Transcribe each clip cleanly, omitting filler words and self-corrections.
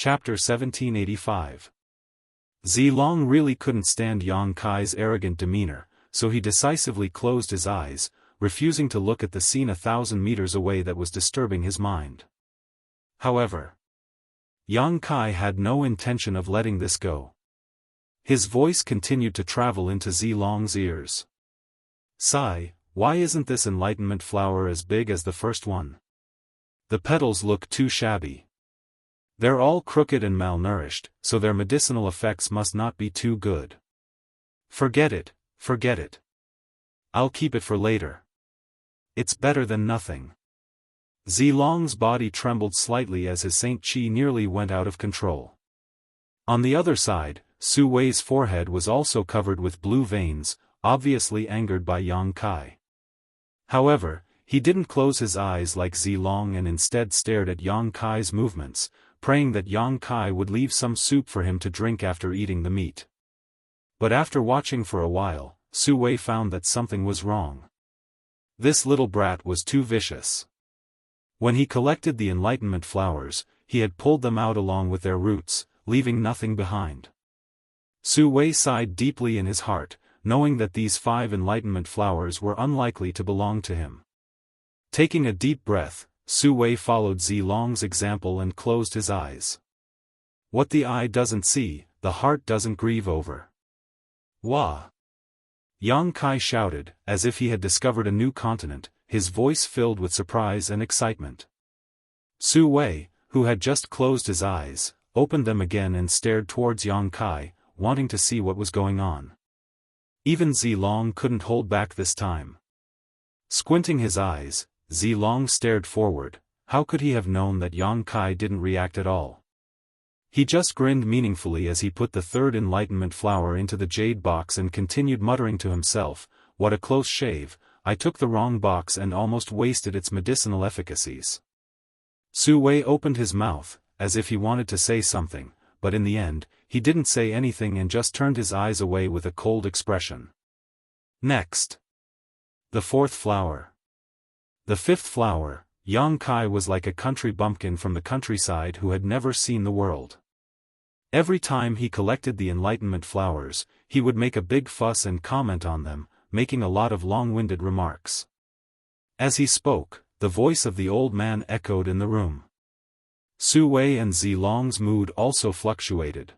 Chapter 1785. Zilong really couldn't stand Yang Kai's arrogant demeanor, so he decisively closed his eyes, refusing to look at the scene 1,000 meters away that was disturbing his mind. However, Yang Kai had no intention of letting this go. His voice continued to travel into Zilong's ears. "Sai, why isn't this enlightenment flower as big as the first one? The petals look too shabby. They're all crooked and malnourished, so their medicinal effects must not be too good. Forget it, forget it. I'll keep it for later. It's better than nothing." Zilong's body trembled slightly as his Saint Qi nearly went out of control. On the other side, Su Wei's forehead was also covered with blue veins, obviously angered by Yang Kai. However, he didn't close his eyes like Zilong and instead stared at Yang Kai's movements, praying that Yang Kai would leave some soup for him to drink after eating the meat. But after watching for a while, Su Wei found that something was wrong. This little brat was too vicious. When he collected the enlightenment flowers, he had pulled them out along with their roots, leaving nothing behind. Su Wei sighed deeply in his heart, knowing that these 5 enlightenment flowers were unlikely to belong to him. Taking a deep breath, Su Wei followed Zilong's example and closed his eyes. What the eye doesn't see, the heart doesn't grieve over. Wah! Yang Kai shouted, as if he had discovered a new continent, his voice filled with surprise and excitement. Su Wei, who had just closed his eyes, opened them again and stared towards Yang Kai, wanting to see what was going on. Even Zilong couldn't hold back this time. Squinting his eyes, Zilong stared forward. How could he have known that Yang Kai didn't react at all? He just grinned meaningfully as he put the 3rd enlightenment flower into the jade box and continued muttering to himself, "What a close shave, I took the wrong box and almost wasted its medicinal efficacies." Su Wei opened his mouth, as if he wanted to say something, but in the end, he didn't say anything and just turned his eyes away with a cold expression. Next. The 4th flower. The 5th flower, Yang Kai was like a country bumpkin from the countryside who had never seen the world. Every time he collected the enlightenment flowers, he would make a big fuss and comment on them, making a lot of long-winded remarks. As he spoke, the voice of the old man echoed in the room. Su Wei and Zilong's mood also fluctuated.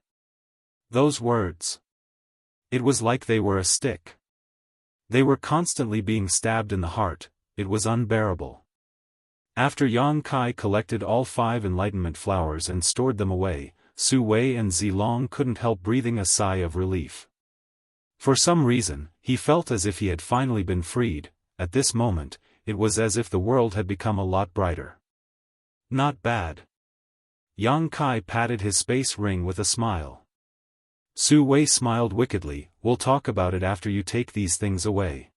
Those words. It was like they were a stick. They were constantly being stabbed in the heart. It was unbearable. After Yang Kai collected all 5 enlightenment flowers and stored them away, Su Wei and Zilong couldn't help breathing a sigh of relief. For some reason, he felt as if he had finally been freed. At this moment, it was as if the world had become a lot brighter. Not bad. Yang Kai patted his space ring with a smile. Su Wei smiled wickedly, "We'll talk about it after you take these things away."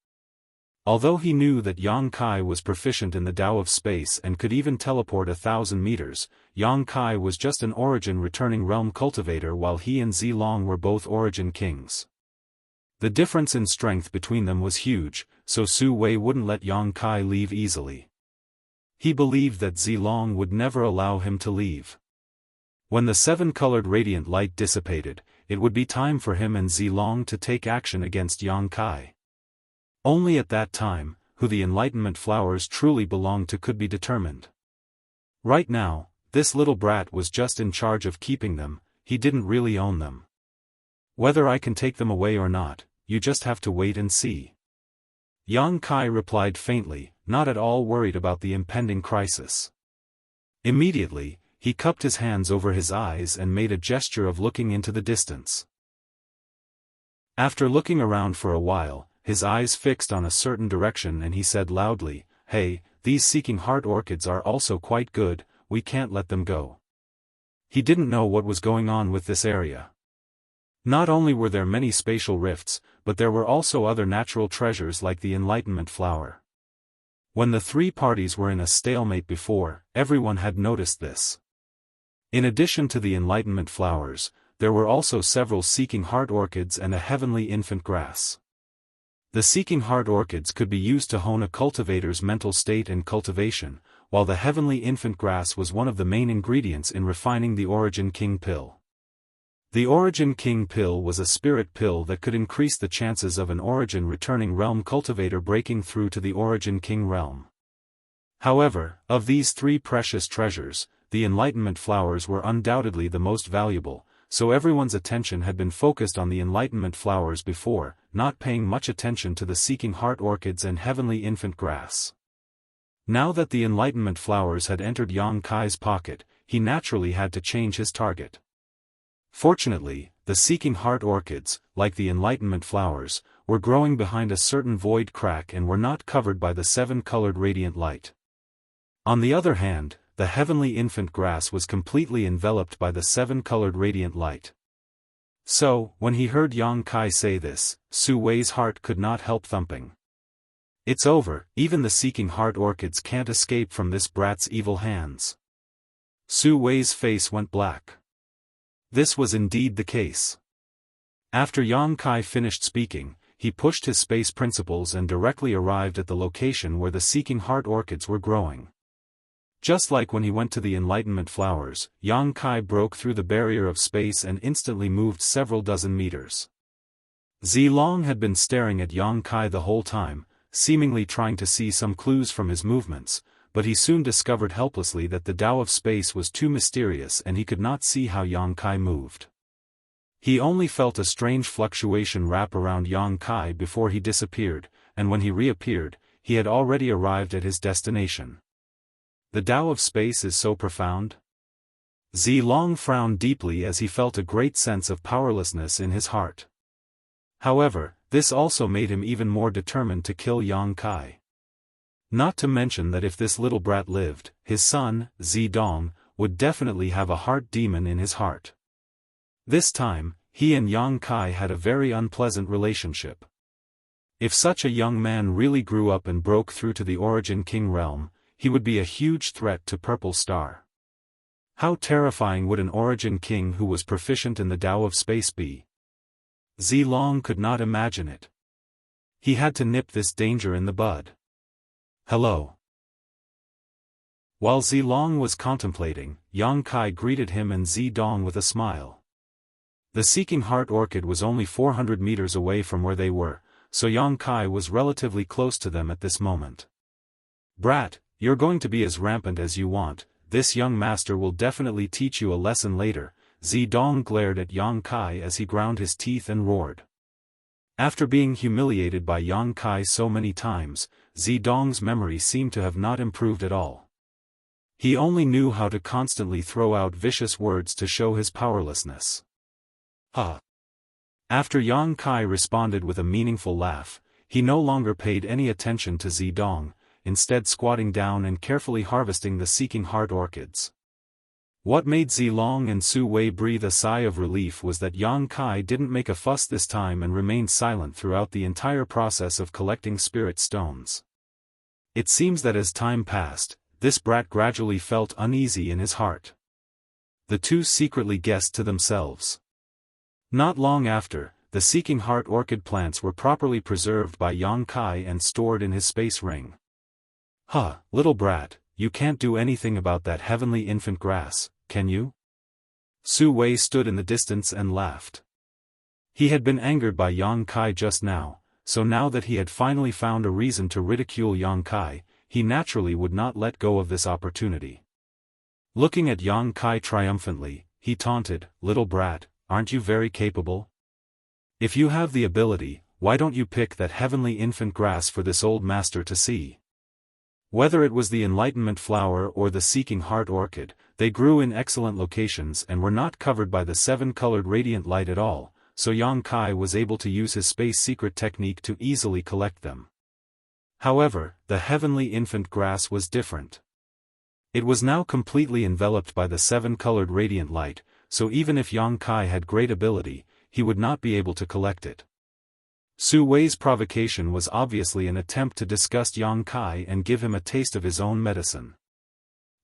Although he knew that Yang Kai was proficient in the Tao of space and could even teleport 1,000 meters, Yang Kai was just an origin returning realm cultivator while he and Zilong were both origin kings. The difference in strength between them was huge, so Su Wei wouldn't let Yang Kai leave easily. He believed that Zilong would never allow him to leave. When the 7-colored radiant light dissipated, it would be time for him and Zilong to take action against Yang Kai. Only at that time, who the enlightenment flowers truly belonged to could be determined. Right now, this little brat was just in charge of keeping them, he didn't really own them. "Whether I can take them away or not, you just have to wait and see." Yang Kai replied faintly, not at all worried about the impending crisis. Immediately, he cupped his hands over his eyes and made a gesture of looking into the distance. After looking around for a while, his eyes fixed on a certain direction and he said loudly, "Hey, these seeking heart orchids are also quite good, we can't let them go." He didn't know what was going on with this area. Not only were there many spatial rifts, but there were also other natural treasures like the enlightenment flower. When the 3 parties were in a stalemate before, everyone had noticed this. In addition to the enlightenment flowers, there were also several seeking heart orchids and a heavenly infant grass. The seeking heart orchids could be used to hone a cultivator's mental state and cultivation, while the heavenly infant grass was one of the main ingredients in refining the Origin King pill. The Origin King pill was a spirit pill that could increase the chances of an Origin returning realm cultivator breaking through to the Origin King realm. However, of these three precious treasures, the Enlightenment flowers were undoubtedly the most valuable, so everyone's attention had been focused on the Enlightenment flowers before, not paying much attention to the Seeking Heart orchids and heavenly infant grass. Now that the Enlightenment flowers had entered Yang Kai's pocket, he naturally had to change his target. Fortunately, the Seeking Heart orchids, like the Enlightenment flowers, were growing behind a certain void crack and were not covered by the seven-colored radiant light. On the other hand, the heavenly infant grass was completely enveloped by the seven-colored radiant light. So, when he heard Yang Kai say this, Su Wei's heart could not help thumping. It's over, even the Seeking Heart orchids can't escape from this brat's evil hands. Su Wei's face went black. This was indeed the case. After Yang Kai finished speaking, he pushed his space principles and directly arrived at the location where the Seeking Heart orchids were growing. Just like when he went to the Enlightenment flowers, Yang Kai broke through the barrier of space and instantly moved several dozen meters. Zilong had been staring at Yang Kai the whole time, seemingly trying to see some clues from his movements, but he soon discovered helplessly that the Tao of space was too mysterious and he could not see how Yang Kai moved. He only felt a strange fluctuation wrap around Yang Kai before he disappeared, and when he reappeared, he had already arrived at his destination. The Tao of space is so profound? Zilong frowned deeply as he felt a great sense of powerlessness in his heart. However, this also made him even more determined to kill Yang Kai. Not to mention that if this little brat lived, his son, Zidong, would definitely have a heart demon in his heart. This time, he and Yang Kai had a very unpleasant relationship. If such a young man really grew up and broke through to the Origin King realm, he would be a huge threat to Purple Star. How terrifying would an Origin King who was proficient in the Tao of space be? Zilong could not imagine it. He had to nip this danger in the bud. Hello. While Zilong was contemplating, Yang Kai greeted him and Zidong with a smile. The Seeking Heart orchid was only 400 meters away from where they were, so Yang Kai was relatively close to them at this moment. Brat, you're going to be as rampant as you want, this young master will definitely teach you a lesson later. Zidong glared at Yang Kai as he ground his teeth and roared. After being humiliated by Yang Kai so many times, Zidong's memory seemed to have not improved at all. He only knew how to constantly throw out vicious words to show his powerlessness. Ha! After Yang Kai responded with a meaningful laugh, he no longer paid any attention to Zidong, instead squatting down and carefully harvesting the Seeking Heart orchids. What made Zilong and Su Wei breathe a sigh of relief was that Yang Kai didn't make a fuss this time and remained silent throughout the entire process of collecting spirit stones. It seems that as time passed, this brat gradually felt uneasy in his heart. The two secretly guessed to themselves. Not long after, the Seeking Heart orchid plants were properly preserved by Yang Kai and stored in his space ring. Huh, little brat, you can't do anything about that heavenly infant grass, can you? Su Wei stood in the distance and laughed. He had been angered by Yang Kai just now, so now that he had finally found a reason to ridicule Yang Kai, he naturally would not let go of this opportunity. Looking at Yang Kai triumphantly, he taunted, "Little brat, aren't you very capable? If you have the ability, why don't you pick that heavenly infant grass for this old master to see?" Whether it was the Enlightenment flower or the Seeking Heart orchid, they grew in excellent locations and were not covered by the seven-colored radiant light at all, so Yang Kai was able to use his space secret technique to easily collect them. However, the heavenly infant grass was different. It was now completely enveloped by the seven-colored radiant light, so even if Yang Kai had great ability, he would not be able to collect it. Su Wei's provocation was obviously an attempt to disgust Yang Kai and give him a taste of his own medicine.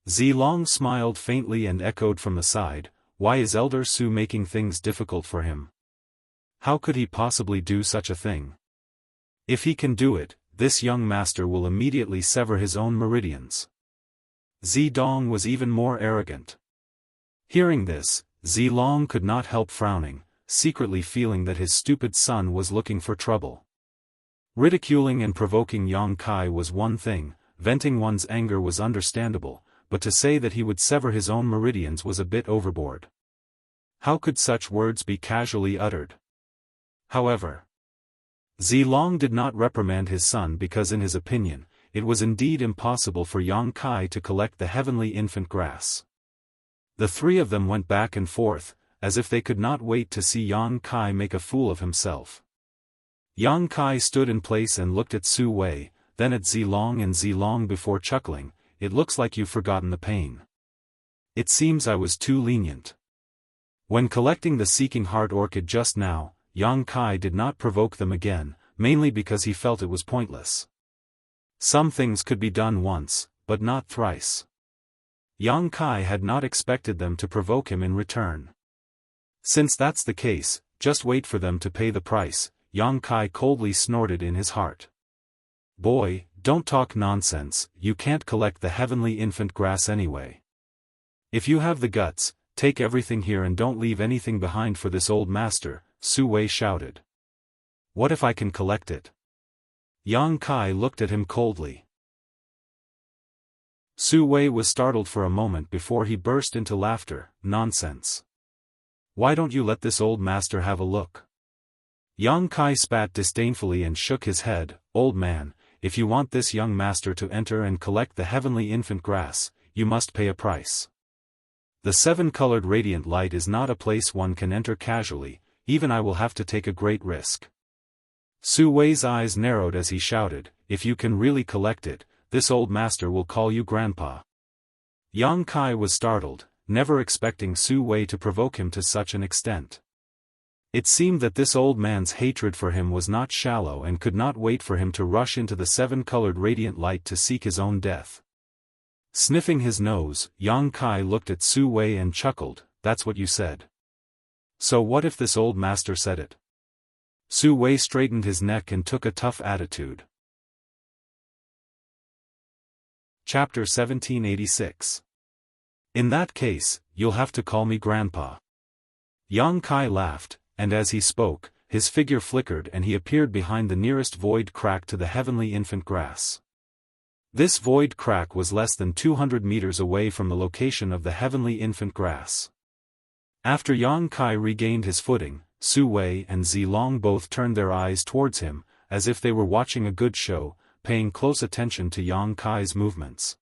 Zilong smiled faintly and echoed from the side, "Why is Elder Su making things difficult for him? How could he possibly do such a thing? If he can do it, this young master will immediately sever his own meridians." Zidong was even more arrogant. Hearing this, Zilong could not help frowning, secretly feeling that his stupid son was looking for trouble. Ridiculing and provoking Yang Kai was one thing, venting one's anger was understandable, but to say that he would sever his own meridians was a bit overboard. How could such words be casually uttered? However, Zilong did not reprimand his son because in his opinion, it was indeed impossible for Yang Kai to collect the heavenly infant grass. The three of them went back and forth, as if they could not wait to see Yang Kai make a fool of himself. Yang Kai stood in place and looked at Su Wei, then at Zilong and Zilong before chuckling, "It looks like you've forgotten the pain. It seems I was too lenient. When collecting the Seeking Heart Orchid just now, Yang Kai did not provoke them again, mainly because he felt it was pointless. Some things could be done once, but not thrice. Yang Kai had not expected them to provoke him in return. Since that's the case, just wait for them to pay the price, Yang Kai coldly snorted in his heart. Boy, don't talk nonsense, you can't collect the heavenly infant grass anyway. If you have the guts, take everything here and don't leave anything behind for this old master, Su Wei shouted. What if I can collect it? Yang Kai looked at him coldly. Su Wei was startled for a moment before he burst into laughter. Nonsense. Why don't you let this old master have a look? Yang Kai spat disdainfully and shook his head. Old man, if you want this young master to enter and collect the heavenly infant grass, you must pay a price. The seven-colored radiant light is not a place one can enter casually, even I will have to take a great risk. Su Wei's eyes narrowed as he shouted, if you can really collect it, this old master will call you grandpa. Yang Kai was startled, never expecting Su Wei to provoke him to such an extent. It seemed that this old man's hatred for him was not shallow and could not wait for him to rush into the seven-colored radiant light to seek his own death. Sniffing his nose, Yang Kai looked at Su Wei and chuckled, that's what you said. So what if this old master said it? Su Wei straightened his neck and took a tough attitude. Chapter 1786. In that case, you'll have to call me Grandpa. Yang Kai laughed, and as he spoke, his figure flickered and he appeared behind the nearest void crack to the heavenly infant grass. This void crack was less than 200 meters away from the location of the heavenly infant grass. After Yang Kai regained his footing, Su Wei and Zilong both turned their eyes towards him, as if they were watching a good show, paying close attention to Yang Kai's movements.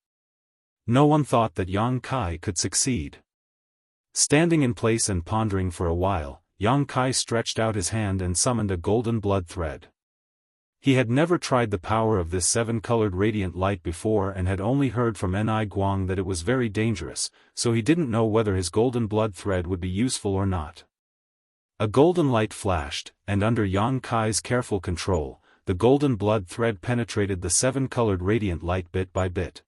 No one thought that Yang Kai could succeed. Standing in place and pondering for a while, Yang Kai stretched out his hand and summoned a golden blood thread. He had never tried the power of this seven-colored radiant light before and had only heard from Ni Guang that it was very dangerous, so he didn't know whether his golden blood thread would be useful or not. A golden light flashed, and under Yang Kai's careful control, the golden blood thread penetrated the seven-colored radiant light bit by bit.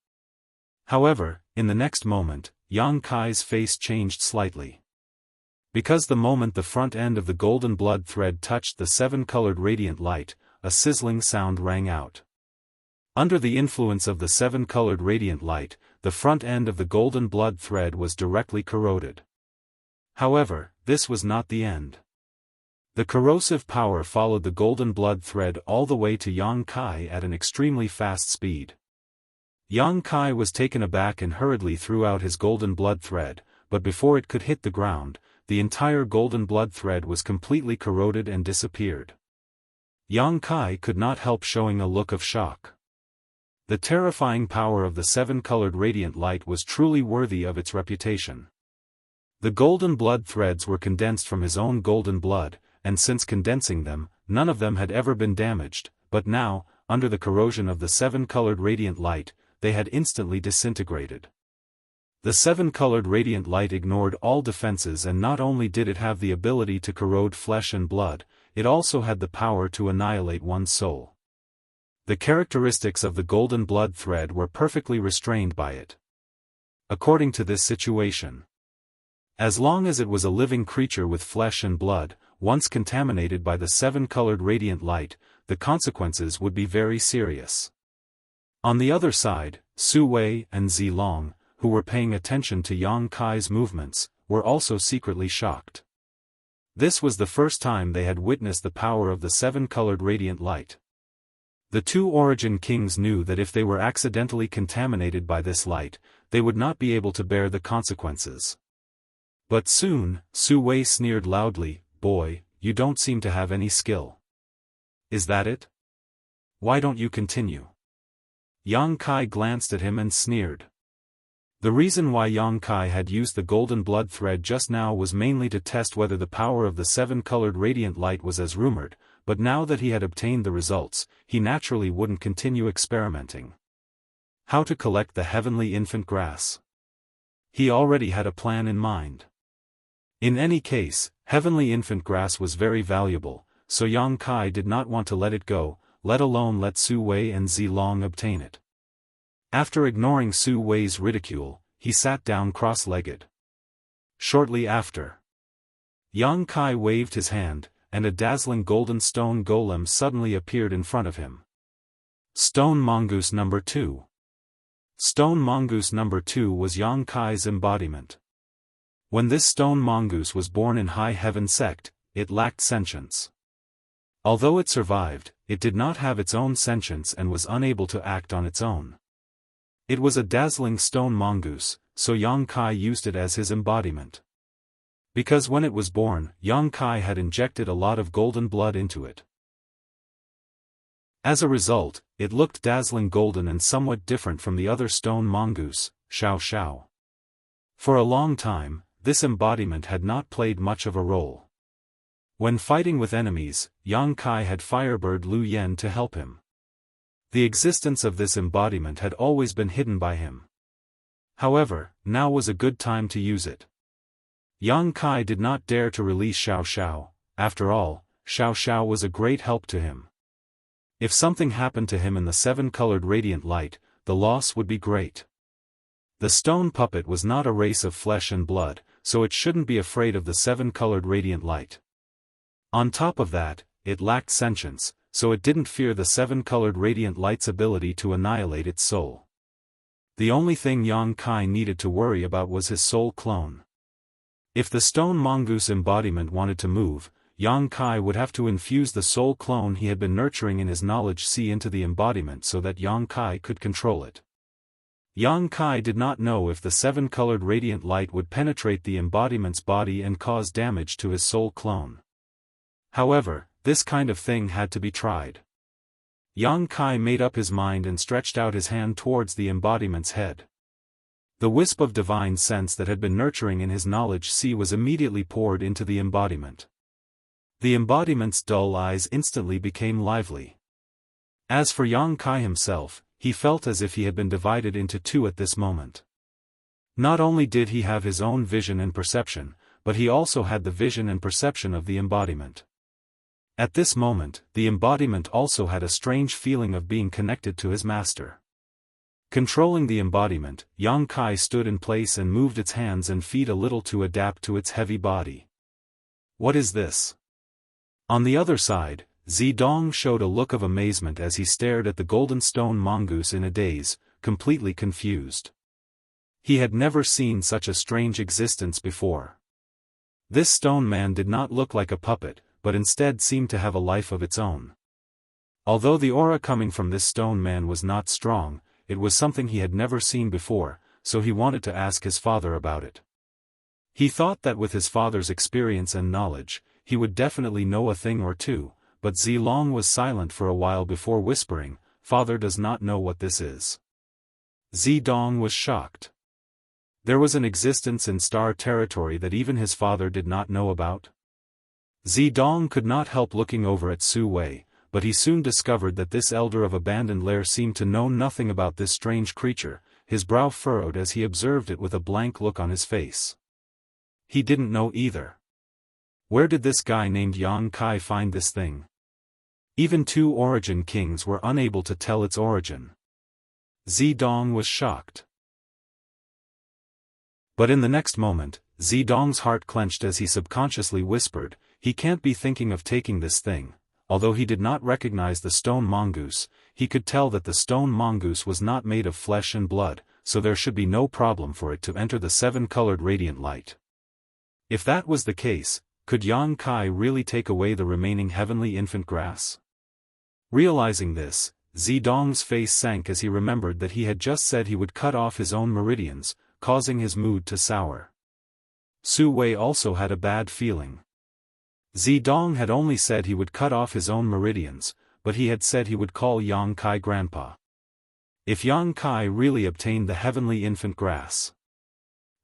However, in the next moment, Yang Kai's face changed slightly. Because the moment the front end of the golden blood thread touched the seven-colored radiant light, a sizzling sound rang out. Under the influence of the seven-colored radiant light, the front end of the golden blood thread was directly corroded. However, this was not the end. The corrosive power followed the golden blood thread all the way to Yang Kai at an extremely fast speed. Yang Kai was taken aback and hurriedly threw out his golden blood thread, but before it could hit the ground, the entire golden blood thread was completely corroded and disappeared. Yang Kai could not help showing a look of shock. The terrifying power of the seven-colored radiant light was truly worthy of its reputation. The golden blood threads were condensed from his own golden blood, and since condensing them, none of them had ever been damaged, but now, under the corrosion of the seven-colored radiant light, they had instantly disintegrated. The seven-colored radiant light ignored all defenses, and not only did it have the ability to corrode flesh and blood, it also had the power to annihilate one's soul. The characteristics of the golden blood thread were perfectly restrained by it. According to this situation, as long as it was a living creature with flesh and blood, once contaminated by the seven-colored radiant light, the consequences would be very serious. On the other side, Su Wei and Zilong, who were paying attention to Yang Kai's movements, were also secretly shocked. This was the first time they had witnessed the power of the seven-colored radiant light. The two Origin Kings knew that if they were accidentally contaminated by this light, they would not be able to bear the consequences. But soon, Su Wei sneered loudly, "Boy, you don't seem to have any skill. Is that it? Why don't you continue?" Yang Kai glanced at him and sneered. The reason why Yang Kai had used the golden blood thread just now was mainly to test whether the power of the seven-colored radiant light was as rumored, but now that he had obtained the results, he naturally wouldn't continue experimenting. How to collect the heavenly infant grass? He already had a plan in mind. In any case, heavenly infant grass was very valuable, so Yang Kai did not want to let it go, let alone let Su Wei and Zilong obtain it. After ignoring Su Wei's ridicule, he sat down cross-legged. Shortly after, Yang Kai waved his hand, and a dazzling golden stone golem suddenly appeared in front of him. Stone Mongoose No. 2. Stone Mongoose No. 2 was Yang Kai's embodiment. When this stone mongoose was born in High Heaven sect, it lacked sentience. Although it survived, it did not have its own sentience and was unable to act on its own. It was a dazzling stone mongoose, so Yang Kai used it as his embodiment. Because when it was born, Yang Kai had injected a lot of golden blood into it. As a result, it looked dazzling golden and somewhat different from the other stone mongoose, Xiao Xiao. For a long time, this embodiment had not played much of a role. When fighting with enemies, Yang Kai had Firebird Lu Yen to help him. The existence of this embodiment had always been hidden by him. However, now was a good time to use it. Yang Kai did not dare to release Xiao Xiao. After all, Xiao Xiao was a great help to him. If something happened to him in the seven-colored radiant light, the loss would be great. The stone puppet was not a race of flesh and blood, so it shouldn't be afraid of the seven-colored radiant light. On top of that, it lacked sentience, so it didn't fear the seven-colored radiant light's ability to annihilate its soul. The only thing Yang Kai needed to worry about was his soul clone. If the stone mongoose embodiment wanted to move, Yang Kai would have to infuse the soul clone he had been nurturing in his knowledge sea into the embodiment so that Yang Kai could control it. Yang Kai did not know if the seven-colored radiant light would penetrate the embodiment's body and cause damage to his soul clone. However, this kind of thing had to be tried. Yang Kai made up his mind and stretched out his hand towards the embodiment's head. The wisp of divine sense that had been nurturing in his knowledge sea was immediately poured into the embodiment. The embodiment's dull eyes instantly became lively. As for Yang Kai himself, he felt as if he had been divided into two at this moment. Not only did he have his own vision and perception, but he also had the vision and perception of the embodiment. At this moment, the embodiment also had a strange feeling of being connected to his master. Controlling the embodiment, Yang Kai stood in place and moved its hands and feet a little to adapt to its heavy body. What is this? On the other side, Zidong showed a look of amazement as he stared at the golden stone mongoose in a daze, completely confused. He had never seen such a strange existence before. This stone man did not look like a puppet, but instead seemed to have a life of its own. Although the aura coming from this stone man was not strong, it was something he had never seen before, so he wanted to ask his father about it. He thought that with his father's experience and knowledge, he would definitely know a thing or two, but Zilong was silent for a while before whispering, "Father does not know what this is." Zidong was shocked. There was an existence in star territory that even his father did not know about. Zidong could not help looking over at Su Wei, but he soon discovered that this elder of abandoned lair seemed to know nothing about this strange creature. His brow furrowed as he observed it with a blank look on his face. He didn't know either. Where did this guy named Yang Kai find this thing? Even two Origin Kings were unable to tell its origin. Zidong was shocked. But in the next moment, Zidong's heart clenched as he subconsciously whispered, "He can't be thinking of taking this thing." Although he did not recognize the stone mongoose, he could tell that the stone mongoose was not made of flesh and blood, so there should be no problem for it to enter the seven-colored radiant light. If that was the case, could Yang Kai really take away the remaining heavenly infant grass? Realizing this, Zidong's face sank as he remembered that he had just said he would cut off his own meridians, causing his mood to sour. Su Wei also had a bad feeling. Zidong had only said he would cut off his own meridians, but he had said he would call Yang Kai grandpa. If Yang Kai really obtained the heavenly infant grass.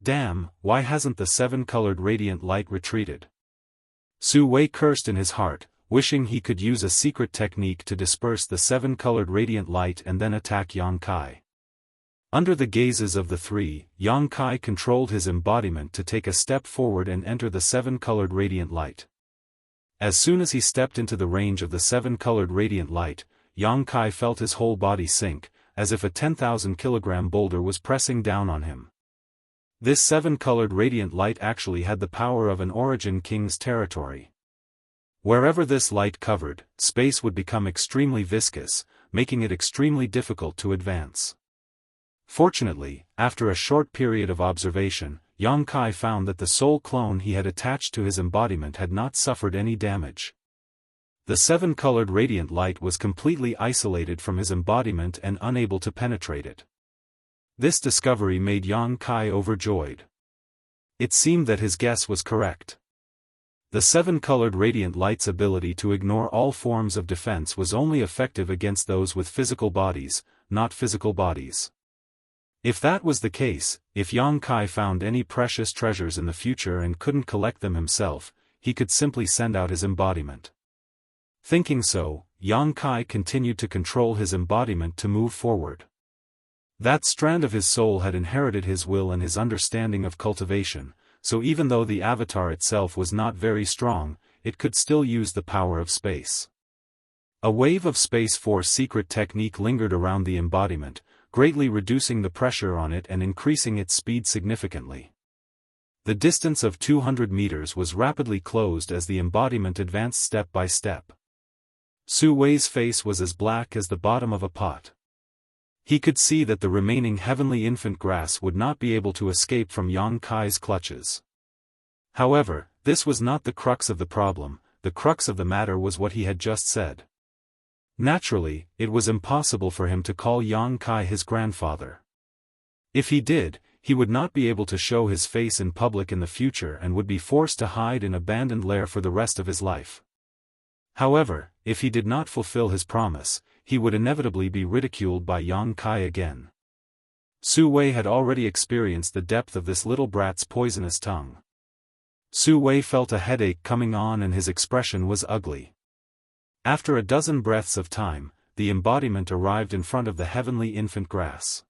Damn, why hasn't the seven-colored radiant light retreated? Su Wei cursed in his heart, wishing he could use a secret technique to disperse the seven-colored radiant light and then attack Yang Kai. Under the gazes of the three, Yang Kai controlled his embodiment to take a step forward and enter the seven-colored radiant light. As soon as he stepped into the range of the seven-colored radiant light, Yang Kai felt his whole body sink, as if a 10,000-kilogram boulder was pressing down on him. This seven-colored radiant light actually had the power of an origin king's territory. Wherever this light covered, space would become extremely viscous, making it extremely difficult to advance. Fortunately, after a short period of observation, Yang Kai found that the soul clone he had attached to his embodiment had not suffered any damage. The seven-colored radiant light was completely isolated from his embodiment and unable to penetrate it. This discovery made Yang Kai overjoyed. It seemed that his guess was correct. The seven-colored radiant light's ability to ignore all forms of defense was only effective against those with physical bodies, not physical bodies. If that was the case, if Yang Kai found any precious treasures in the future and couldn't collect them himself, he could simply send out his embodiment. Thinking so, Yang Kai continued to control his embodiment to move forward. That strand of his soul had inherited his will and his understanding of cultivation, so even though the avatar itself was not very strong, it could still use the power of space. A wave of space force secret technique lingered around the embodiment, greatly reducing the pressure on it and increasing its speed significantly. The distance of 200 meters was rapidly closed as the embodiment advanced step by step. Su Wei's face was as black as the bottom of a pot. He could see that the remaining heavenly infant grass would not be able to escape from Yang Kai's clutches. However, this was not the crux of the problem. The crux of the matter was what he had just said. Naturally, it was impossible for him to call Yang Kai his grandfather. If he did, he would not be able to show his face in public in the future and would be forced to hide in an abandoned lair for the rest of his life. However, if he did not fulfill his promise, he would inevitably be ridiculed by Yang Kai again. Su Wei had already experienced the depth of this little brat's poisonous tongue. Su Wei felt a headache coming on and his expression was ugly. After a dozen breaths of time, the embodiment arrived in front of the heavenly infant grass.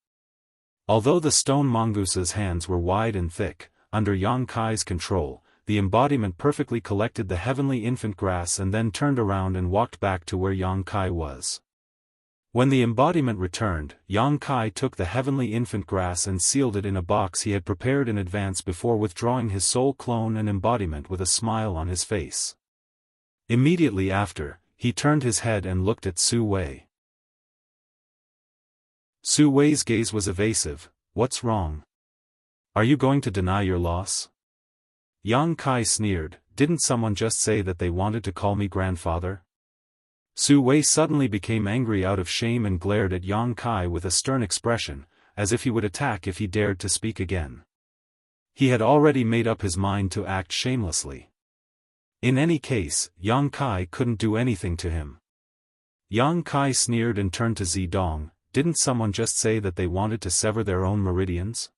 Although the stone mongoose's hands were wide and thick, under Yang Kai's control, the embodiment perfectly collected the heavenly infant grass and then turned around and walked back to where Yang Kai was. When the embodiment returned, Yang Kai took the heavenly infant grass and sealed it in a box he had prepared in advance before withdrawing his soul clone and embodiment with a smile on his face. Immediately after, he turned his head and looked at Su Wei. Su Wei's gaze was evasive. What's wrong? Are you going to deny your loss? Yang Kai sneered, didn't someone just say that they wanted to call me grandfather? Su Wei suddenly became angry out of shame and glared at Yang Kai with a stern expression, as if he would attack if he dared to speak again. He had already made up his mind to act shamelessly. In any case, Yang Kai couldn't do anything to him. Yang Kai sneered and turned to Zidong, didn't someone just say that they wanted to sever their own meridians?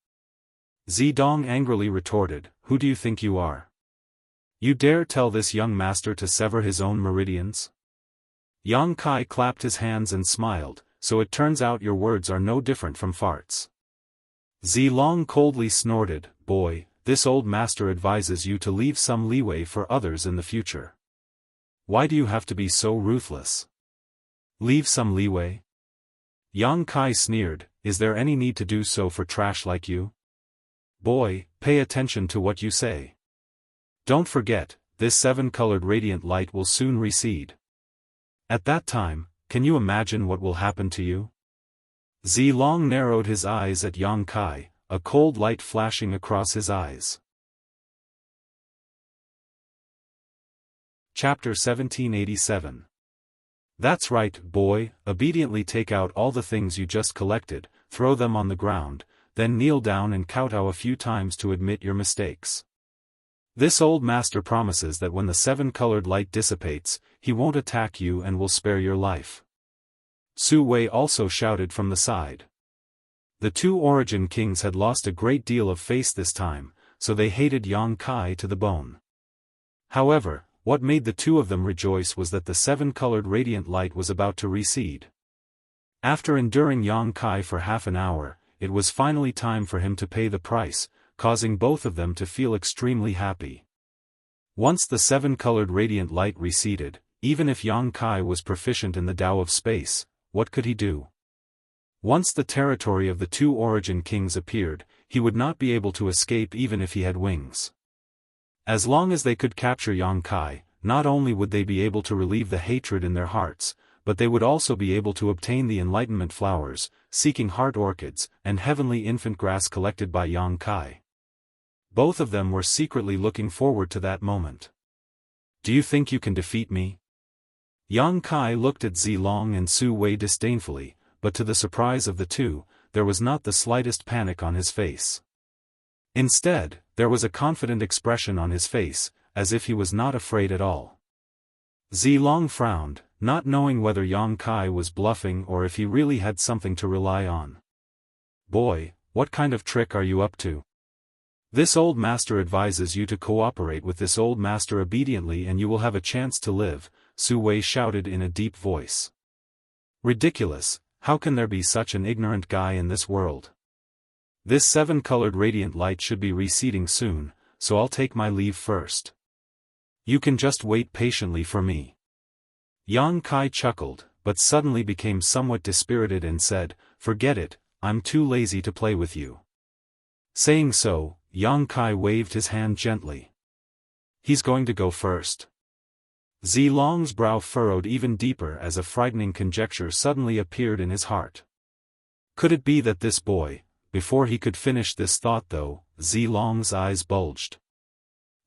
Zidong angrily retorted, who do you think you are? You dare tell this young master to sever his own meridians? Yang Kai clapped his hands and smiled, so it turns out your words are no different from farts. Zilong coldly snorted, boy, this old master advises you to leave some leeway for others in the future. Why do you have to be so ruthless? Leave some leeway? Yang Kai sneered, is there any need to do so for trash like you? Boy, pay attention to what you say. Don't forget, this seven-colored radiant light will soon recede. At that time, can you imagine what will happen to you? Zilong narrowed his eyes at Yang Kai, a cold light flashing across his eyes. Chapter 1787. That's right, boy, obediently take out all the things you just collected, throw them on the ground, then kneel down and kowtow a few times to admit your mistakes. This old master promises that when the seven-colored light dissipates, he won't attack you and will spare your life. Su Wei also shouted from the side. The two origin kings had lost a great deal of face this time, so they hated Yang Kai to the bone. However, what made the two of them rejoice was that the seven-colored radiant light was about to recede. After enduring Yang Kai for half an hour, it was finally time for him to pay the price, causing both of them to feel extremely happy. Once the seven-colored radiant light receded, even if Yang Kai was proficient in the Tao of space, what could he do? Once the territory of the two origin kings appeared, he would not be able to escape even if he had wings. As long as they could capture Yang Kai, not only would they be able to relieve the hatred in their hearts, but they would also be able to obtain the enlightenment flowers, seeking heart orchids, and heavenly infant grass collected by Yang Kai. Both of them were secretly looking forward to that moment. Do you think you can defeat me? Yang Kai looked at Zilong and Su Wei disdainfully, but to the surprise of the two, there was not the slightest panic on his face. Instead, there was a confident expression on his face, as if he was not afraid at all. Zilong frowned, not knowing whether Yang Kai was bluffing or if he really had something to rely on. Boy, what kind of trick are you up to? This old master advises you to cooperate with this old master obediently and you will have a chance to live, Su Wei shouted in a deep voice. Ridiculous, how can there be such an ignorant guy in this world? This seven-colored radiant light should be receding soon, so I'll take my leave first. You can just wait patiently for me. Yang Kai chuckled, but suddenly became somewhat dispirited and said, forget it, I'm too lazy to play with you. Saying so, Yang Kai waved his hand gently. He's going to go first. Zilong's brow furrowed even deeper as a frightening conjecture suddenly appeared in his heart. Could it be that this boy, before he could finish this thought though, Zilong's eyes bulged.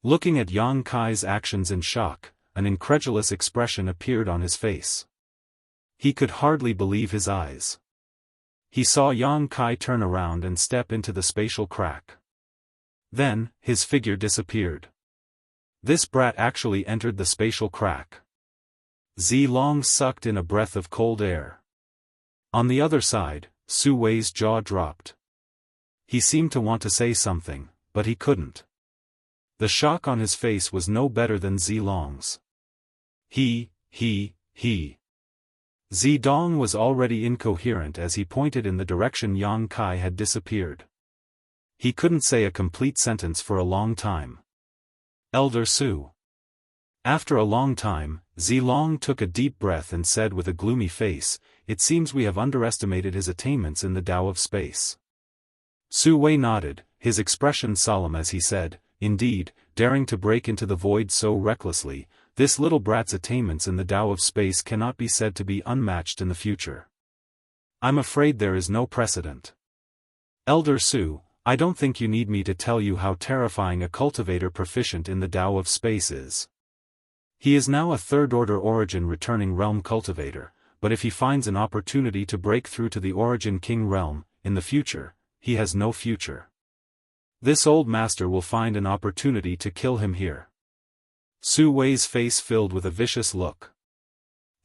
Looking at Yang Kai's actions in shock, an incredulous expression appeared on his face. He could hardly believe his eyes. He saw Yang Kai turn around and step into the spatial crack. Then, his figure disappeared. This brat actually entered the spatial crack. Zilong sucked in a breath of cold air. On the other side, Su Wei's jaw dropped. He seemed to want to say something, but he couldn't. The shock on his face was no better than Zilong's. He. Zidong was already incoherent as he pointed in the direction Yang Kai had disappeared. He couldn't say a complete sentence for a long time. Elder Su. After a long time, Zilong took a deep breath and said with a gloomy face, it seems we have underestimated his attainments in the Tao of space. Su Wei nodded, his expression solemn as he said, indeed, daring to break into the void so recklessly, this little brat's attainments in the Tao of space cannot be said to be unmatched in the future. I'm afraid there is no precedent. Elder Su, I don't think you need me to tell you how terrifying a cultivator proficient in the Tao of space is. He is now a third-order origin returning realm cultivator, but if he finds an opportunity to break through to the origin king realm, in the future, he has no future. This old master will find an opportunity to kill him here. Su Wei's face filled with a vicious look.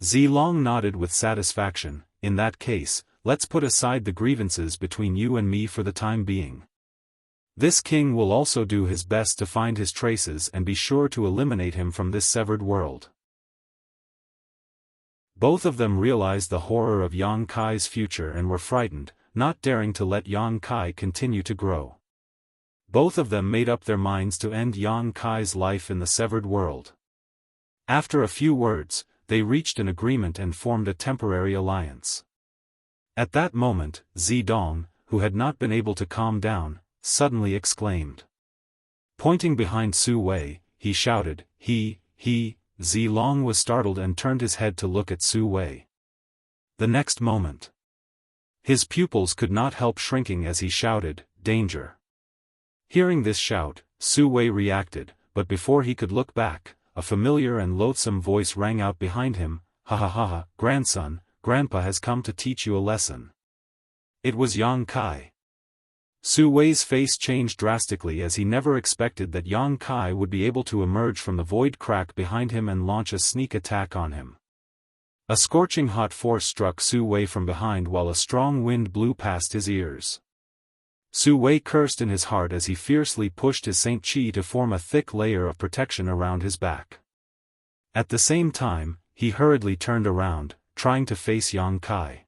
Zilong nodded with satisfaction, in that case, let's put aside the grievances between you and me for the time being. This king will also do his best to find his traces and be sure to eliminate him from this severed world. Both of them realized the horror of Yang Kai's future and were frightened, not daring to let Yang Kai continue to grow. Both of them made up their minds to end Yang Kai's life in the severed world. After a few words, they reached an agreement and formed a temporary alliance. At that moment, Zidong, who had not been able to calm down, suddenly exclaimed. Pointing behind Su Wei, he shouted, he. Zilong was startled and turned his head to look at Su Wei. The next moment, His pupils could not help shrinking as he shouted, "Danger!" Hearing this shout, Su Wei reacted, but before he could look back, a familiar and loathsome voice rang out behind him, "Ha ha ha ha, grandson, Grandpa has come to teach you a lesson." It was Yang Kai. Su Wei's face changed drastically as he never expected that Yang Kai would be able to emerge from the void crack behind him and launch a sneak attack on him. A scorching hot force struck Su Wei from behind while a strong wind blew past his ears. Su Wei cursed in his heart as he fiercely pushed his Saint Chi to form a thick layer of protection around his back. At the same time, he hurriedly turned around, trying to face Yang Kai.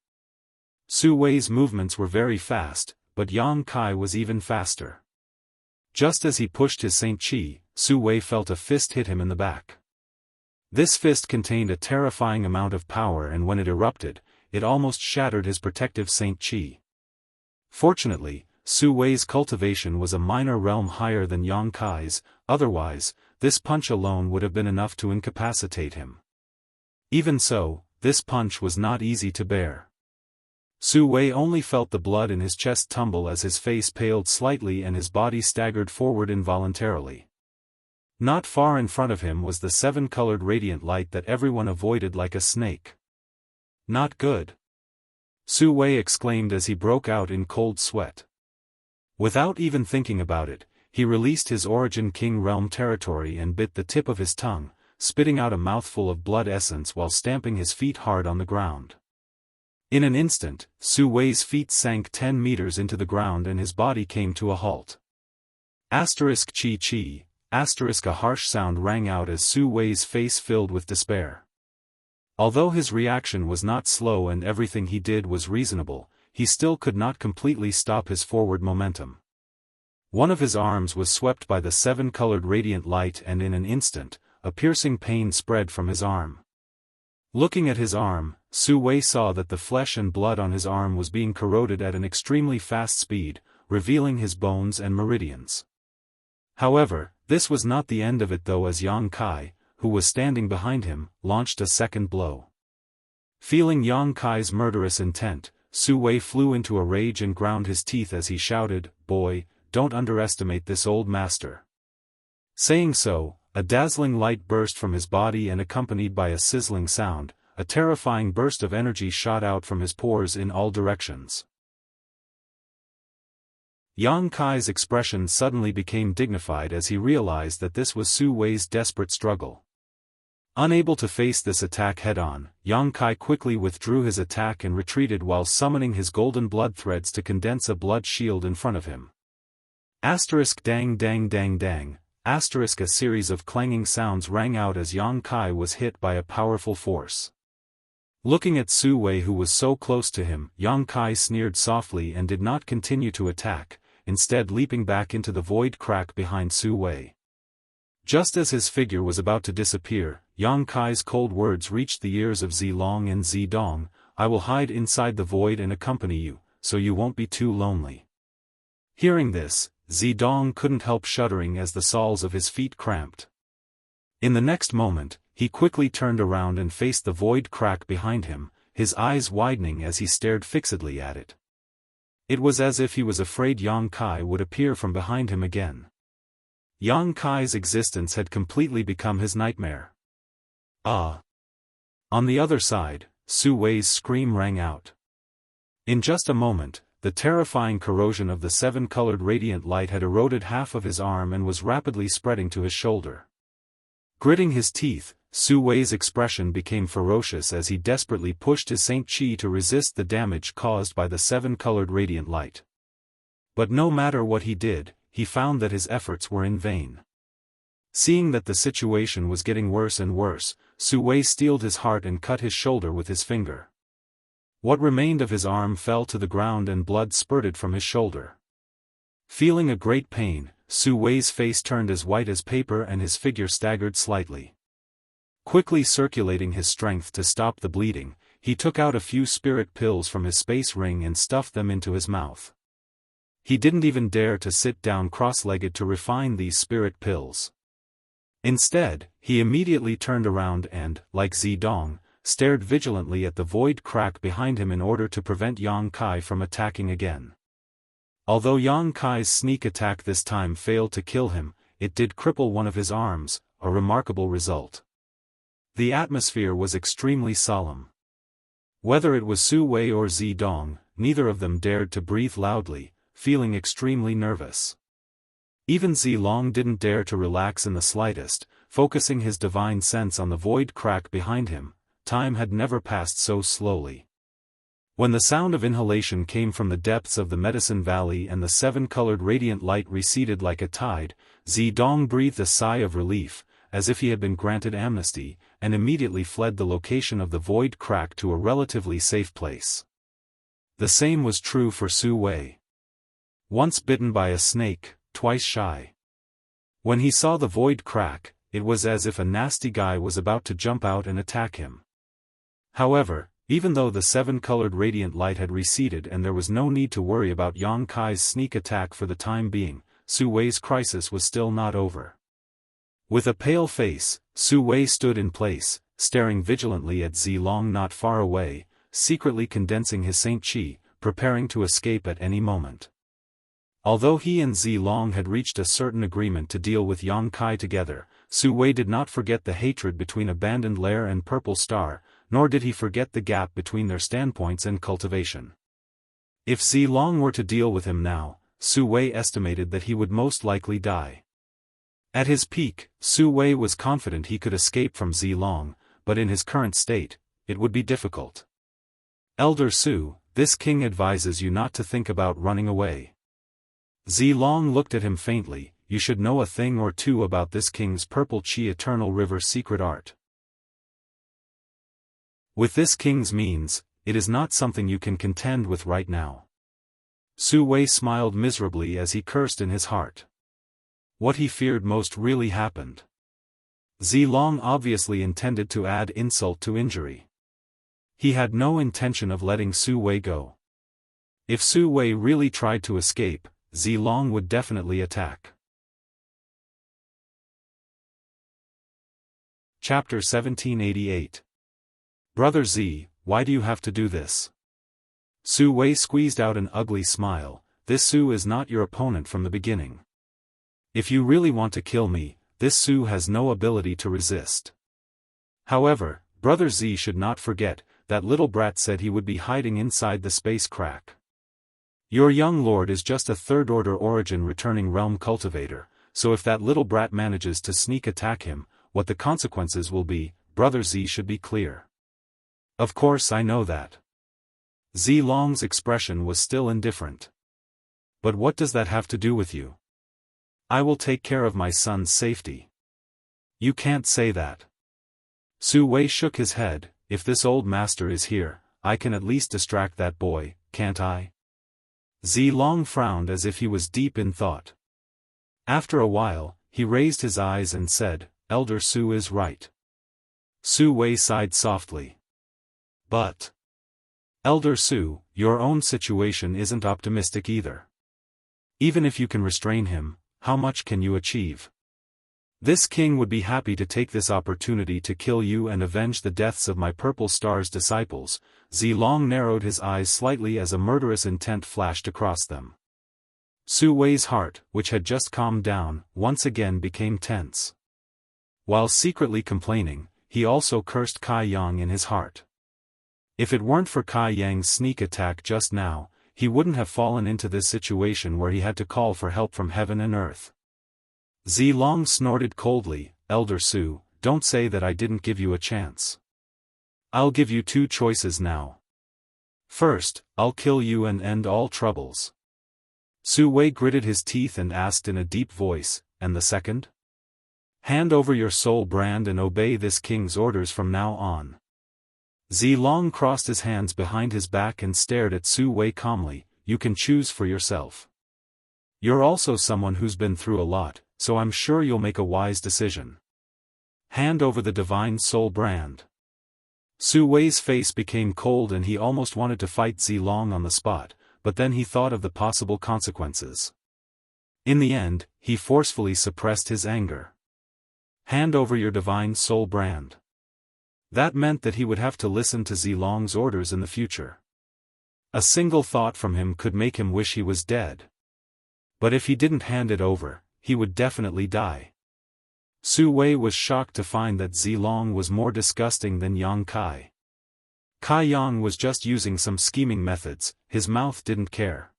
Su Wei's movements were very fast, but Yang Kai was even faster. Just as he pushed his Saint Chi, Su Wei felt a fist hit him in the back. This fist contained a terrifying amount of power, and when it erupted, it almost shattered his protective Saint Chi. Fortunately, Su Wei's cultivation was a minor realm higher than Yang Kai's, otherwise, this punch alone would have been enough to incapacitate him. Even so, this punch was not easy to bear. Su Wei only felt the blood in his chest tumble as his face paled slightly and his body staggered forward involuntarily. Not far in front of him was the seven-colored radiant light that everyone avoided like a snake. "Not good!" Su Wei exclaimed as he broke out in cold sweat. Without even thinking about it, he released his Origin King Realm territory and bit the tip of his tongue, spitting out a mouthful of blood essence while stamping his feet hard on the ground. In an instant, Su Wei's feet sank 10 meters into the ground and his body came to a halt. Asterisk chi chi. Asterisk, a harsh sound rang out as Su Wei's face filled with despair. Although his reaction was not slow and everything he did was reasonable, he still could not completely stop his forward momentum. One of his arms was swept by the seven-colored radiant light and in an instant, a piercing pain spread from his arm. Looking at his arm, Su Wei saw that the flesh and blood on his arm was being corroded at an extremely fast speed, revealing his bones and meridians. However, this was not the end of it though, as Yang Kai, who was standing behind him, launched a second blow. Feeling Yang Kai's murderous intent, Su Wei flew into a rage and ground his teeth as he shouted, "Boy, don't underestimate this old master." Saying so, a dazzling light burst from his body and accompanied by a sizzling sound, a terrifying burst of energy shot out from his pores in all directions. Yang Kai's expression suddenly became dignified as he realized that this was Su Wei's desperate struggle. Unable to face this attack head-on, Yang Kai quickly withdrew his attack and retreated while summoning his golden blood threads to condense a blood shield in front of him. Asterisk dang dang dang dang, asterisk, a series of clanging sounds rang out as Yang Kai was hit by a powerful force. Looking at Su Wei, who was so close to him, Yang Kai sneered softly and did not continue to attack, instead leaping back into the void crack behind Su Wei. Just as his figure was about to disappear, Yang Kai's cold words reached the ears of Zilong and Zidong, "I will hide inside the void and accompany you, so you won't be too lonely." Hearing this, Zidong couldn't help shuddering as the soles of his feet cramped. In the next moment, he quickly turned around and faced the void crack behind him, his eyes widening as he stared fixedly at it. It was as if he was afraid Yang Kai would appear from behind him again. Yang Kai's existence had completely become his nightmare. Ah! On the other side, Su Wei's scream rang out. In just a moment, the terrifying corrosion of the seven-colored radiant light had eroded half of his arm and was rapidly spreading to his shoulder. Gritting his teeth, Su Wei's expression became ferocious as he desperately pushed his Saint Chi to resist the damage caused by the seven-colored radiant light. But no matter what he did, he found that his efforts were in vain. Seeing that the situation was getting worse and worse, Su Wei steeled his heart and cut his shoulder with his finger. What remained of his arm fell to the ground and blood spurted from his shoulder. Feeling a great pain, Su Wei's face turned as white as paper and his figure staggered slightly. Quickly circulating his strength to stop the bleeding, he took out a few spirit pills from his space ring and stuffed them into his mouth. He didn't even dare to sit down cross-legged to refine these spirit pills. Instead, he immediately turned around and, like Zidong, stared vigilantly at the void crack behind him in order to prevent Yang Kai from attacking again. Although Yang Kai's sneak attack this time failed to kill him, it did cripple one of his arms, a remarkable result. The atmosphere was extremely solemn. Whether it was Su Wei or Zidong, neither of them dared to breathe loudly, feeling extremely nervous. Even Zilong didn't dare to relax in the slightest, focusing his divine sense on the void crack behind him. Time had never passed so slowly. When the sound of inhalation came from the depths of the Medicine Valley and the seven-colored radiant light receded like a tide, Zidong breathed a sigh of relief, as if he had been granted amnesty, and immediately fled the location of the void crack to a relatively safe place. The same was true for Su Wei. Once bitten by a snake, twice shy. When he saw the void crack, it was as if a nasty guy was about to jump out and attack him. However, even though the seven-colored radiant light had receded and there was no need to worry about Yang Kai's sneak attack for the time being, Su Wei's crisis was still not over. With a pale face, Su Wei stood in place, staring vigilantly at Zilong not far away, secretly condensing his Saint Qi, preparing to escape at any moment. Although he and Zilong had reached a certain agreement to deal with Yang Kai together, Su Wei did not forget the hatred between Abandoned Lair and Purple Star, nor did he forget the gap between their standpoints and cultivation. If Zilong were to deal with him now, Su Wei estimated that he would most likely die. At his peak, Su Wei was confident he could escape from Zilong, but in his current state, it would be difficult. Elder Su, this king advises you not to think about running away. Zilong looked at him faintly. You should know a thing or two about this king's Purple Qi Eternal River secret art. With this king's means, it is not something you can contend with right now. Su Wei smiled miserably as he cursed in his heart. What he feared most really happened. Zilong obviously intended to add insult to injury. He had no intention of letting Su Wei go. If Su Wei really tried to escape, Zilong would definitely attack. Chapter 1788. Brother Z, why do you have to do this? Su Wei squeezed out an ugly smile. This Su is not your opponent from the beginning. If you really want to kill me, this Su has no ability to resist. However, Brother Z should not forget, that little brat said he would be hiding inside the space crack. Your young lord is just a third-order origin returning realm cultivator, so if that little brat manages to sneak attack him, what the consequences will be, Brother Z should be clear. Of course I know that. Zilong's expression was still indifferent. But what does that have to do with you? I will take care of my son's safety. You can't say that. Su Wei shook his head. If this old master is here, I can at least distract that boy, can't I? Zilong frowned as if he was deep in thought. After a while, he raised his eyes and said, Elder Su is right. Su Wei sighed softly. But, Elder Su, your own situation isn't optimistic either. Even if you can restrain him, how much can you achieve? This king would be happy to take this opportunity to kill you and avenge the deaths of my Purple Star's disciples. Zilong narrowed his eyes slightly as a murderous intent flashed across them. Su Wei's heart, which had just calmed down, once again became tense. While secretly complaining, he also cursed Kai Yang in his heart. If it weren't for Kai Yang's sneak attack just now, he wouldn't have fallen into this situation where he had to call for help from heaven and earth. Zilong snorted coldly, Elder Su, don't say that I didn't give you a chance. I'll give you two choices now. First, I'll kill you and end all troubles. Su Wei gritted his teeth and asked in a deep voice, and the second? Hand over your soul brand and obey this king's orders from now on. Zilong crossed his hands behind his back and stared at Su Wei calmly. You can choose for yourself. You're also someone who's been through a lot, so I'm sure you'll make a wise decision. Hand over the divine soul brand. Su Wei's face became cold and he almost wanted to fight Zilong on the spot, but then he thought of the possible consequences. In the end, he forcefully suppressed his anger. Hand over your divine soul brand. That meant that he would have to listen to Zilong's orders in the future. A single thought from him could make him wish he was dead. But if he didn't hand it over, he would definitely die. Su Wei was shocked to find that Zilong was more disgusting than Yang Kai. Kai Yang was just using some scheming methods, his mouth didn't care.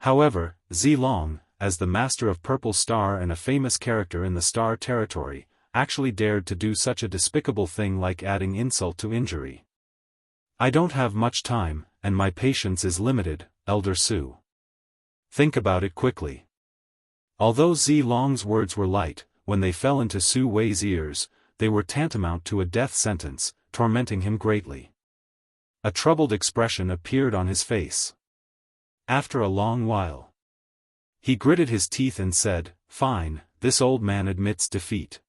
However, Zilong, as the master of Purple Star and a famous character in the Star territory, actually dared to do such a despicable thing like adding insult to injury. I don't have much time, and my patience is limited, Elder Su. Think about it quickly. Although Zilong's words were light, when they fell into Su Wei's ears, they were tantamount to a death sentence, tormenting him greatly. A troubled expression appeared on his face. After a long while, he gritted his teeth and said, "Fine, this old man admits defeat.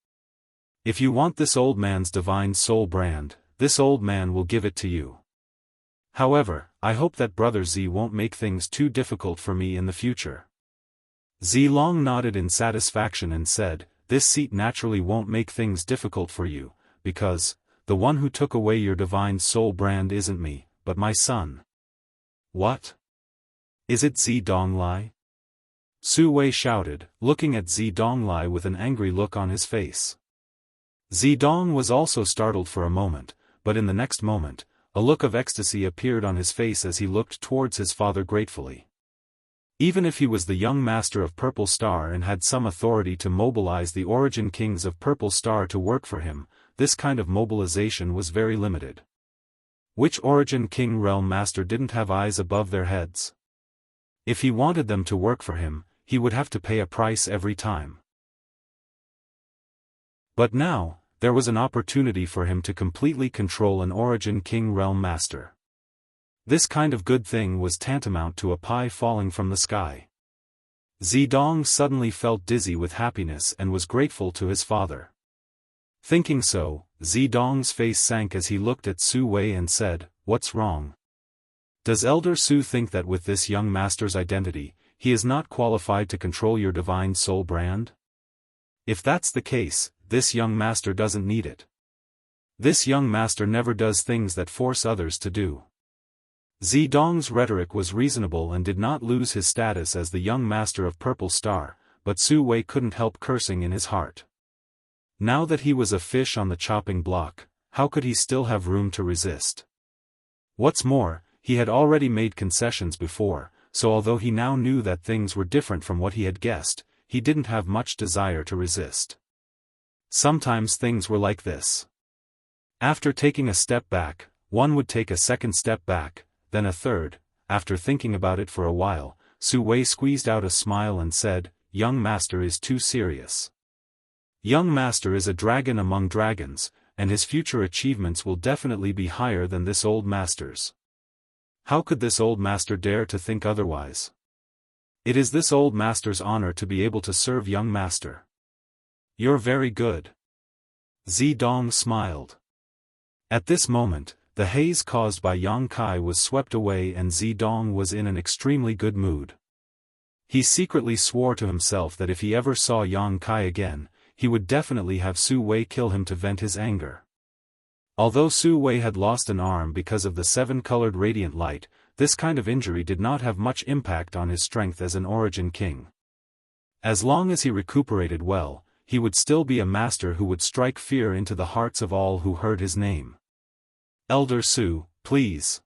If you want this old man's divine soul brand, this old man will give it to you. However, I hope that Brother Z won't make things too difficult for me in the future." Zilong nodded in satisfaction and said, "This seat naturally won't make things difficult for you, because the one who took away your divine soul brand isn't me, but my son." "What? Is it Z Donglai?" Su Wei shouted, looking at Z Donglai with an angry look on his face. Zidong was also startled for a moment, but in the next moment, a look of ecstasy appeared on his face as he looked towards his father gratefully. Even if he was the young master of Purple Star and had some authority to mobilize the origin kings of Purple Star to work for him, this kind of mobilization was very limited. Which origin king realm master didn't have eyes above their heads? If he wanted them to work for him, he would have to pay a price every time. But now, there was an opportunity for him to completely control an origin king realm master. This kind of good thing was tantamount to a pie falling from the sky. Zidong suddenly felt dizzy with happiness and was grateful to his father. Thinking so, Zidong's face sank as he looked at Su Wei and said, "What's wrong? Does Elder Su think that with this young master's identity, he is not qualified to control your divine soul brand? If that's the case, this young master doesn't need it. This young master never does things that force others to do." Zidong's rhetoric was reasonable and did not lose his status as the young master of Purple Star, but Su Wei couldn't help cursing in his heart. Now that he was a fish on the chopping block, how could he still have room to resist? What's more, he had already made concessions before, so although he now knew that things were different from what he had guessed, he didn't have much desire to resist. Sometimes things were like this. After taking a step back, one would take a second step back, then a third. After thinking about it for a while, Su Wei squeezed out a smile and said, "Young master is too serious. Young master is a dragon among dragons, and his future achievements will definitely be higher than this old master's. How could this old master dare to think otherwise? It is this old master's honor to be able to serve young master." "You're very good." Zidong smiled. At this moment, the haze caused by Yang Kai was swept away and Zidong was in an extremely good mood. He secretly swore to himself that if he ever saw Yang Kai again, he would definitely have Su Wei kill him to vent his anger. Although Su Wei had lost an arm because of the seven-colored radiant light, this kind of injury did not have much impact on his strength as an origin king. As long as he recuperated well, he would still be a master who would strike fear into the hearts of all who heard his name. "Elder Su, please."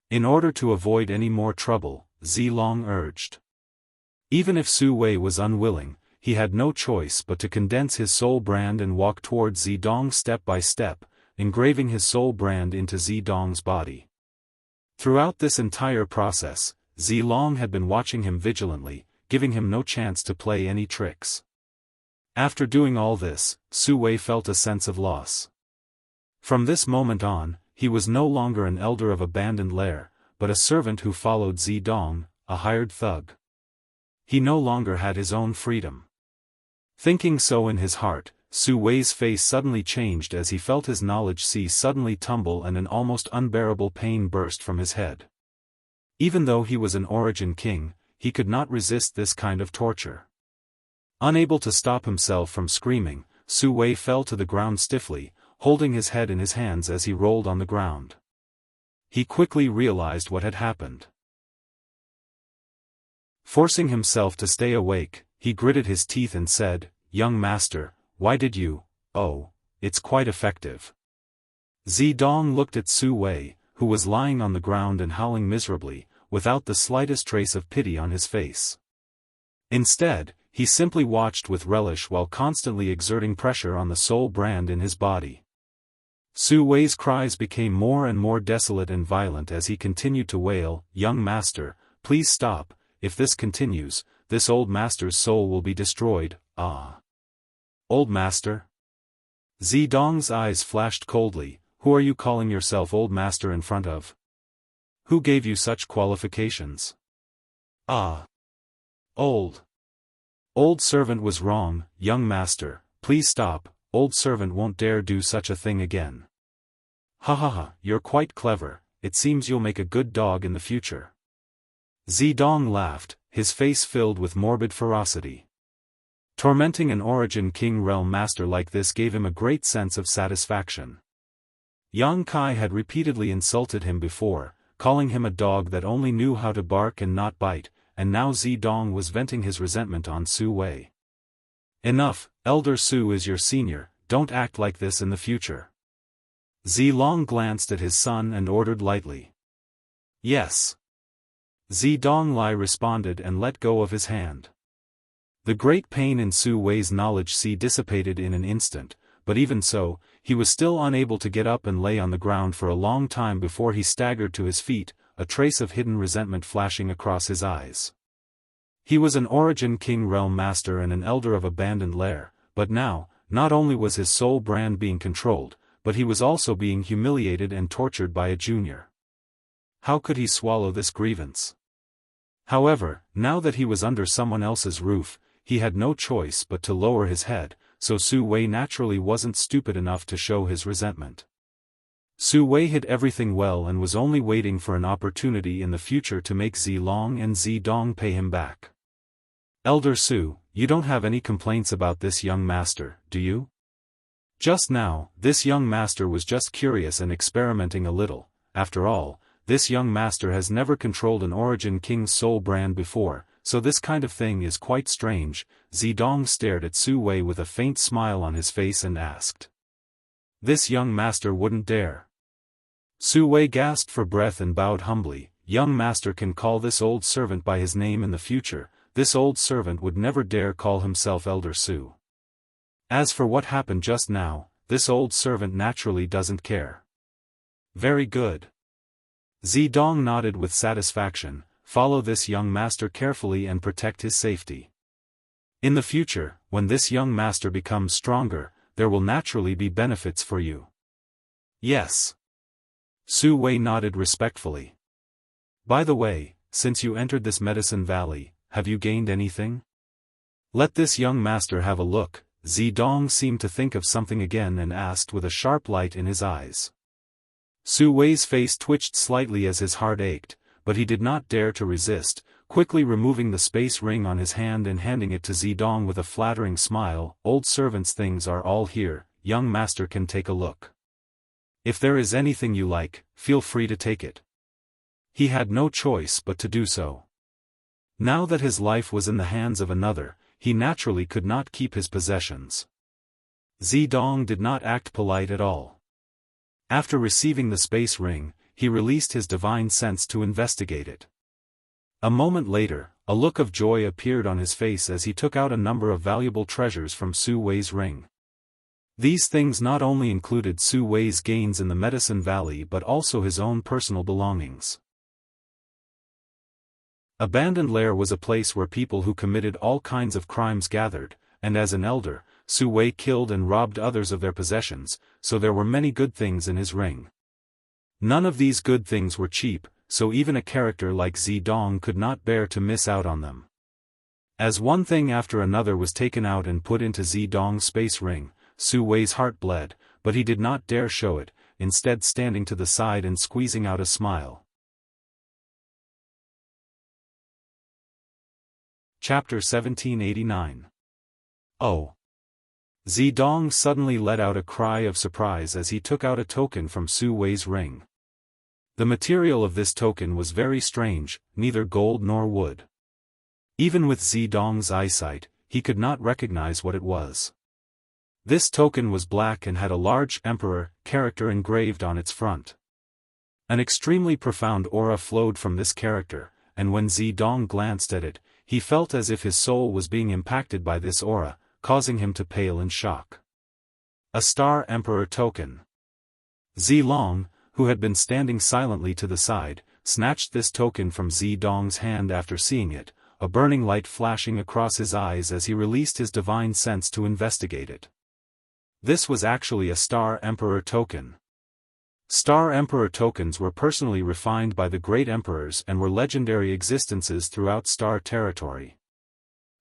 In order to avoid any more trouble, Zilong urged. Even if Su Wei was unwilling, he had no choice but to condense his soul brand and walk towards Zidong step by step, engraving his soul brand into Zidong's body. Throughout this entire process, Zilong had been watching him vigilantly, giving him no chance to play any tricks. After doing all this, Su Wei felt a sense of loss. From this moment on, he was no longer an elder of abandoned lair, but a servant who followed Zidong, a hired thug. He no longer had his own freedom. Thinking so in his heart, Su Wei's face suddenly changed as he felt his knowledge sea suddenly tumble and an almost unbearable pain burst from his head. Even though he was an origin king, he could not resist this kind of torture. Unable to stop himself from screaming, Su Wei fell to the ground stiffly, holding his head in his hands as he rolled on the ground. He quickly realized what had happened. Forcing himself to stay awake, he gritted his teeth and said, "Young master, why did you? Oh, it's quite effective." Zidong looked at Su Wei, who was lying on the ground and howling miserably, without the slightest trace of pity on his face. Instead, he simply watched with relish while constantly exerting pressure on the soul brand in his body. Su Wei's cries became more and more desolate and violent as he continued to wail, "Young master, please stop. If this continues, this old master's soul will be destroyed." "Ah. Old master?" Zidong's eyes flashed coldly. "Who are you calling yourself old master in front of? Who gave you such qualifications?" "Ah. Old. Old servant was wrong, young master, please stop, old servant won't dare do such a thing again." "Ha ha ha, you're quite clever, it seems you'll make a good dog in the future." Zidong laughed, his face filled with morbid ferocity. Tormenting an Origin King realm master like this gave him a great sense of satisfaction. Yang Kai had repeatedly insulted him before, calling him a dog that only knew how to bark and not bite, and now Zidong was venting his resentment on Su Wei. "Enough, Elder Su is your senior, don't act like this in the future." Zilong glanced at his son and ordered lightly. "Yes." Zidong Lai responded and let go of his hand. The great pain in Su Wei's knowledge dissipated in an instant, but even so, he was still unable to get up and lay on the ground for a long time before he staggered to his feet, a trace of hidden resentment flashing across his eyes. He was an Origin King realm master and an elder of abandoned lair, but now, not only was his soul brand being controlled, but he was also being humiliated and tortured by a junior. How could he swallow this grievance? However, now that he was under someone else's roof, he had no choice but to lower his head, so Su Wei naturally wasn't stupid enough to show his resentment. Su Wei hid everything well and was only waiting for an opportunity in the future to make Zilong and Zidong pay him back. "Elder Su, you don't have any complaints about this young master, do you?" Just now, this young master was just curious and experimenting a little. After all, this young master has never controlled an Origin King's soul brand before, so this kind of thing is quite strange. Zidong stared at Su Wei with a faint smile on his face and asked. "This young master wouldn't dare." Su Wei gasped for breath and bowed humbly. "Young master can call this old servant by his name in the future, this old servant would never dare call himself Elder Su. As for what happened just now, this old servant naturally doesn't care." "Very good." Zidong nodded with satisfaction. "Follow this young master carefully and protect his safety. In the future, when this young master becomes stronger, there will naturally be benefits for you." "Yes." Su Wei nodded respectfully. "By the way, since you entered this medicine valley, have you gained anything? Let this young master have a look." Zidong seemed to think of something again and asked with a sharp light in his eyes. Su Wei's face twitched slightly as his heart ached, but he did not dare to resist, quickly removing the space ring on his hand and handing it to Zidong with a flattering smile. "Old servant's things are all here, young master can take a look. If there is anything you like, feel free to take it." He had no choice but to do so. Now that his life was in the hands of another, he naturally could not keep his possessions. Zidong did not act polite at all. After receiving the space ring, he released his divine sense to investigate it. A moment later, a look of joy appeared on his face as he took out a number of valuable treasures from Su Wei's ring. These things not only included Su Wei's gains in the Medicine Valley but also his own personal belongings. Abandoned Lair was a place where people who committed all kinds of crimes gathered, and as an elder, Su Wei killed and robbed others of their possessions, so there were many good things in his ring. None of these good things were cheap, so even a character like Zidong could not bear to miss out on them. As one thing after another was taken out and put into Zidong's space ring, Su Wei's heart bled, but he did not dare show it, instead standing to the side and squeezing out a smile. Chapter 1789. Oh. Zidong suddenly let out a cry of surprise as he took out a token from Su Wei's ring. The material of this token was very strange, neither gold nor wood. Even with Zidong's eyesight, he could not recognize what it was. This token was black and had a large emperor character engraved on its front. An extremely profound aura flowed from this character, and when Zidong glanced at it, he felt as if his soul was being impacted by this aura, causing him to pale in shock. A Star Emperor token. Zilong, who had been standing silently to the side, snatched this token from Zidong's hand after seeing it, a burning light flashing across his eyes as he released his divine sense to investigate it. This was actually a Star Emperor token. Star Emperor tokens were personally refined by the great emperors and were legendary existences throughout Star territory.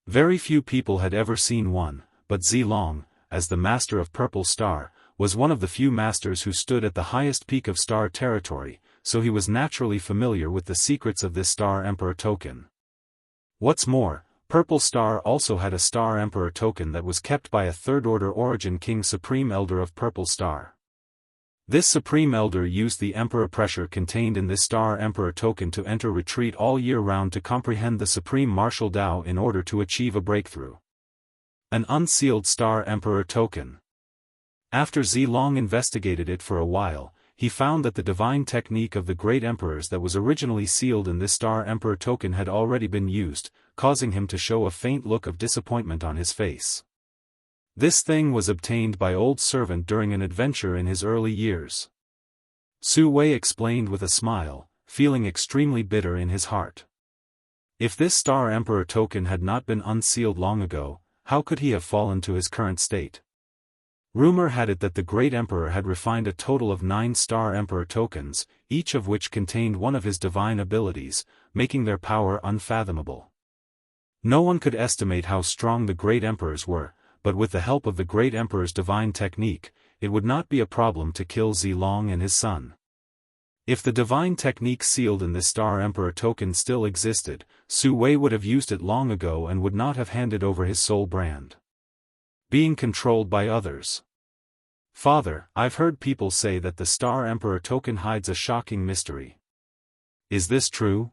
Very few people had ever seen one, but Zilong, as the master of Purple Star, was one of the few masters who stood at the highest peak of Star territory, so he was naturally familiar with the secrets of this Star Emperor token. What's more, Purple Star also had a Star Emperor token that was kept by a third-order origin king Supreme Elder of Purple Star. This Supreme Elder used the Emperor pressure contained in this Star Emperor token to enter retreat all year round to comprehend the Supreme Martial Tao in order to achieve a breakthrough. An unsealed Star Emperor token. After Zilong investigated it for a while, he found that the divine technique of the great emperors that was originally sealed in this Star Emperor token had already been used, causing him to show a faint look of disappointment on his face. This thing was obtained by old servant during an adventure in his early years. Su Wei explained with a smile, feeling extremely bitter in his heart. If this Star Emperor token had not been unsealed long ago, how could he have fallen to his current state? Rumor had it that the great emperor had refined a total of 9 Star Emperor tokens, each of which contained one of his divine abilities, making their power unfathomable. No one could estimate how strong the great emperors were, but with the help of the great emperor's divine technique, it would not be a problem to kill Zilong and his son. If the divine technique sealed in this Star Emperor token still existed, Su Wei would have used it long ago and would not have handed over his soul brand. Being controlled by others. Father, I've heard people say that the Star Emperor token hides a shocking mystery. Is this true?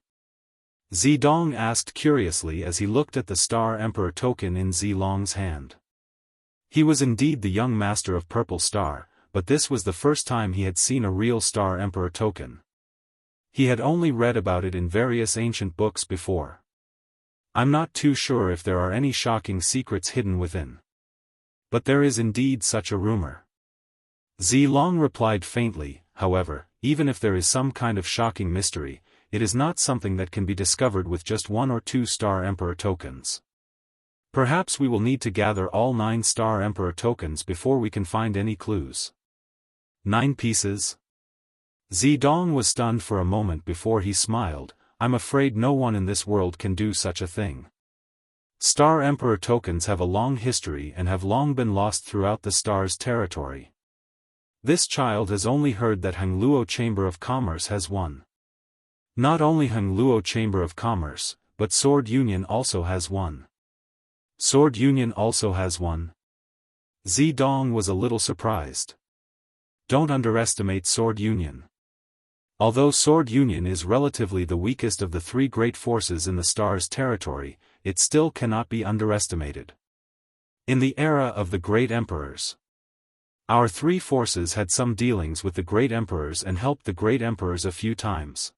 Zidong asked curiously as he looked at the Star Emperor token in Zilong's hand. He was indeed the young master of Purple Star, but this was the first time he had seen a real Star Emperor token. He had only read about it in various ancient books before. I'm not too sure if there are any shocking secrets hidden within. But there is indeed such a rumor. Zilong replied faintly, however, even if there is some kind of shocking mystery, it is not something that can be discovered with just 1 or 2 Star Emperor tokens. Perhaps we will need to gather all 9 Star Emperor tokens before we can find any clues. 9 pieces? Zidong was stunned for a moment before he smiled. I'm afraid no one in this world can do such a thing. Star Emperor tokens have a long history and have long been lost throughout the Star's territory. This child has only heard that Hengluo Chamber of Commerce has one. Not only Hengluo Chamber of Commerce, but Sword Union also has one. Sword Union also has one? Zidong was a little surprised. Don't underestimate Sword Union. Although Sword Union is relatively the weakest of the 3 great forces in the Star's territory, it still cannot be underestimated. In the era of the Great Emperors, our 3 forces had some dealings with the Great Emperors and helped the Great Emperors a few times.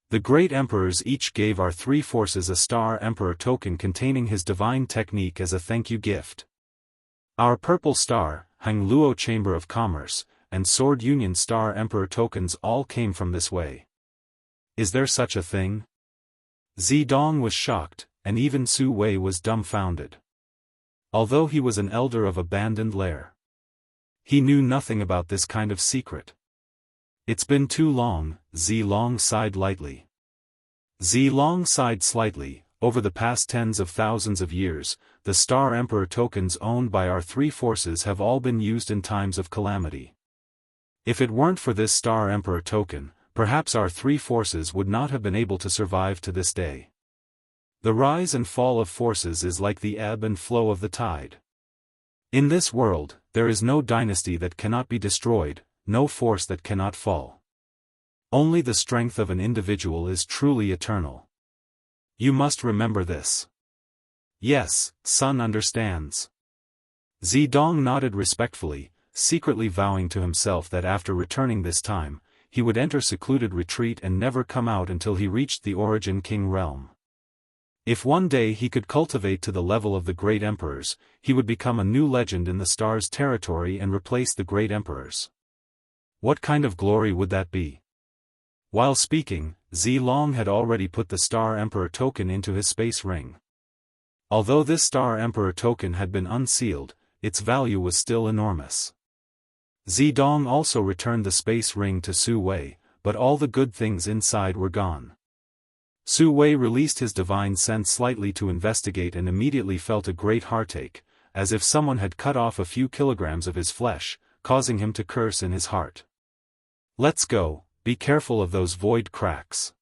The Great Emperors each gave our 3 forces a Star Emperor token containing his divine technique as a thank you gift. Our Purple Star, Hengluo Chamber of Commerce, and Sword Union Star Emperor tokens all came from this way. Is there such a thing? Zidong was shocked, and even Su Wei was dumbfounded. Although he was an elder of abandoned lair, he knew nothing about this kind of secret. It's been too long, Zilong sighed lightly. Zilong sighed slightly. Over the past tens of thousands of years, the Star Emperor tokens owned by our 3 forces have all been used in times of calamity. If it weren't for this Star Emperor token, perhaps our 3 forces would not have been able to survive to this day. The rise and fall of forces is like the ebb and flow of the tide. In this world, there is no dynasty that cannot be destroyed, no force that cannot fall. Only the strength of an individual is truly eternal. You must remember this. Yes, son understands. Zidong nodded respectfully, secretly vowing to himself that after returning this time, he would enter secluded retreat and never come out until he reached the Origin King realm. If one day he could cultivate to the level of the great emperors, he would become a new legend in the stars' territory and replace the great emperors. What kind of glory would that be? While speaking, Zilong had already put the Star Emperor token into his space ring. Although this Star Emperor token had been unsealed, its value was still enormous. Zidong also returned the space ring to Su Wei, but all the good things inside were gone. Su Wei released his divine sense slightly to investigate and immediately felt a great heartache, as if someone had cut off a few kilograms of his flesh, causing him to curse in his heart. Let's go, be careful of those void cracks.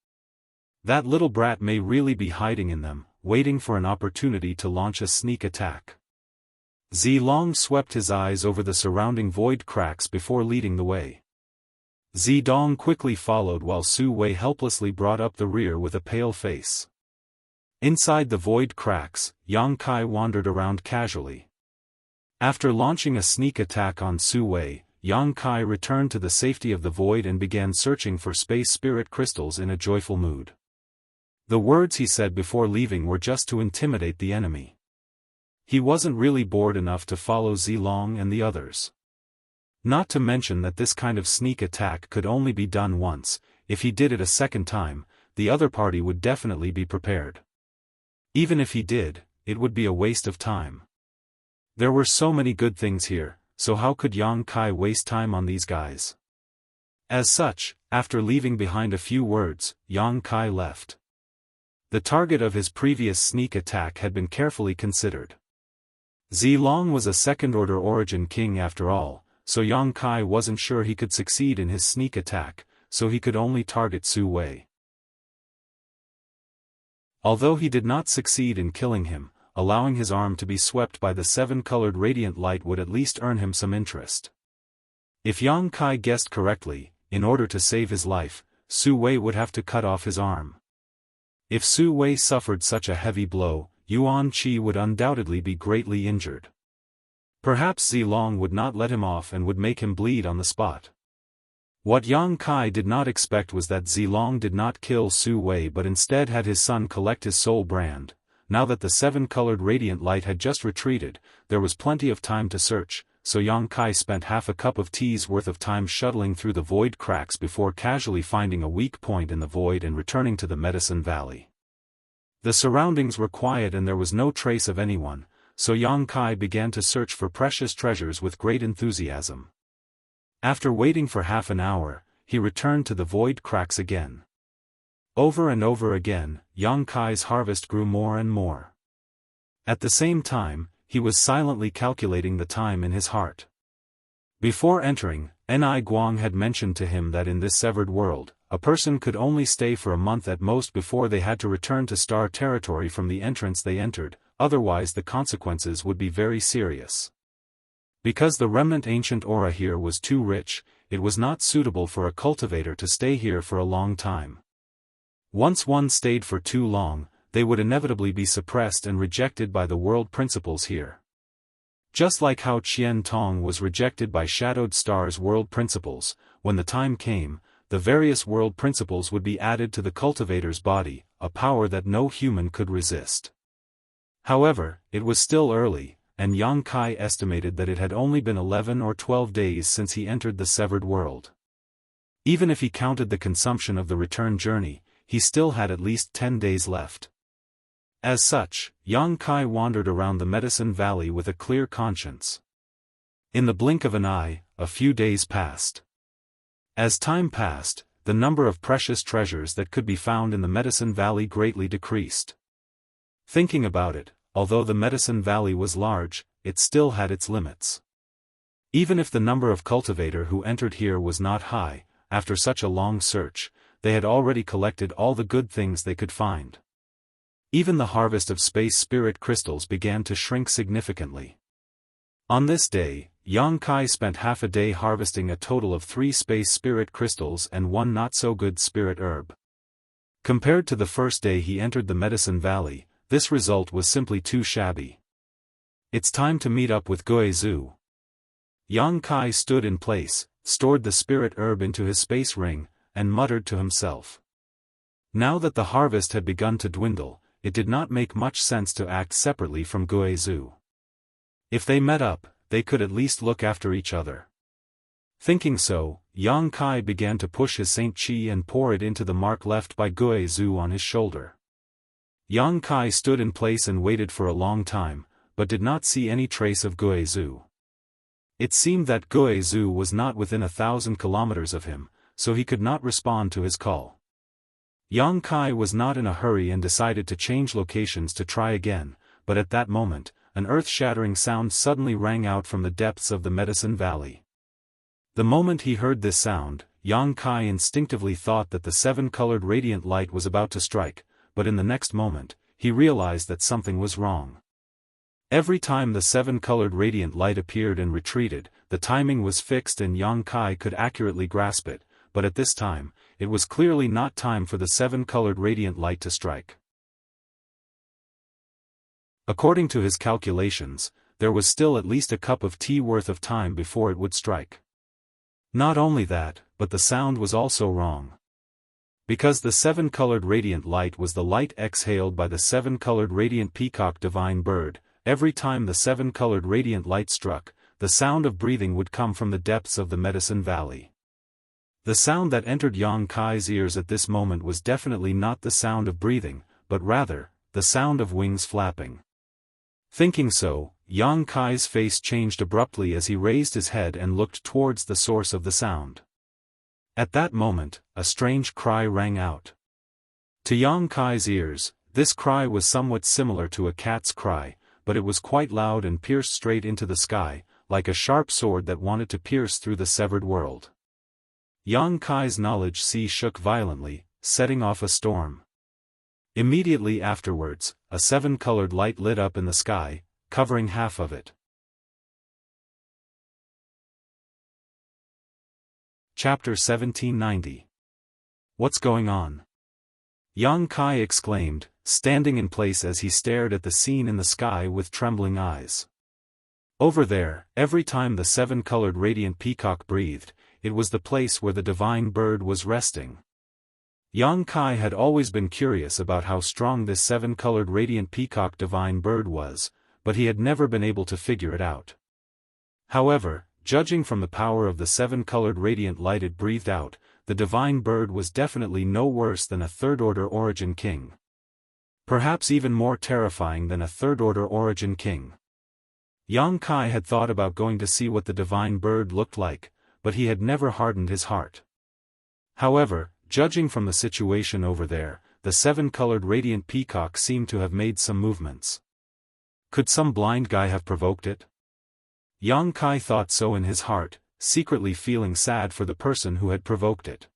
That little brat may really be hiding in them, waiting for an opportunity to launch a sneak attack. Zilong swept his eyes over the surrounding void cracks before leading the way. Zidong quickly followed while Su Wei helplessly brought up the rear with a pale face. Inside the void cracks, Yang Kai wandered around casually. After launching a sneak attack on Su Wei, Yang Kai returned to the safety of the void and began searching for space spirit crystals in a joyful mood. The words he said before leaving were just to intimidate the enemy. He wasn't really bored enough to follow Zilong and the others. Not to mention that this kind of sneak attack could only be done once. If he did it a second time, the other party would definitely be prepared. Even if he did, it would be a waste of time. There were so many good things here, so how could Yang Kai waste time on these guys? As such, after leaving behind a few words, Yang Kai left. The target of his previous sneak attack had been carefully considered. Zilong was a second-order Origin King after all, so Yang Kai wasn't sure he could succeed in his sneak attack, so he could only target Su Wei. Although he did not succeed in killing him, allowing his arm to be swept by the seven-colored radiant light would at least earn him some interest. If Yang Kai guessed correctly, in order to save his life, Su Wei would have to cut off his arm. If Su Wei suffered such a heavy blow, Yuan Qi would undoubtedly be greatly injured. Perhaps Zilong would not let him off and would make him bleed on the spot. What Yang Kai did not expect was that Zilong did not kill Su Wei but instead had his son collect his soul brand. Now that the seven-colored radiant light had just retreated, there was plenty of time to search, so Yang Kai spent half a cup of tea's worth of time shuttling through the void cracks before casually finding a weak point in the void and returning to the Medicine Valley. The surroundings were quiet and there was no trace of anyone, so Yang Kai began to search for precious treasures with great enthusiasm. After waiting for half an hour, he returned to the void cracks again. Over and over again, Yang Kai's harvest grew more and more. At the same time, he was silently calculating the time in his heart. Before entering, Ni Guang had mentioned to him that in this severed world, a person could only stay for a month at most before they had to return to star territory from the entrance they entered, otherwise the consequences would be very serious. Because the remnant ancient aura here was too rich, it was not suitable for a cultivator to stay here for a long time. Once one stayed for too long, they would inevitably be suppressed and rejected by the world principles here. Just like how Qian Tong was rejected by Shadowed Star's world principles, when the time came, the various world principles would be added to the cultivator's body, a power that no human could resist. However, it was still early, and Yang Kai estimated that it had only been 11 or 12 days since he entered the severed world. Even if he counted the consumption of the return journey, he still had at least 10 days left. As such, Yang Kai wandered around the Medicine Valley with a clear conscience. In the blink of an eye, a few days passed. As time passed, the number of precious treasures that could be found in the Medicine Valley greatly decreased. Thinking about it, although the Medicine Valley was large, it still had its limits. Even if the number of cultivators who entered here was not high, after such a long search, they had already collected all the good things they could find. Even the harvest of space spirit crystals began to shrink significantly. On this day, Yang Kai spent half a day harvesting a total of 3 space spirit crystals and 1 not-so-good spirit herb. Compared to the first day he entered the Medicine Valley, this result was simply too shabby. It's time to meet up with Guizhu. Yang Kai stood in place, stored the spirit herb into his space ring, and muttered to himself. Now that the harvest had begun to dwindle, it did not make much sense to act separately from Guizhu. If they met up, they could at least look after each other. Thinking so, Yang Kai began to push his Saint Chi and pour it into the mark left by Guizhu on his shoulder. Yang Kai stood in place and waited for a long time, but did not see any trace of Guizhu. It seemed that Guizhu was not within 1,000 kilometers of him, so he could not respond to his call. Yang Kai was not in a hurry and decided to change locations to try again, but at that moment, an earth-shattering sound suddenly rang out from the depths of the Medicine Valley. The moment he heard this sound, Yang Kai instinctively thought that the 7-colored radiant light was about to strike, but in the next moment, he realized that something was wrong. Every time the 7-colored radiant light appeared and retreated, the timing was fixed and Yang Kai could accurately grasp it, but at this time, it was clearly not time for the 7-colored radiant light to strike. According to his calculations, there was still at least a cup of tea worth of time before it would strike. Not only that, but the sound was also wrong. Because the 7-colored radiant light was the light exhaled by the 7-colored radiant peacock divine bird, every time the 7-colored radiant light struck, the sound of breathing would come from the depths of the Medicine Valley. The sound that entered Yang Kai's ears at this moment was definitely not the sound of breathing, but rather, the sound of wings flapping. Thinking so, Yang Kai's face changed abruptly as he raised his head and looked towards the source of the sound. At that moment, a strange cry rang out. To Yang Kai's ears, this cry was somewhat similar to a cat's cry, but it was quite loud and pierced straight into the sky, like a sharp sword that wanted to pierce through the severed world. Yang Kai's knowledge sea shook violently, setting off a storm. Immediately afterwards, a 7-colored light lit up in the sky, covering half of it. Chapter 1790. What's going on? Yang Kai exclaimed, standing in place as he stared at the scene in the sky with trembling eyes. Over there, every time the 7-colored radiant peacock breathed, it was the place where the divine bird was resting. Yang Kai had always been curious about how strong this 7-colored radiant peacock divine bird was, but he had never been able to figure it out. However, judging from the power of the 7-colored radiant light it breathed out, the divine bird was definitely no worse than a third-order origin king. Perhaps even more terrifying than a third-order origin king. Yang Kai had thought about going to see what the divine bird looked like, but he had never hardened his heart. However, judging from the situation over there, the 7-colored radiant peacock seemed to have made some movements. Could some blind guy have provoked it? Yang Kai thought so in his heart, secretly feeling sad for the person who had provoked it.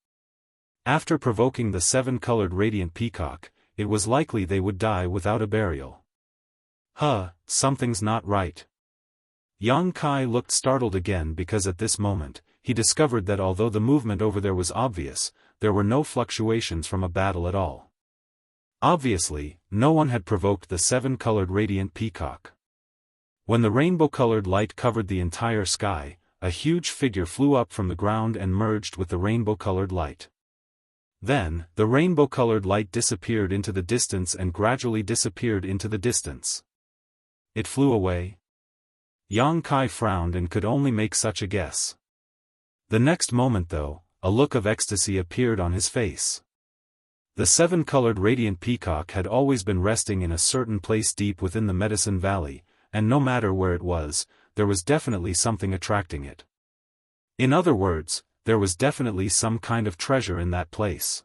After provoking the 7-colored radiant peacock, it was likely they would die without a burial. Something's not right. Yang Kai looked startled again because at this moment, he discovered that although the movement over there was obvious, there were no fluctuations from a battle at all. Obviously, no one had provoked the 7-colored radiant peacock. When the rainbow-colored light covered the entire sky, a huge figure flew up from the ground and merged with the rainbow-colored light. Then, the rainbow-colored light disappeared into the distance and gradually disappeared into the distance. It flew away? Yang Kai frowned and could only make such a guess. The next moment though, a look of ecstasy appeared on his face. The 7-colored radiant peacock had always been resting in a certain place deep within the Medicine Valley, and no matter where it was, there was definitely something attracting it. In other words, there was definitely some kind of treasure in that place.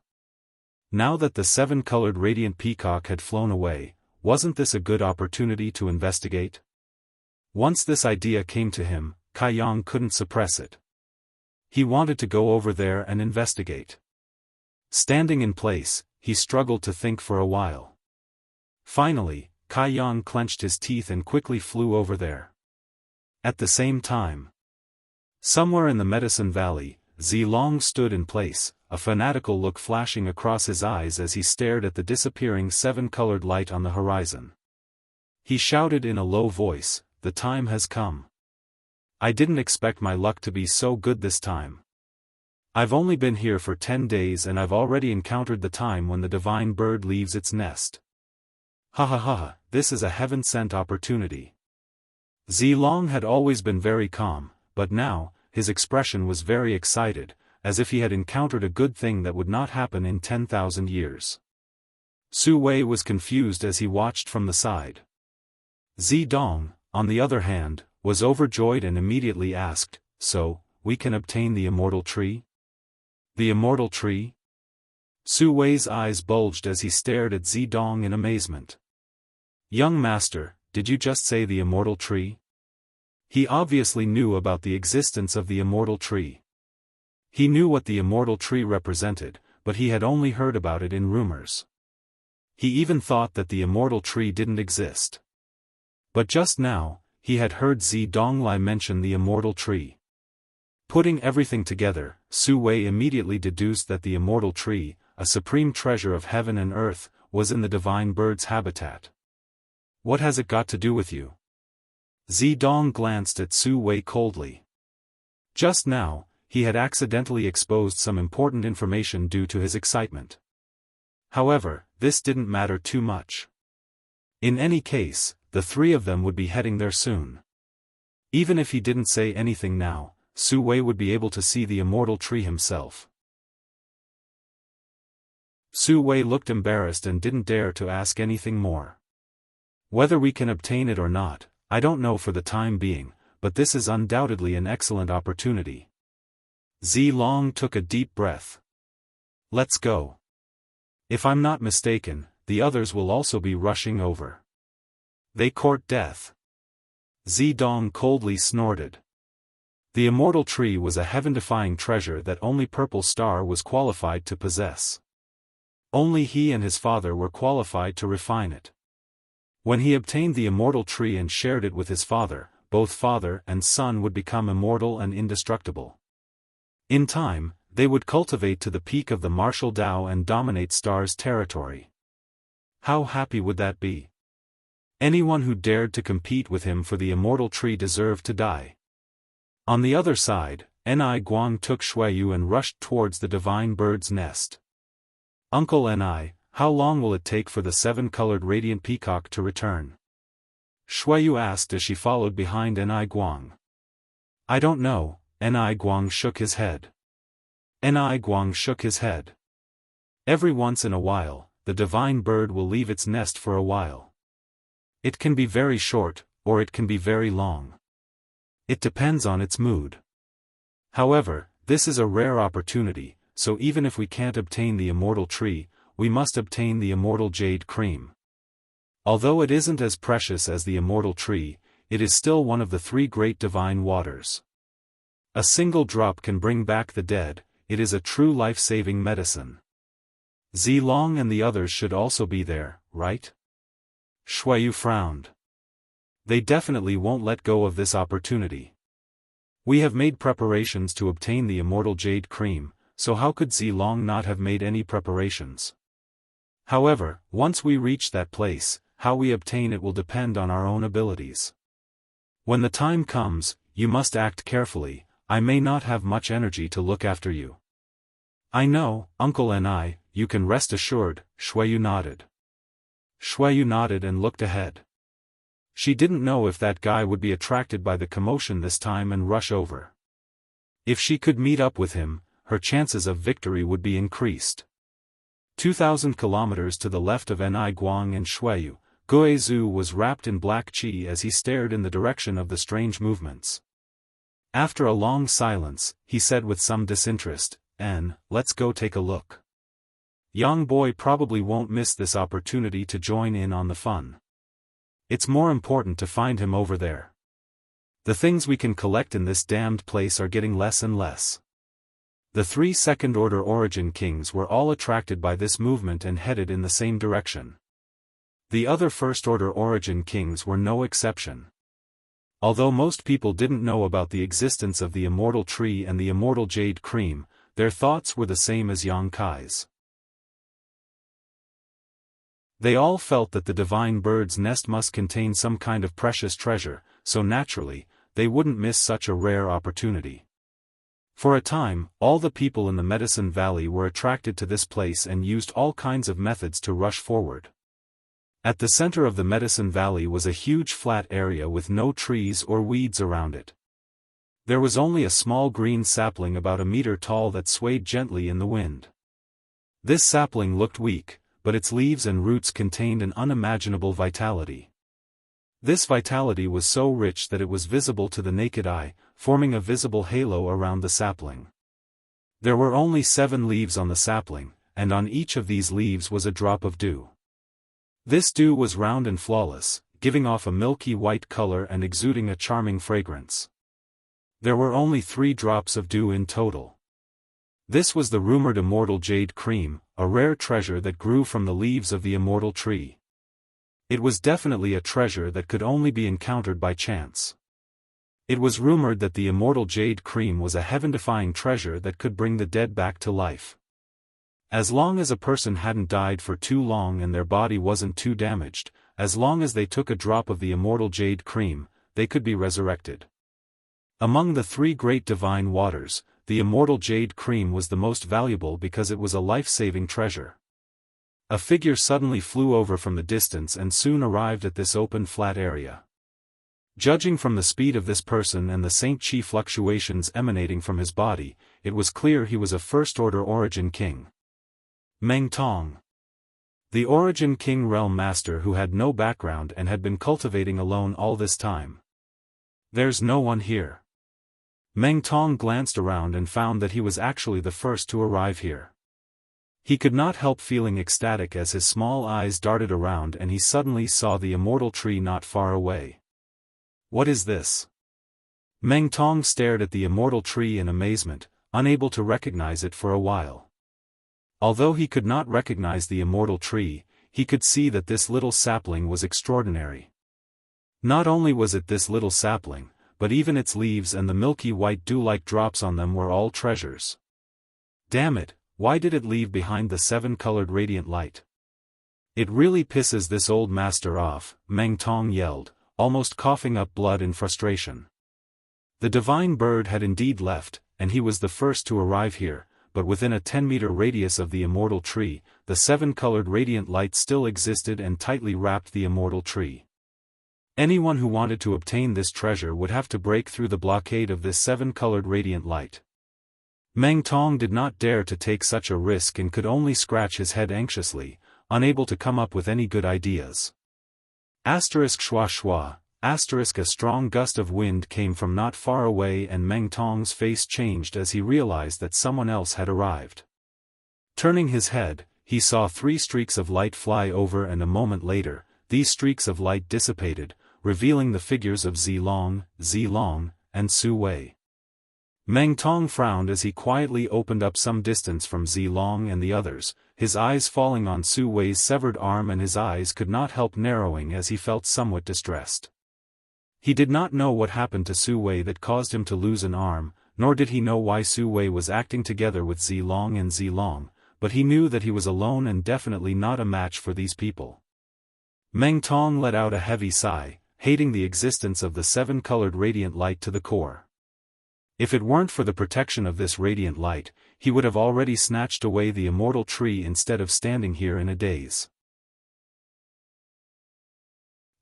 Now that the 7-colored radiant peacock had flown away, wasn't this a good opportunity to investigate? Once this idea came to him, Kai Yang couldn't suppress it. He wanted to go over there and investigate. Standing in place, he struggled to think for a while. Finally, Kai Yan clenched his teeth and quickly flew over there. At the same time, somewhere in the Medicine Valley, Zilong stood in place, a fanatical look flashing across his eyes as he stared at the disappearing seven-colored light on the horizon. He shouted in a low voice, "The time has come. I didn't expect my luck to be so good this time. I've only been here for 10 days and I've already encountered the time when the divine bird leaves its nest. Ha ha ha, this is a heaven-sent opportunity." Zilong had always been very calm, but now, his expression was very excited, as if he had encountered a good thing that would not happen in 10,000 years. Su Wei was confused as he watched from the side. Zidong, on the other hand, was overjoyed and immediately asked, "So, we can obtain the immortal tree?" "The immortal tree?" Su Wei's eyes bulged as he stared at Zidong in amazement. "Young master, did you just say the immortal tree?" He obviously knew about the existence of the immortal tree. He knew what the immortal tree represented, but he had only heard about it in rumors. He even thought that the immortal tree didn't exist. But just now, he had heard Zidong mention the immortal tree. Putting everything together, Su Wei immediately deduced that the immortal tree, a supreme treasure of heaven and earth, was in the divine bird's habitat. "What has it got to do with you?" Zidong glanced at Su Wei coldly. Just now, he had accidentally exposed some important information due to his excitement. However, this didn't matter too much. In any case, the three of them would be heading there soon. Even if he didn't say anything now, Su Wei would be able to see the immortal tree himself. Su Wei looked embarrassed and didn't dare to ask anything more. "Whether we can obtain it or not, I don't know for the time being, but this is undoubtedly an excellent opportunity." Zilong took a deep breath. "Let's go. If I'm not mistaken, the others will also be rushing over. They court death." Zidong coldly snorted. The immortal tree was a heaven-defying treasure that only Purple Star was qualified to possess. Only he and his father were qualified to refine it. When he obtained the immortal tree and shared it with his father, both father and son would become immortal and indestructible. In time, they would cultivate to the peak of the martial Tao and dominate Star's territory. How happy would that be? Anyone who dared to compete with him for the immortal tree deserved to die. On the other side, Ni Guang took Xueyu and rushed towards the divine bird's nest. "Uncle Ni, how long will it take for the seven-colored radiant peacock to return?" Xueyu asked as she followed behind Ni Guang. "I don't know," Ni Guang shook his head. Ni Guang shook his head. "Every once in a while, the divine bird will leave its nest for a while. It can be very short, or it can be very long. It depends on its mood. However, this is a rare opportunity, so even if we can't obtain the immortal tree, we must obtain the immortal jade cream. Although it isn't as precious as the immortal tree, it is still one of the three great divine waters. A single drop can bring back the dead, it is a true life-saving medicine. Zilong and the others should also be there, right?" Xueyu frowned. "They definitely won't let go of this opportunity. We have made preparations to obtain the immortal jade cream, so how could Zilong not have made any preparations? However, once we reach that place, how we obtain it will depend on our own abilities. When the time comes, you must act carefully. I may not have much energy to look after you." "I know, Uncle Ni, you can rest assured," Xueyu nodded. Xueyu nodded and looked ahead. She didn't know if that guy would be attracted by the commotion this time and rush over. If she could meet up with him, her chances of victory would be increased. 2,000 kilometers to the left of Ni Guang and Xueyu, Guizhu was wrapped in black qi as he stared in the direction of the strange movements. After a long silence, he said with some disinterest, "Let's go take a look. Young boy probably won't miss this opportunity to join in on the fun. It's more important to find him over there. The things we can collect in this damned place are getting less and less." The three second-order origin kings were all attracted by this movement and headed in the same direction. The other First-Order Origin kings were no exception. Although most people didn't know about the existence of the Immortal Tree and the Immortal Jade Cream, their thoughts were the same as Yang Kai's. They all felt that the divine bird's nest must contain some kind of precious treasure, so naturally, they wouldn't miss such a rare opportunity. For a time, all the people in the Medicine Valley were attracted to this place and used all kinds of methods to rush forward. At the center of the Medicine Valley was a huge flat area with no trees or weeds around it. There was only a small green sapling about a meter tall that swayed gently in the wind. This sapling looked weak, but its leaves and roots contained an unimaginable vitality. This vitality was so rich that it was visible to the naked eye, forming a visible halo around the sapling. There were only 7 leaves on the sapling, and on each of these leaves was a drop of dew. This dew was round and flawless, giving off a milky white color and exuding a charming fragrance. There were only 3 drops of dew in total. This was the rumored Immortal Jade Cream, a rare treasure that grew from the leaves of the Immortal Tree. It was definitely a treasure that could only be encountered by chance. It was rumored that the Immortal Jade Cream was a heaven-defying treasure that could bring the dead back to life. As long as a person hadn't died for too long and their body wasn't too damaged, as long as they took a drop of the Immortal Jade Cream, they could be resurrected. Among the 3 great divine waters, the Immortal Jade Cream was the most valuable because it was a life-saving treasure. A figure suddenly flew over from the distance and soon arrived at this open flat area. Judging from the speed of this person and the Saint Chi fluctuations emanating from his body, it was clear he was a First-Order Origin King. Meng Tong. The Origin King Realm Master who had no background and had been cultivating alone all this time. There's no one here. Meng Tong glanced around and found that he was actually the first to arrive here. He could not help feeling ecstatic as his small eyes darted around and he suddenly saw the Immortal Tree not far away. What is this? Meng Tong stared at the Immortal Tree in amazement, unable to recognize it for a while. Although he could not recognize the Immortal Tree, he could see that this little sapling was extraordinary. Not only was it this little sapling, but even its leaves and the milky white dew-like drops on them were all treasures. Damn it, why did it leave behind the 7-colored radiant light? It really pisses this old master off, Meng Tong yelled, almost coughing up blood in frustration. The divine bird had indeed left, and he was the first to arrive here, but within a 10-meter radius of the Immortal Tree, the 7-colored radiant light still existed and tightly wrapped the Immortal Tree. Anyone who wanted to obtain this treasure would have to break through the blockade of this 7-colored radiant light. Meng Tong did not dare to take such a risk and could only scratch his head anxiously, unable to come up with any good ideas. Asterisk schwa schwa, asterisk a strong gust of wind came from not far away and Meng Tong's face changed as he realized that someone else had arrived. Turning his head, he saw 3 streaks of light fly over and a moment later, these streaks of light dissipated, revealing the figures of Zilong, and Su Wei. Meng Tong frowned as he quietly opened up some distance from Zilong and the others, his eyes falling on Su Wei's severed arm and his eyes could not help narrowing as he felt somewhat distressed. He did not know what happened to Su Wei that caused him to lose an arm, nor did he know why Su Wei was acting together with Zilong, but he knew that he was alone and definitely not a match for these people. Meng Tong let out a heavy sigh, hating the existence of the 7-colored radiant light to the core. If it weren't for the protection of this radiant light, he would have already snatched away the Immortal Tree instead of standing here in a daze.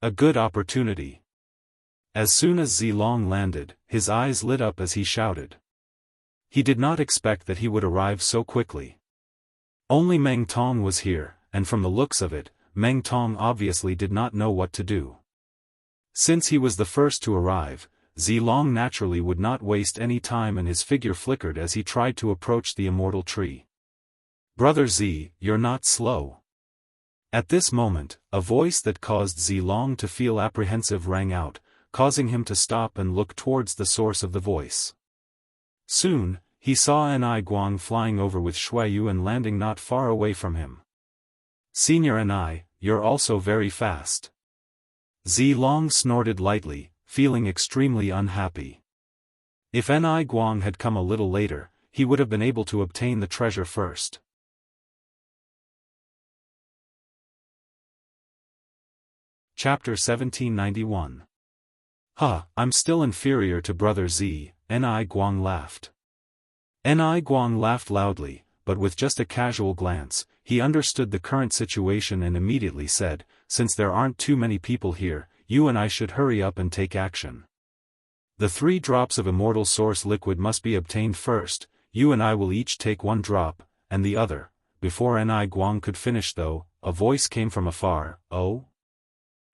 A good opportunity. As soon as Zilong landed, his eyes lit up as he shouted. He did not expect that he would arrive so quickly. Only Meng Tong was here, and from the looks of it, Meng Tong obviously did not know what to do. Since he was the first to arrive, Zilong naturally would not waste any time and his figure flickered as he tried to approach the Immortal Tree. "Brother Z, you're not slow." At this moment, a voice that caused Zilong to feel apprehensive rang out, causing him to stop and look towards the source of the voice. Soon, he saw Anai Guang flying over with Shuiyu and landing not far away from him. "Senior Anai, you're also very fast. Zilong snorted lightly, feeling extremely unhappy. If Ni Guang had come a little later, he would have been able to obtain the treasure first. Chapter 1791. I'm still inferior to Brother Z, Ni Guang laughed. Ni Guang laughed loudly, but with just a casual glance, he understood the current situation and immediately said, since there aren't too many people here, you and I should hurry up and take action. The 3 drops of immortal source liquid must be obtained first, you and I will each take 1 drop, and the other. Before Ni Guang could finish though, a voice came from afar, oh?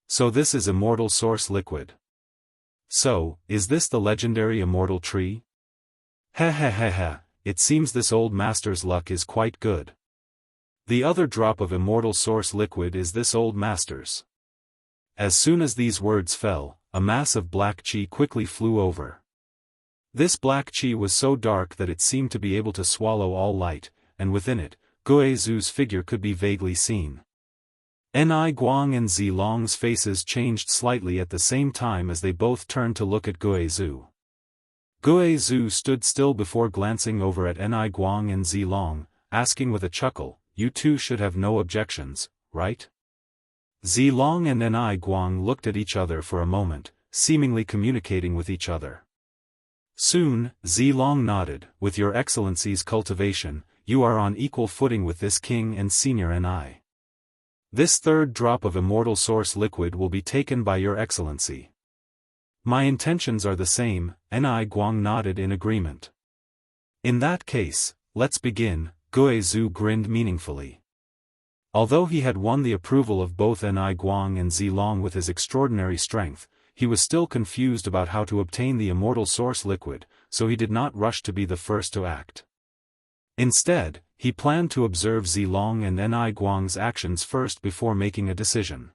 So this is immortal source liquid. So, is this the legendary immortal tree? Heh, it seems this old master's luck is quite good. The other drop of immortal source liquid is this old master's. As soon as these words fell, a mass of black qi quickly flew over. This black qi was so dark that it seemed to be able to swallow all light, and within it, Guizu's figure could be vaguely seen. Ni Guang and Zilong's faces changed slightly at the same time as they both turned to look at Guizu. Guizu stood still before glancing over at Ni Guang and Zilong, asking with a chuckle, you two should have no objections, right? Zilong and Ni Guang looked at each other for a moment, seemingly communicating with each other. Soon, Zilong nodded, with your excellency's cultivation, you are on equal footing with this king and senior Ni. This 3rd drop of immortal source liquid will be taken by your excellency. My intentions are the same, Ni Guang nodded in agreement. In that case, let's begin, Guizu grinned meaningfully. Although he had won the approval of both Ni Guang and Zilong with his extraordinary strength, he was still confused about how to obtain the immortal source liquid, so he did not rush to be the first to act. Instead, he planned to observe Zilong and Ni Guang's actions first before making a decision.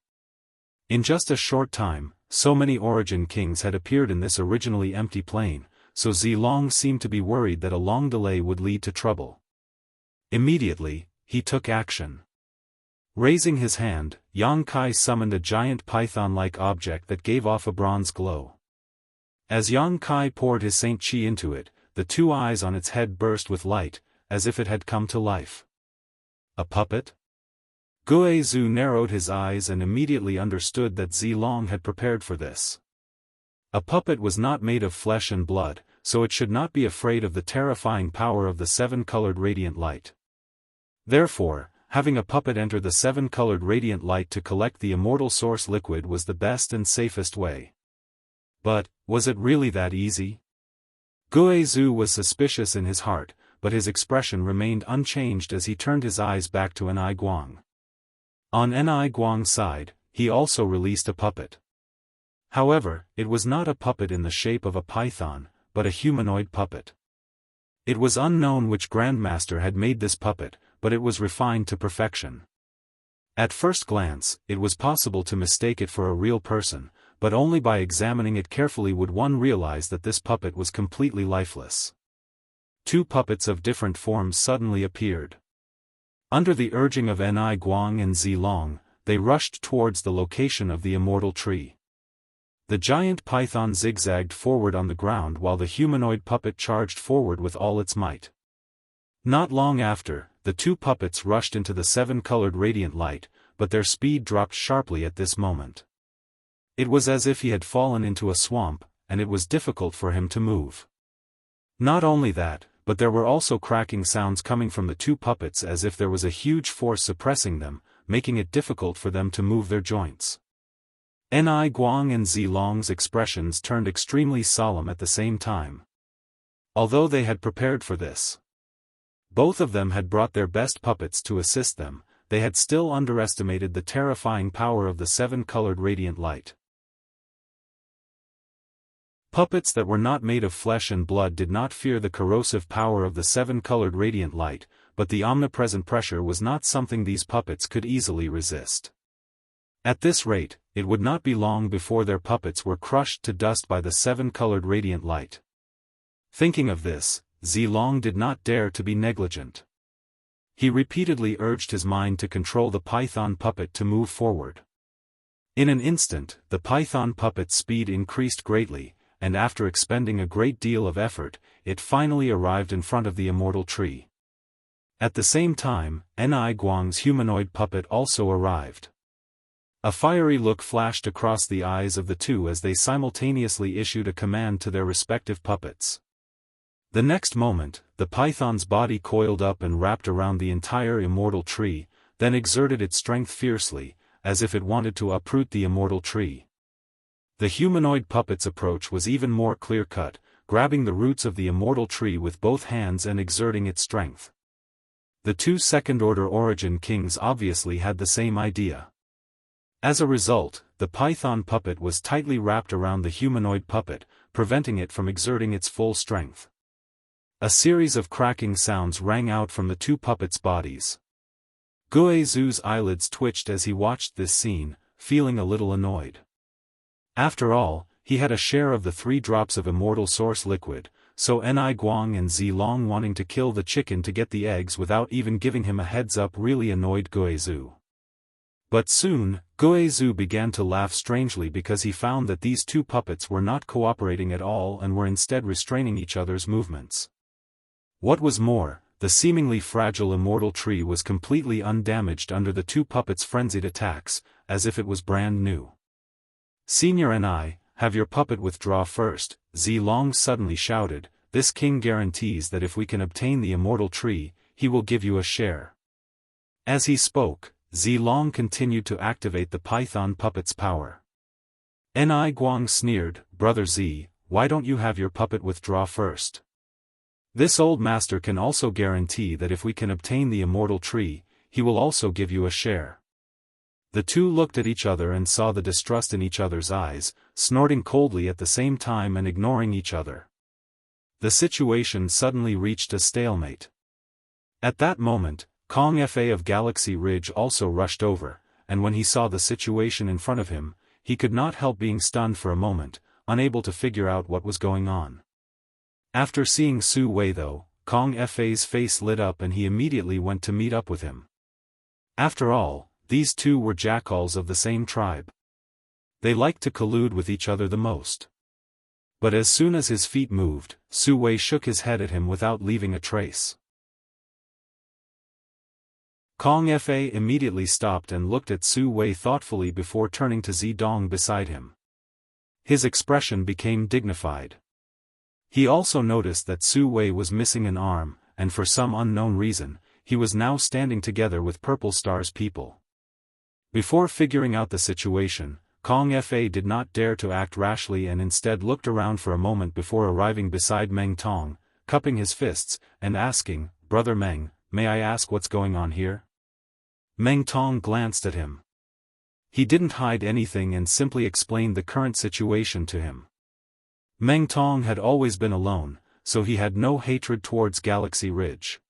In just a short time, so many origin kings had appeared in this originally empty plain, so Zilong seemed to be worried that a long delay would lead to trouble. Immediately, he took action. Raising his hand, Yang Kai summoned a giant python-like object that gave off a bronze glow. As Yang Kai poured his Saint Qi into it, the 2 eyes on its head burst with light, as if it had come to life. A puppet? Guizu narrowed his eyes and immediately understood that Zilong had prepared for this. A puppet was not made of flesh and blood, so it should not be afraid of the terrifying power of the 7-colored radiant light. Therefore, having a puppet enter the 7-colored radiant light to collect the immortal source liquid was the best and safest way. But, was it really that easy? Guizu was suspicious in his heart, but his expression remained unchanged as he turned his eyes back to Ni Guang. On Ni Guang's side, he also released a puppet. However, it was not a puppet in the shape of a python, but a humanoid puppet. It was unknown which grandmaster had made this puppet, but it was refined to perfection. At first glance, it was possible to mistake it for a real person, but only by examining it carefully would one realize that this puppet was completely lifeless. 2 puppets of different forms suddenly appeared. Under the urging of Ni Guang and Zilong, they rushed towards the location of the immortal tree. The giant python zigzagged forward on the ground while the humanoid puppet charged forward with all its might. Not long after, the 2 puppets rushed into the 7-colored radiant light, but their speed dropped sharply at this moment. It was as if he had fallen into a swamp, and it was difficult for him to move. Not only that, but there were also cracking sounds coming from the 2 puppets as if there was a huge force suppressing them, making it difficult for them to move their joints. Ni Guang and Zilong's expressions turned extremely solemn at the same time. Although they had prepared for this, both of them had brought their best puppets to assist them, they had still underestimated the terrifying power of the 7-colored radiant light. Puppets that were not made of flesh and blood did not fear the corrosive power of the 7-colored radiant light, but the omnipresent pressure was not something these puppets could easily resist. At this rate, it would not be long before their puppets were crushed to dust by the 7-colored radiant light. Thinking of this, Zilong did not dare to be negligent. He repeatedly urged his mind to control the python puppet to move forward. In an instant, the python puppet's speed increased greatly, and after expending a great deal of effort, it finally arrived in front of the immortal tree. At the same time, Ni Guang's humanoid puppet also arrived. A fiery look flashed across the eyes of the two as they simultaneously issued a command to their respective puppets. The next moment, the python's body coiled up and wrapped around the entire immortal tree, then exerted its strength fiercely, as if it wanted to uproot the immortal tree. The humanoid puppet's approach was even more clear-cut, grabbing the roots of the immortal tree with both hands and exerting its strength. The two second-order origin kings obviously had the same idea. As a result, the python puppet was tightly wrapped around the humanoid puppet, preventing it from exerting its full strength. A series of cracking sounds rang out from the two puppets' bodies. Guizhu's eyelids twitched as he watched this scene, feeling a little annoyed. After all, he had a share of the 3 drops of immortal source liquid, so Ni Guang and Zilong wanting to kill the chicken to get the eggs without even giving him a heads-up really annoyed Guizhu. But soon, Guizhu began to laugh strangely because he found that these two puppets were not cooperating at all and were instead restraining each other's movements. What was more, the seemingly fragile immortal tree was completely undamaged under the two puppets' frenzied attacks, as if it was brand new. "Senior Ni, have your puppet withdraw first," Zilong suddenly shouted. "This king guarantees that if we can obtain the immortal tree, he will give you a share." As he spoke, Zilong continued to activate the python puppet's power. Ni Guang sneered, "Brother Z, why don't you have your puppet withdraw first? This old master can also guarantee that if we can obtain the immortal tree, he will also give you a share." The two looked at each other and saw the distrust in each other's eyes, snorting coldly at the same time and ignoring each other. The situation suddenly reached a stalemate. At that moment, Kong Fa of Galaxy Ridge also rushed over, and when he saw the situation in front of him, he could not help being stunned for a moment, unable to figure out what was going on. After seeing Su Wei though, Kong Fa's face lit up and he immediately went to meet up with him. After all, these two were jackals of the same tribe. They liked to collude with each other the most. But as soon as his feet moved, Su Wei shook his head at him without leaving a trace. Kong Fa immediately stopped and looked at Su Wei thoughtfully before turning to Zidong beside him. His expression became dignified. He also noticed that Su Wei was missing an arm, and for some unknown reason, he was now standing together with Purple Star's people. Before figuring out the situation, Kong Fa did not dare to act rashly and instead looked around for a moment before arriving beside Meng Tong, cupping his fists, and asking, "Brother Meng, may I ask what's going on here?" Meng Tong glanced at him. He didn't hide anything and simply explained the current situation to him. Meng Tong had always been alone, so he had no hatred towards Galaxy Ridge.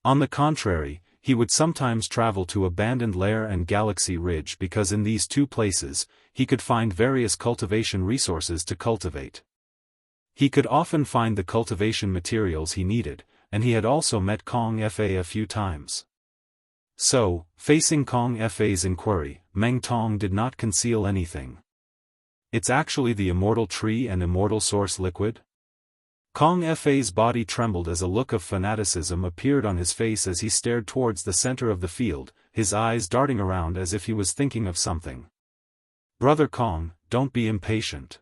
On the contrary, he would sometimes travel to Abandoned Lair and Galaxy Ridge because in these two places, he could find various cultivation resources to cultivate. He could often find the cultivation materials he needed, and he had also met Kong Fa a few times. So, facing Kong Fa's inquiry, Meng Tong did not conceal anything. "It's actually the immortal tree and immortal source liquid?" Kong Fa's body trembled as a look of fanaticism appeared on his face as he stared towards the center of the field, his eyes darting around as if he was thinking of something. "Brother Kong, don't be impatient.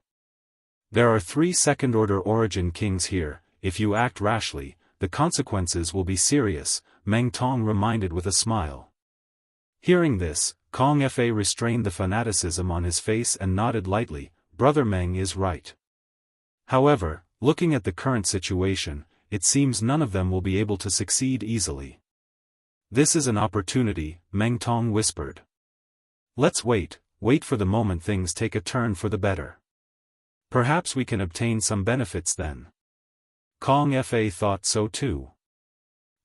There are 3 second-order origin kings here. If you act rashly, the consequences will be serious," Meng Tong reminded with a smile. Hearing this, Kong Fa restrained the fanaticism on his face and nodded lightly. "Brother Meng is right. However, looking at the current situation, it seems none of them will be able to succeed easily." "This is an opportunity," Meng Tong whispered. "Let's wait for the moment things take a turn for the better. Perhaps we can obtain some benefits then." Kong Fa thought so too.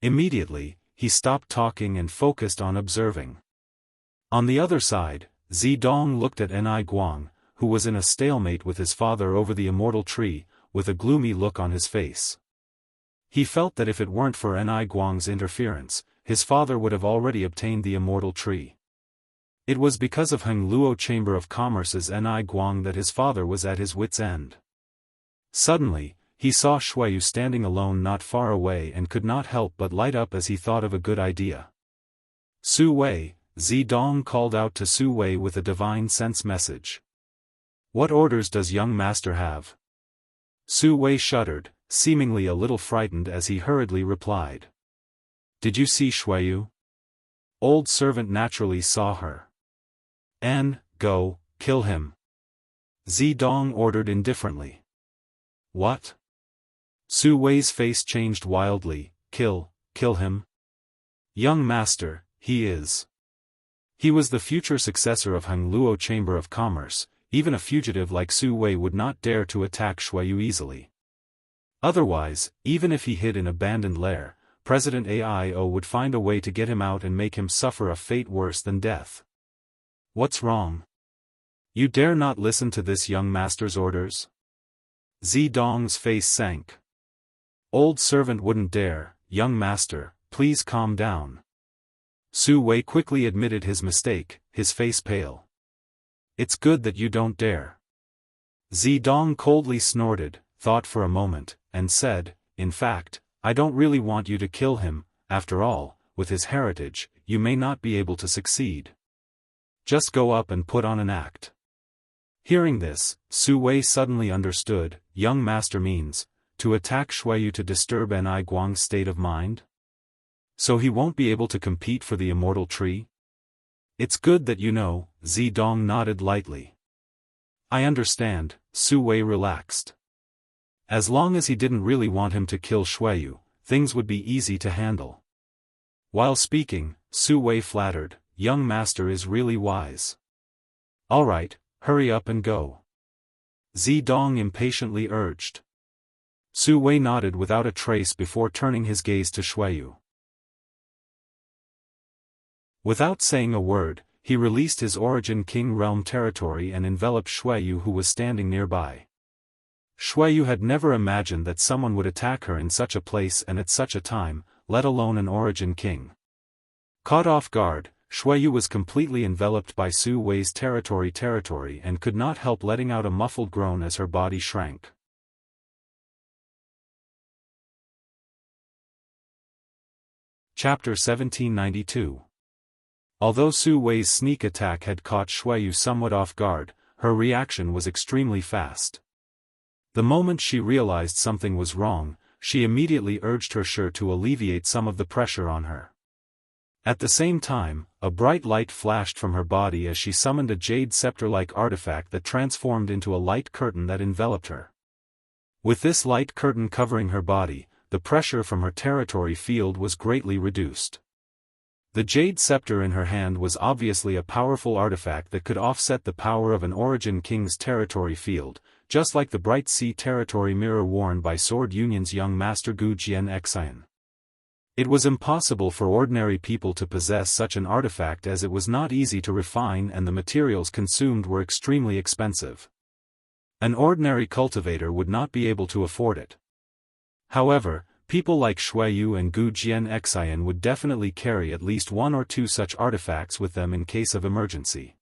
Immediately, he stopped talking and focused on observing. On the other side, Zidong looked at Ni Guang, who was in a stalemate with his father over the immortal tree, with a gloomy look on his face. He felt that if it weren't for Ni Guang's interference, his father would have already obtained the immortal tree. It was because of Heng Luo Chamber of Commerce's Ni Guang that his father was at his wit's end. Suddenly, he saw Shuayu standing alone not far away and could not help but light up as he thought of a good idea. Su Wei, Zidong called out to Su Wei with a divine sense message. What orders does young master have? Su Wei shuddered, seemingly a little frightened as he hurriedly replied. Did you see Shuayu? Old servant naturally saw her. Go, kill him. Zidong ordered indifferently. What? Su Wei's face changed wildly. Kill him? Young master, he is. He was the future successor of Heng Luo Chamber of Commerce. Even a fugitive like Su Wei would not dare to attack Shuayu easily. Otherwise, even if he hid in abandoned lair, President Aio would find a way to get him out and make him suffer a fate worse than death. What's wrong? You dare not listen to this young master's orders? Zidong's face sank. Old servant wouldn't dare. Young master, please calm down. Su Wei quickly admitted his mistake, his face pale. It's good that you don't dare. Zidong coldly snorted, thought for a moment, and said, in fact, I don't really want you to kill him. After all, with his heritage, you may not be able to succeed. Just go up and put on an act. Hearing this, Su Wei suddenly understood. Young master means, to attack Shuayu to disturb Ni Guang's state of mind? So he won't be able to compete for the immortal tree? It's good that you know. Zidong nodded lightly. I understand. Su Wei relaxed. As long as he didn't really want him to kill Shuayu, things would be easy to handle. While speaking, Su Wei flattered, young master is really wise. All right, hurry up and go. Zidong impatiently urged. Su Wei nodded without a trace before turning his gaze to Shuayu. Without saying a word, he released his Origin King realm territory and enveloped Shuayu, who was standing nearby. Shuayu had never imagined that someone would attack her in such a place and at such a time, let alone an Origin King. Caught off guard, Shuayu was completely enveloped by Su Wei's territory and could not help letting out a muffled groan as her body shrank. Chapter 1792. Although Su Wei's sneak attack had caught Shuayu somewhat off guard, her reaction was extremely fast. The moment she realized something was wrong, she immediately urged her Shi to alleviate some of the pressure on her. At the same time, a bright light flashed from her body as she summoned a jade scepter-like artifact that transformed into a light curtain that enveloped her. With this light curtain covering her body, the pressure from her territory field was greatly reduced. The jade scepter in her hand was obviously a powerful artifact that could offset the power of an Origin King's territory field, just like the bright sea territory mirror worn by Sword Union's young master Wuxia Xianxia. It was impossible for ordinary people to possess such an artifact as it was not easy to refine and the materials consumed were extremely expensive. An ordinary cultivator would not be able to afford it. However, people like Shuayu and Wuxia Xianxia would definitely carry at least one or two such artifacts with them in case of emergency.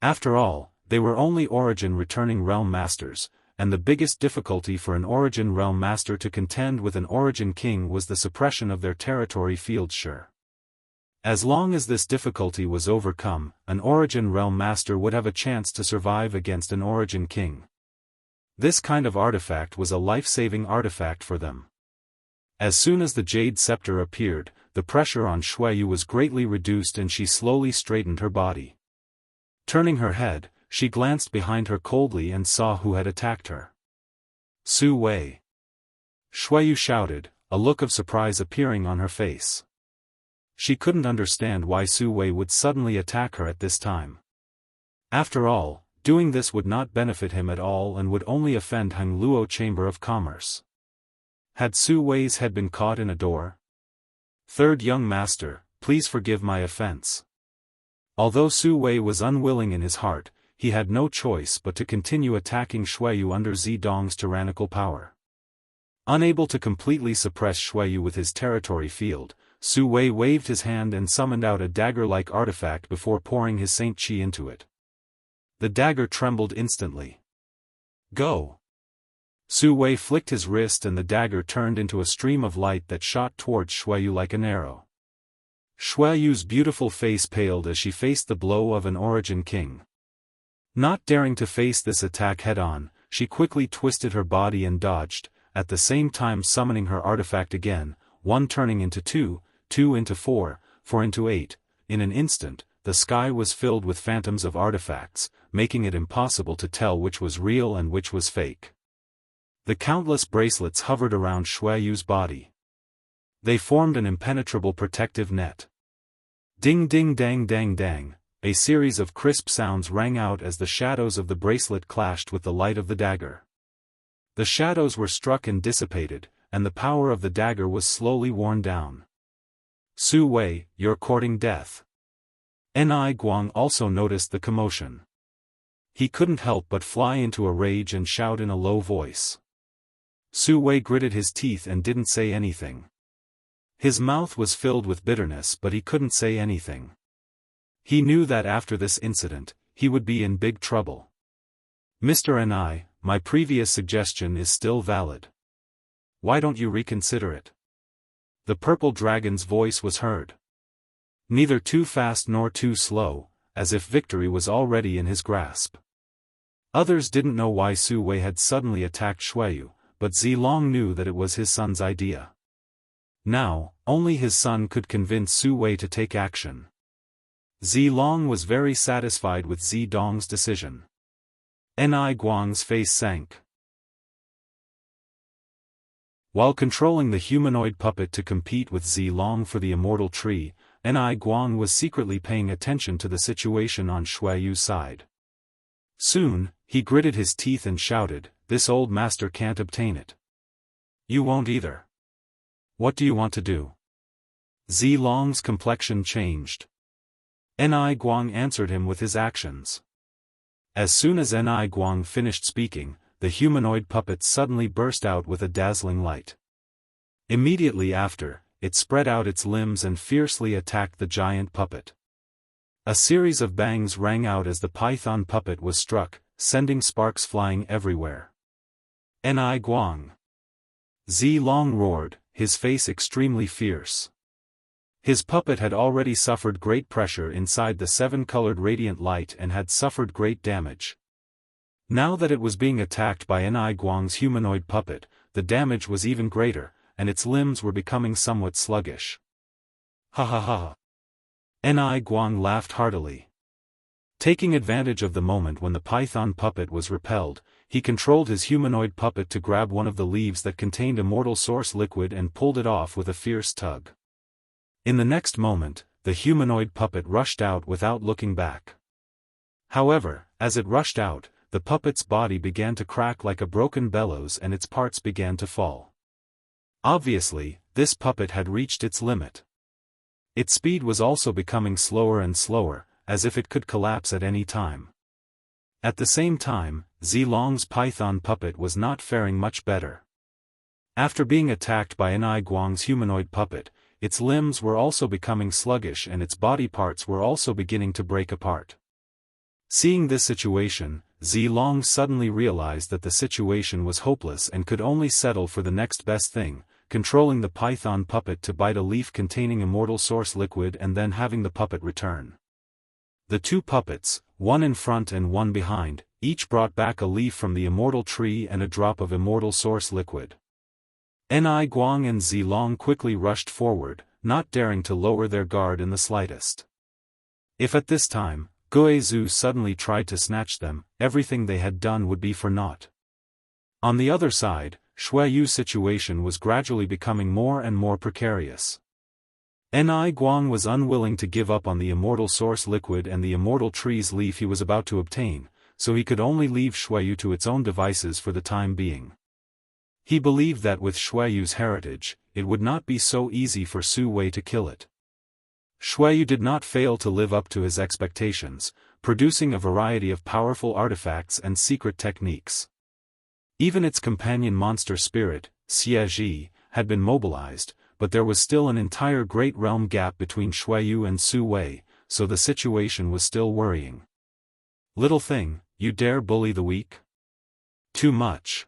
After all, they were only Origin returning realm masters, and the biggest difficulty for an Origin realm master to contend with an Origin King was the suppression of their territory field Shi. As long as this difficulty was overcome, an Origin realm master would have a chance to survive against an Origin King. This kind of artifact was a life-saving artifact for them. As soon as the jade scepter appeared, the pressure on Shuayu was greatly reduced and she slowly straightened her body. Turning her head, she glanced behind her coldly and saw who had attacked her. Su Wei. Shuayu shouted, a look of surprise appearing on her face. She couldn't understand why Su Wei would suddenly attack her at this time. After all, doing this would not benefit him at all and would only offend Heng Luo Chamber of Commerce. Had Su Wei's head been caught in a door? Third young master, please forgive my offense. Although Su Wei was unwilling in his heart, he had no choice but to continue attacking Shuayu under Zidong's tyrannical power. Unable to completely suppress Shuayu with his territory field, Su Wei waved his hand and summoned out a dagger-like artifact before pouring his Saint Chi into it. The dagger trembled instantly. Go! Su Wei flicked his wrist and the dagger turned into a stream of light that shot towards Xueyu like an arrow. Xueyu's beautiful face paled as she faced the blow of an Origin King. Not daring to face this attack head-on, she quickly twisted her body and dodged, at the same time summoning her artifact again, 1 turning into 2, 2 into 4, 4 into 8. In an instant, the sky was filled with phantoms of artifacts, making it impossible to tell which was real and which was fake. The countless bracelets hovered around Xueyu's body. They formed an impenetrable protective net. Ding ding dang dang dang, a series of crisp sounds rang out as the shadows of the bracelet clashed with the light of the dagger. The shadows were struck and dissipated, and the power of the dagger was slowly worn down. Su Wei, you're courting death. Ni Guang also noticed the commotion. He couldn't help but fly into a rage and shout in a low voice. Su Wei gritted his teeth and didn't say anything. His mouth was filled with bitterness but he couldn't say anything. He knew that after this incident, he would be in big trouble. Mr. Ni, my previous suggestion is still valid. Why don't you reconsider it? The purple dragon's voice was heard. Neither too fast nor too slow, as if victory was already in his grasp. Others didn't know why Su Wei had suddenly attacked Xueyu, but Zilong knew that it was his son's idea. Now, only his son could convince Su Wei to take action. Zilong was very satisfied with Zidong's decision. Ni Guang's face sank. While controlling the humanoid puppet to compete with Zilong for the immortal tree, Ni Guang was secretly paying attention to the situation on Xueyu's side. Soon, he gritted his teeth and shouted, "This old master can't obtain it. You won't either. What do you want to do?" Zilong's complexion changed. Ni Guang answered him with his actions. As soon as Ni Guang finished speaking, the humanoid puppet suddenly burst out with a dazzling light. Immediately after, it spread out its limbs and fiercely attacked the giant puppet. A series of bangs rang out as the python puppet was struck, sending sparks flying everywhere. Ni Guang! Zilong roared, his face extremely fierce. His puppet had already suffered great pressure inside the 7-colored radiant light and had suffered great damage. Now that it was being attacked by Ni Guang's humanoid puppet, the damage was even greater, and its limbs were becoming somewhat sluggish. Ha ha ha! Ni Guang laughed heartily. Taking advantage of the moment when the python puppet was repelled, he controlled his humanoid puppet to grab one of the leaves that contained immortal source liquid and pulled it off with a fierce tug. In the next moment, the humanoid puppet rushed out without looking back. However, as it rushed out, the puppet's body began to crack like a broken bellows and its parts began to fall. Obviously, this puppet had reached its limit. Its speed was also becoming slower and slower, as if it could collapse at any time. At the same time, Zilong's python puppet was not faring much better. After being attacked by Ni Guang's humanoid puppet, its limbs were also becoming sluggish and its body parts were also beginning to break apart. Seeing this situation, Zilong suddenly realized that the situation was hopeless and could only settle for the next best thing, controlling the python puppet to bite a leaf containing immortal source liquid and then having the puppet return. The two puppets, one in front and one behind, each brought back a leaf from the immortal tree and a drop of immortal source liquid. Ni Guang and Zilong quickly rushed forward, not daring to lower their guard in the slightest. If at this time, Guizhu suddenly tried to snatch them, everything they had done would be for naught. On the other side, Xueyu's situation was gradually becoming more and more precarious. Ni Guang was unwilling to give up on the immortal source liquid and the immortal tree's leaf he was about to obtain, so he could only leave Xueyu to its own devices for the time being. He believed that with Xueyu's heritage, it would not be so easy for Su Wei to kill it. Xueyu did not fail to live up to his expectations, producing a variety of powerful artifacts and secret techniques. Even its companion monster spirit, Xie Ji, had been mobilized, but there was still an entire great realm gap between Xueyu and Su Wei, so the situation was still worrying. "Little thing, you dare bully the weak? Too much."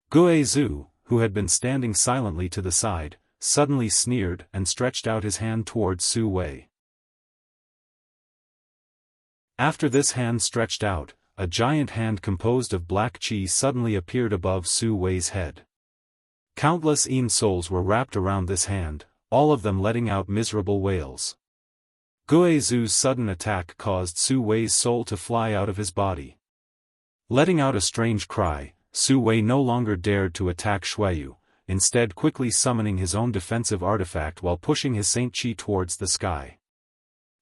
Gue Zhu, who had been standing silently to the side, suddenly sneered and stretched out his hand towards Su Wei. After this hand stretched out, a giant hand composed of black qi suddenly appeared above Su Wei's head. Countless Yin souls were wrapped around this hand, all of them letting out miserable wails. Gue Zhu's sudden attack caused Su Wei's soul to fly out of his body. Letting out a strange cry, Su Wei no longer dared to attack Xueyu, instead quickly summoning his own defensive artifact while pushing his Saint Qi towards the sky.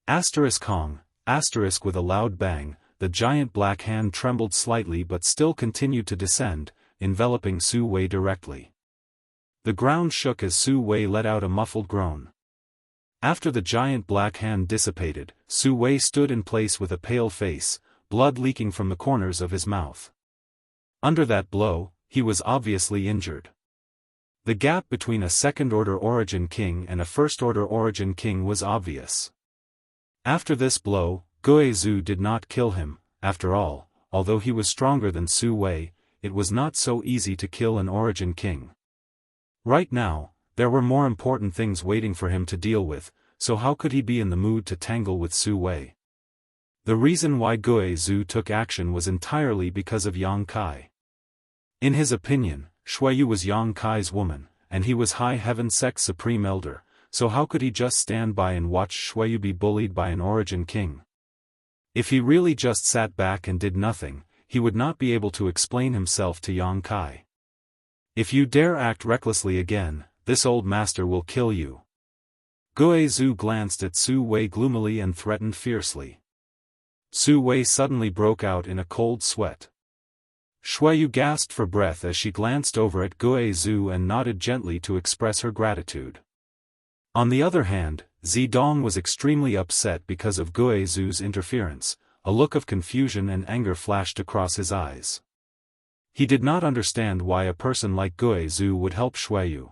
Kong, with a loud bang, the giant black hand trembled slightly but still continued to descend, enveloping Su Wei directly. The ground shook as Su Wei let out a muffled groan. After the giant black hand dissipated, Su Wei stood in place with a pale face, blood leaking from the corners of his mouth. Under that blow, he was obviously injured. The gap between a second-order origin king and a first-order origin king was obvious. After this blow, Gue Zhu did not kill him. After all, although he was stronger than Su Wei, it was not so easy to kill an origin king. Right now, there were more important things waiting for him to deal with, so how could he be in the mood to tangle with Su Wei? The reason why Gue Zhu took action was entirely because of Yang Kai. In his opinion, Xueyu was Yang Kai's woman, and he was High Heaven Sect's Supreme Elder, so how could he just stand by and watch Xueyu be bullied by an origin king? If he really just sat back and did nothing, he would not be able to explain himself to Yang Kai. "If you dare act recklessly again, this old master will kill you." Gue Zhu glanced at Su Wei gloomily and threatened fiercely. Su Wei suddenly broke out in a cold sweat. Xueyu gasped for breath as she glanced over at Gue Zhu and nodded gently to express her gratitude. On the other hand, Zidong was extremely upset because of Gue Zhu's interference. A look of confusion and anger flashed across his eyes. He did not understand why a person like Gue Zhu would help Xueyu.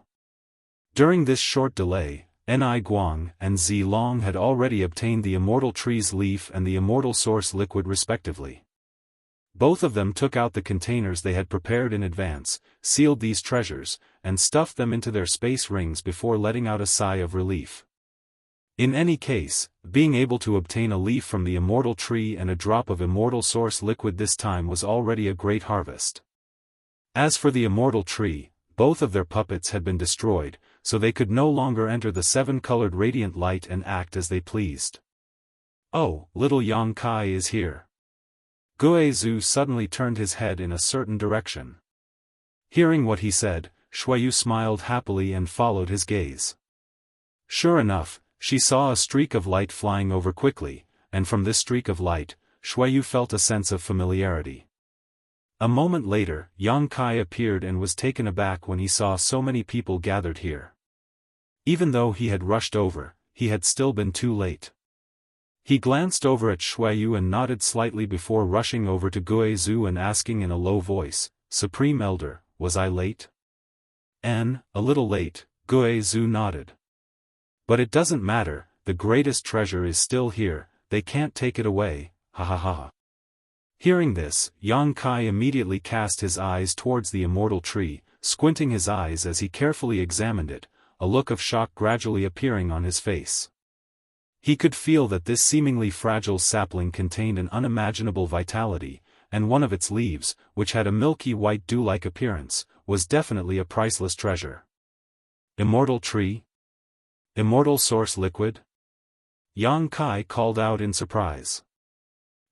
During this short delay, Ni Guang and Zi Long had already obtained the Immortal Tree's leaf and the Immortal Source liquid respectively. Both of them took out the containers they had prepared in advance, sealed these treasures, and stuffed them into their space rings before letting out a sigh of relief. In any case, being able to obtain a leaf from the Immortal Tree and a drop of Immortal Source liquid this time was already a great harvest. As for the Immortal Tree, both of their puppets had been destroyed, so they could no longer enter the seven-colored radiant light and act as they pleased. "Oh, little Yang Kai is here." Gue Zhu suddenly turned his head in a certain direction. Hearing what he said, Xueyu smiled happily and followed his gaze. Sure enough, she saw a streak of light flying over quickly, and from this streak of light, Xueyu felt a sense of familiarity. A moment later, Yang Kai appeared and was taken aback when he saw so many people gathered here. Even though he had rushed over, he had still been too late. He glanced over at Xueyu and nodded slightly before rushing over to Gue Zhu and asking in a low voice, "Supreme Elder, was I late?" "A little late," Gue Zhu nodded. "But it doesn't matter, the greatest treasure is still here, they can't take it away, ha ha ha." Hearing this, Yang Kai immediately cast his eyes towards the Immortal Tree, squinting his eyes as he carefully examined it, a look of shock gradually appearing on his face. He could feel that this seemingly fragile sapling contained an unimaginable vitality, and one of its leaves, which had a milky white dew-like appearance, was definitely a priceless treasure. Immortal Tree? Immortal Source Liquid? Yang Kai called out in surprise.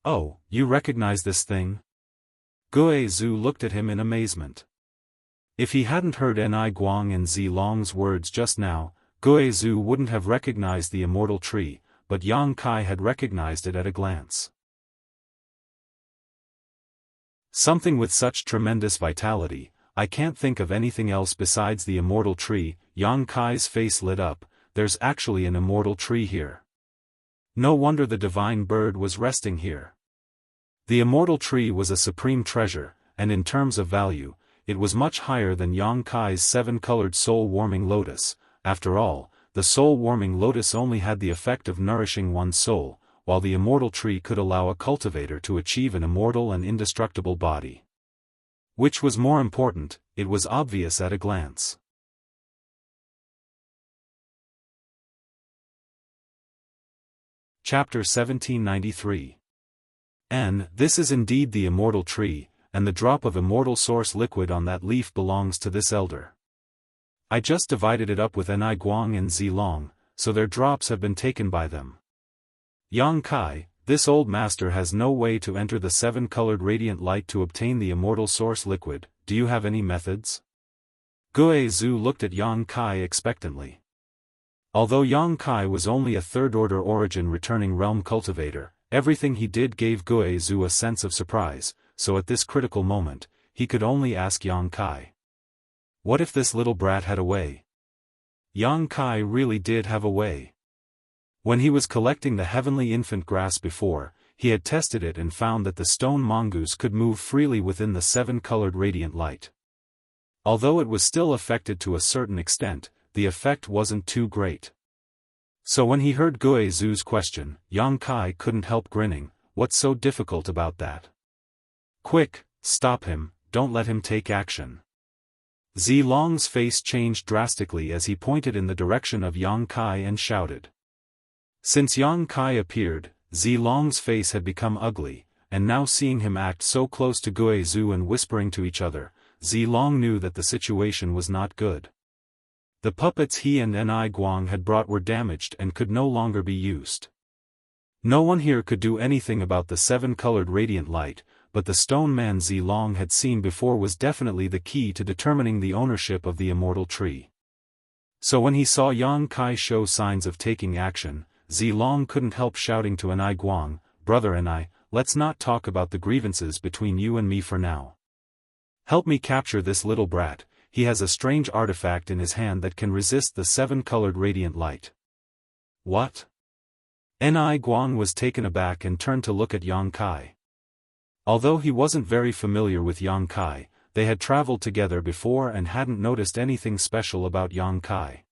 "Oh, you recognize this thing?" Gue Zhu looked at him in amazement. If he hadn't heard Ni Guang and Zi Long's words just now, Gue Zhu wouldn't have recognized the Immortal Tree, but Yang Kai had recognized it at a glance. Something with such tremendous vitality, I can't think of anything else besides the Immortal Tree. Yang Kai's face lit up. There's actually an Immortal Tree here. No wonder the divine bird was resting here. The Immortal Tree was a supreme treasure, and in terms of value, it was much higher than Yang Kai's seven-colored soul-warming lotus, After all, the soul-warming lotus only had the effect of nourishing one's soul, while the immortal tree could allow a cultivator to achieve an immortal and indestructible body. Which was more important, it was obvious at a glance. Chapter 1793. This is indeed the immortal tree, and the drop of immortal source liquid on that leaf belongs to this elder. I just divided it up with Ni Guang and Zilong, so their drops have been taken by them. Yang Kai, this old master has no way to enter the seven-colored radiant light to obtain the immortal source liquid. Do you have any methods? Gue Zhu looked at Yang Kai expectantly. Although Yang Kai was only a third-order origin returning realm cultivator, everything he did gave Gue Zhu a sense of surprise, so at this critical moment, he could only ask Yang Kai. What if this little brat had a way? Yang Kai really did have a way. When he was collecting the heavenly infant grass before, he had tested it and found that the stone mongoose could move freely within the seven-colored radiant light. Although it was still affected to a certain extent, the effect wasn't too great. So when he heard Gue Zhu's question, Yang Kai couldn't help grinning. What's so difficult about that? Quick, stop him, don't let him take action. Zilong's face changed drastically as he pointed in the direction of Yang Kai and shouted. Since Yang Kai appeared, Zilong's face had become ugly, and now seeing him act so close to Gue Zhu and whispering to each other, Zilong knew that the situation was not good. The puppets he and Ni Guang had brought were damaged and could no longer be used. No one here could do anything about the seven-colored radiant light, but the stone man Zilong had seen before was definitely the key to determining the ownership of the immortal tree. So when he saw Yang Kai show signs of taking action, Zilong couldn't help shouting to Ni Guang, "Brother Ni, let's not talk about the grievances between you and me for now. Help me capture this little brat. He has a strange artifact in his hand that can resist the seven-colored radiant light." What? Ni Guang was taken aback and turned to look at Yang Kai. Although he wasn't very familiar with Yang Kai, they had traveled together before and hadn't noticed anything special about Yang Kai.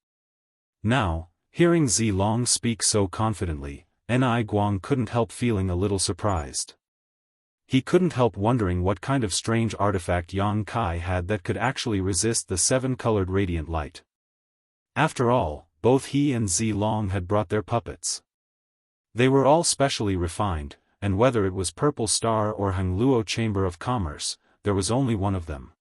Now, hearing Zilong speak so confidently, Ni Guang couldn't help feeling a little surprised. He couldn't help wondering what kind of strange artifact Yang Kai had that could actually resist the seven-colored radiant light. After all, both he and Zilong had brought their puppets. They were all specially refined, and whether it was Purple Star or Hangluo Chamber of Commerce, there was only one of them.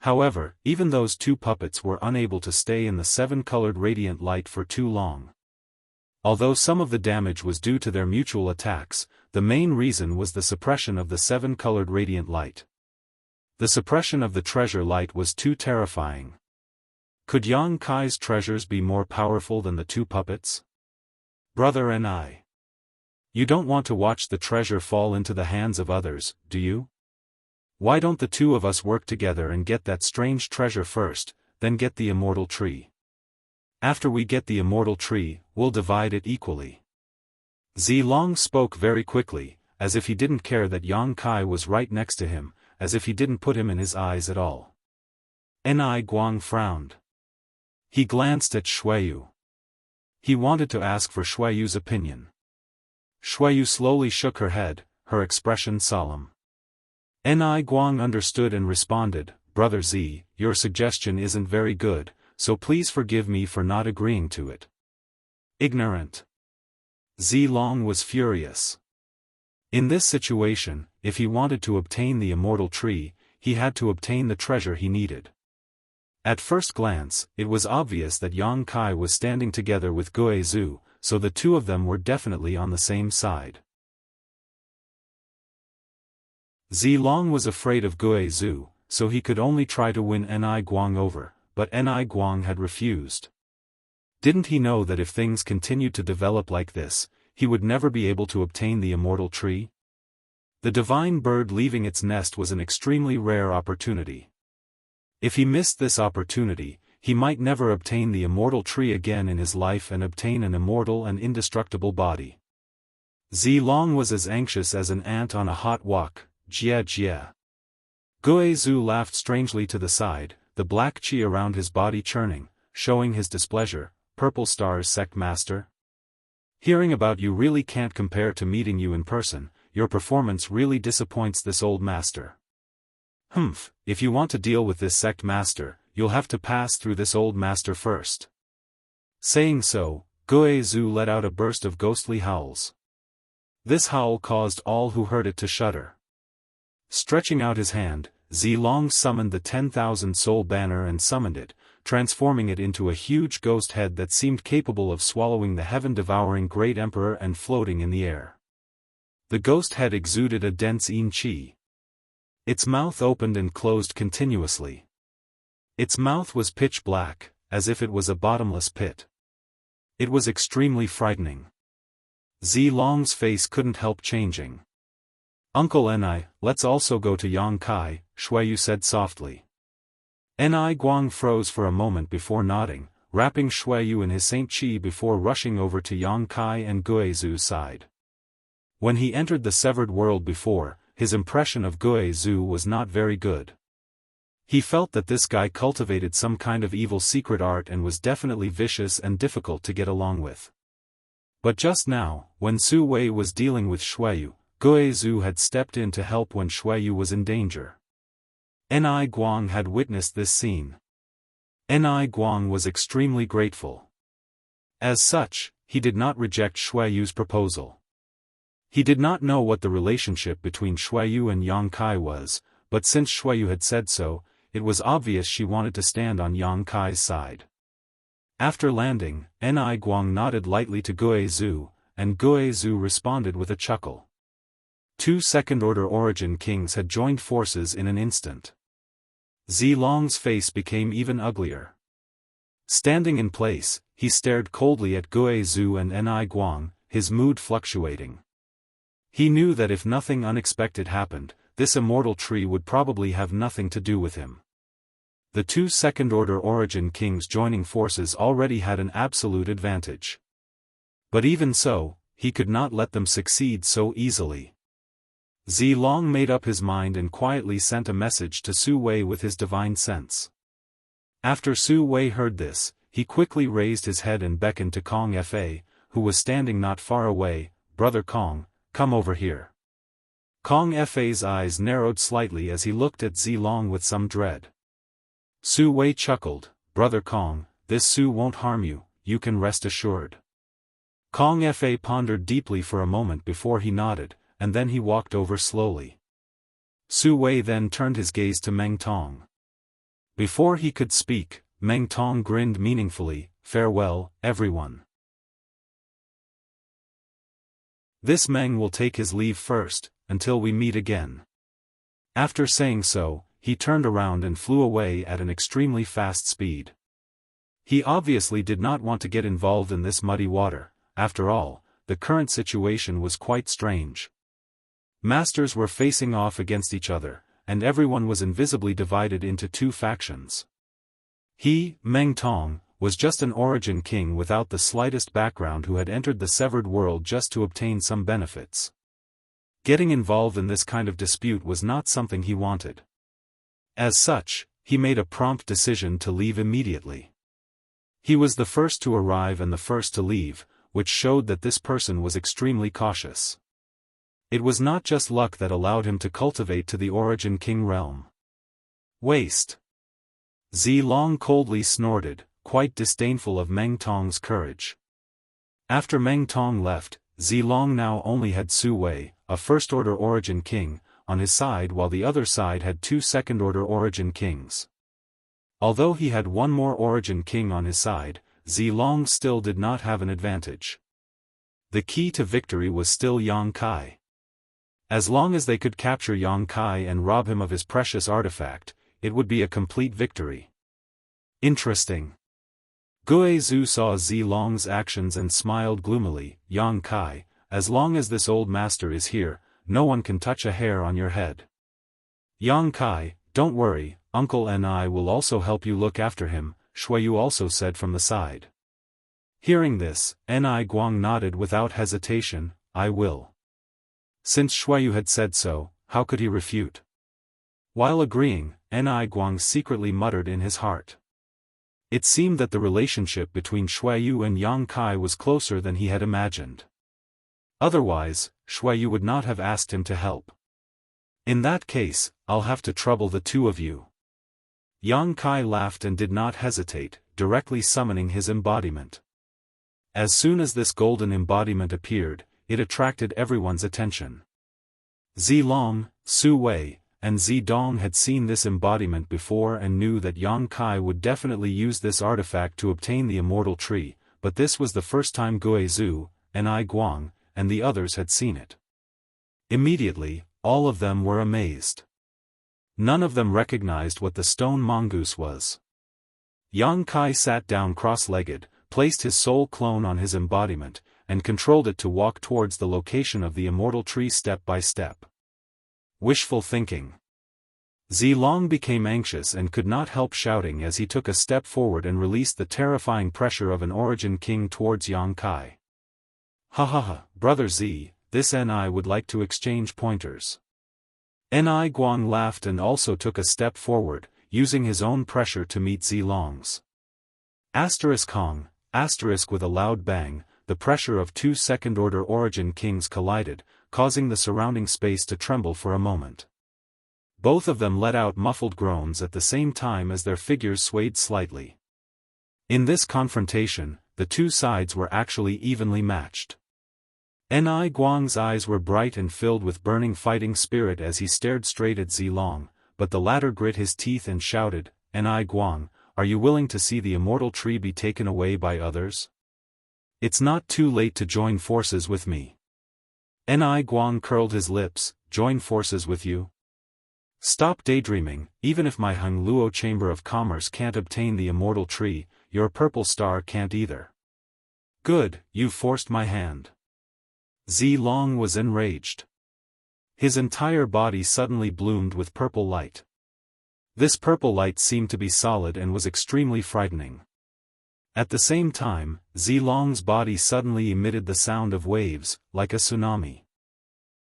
However, even those two puppets were unable to stay in the seven-colored radiant light for too long. Although some of the damage was due to their mutual attacks, the main reason was the suppression of the seven-colored radiant light. The suppression of the treasure light was too terrifying. Could Yang Kai's treasures be more powerful than the two puppets? Brother Ni, you don't want to watch the treasure fall into the hands of others, do you? Why don't the two of us work together and get that strange treasure first, then get the immortal tree? After we get the immortal tree, we'll divide it equally. Zilong spoke very quickly, as if he didn't care that Yang Kai was right next to him, as if he didn't put him in his eyes at all. Ni Guang frowned. He glanced at Xueyu. He wanted to ask for Xueyu's opinion. Xueyu slowly shook her head, her expression solemn. Ni Guang understood and responded, "Brother Z, your suggestion isn't very good, so please forgive me for not agreeing to it." Ignorant. Zilong was furious. In this situation, if he wanted to obtain the immortal tree, he had to obtain the treasure he needed. At first glance, it was obvious that Yang Kai was standing together with Gue Zhu, so the two of them were definitely on the same side. Zilong was afraid of Gue Zhu, so he could only try to win Ni Guang over, but Ni Guang had refused. Didn't he know that if things continued to develop like this, he would never be able to obtain the immortal tree? The divine bird leaving its nest was an extremely rare opportunity. If he missed this opportunity, he might never obtain the immortal tree again in his life and obtain an immortal and indestructible body. Zilong was as anxious as an ant on a hot wok. Jia jia. Gue Zhu laughed strangely to the side, the black qi around his body churning. showing his displeasure. Purple Star's sect master? Hearing about you really can't compare to meeting you in person. Your performance really disappoints this old master. Humph, if you want to deal with this sect master, you'll have to pass through this old master first. Saying so, Guo Zhu let out a burst of ghostly howls. This howl caused all who heard it to shudder. Stretching out his hand, Zilong summoned the 10,000 soul banner and summoned it, transforming it into a huge ghost head that seemed capable of swallowing the heaven-devouring great emperor and floating in the air. The ghost head exuded a dense yin qi. Its mouth opened and closed continuously. Its mouth was pitch black, as if it was a bottomless pit. It was extremely frightening. Zilong's face couldn't help changing. Uncle Ni, let's also go to Yangkai, Shuiyu said softly. Ni Guang froze for a moment before nodding, wrapping Shuiyu in his Saint Qi before rushing over to Yangkai and Guo Zhu's side. When he entered the severed world before, his impression of Guo Zhu was not very good. He felt that this guy cultivated some kind of evil secret art and was definitely vicious and difficult to get along with. But just now, when Su Wei was dealing with Shuiyu, Guo Zhu had stepped in to help when Shuiyu was in danger. Ni Guang had witnessed this scene. Ni Guang was extremely grateful. As such, he did not reject Shuiyu's proposal. He did not know what the relationship between Shuiyu and Yangkai was, but since Shuiyu had said so, it was obvious she wanted to stand on Yangkai's side. After landing, Ni Guang nodded lightly to Guo Zhu, and Guo Zhu responded with a chuckle. 2 second-order origin kings had joined forces in an instant. Zilong's face became even uglier. Standing in place, he stared coldly at Guo Zhu and Ni Guang, his mood fluctuating. He knew that if nothing unexpected happened, this immortal tree would probably have nothing to do with him. The 2 second-order origin kings joining forces already had an absolute advantage. But even so, he could not let them succeed so easily. Zilong made up his mind and quietly sent a message to Su Wei with his divine sense. After Su Wei heard this, he quickly raised his head and beckoned to Kong Fa, who was standing not far away. Brother Kong, come over here. Kong Fa's eyes narrowed slightly as he looked at Zilong with some dread. Su Wei chuckled, Brother Kong, this Su won't harm you, you can rest assured. Kong Fa pondered deeply for a moment before he nodded, and then he walked over slowly. Su Wei then turned his gaze to Meng Tong. Before he could speak, Meng Tong grinned meaningfully, farewell, everyone. This Meng will take his leave first, until we meet again. After saying so, he turned around and flew away at an extremely fast speed. He obviously did not want to get involved in this muddy water. After all, the current situation was quite strange. Masters were facing off against each other, and everyone was invisibly divided into 2 factions. He, Meng Tong, was just an origin king without the slightest background who had entered the severed world just to obtain some benefits. Getting involved in this kind of dispute was not something he wanted. As such, he made a prompt decision to leave immediately. He was the first to arrive and the first to leave, which showed that this person was extremely cautious. It was not just luck that allowed him to cultivate to the origin king realm. Waste. Zilong coldly snorted, quite disdainful of Meng Tong's courage. After Meng Tong left, Zilong now only had Su Wei, a first-order origin king, on his side while the other side had 2 second-order origin kings. Although he had one more origin king on his side, Zilong still did not have an advantage. The key to victory was still Yangkai. As long as they could capture Yangkai and rob him of his precious artifact, it would be a complete victory. Interesting. Guo Zhu saw Zilong's actions and smiled gloomily. Yangkai, as long as this old master is here, no one can touch a hair on your head. Yangkai, don't worry, Uncle Ni will also help you look after him, Shuiyu also said from the side. Hearing this, Ni Guang nodded without hesitation, I will. Since Shuiyu had said so, how could he refute? While agreeing, Ni Guang secretly muttered in his heart. It seemed that the relationship between Xueyu and Yang Kai was closer than he had imagined. Otherwise, Xueyu would not have asked him to help. In that case, I'll have to trouble the two of you. Yang Kai laughed and did not hesitate, directly summoning his embodiment. As soon as this golden embodiment appeared, it attracted everyone's attention. Zilong, Su Wei, and Zidong had seen this embodiment before and knew that Yang Kai would definitely use this artifact to obtain the immortal tree, but this was the first time Guizhu, Ni Guang, and the others had seen it. Immediately, all of them were amazed. None of them recognized what the stone mongoose was. Yang Kai sat down cross-legged, placed his soul clone on his embodiment, and controlled it to walk towards the location of the immortal tree step by step. Wishful thinking. Zilong became anxious and could not help shouting as he took a step forward and released the terrifying pressure of an origin king towards Yang Kai. Ha ha ha, Brother Z, this Ni would like to exchange pointers. Ni Guang laughed and also took a step forward, using his own pressure to meet Zilong's. Hong, with a loud bang, the pressure of two second-order origin kings collided, causing the surrounding space to tremble for a moment. Both of them let out muffled groans at the same time as their figures swayed slightly. In this confrontation, the two sides were actually evenly matched. Ni Guang's eyes were bright and filled with burning fighting spirit as he stared straight at Zilong, but the latter grit his teeth and shouted, Ni Guang, are you willing to see the immortal tree be taken away by others? It's not too late to join forces with me. Ni Guang curled his lips, join forces with you? Stop daydreaming, even if my Hongluo Chamber of Commerce can't obtain the immortal tree, your purple star can't either. Good, you've forced my hand. Zilong was enraged. His entire body suddenly bloomed with purple light. This purple light seemed to be solid and was extremely frightening. At the same time, Zilong's body suddenly emitted the sound of waves, like a tsunami.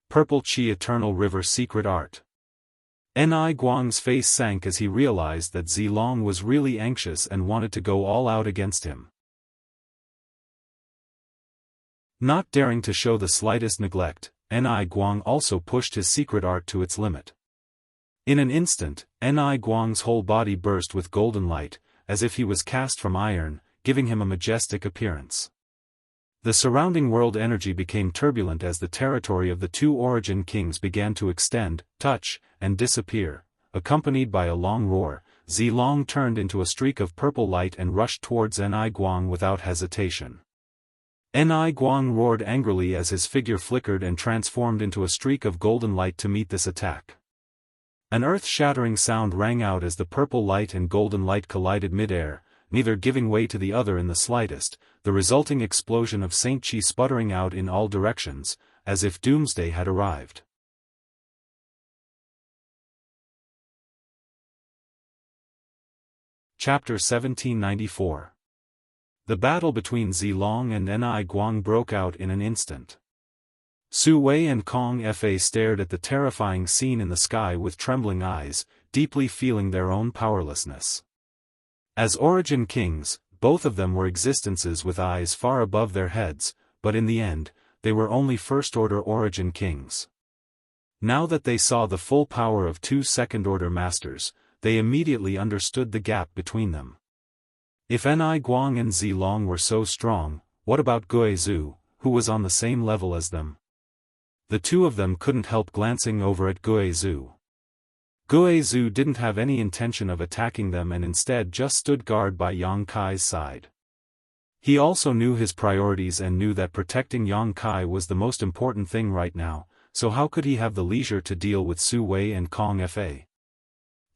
Purple Chi Eternal River Secret Art. Ni Guang's face sank as he realized that Zilong was really anxious and wanted to go all out against him. Not daring to show the slightest neglect, Ni Guang also pushed his secret art to its limit. In an instant, Ni Guang's whole body burst with golden light, as if he was cast from iron, giving him a majestic appearance. The surrounding world energy became turbulent as the territory of the two origin kings began to extend, touch, and disappear. Accompanied by a long roar, Zilong turned into a streak of purple light and rushed towards Ni Guang without hesitation. Ni Guang roared angrily as his figure flickered and transformed into a streak of golden light to meet this attack. An earth-shattering sound rang out as the purple light and golden light collided mid-air, neither giving way to the other in the slightest, the resulting explosion of Saint Chi sputtering out in all directions, as if doomsday had arrived. Chapter 1794. The battle between Zilong and Ni Guang broke out in an instant. Su Wei and Kong Fa stared at the terrifying scene in the sky with trembling eyes, deeply feeling their own powerlessness. As origin kings, both of them were existences with eyes far above their heads, but in the end, they were only first-order origin kings. Now that they saw the full power of two second-order masters, they immediately understood the gap between them. If Ni Guang and Zilong were so strong, what about Guizhu, who was on the same level as them? The two of them couldn't help glancing over at Guizhu. Guizhu didn't have any intention of attacking them and instead just stood guard by Yang Kai's side. He also knew his priorities and knew that protecting Yang Kai was the most important thing right now, so how could he have the leisure to deal with Su Wei and Kong Fa?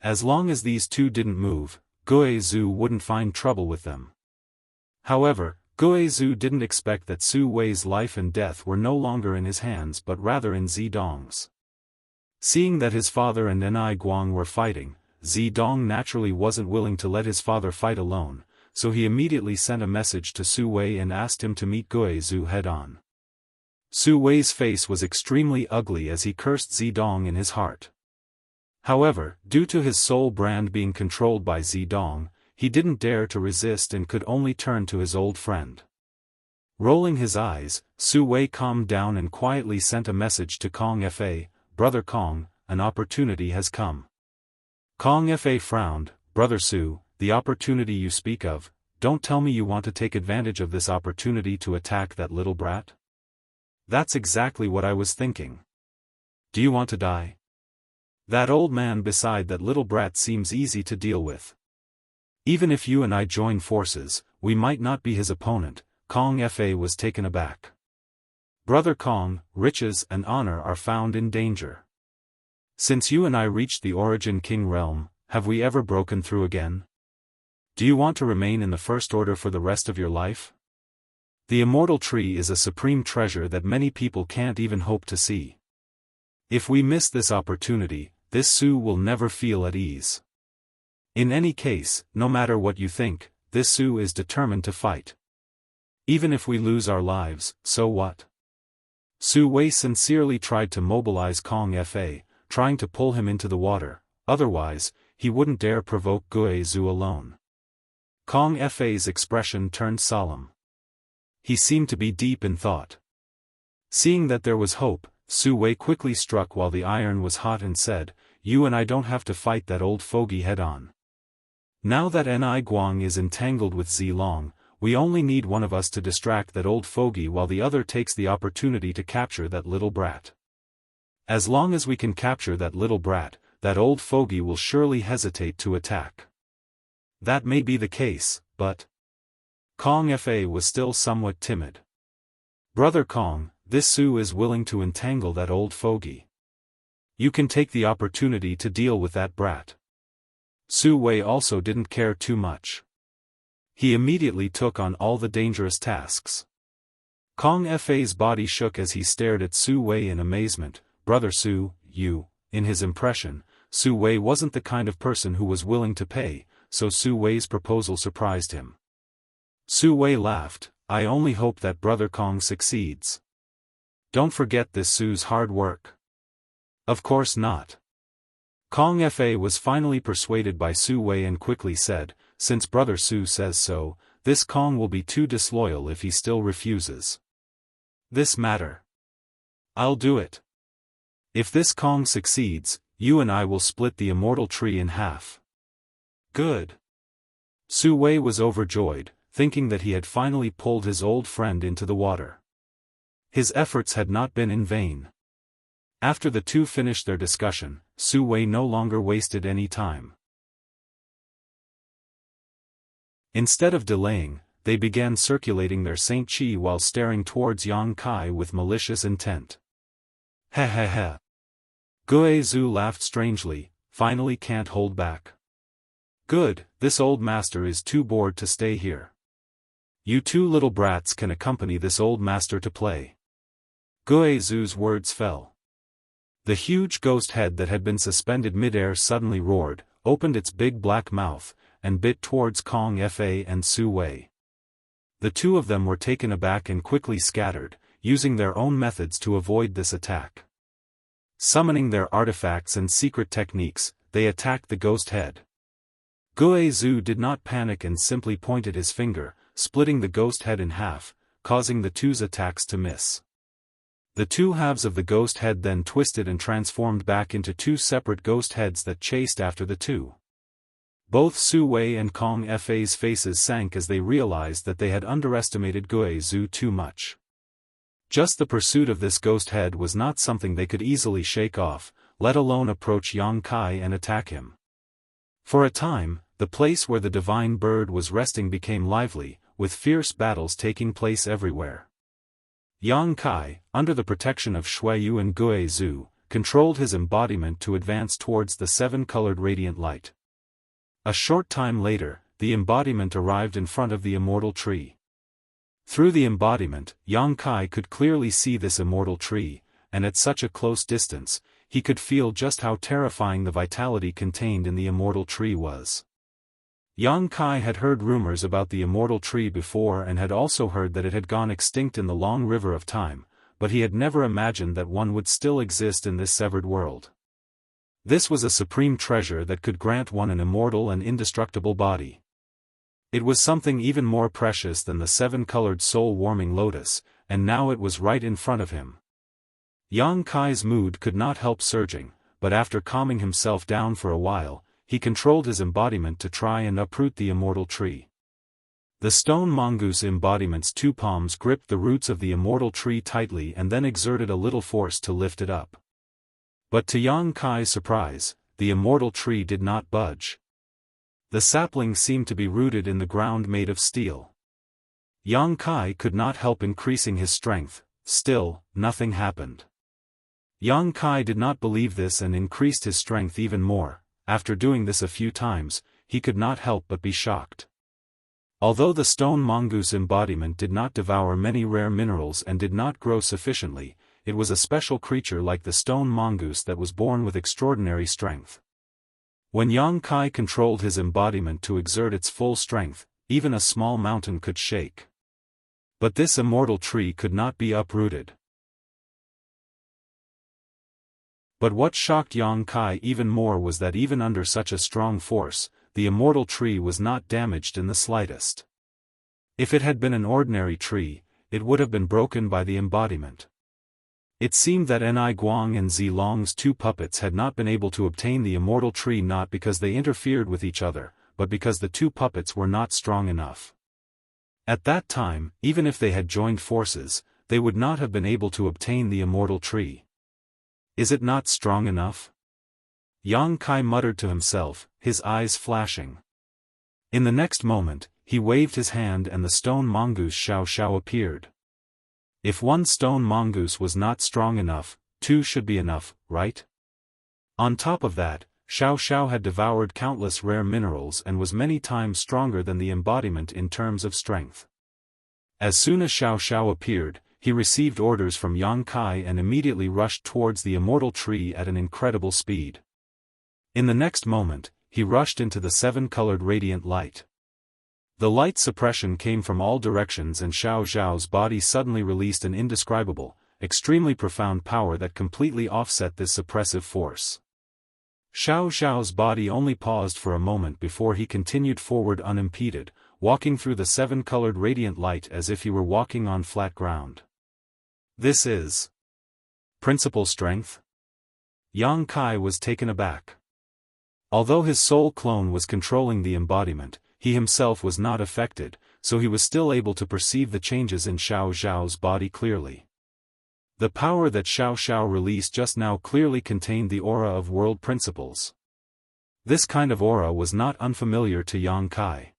As long as these two didn't move, Guizhu wouldn't find trouble with them. However, Guizhu didn't expect that Su Wei's life and death were no longer in his hands but rather in Zidong's. Seeing that his father and Ni Guang were fighting, Zidong naturally wasn't willing to let his father fight alone, so he immediately sent a message to Su Wei and asked him to meet Guizhu head-on. Su Wei's face was extremely ugly as he cursed Zidong in his heart. However, due to his soul brand being controlled by Zidong, he didn't dare to resist and could only turn to his old friend. Rolling his eyes, Su Wei calmed down and quietly sent a message to Kong Fa, "Brother Kong, an opportunity has come." Kong Fa frowned, "Brother Su, the opportunity you speak of, don't tell me you want to take advantage of this opportunity to attack that little brat?" "That's exactly what I was thinking." "Do you want to die?" "That old man beside that little brat seems easy to deal with. Even if you and I join forces, we might not be his opponent." Kong Fa was taken aback. "Brother Kong, riches and honor are found in danger. Since you and I reached the Origin King realm, have we ever broken through again? Do you want to remain in the First Order for the rest of your life? The Immortal Tree is a supreme treasure that many people can't even hope to see. If we miss this opportunity, this Su will never feel at ease. In any case, no matter what you think, this Su is determined to fight. Even if we lose our lives, so what?" Su Wei sincerely tried to mobilize Kong Fa, trying to pull him into the water, otherwise, he wouldn't dare provoke Gue Zhu alone. Kong Fa's expression turned solemn. He seemed to be deep in thought. Seeing that there was hope, Su Wei quickly struck while the iron was hot and said, "You and I don't have to fight that old fogey head-on. Now that Ni Guang is entangled with Zilong, we only need one of us to distract that old fogey while the other takes the opportunity to capture that little brat. As long as we can capture that little brat, that old fogey will surely hesitate to attack." "That may be the case, but..." Kong Fa was still somewhat timid. "Brother Kong, this Su is willing to entangle that old fogey. You can take the opportunity to deal with that brat." Su Wei also didn't care too much. He immediately took on all the dangerous tasks. Kong Fa's body shook as he stared at Su Wei in amazement. "Brother Su, you..." In his impression, Su Wei wasn't the kind of person who was willing to pay, so Su Wei's proposal surprised him. Su Wei laughed, "I only hope that Brother Kong succeeds. Don't forget this Su's hard work." "Of course not." Kong Fa was finally persuaded by Su Wei and quickly said, "Since Brother Su says so, this Kong will be too disloyal if he still refuses. This matter. I'll do it. If this Kong succeeds, you and I will split the Immortal Tree in half." "Good." Su Wei was overjoyed, thinking that he had finally pulled his old friend into the water. His efforts had not been in vain. After the two finished their discussion, Su Wei no longer wasted any time. Instead of delaying, they began circulating their Saint Chi while staring towards Yang Kai with malicious intent. "Heh heh heh." Gue Zhu laughed strangely, "Finally can't hold back. Good, this old master is too bored to stay here. You two little brats can accompany this old master to play." Gue Zhu's words fell. The huge ghost head that had been suspended mid-air suddenly roared, opened its big black mouth, and bit towards Kong Fa and Su Wei. The two of them were taken aback and quickly scattered, using their own methods to avoid this attack. Summoning their artifacts and secret techniques, they attacked the ghost head. Gue Zhu did not panic and simply pointed his finger, splitting the ghost head in half, causing the two's attacks to miss. The two halves of the ghost head then twisted and transformed back into two separate ghost heads that chased after the two. Both Su Wei and Kong Fa's faces sank as they realized that they had underestimated Gue Zhu too much. Just the pursuit of this ghost head was not something they could easily shake off, let alone approach Yang Kai and attack him. For a time, the place where the divine bird was resting became lively, with fierce battles taking place everywhere. Yang Kai, under the protection of Shuiyu and Gue Zhu, controlled his embodiment to advance towards the seven-colored radiant light. A short time later, the embodiment arrived in front of the Immortal Tree. Through the embodiment, Yang Kai could clearly see this Immortal Tree, and at such a close distance, he could feel just how terrifying the vitality contained in the Immortal Tree was. Yang Kai had heard rumors about the Immortal Tree before and had also heard that it had gone extinct in the long river of time, but he had never imagined that one would still exist in this severed world. This was a supreme treasure that could grant one an immortal and indestructible body. It was something even more precious than the seven-colored soul-warming lotus, and now it was right in front of him. Yang Kai's mood could not help surging, but after calming himself down for a while, he controlled his embodiment to try and uproot the immortal tree. The stone mongoose embodiment's two palms gripped the roots of the immortal tree tightly and then exerted a little force to lift it up. But to Yang Kai's surprise, the immortal tree did not budge. The sapling seemed to be rooted in the ground made of steel. Yang Kai could not help increasing his strength, still, nothing happened. Yang Kai did not believe this and increased his strength even more. After doing this a few times, he could not help but be shocked. Although the stone mongoose embodiment did not devour many rare minerals and did not grow sufficiently, it was a special creature like the stone mongoose that was born with extraordinary strength. When Yang Kai controlled his embodiment to exert its full strength, even a small mountain could shake. But this immortal tree could not be uprooted. But what shocked Yang Kai even more was that even under such a strong force, the immortal tree was not damaged in the slightest. If it had been an ordinary tree, it would have been broken by the embodiment. It seemed that Ni Guang and Zilong's two puppets had not been able to obtain the immortal tree not because they interfered with each other, but because the two puppets were not strong enough. At that time, even if they had joined forces, they would not have been able to obtain the immortal tree. Is it not strong enough? Yang Kai muttered to himself, his eyes flashing. In the next moment, he waved his hand and the stone mongoose Xiao Xiao appeared. If one stone mongoose was not strong enough, two should be enough, right? On top of that, Xiao Xiao had devoured countless rare minerals and was many times stronger than the embodiment in terms of strength. As soon as Xiao Xiao appeared, he received orders from Yang Kai and immediately rushed towards the immortal tree at an incredible speed. In the next moment, he rushed into the seven-colored radiant light. The light suppression came from all directions and Xiao Xiao's body suddenly released an indescribable, extremely profound power that completely offset this suppressive force. Xiao Xiao's body only paused for a moment before he continued forward unimpeded, walking through the seven-colored radiant light as if he were walking on flat ground. This is principal strength? Yang Kai was taken aback. Although his soul clone was controlling the embodiment, he himself was not affected, so he was still able to perceive the changes in Xiao Xiao's body clearly. The power that Xiao Xiao released just now clearly contained the aura of world principles. This kind of aura was not unfamiliar to Yang Kai.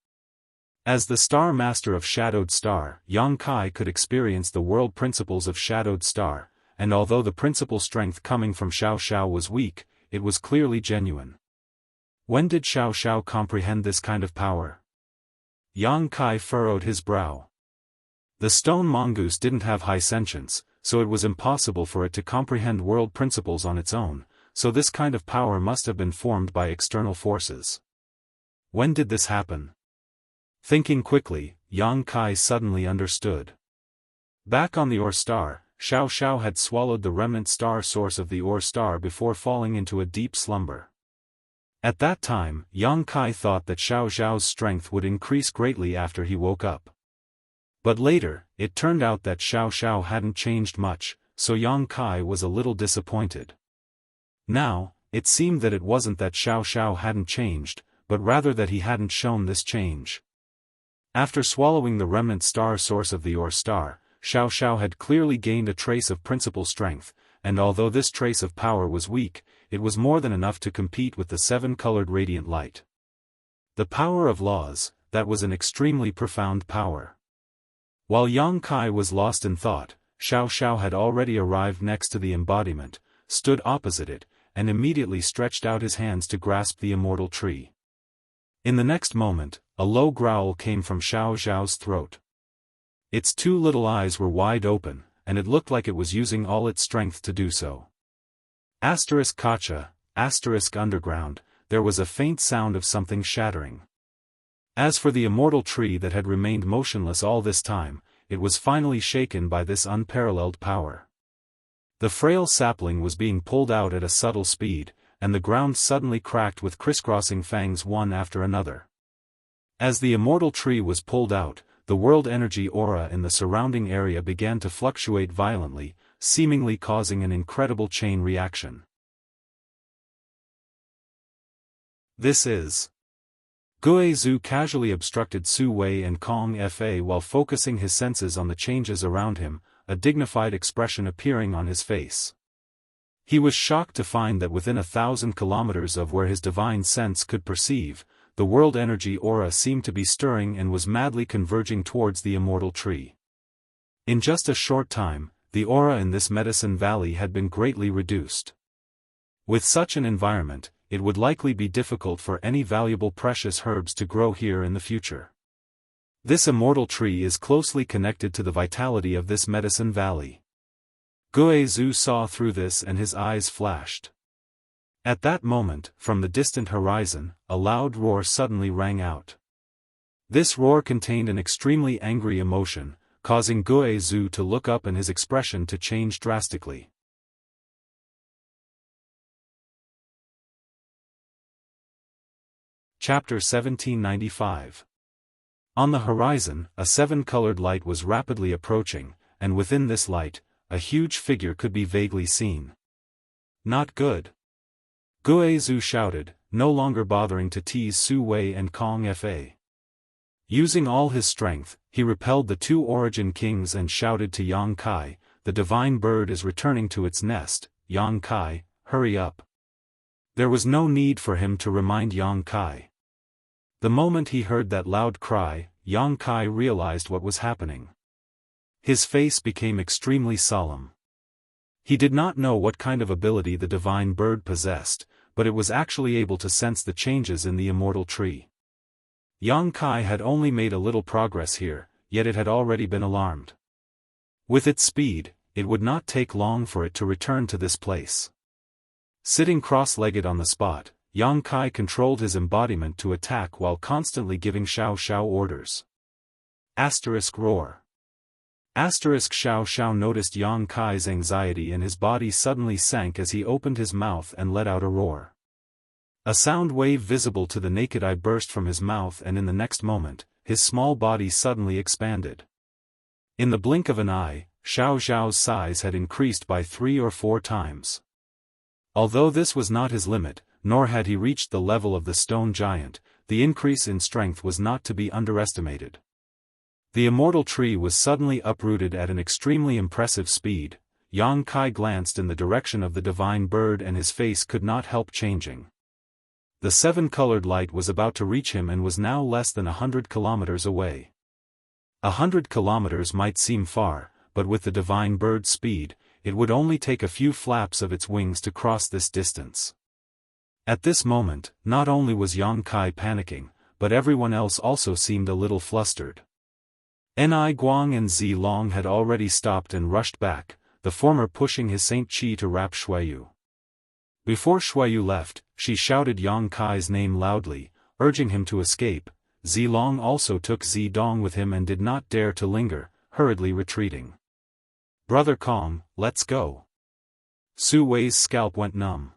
As the Star Master of Shadowed Star, Yang Kai could experience the world principles of Shadowed Star, and although the principal strength coming from Xiao Xiao was weak, it was clearly genuine. When did Xiao Xiao comprehend this kind of power? Yang Kai furrowed his brow. The stone mongoose didn't have high sentience, so it was impossible for it to comprehend world principles on its own, so this kind of power must have been formed by external forces. When did this happen? Thinking quickly, Yang Kai suddenly understood. Back on the Ore Star, Xiao Xiao had swallowed the remnant star source of the Ore Star before falling into a deep slumber. At that time, Yang Kai thought that Xiao Xiao's strength would increase greatly after he woke up. But later, it turned out that Xiao Xiao hadn't changed much, so Yang Kai was a little disappointed. Now, it seemed that it wasn't that Xiao Xiao hadn't changed, but rather that he hadn't shown this change. After swallowing the remnant star source of the Ore Star, Xiao Xiao had clearly gained a trace of principal strength, and although this trace of power was weak, it was more than enough to compete with the seven-colored radiant light. The power of laws, that was an extremely profound power. While Yang Kai was lost in thought, Xiao Xiao had already arrived next to the embodiment, stood opposite it, and immediately stretched out his hands to grasp the immortal tree. In the next moment, a low growl came from Xiao Xiao's throat. Its two little eyes were wide open, and it looked like it was using all its strength to do so. Kacha, underground, there was a faint sound of something shattering. As for the immortal tree that had remained motionless all this time, it was finally shaken by this unparalleled power. The frail sapling was being pulled out at a subtle speed, and the ground suddenly cracked with crisscrossing fangs one after another. As the immortal tree was pulled out, the world energy aura in the surrounding area began to fluctuate violently, seemingly causing an incredible chain reaction. This is. Gue Zhu casually obstructed Su Wei and Kong Fa while focusing his senses on the changes around him, a dignified expression appearing on his face. He was shocked to find that within 1,000 kilometers of where his divine sense could perceive, the world energy aura seemed to be stirring and was madly converging towards the immortal tree. In just a short time, the aura in this medicine valley had been greatly reduced. With such an environment, it would likely be difficult for any valuable precious herbs to grow here in the future. This immortal tree is closely connected to the vitality of this medicine valley. Gue Zhu saw through this and his eyes flashed. At that moment, from the distant horizon, a loud roar suddenly rang out. This roar contained an extremely angry emotion, causing Gue Zhu to look up and his expression to change drastically. Chapter 1795. On the horizon, a seven-colored light was rapidly approaching, and within this light, a huge figure could be vaguely seen. Not good. Gue Zhu shouted, no longer bothering to tease Su Wei and Kong Fa. Using all his strength, he repelled the two origin kings and shouted to Yang Kai, the divine bird is returning to its nest, Yang Kai, hurry up. There was no need for him to remind Yang Kai. The moment he heard that loud cry, Yang Kai realized what was happening. His face became extremely solemn. He did not know what kind of ability the divine bird possessed, but it was actually able to sense the changes in the immortal tree. Yang Kai had only made a little progress here, yet it had already been alarmed. With its speed, it would not take long for it to return to this place. Sitting cross-legged on the spot, Yang Kai controlled his embodiment to attack while constantly giving Xiao Xiao orders. Roar. Xiao Xiao noticed Yang Kai's anxiety and his body suddenly sank as he opened his mouth and let out a roar. A sound wave visible to the naked eye burst from his mouth, and in the next moment, his small body suddenly expanded. In the blink of an eye, Xiao Xiao's size had increased by 3 or 4 times. Although this was not his limit, nor had he reached the level of the stone giant, the increase in strength was not to be underestimated. The immortal tree was suddenly uprooted at an extremely impressive speed. Yang Kai glanced in the direction of the divine bird and his face could not help changing. The seven-colored light was about to reach him and was now less than 100 kilometers away. 100 kilometers might seem far, but with the divine bird's speed, it would only take a few flaps of its wings to cross this distance. At this moment, not only was Yang Kai panicking, but everyone else also seemed a little flustered. Ni Guang and Zi Long had already stopped and rushed back, the former pushing his Saint Qi to wrap Xueyu. Before Xueyu left, she shouted Yang Kai's name loudly, urging him to escape. Zi Long also took Zi Dong with him and did not dare to linger, hurriedly retreating. Brother Kong, let's go. Su Wei's scalp went numb.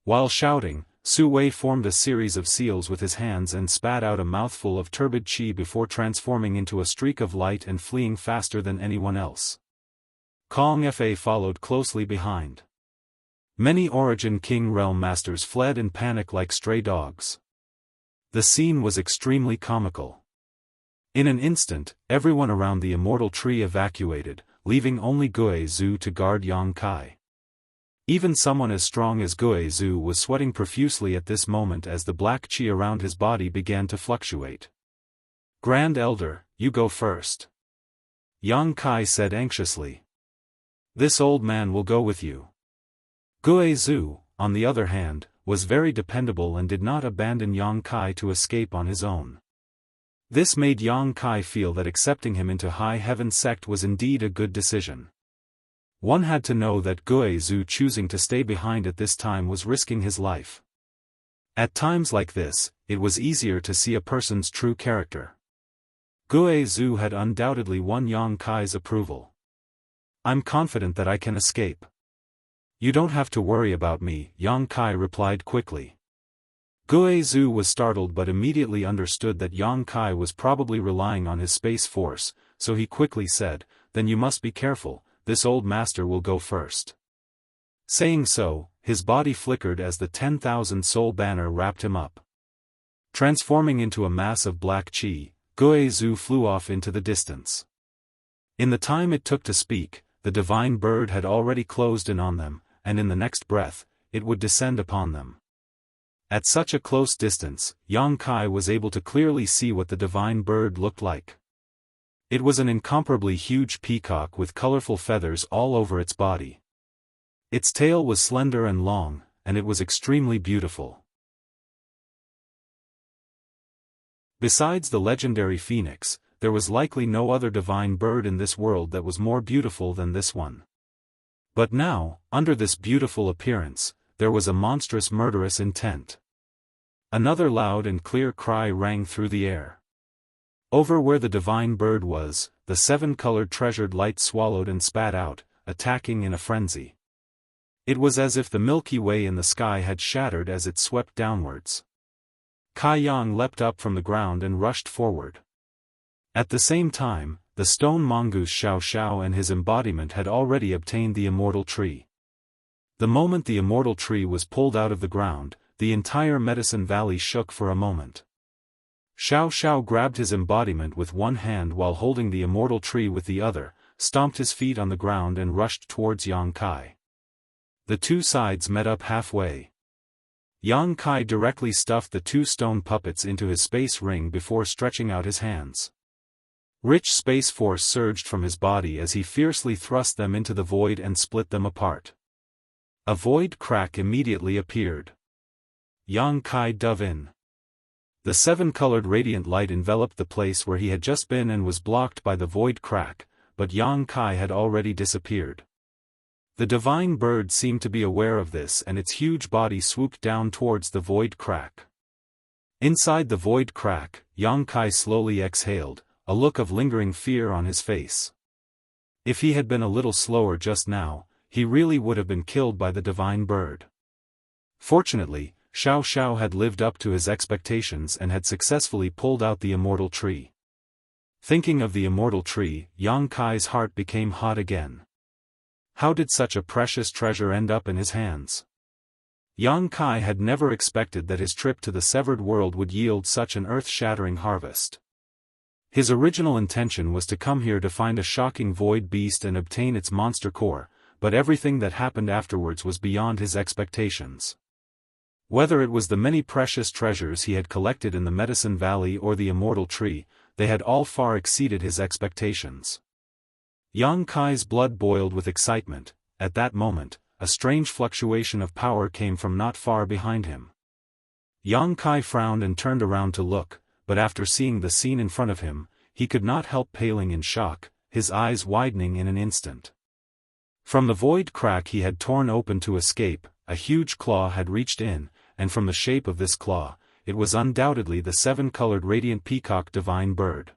While shouting, Su Wei formed a series of seals with his hands and spat out a mouthful of turbid qi before transforming into a streak of light and fleeing faster than anyone else. Kong Fa followed closely behind. Many Origin King Realm Masters fled in panic like stray dogs. The scene was extremely comical. In an instant, everyone around the immortal tree evacuated, leaving only Gue Zhu to guard Yang Kai. Even someone as strong as Gue Zhu was sweating profusely at this moment as the black qi around his body began to fluctuate. Grand Elder, you go first. Yang Kai said anxiously. This old man will go with you. Gue Zhu, on the other hand, was very dependable and did not abandon Yang Kai to escape on his own. This made Yang Kai feel that accepting him into High Heaven sect was indeed a good decision. One had to know that Gue Zhu choosing to stay behind at this time was risking his life. At times like this, it was easier to see a person's true character. Gue Zhu had undoubtedly won Yang Kai's approval. I'm confident that I can escape. You don't have to worry about me, Yang Kai replied quickly. Guizhu was startled but immediately understood that Yang Kai was probably relying on his space force, so he quickly said, "Then you must be careful, this old master will go first." Saying so, his body flickered as the 10,000 soul banner wrapped him up. Transforming into a mass of black chi, Guizhu flew off into the distance. In the time it took to speak, the divine bird had already closed in on them, and in the next breath, it would descend upon them. At such a close distance, Yang Kai was able to clearly see what the divine bird looked like. It was an incomparably huge peacock with colorful feathers all over its body. Its tail was slender and long, and it was extremely beautiful. Besides the legendary phoenix, there was likely no other divine bird in this world that was more beautiful than this one. But now, under this beautiful appearance, there was a monstrous murderous intent. Another loud and clear cry rang through the air. Over where the divine bird was, the seven-colored treasured light swallowed and spat out, attacking in a frenzy. It was as if the Milky Way in the sky had shattered as it swept downwards. Kai Yang leapt up from the ground and rushed forward. At the same time, the stone mongoose Xiao Xiao and his embodiment had already obtained the immortal tree. The moment the immortal tree was pulled out of the ground, the entire Medicine Valley shook for a moment. Xiao Xiao grabbed his embodiment with one hand while holding the immortal tree with the other, stomped his feet on the ground and rushed towards Yang Kai. The two sides met up halfway. Yang Kai directly stuffed the two stone puppets into his space ring before stretching out his hands. Rich space force surged from his body as he fiercely thrust them into the void and split them apart. A void crack immediately appeared. Yang Kai dove in. The seven-colored radiant light enveloped the place where he had just been and was blocked by the void crack, but Yang Kai had already disappeared. The divine bird seemed to be aware of this and its huge body swooped down towards the void crack. Inside the void crack, Yang Kai slowly exhaled, a look of lingering fear on his face. If he had been a little slower just now, he really would have been killed by the divine bird. Fortunately, Xiao Xiao had lived up to his expectations and had successfully pulled out the immortal tree. Thinking of the immortal tree, Yang Kai's heart became hot again. How did such a precious treasure end up in his hands? Yang Kai had never expected that his trip to the severed world would yield such an earth-shattering harvest. His original intention was to come here to find a shocking void beast and obtain its monster core, but everything that happened afterwards was beyond his expectations. Whether it was the many precious treasures he had collected in the Medicine Valley or the immortal tree, they had all far exceeded his expectations. Yang Kai's blood boiled with excitement. At that moment, a strange fluctuation of power came from not far behind him. Yang Kai frowned and turned around to look, but after seeing the scene in front of him, he could not help paling in shock, his eyes widening in an instant. From the void crack he had torn open to escape, a huge claw had reached in, and from the shape of this claw, it was undoubtedly the seven-colored radiant peacock divine bird.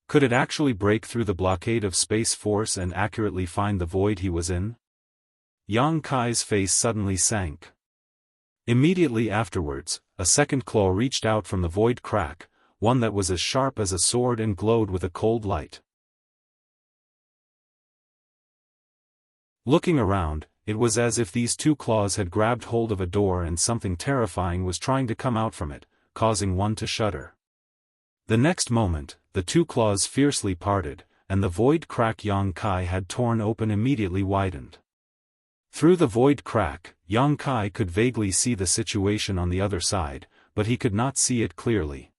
Could it actually break through the blockade of space force and accurately find the void he was in? Yang Kai's face suddenly sank. Immediately afterwards, a second claw reached out from the void crack, one that was as sharp as a sword and glowed with a cold light. Looking around, it was as if these two claws had grabbed hold of a door and something terrifying was trying to come out from it, causing one to shudder. The next moment, the two claws fiercely parted, and the void crack Yang Kai had torn open immediately widened. Through the void crack, Yang Kai could vaguely see the situation on the other side, but he could not see it clearly.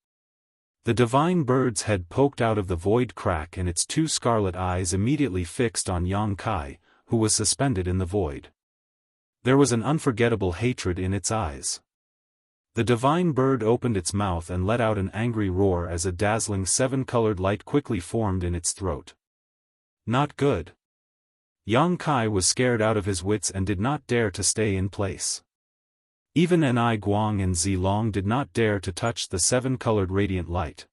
The divine bird's head poked out of the void crack and its two scarlet eyes immediately fixed on Yang Kai, who was suspended in the void. There was an unforgettable hatred in its eyes. The divine bird opened its mouth and let out an angry roar as a dazzling seven-colored light quickly formed in its throat. Not good. Yang Kai was scared out of his wits and did not dare to stay in place. Even Ni Guang and Zilong did not dare to touch the seven-colored radiant light.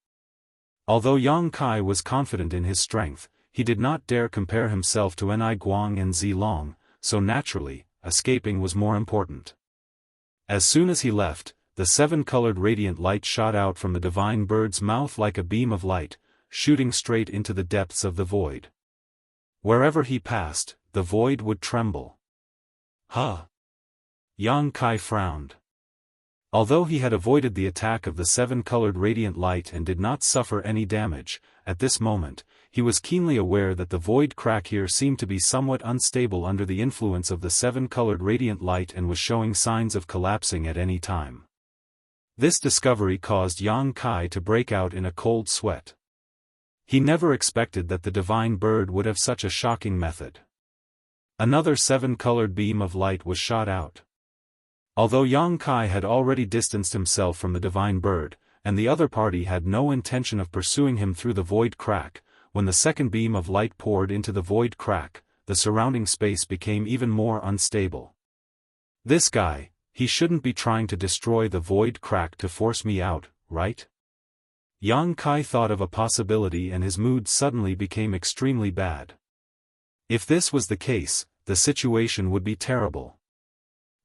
Although Yang Kai was confident in his strength, he did not dare compare himself to Ni Guang and Zilong, so naturally, escaping was more important. As soon as he left, the seven-colored radiant light shot out from the divine bird's mouth like a beam of light, shooting straight into the depths of the void. Wherever he passed, the void would tremble. Huh? Yang Kai frowned. Although he had avoided the attack of the seven-colored radiant light and did not suffer any damage, at this moment, he was keenly aware that the void crack here seemed to be somewhat unstable under the influence of the seven-colored radiant light and was showing signs of collapsing at any time. This discovery caused Yang Kai to break out in a cold sweat. He never expected that the divine bird would have such a shocking method. Another seven-colored beam of light was shot out. Although Yang Kai had already distanced himself from the divine bird, and the other party had no intention of pursuing him through the void crack, when the second beam of light poured into the void crack, the surrounding space became even more unstable. This guy, he shouldn't be trying to destroy the void crack to force me out, right? Yang Kai thought of a possibility and his mood suddenly became extremely bad. If this was the case, the situation would be terrible.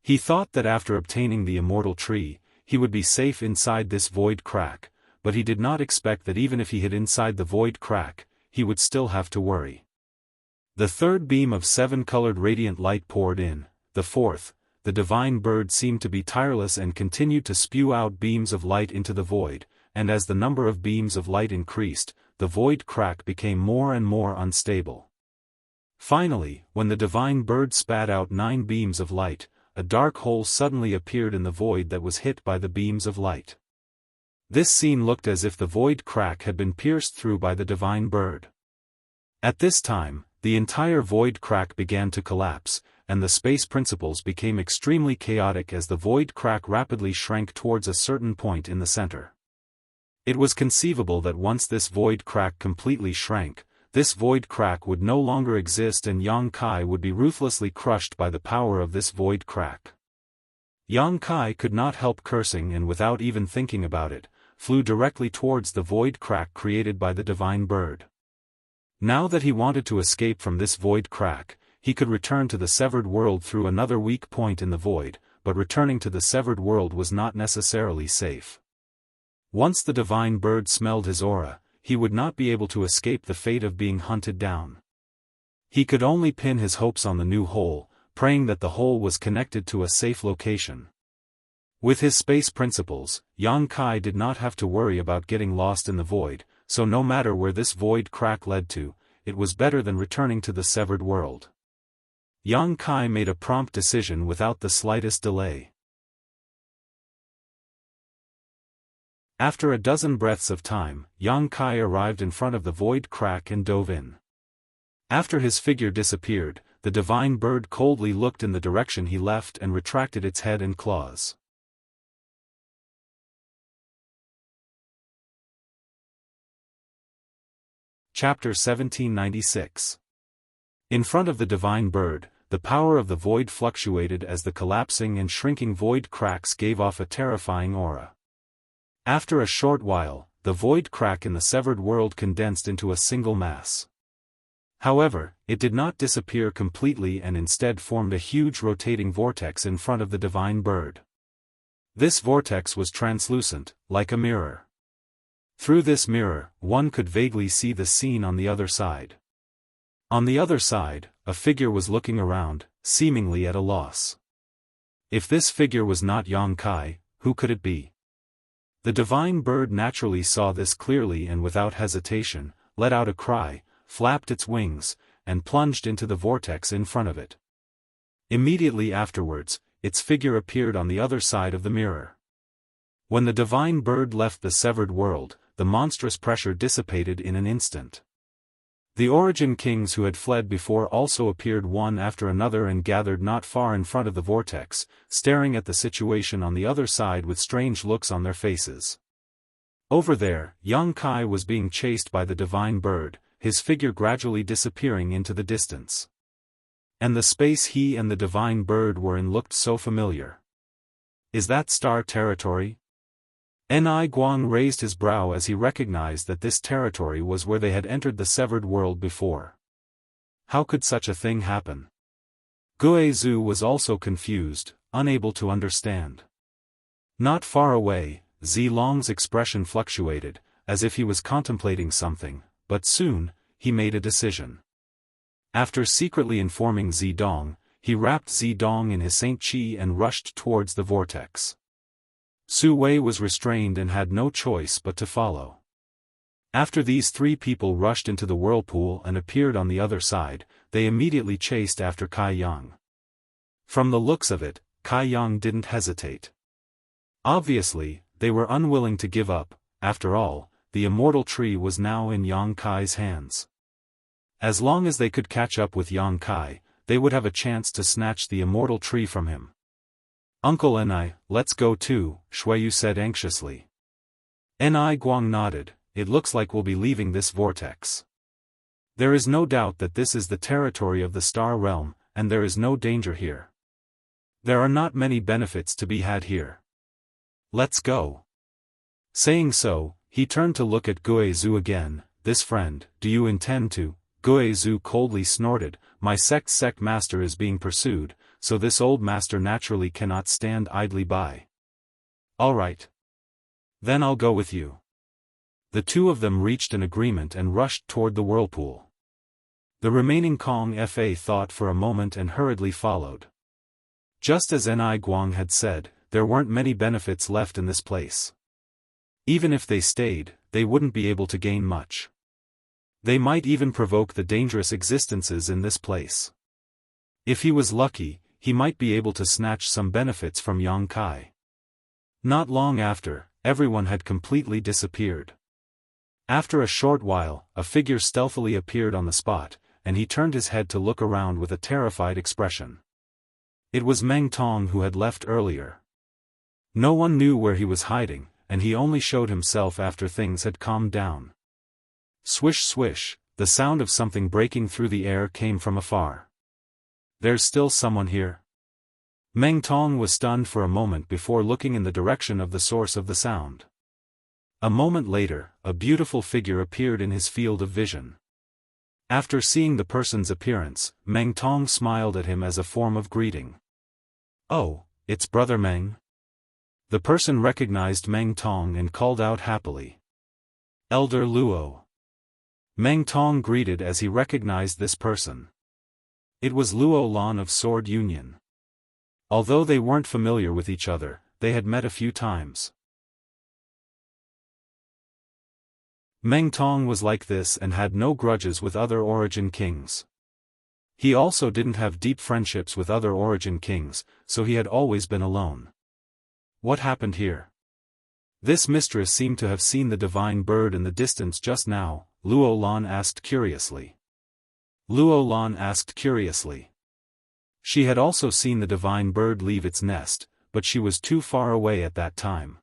He thought that after obtaining the immortal tree, he would be safe inside this void crack, but he did not expect that even if he hid inside the void crack, he would still have to worry. The third beam of seven-colored radiant light poured in, the fourth, the divine bird seemed to be tireless and continued to spew out beams of light into the void, and as the number of beams of light increased, the void crack became more and more unstable. Finally, when the divine bird spat out 9 beams of light, a dark hole suddenly appeared in the void that was hit by the beams of light. This scene looked as if the void crack had been pierced through by the divine bird. At this time, the entire void crack began to collapse, and the space principles became extremely chaotic as the void crack rapidly shrank towards a certain point in the center. It was conceivable that once this void crack completely shrank, this void crack would no longer exist and Yang Kai would be ruthlessly crushed by the power of this void crack. Yang Kai could not help cursing and without even thinking about it, flew directly towards the void crack created by the divine bird. Now that he wanted to escape from this void crack, he could return to the severed world through another weak point in the void, but returning to the severed world was not necessarily safe. Once the divine bird smelled his aura, he would not be able to escape the fate of being hunted down. He could only pin his hopes on the new hole, praying that the hole was connected to a safe location. With his space principles, Yang Kai did not have to worry about getting lost in the void, so no matter where this void crack led to, it was better than returning to the severed world. Yang Kai made a prompt decision without the slightest delay. After a dozen breaths of time, Yang Kai arrived in front of the void crack and dove in. After his figure disappeared, the divine bird coldly looked in the direction he left and retracted its head and claws. Chapter 1796. In front of the divine bird, the power of the void fluctuated as the collapsing and shrinking void cracks gave off a terrifying aura. After a short while, the void crack in the severed world condensed into a single mass. However, it did not disappear completely and instead formed a huge rotating vortex in front of the divine bird. This vortex was translucent, like a mirror. Through this mirror, one could vaguely see the scene on the other side. On the other side, a figure was looking around, seemingly at a loss. If this figure was not Yang Kai, who could it be? The divine bird naturally saw this clearly and without hesitation, let out a cry, flapped its wings, and plunged into the vortex in front of it. Immediately afterwards, its figure appeared on the other side of the mirror. When the divine bird left the severed world, the monstrous pressure dissipated in an instant. The origin kings who had fled before also appeared one after another and gathered not far in front of the vortex, staring at the situation on the other side with strange looks on their faces. Over there, Yang Kai was being chased by the divine bird, his figure gradually disappearing into the distance. And the space he and the divine bird were in looked so familiar. Is that star territory? Ni Guang raised his brow as he recognized that this territory was where they had entered the severed world before. How could such a thing happen? Guizhu was also confused, unable to understand. Not far away, Zilong's expression fluctuated, as if he was contemplating something, but soon, he made a decision. After secretly informing Zidong, he wrapped Zidong in his Saint Qi and rushed towards the vortex. Su Wei was restrained and had no choice but to follow. After these three people rushed into the whirlpool and appeared on the other side, they immediately chased after Kai Yang. From the looks of it, Kai Yang didn't hesitate. Obviously, they were unwilling to give up. After all, the immortal tree was now in Yang Kai's hands. As long as they could catch up with Yang Kai, they would have a chance to snatch the immortal tree from him. "Uncle Ni, let's go too," Shuiyu said anxiously. Ni Guang nodded. "It looks like we'll be leaving this vortex. There is no doubt that this is the territory of the Star Realm, and there is no danger here. There are not many benefits to be had here. Let's go." Saying so, he turned to look at Guizhu again. "This friend, do you intend to?" Guizhu coldly snorted. "My sect master is being pursued, so this old master naturally cannot stand idly by." "All right. Then I'll go with you." The two of them reached an agreement and rushed toward the whirlpool. The remaining Kong Fa thought for a moment and hurriedly followed. Just as Ni Guang had said, there weren't many benefits left in this place. Even if they stayed, they wouldn't be able to gain much. They might even provoke the dangerous existences in this place. If he was lucky, he might be able to snatch some benefits from Yang Kai. Not long after, everyone had completely disappeared. After a short while, a figure stealthily appeared on the spot, and he turned his head to look around with a terrified expression. It was Meng Tong who had left earlier. No one knew where he was hiding, and he only showed himself after things had calmed down. Swish swish, the sound of something breaking through the air came from afar. "There's still someone here?" Meng Tong was stunned for a moment before looking in the direction of the source of the sound. A moment later, a beautiful figure appeared in his field of vision. After seeing the person's appearance, Meng Tong smiled at him as a form of greeting. "Oh, it's Brother Meng." The person recognized Meng Tong and called out happily. "Elder Luo." Meng Tong greeted as he recognized this person. It was Luo Lan of Sword Union. Although they weren't familiar with each other, they had met a few times. Meng Tong was like this and had no grudges with other origin kings. He also didn't have deep friendships with other origin kings, so he had always been alone. What happened here? This mistress seemed to have seen the divine bird in the distance just now, Luo Lan asked curiously. She had also seen the divine bird leave its nest, but she was too far away at that time.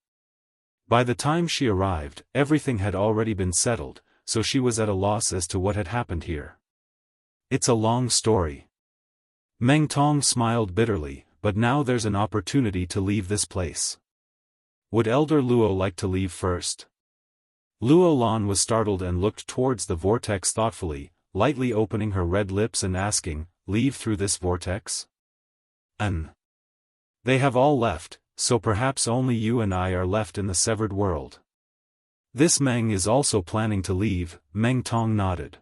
By the time she arrived, everything had already been settled, so she was at a loss as to what had happened here. "It's a long story." Meng Tong smiled bitterly, "but now there's an opportunity to leave this place. Would Elder Luo like to leave first?" Luo Lan was startled and looked towards the vortex thoughtfully, lightly opening her red lips and asking, "Leave through this vortex?" They have all left, so perhaps only you and I are left in the severed world." "This Meng is also planning to leave," Meng Tong nodded.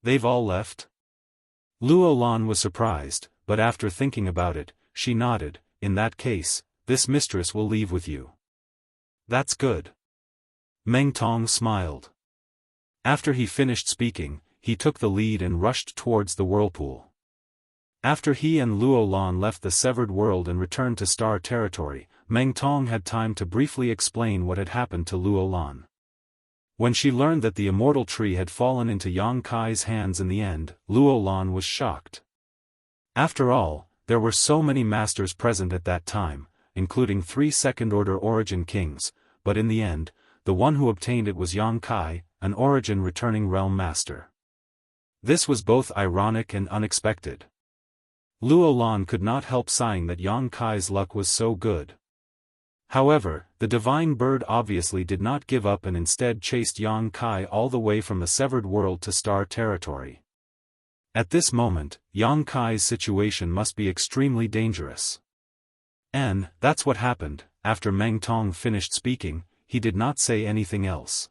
"They've all left?" Luo Lan was surprised, but after thinking about it, she nodded. "In that case, this mistress will leave with you." "That's good." Meng Tong smiled. After he finished speaking, he took the lead and rushed towards the whirlpool. After he and Luo Lan left the severed world and returned to Star Territory, Meng Tong had time to briefly explain what had happened to Luo Lan. When she learned that the immortal tree had fallen into Yang Kai's hands in the end, Luo Lan was shocked. After all, there were so many masters present at that time, including 3 second-order origin kings, but in the end, the one who obtained it was Yang Kai, an origin returning realm master. This was both ironic and unexpected. Luo Lan could not help sighing that Yang Kai's luck was so good. However, the divine bird obviously did not give up and instead chased Yang Kai all the way from the severed world to Star Territory. At this moment, Yang Kai's situation must be extremely dangerous. And that's what happened. after Meng Tong finished speaking, he did not say anything else.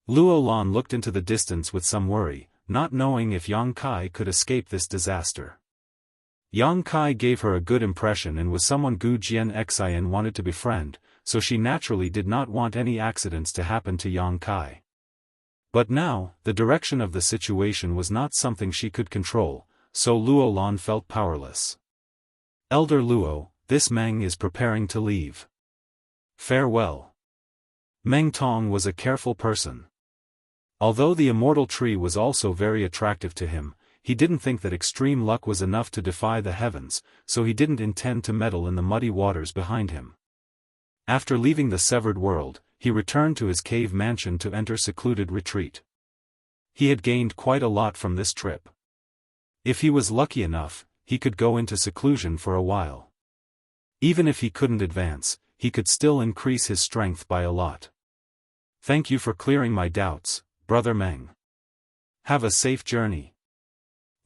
Luo Lan looked into the distance with some worry, not knowing if Yang Kai could escape this disaster. Yang Kai gave her a good impression and was someone Gu Jianxian wanted to befriend, so she naturally did not want any accidents to happen to Yang Kai. But now, the direction of the situation was not something she could control, so Luo Lan felt powerless. Elder Luo, this Meng is preparing to leave. Farewell. Meng Tong was a careful person. Although the immortal tree was also very attractive to him, he didn't think that extreme luck was enough to defy the heavens, so he didn't intend to meddle in the muddy waters behind him. After leaving the severed world, he returned to his cave mansion to enter secluded retreat. He had gained quite a lot from this trip. If he was lucky enough, he could go into seclusion for a while. Even if he couldn't advance, he could still increase his strength by a lot. Thank you for clearing my doubts, Brother Meng. Have a safe journey.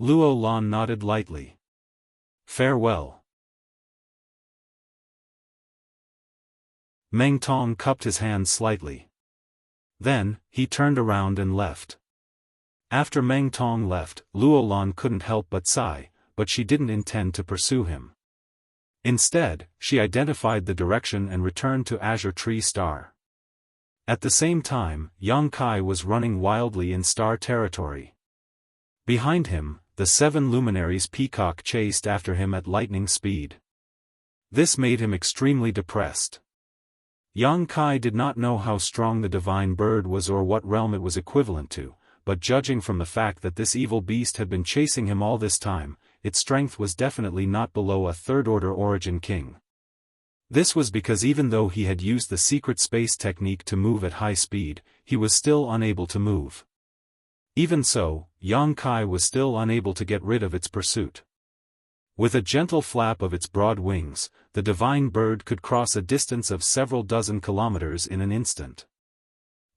Luo Lan nodded lightly. Farewell. Meng Tong cupped his hands slightly. Then, he turned around and left. After Meng Tong left, Luo Lan couldn't help but sigh, but she didn't intend to pursue him. Instead, she identified the direction and returned to Azure Tree Star. At the same time, Yang Kai was running wildly in Star territory. Behind him, the 7 luminaries peacock chased after him at lightning speed. This made him extremely depressed. Yang Kai did not know how strong the divine bird was or what realm it was equivalent to, but judging from the fact that this evil beast had been chasing him all this time, its strength was definitely not below a third-order origin king. This was because even though he had used the secret space technique to move at high speed, he was still unable to move. Even so, Yang Kai was still unable to get rid of its pursuit. With a gentle flap of its broad wings, the divine bird could cross a distance of several dozen kilometers in an instant.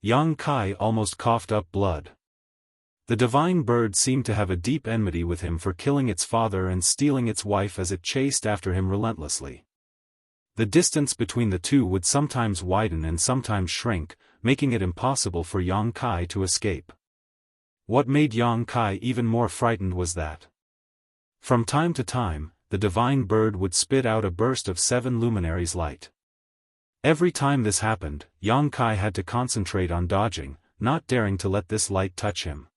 Yang Kai almost coughed up blood. The divine bird seemed to have a deep enmity with him for killing its father and stealing its wife as it chased after him relentlessly. The distance between the two would sometimes widen and sometimes shrink, making it impossible for Yang Kai to escape. What made Yang Kai even more frightened was that, from time to time, the divine bird would spit out a burst of 7 luminaries light. Every time this happened, Yang Kai had to concentrate on dodging, not daring to let this light touch him.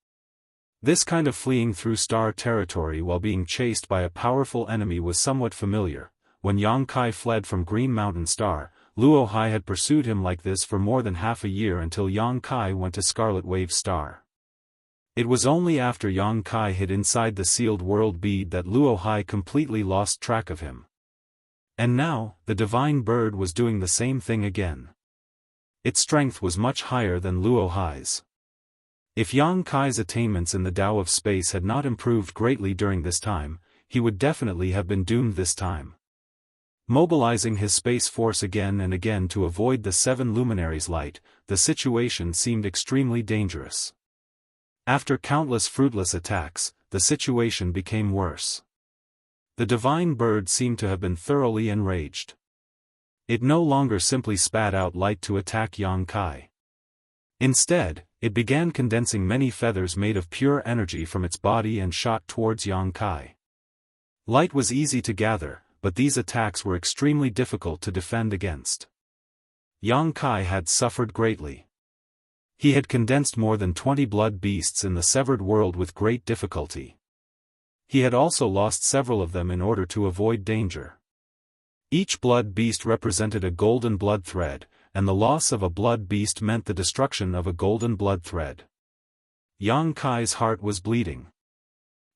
This kind of fleeing through star territory while being chased by a powerful enemy was somewhat familiar. When Yang Kai fled from Green Mountain Star, Luo Hai had pursued him like this for more than half a year until Yang Kai went to Scarlet Wave Star. It was only after Yang Kai hid inside the sealed world bead that Luo Hai completely lost track of him. And now, the divine bird was doing the same thing again. Its strength was much higher than Luo Hai's. If Yang Kai's attainments in the Tao of space had not improved greatly during this time, he would definitely have been doomed this time. Mobilizing his space force again and again to avoid the 7 luminaries' light, the situation seemed extremely dangerous. After countless fruitless attacks, the situation became worse. The divine bird seemed to have been thoroughly enraged. It no longer simply spat out light to attack Yang Kai. Instead, it began condensing many feathers made of pure energy from its body and shot towards Yang Kai. Light was easy to gather, but these attacks were extremely difficult to defend against. Yang Kai had suffered greatly. He had condensed more than 20 blood beasts in the severed world with great difficulty. He had also lost several of them in order to avoid danger. Each blood beast represented a golden blood thread, and the loss of a blood beast meant the destruction of a golden blood thread. Yang Kai's heart was bleeding.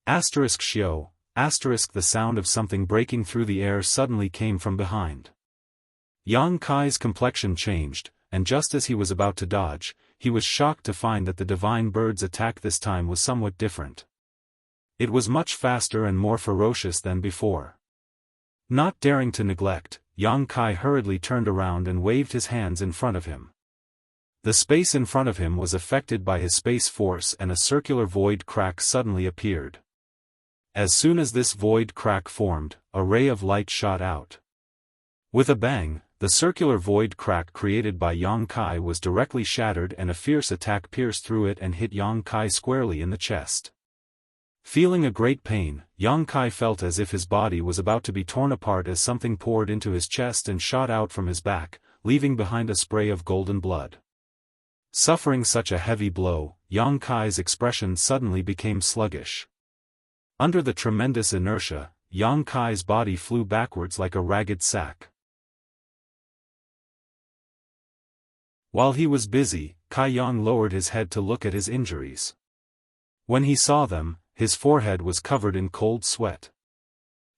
*Shio, the sound of something breaking through the air suddenly came from behind. Yang Kai's complexion changed, and just as he was about to dodge, he was shocked to find that the divine bird's attack this time was somewhat different. It was much faster and more ferocious than before. Not daring to neglect, Yang Kai hurriedly turned around and waved his hands in front of him. The space in front of him was affected by his space force and a circular void crack suddenly appeared. As soon as this void crack formed, a ray of light shot out. With a bang, the circular void crack created by Yang Kai was directly shattered and a fierce attack pierced through it and hit Yang Kai squarely in the chest. Feeling a great pain, Yang Kai felt as if his body was about to be torn apart as something poured into his chest and shot out from his back, leaving behind a spray of golden blood. Suffering such a heavy blow, Yang Kai's expression suddenly became sluggish. Under the tremendous inertia, Yang Kai's body flew backwards like a ragged sack. While he was busy, Kai Yang lowered his head to look at his injuries. When he saw them, his forehead was covered in cold sweat.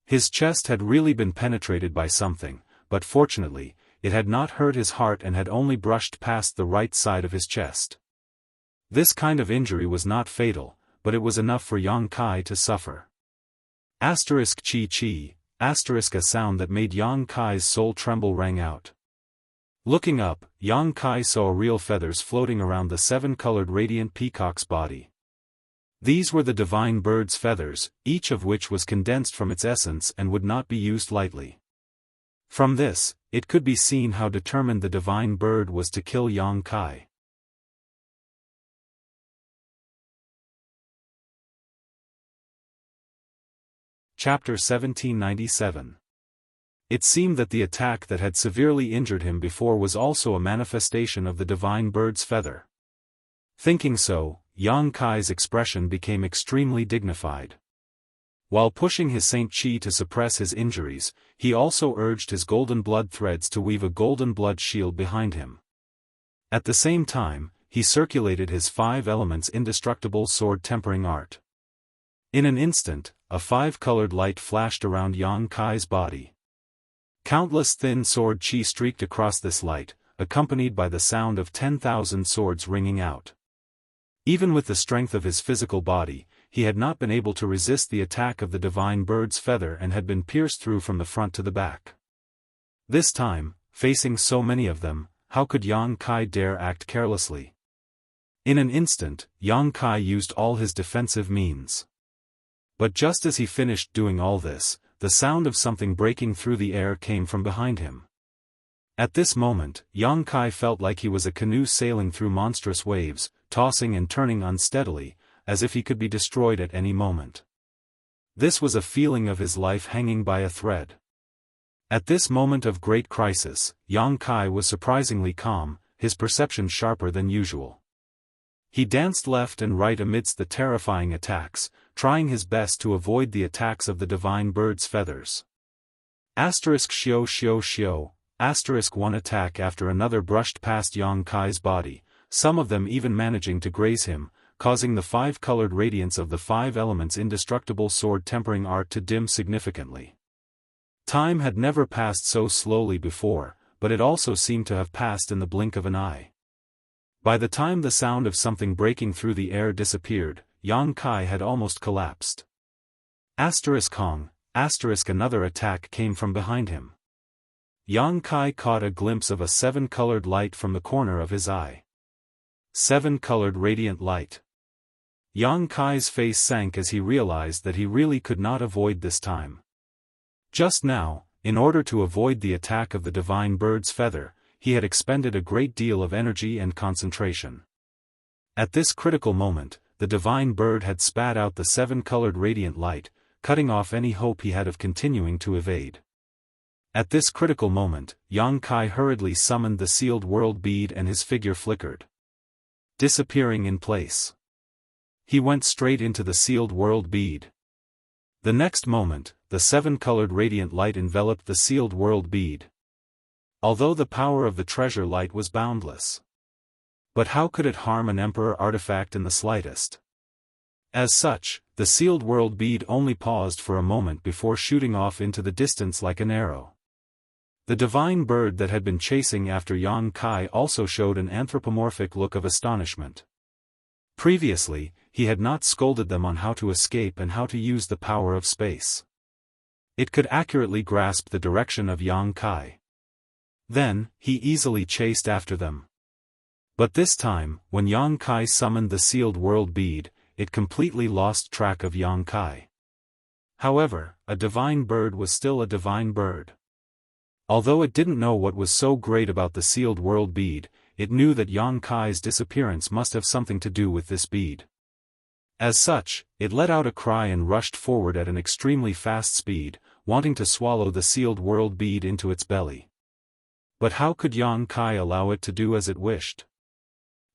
His chest had really been penetrated by something, but fortunately, it had not hurt his heart and had only brushed past the right side of his chest. This kind of injury was not fatal, but it was enough for Yang Kai to suffer. Asterisk chi chi, asterisk a sound that made Yang Kai's soul tremble rang out. Looking up, Yang Kai saw real feathers floating around the seven-colored radiant peacock's body. These were the divine bird's feathers, each of which was condensed from its essence and would not be used lightly. From this, it could be seen how determined the divine bird was to kill Yang Kai. Chapter 1797. It seemed that the attack that had severely injured him before was also a manifestation of the divine bird's feather. Thinking so, Yang Kai's expression became extremely dignified. While pushing his Saint Chi to suppress his injuries, he also urged his golden blood threads to weave a golden blood shield behind him. At the same time, he circulated his 5 elements indestructible sword tempering art. In an instant, a 5-colored light flashed around Yang Kai's body. Countless thin sword chi streaked across this light, accompanied by the sound of 10,000 swords ringing out. Even with the strength of his physical body, he had not been able to resist the attack of the divine bird's feather and had been pierced through from the front to the back. This time, facing so many of them, how could Yang Kai dare act carelessly? In an instant, Yang Kai used all his defensive means. But just as he finished doing all this, the sound of something breaking through the air came from behind him. At this moment, Yang Kai felt like he was a canoe sailing through monstrous waves, tossing and turning unsteadily, as if he could be destroyed at any moment. This was a feeling of his life hanging by a thread. At this moment of great crisis, Yang Kai was surprisingly calm, his perception sharper than usual. He danced left and right amidst the terrifying attacks, trying his best to avoid the attacks of the divine bird's feathers. Asterisk shio shio shio, asterisk one attack after another brushed past Yang Kai's body, some of them even managing to graze him, causing the 5-colored radiance of the 5 elements indestructible sword tempering art to dim significantly. Time had never passed so slowly before, but it also seemed to have passed in the blink of an eye. By the time the sound of something breaking through the air disappeared, Yang Kai had almost collapsed. Asterisk Hong, asterisk another attack came from behind him. Yang Kai caught a glimpse of a 7-colored light from the corner of his eye. 7-colored radiant light. Yang Kai's face sank as he realized that he really could not avoid this time. Just now, in order to avoid the attack of the divine bird's feather, he had expended a great deal of energy and concentration. At this critical moment, the divine bird had spat out the 7-colored radiant light, cutting off any hope he had of continuing to evade. At this critical moment, Yang Kai hurriedly summoned the sealed world bead and his figure flickered, disappearing in place. He went straight into the sealed world bead. The next moment, the 7-colored radiant light enveloped the sealed world bead. Although the power of the treasure light was boundless. But how could it harm an emperor artifact in the slightest? As such, the sealed world bead only paused for a moment before shooting off into the distance like an arrow. The divine bird that had been chasing after Yang Kai also showed an anthropomorphic look of astonishment. Previously, he had not scolded them on how to escape and how to use the power of space. It could accurately grasp the direction of Yang Kai. Then, he easily chased after them. But this time, when Yang Kai summoned the sealed world bead, it completely lost track of Yang Kai. However, a divine bird was still a divine bird. Although it didn't know what was so great about the sealed world bead, it knew that Yang Kai's disappearance must have something to do with this bead. As such, it let out a cry and rushed forward at an extremely fast speed, wanting to swallow the sealed world bead into its belly. But how could Yang Kai allow it to do as it wished?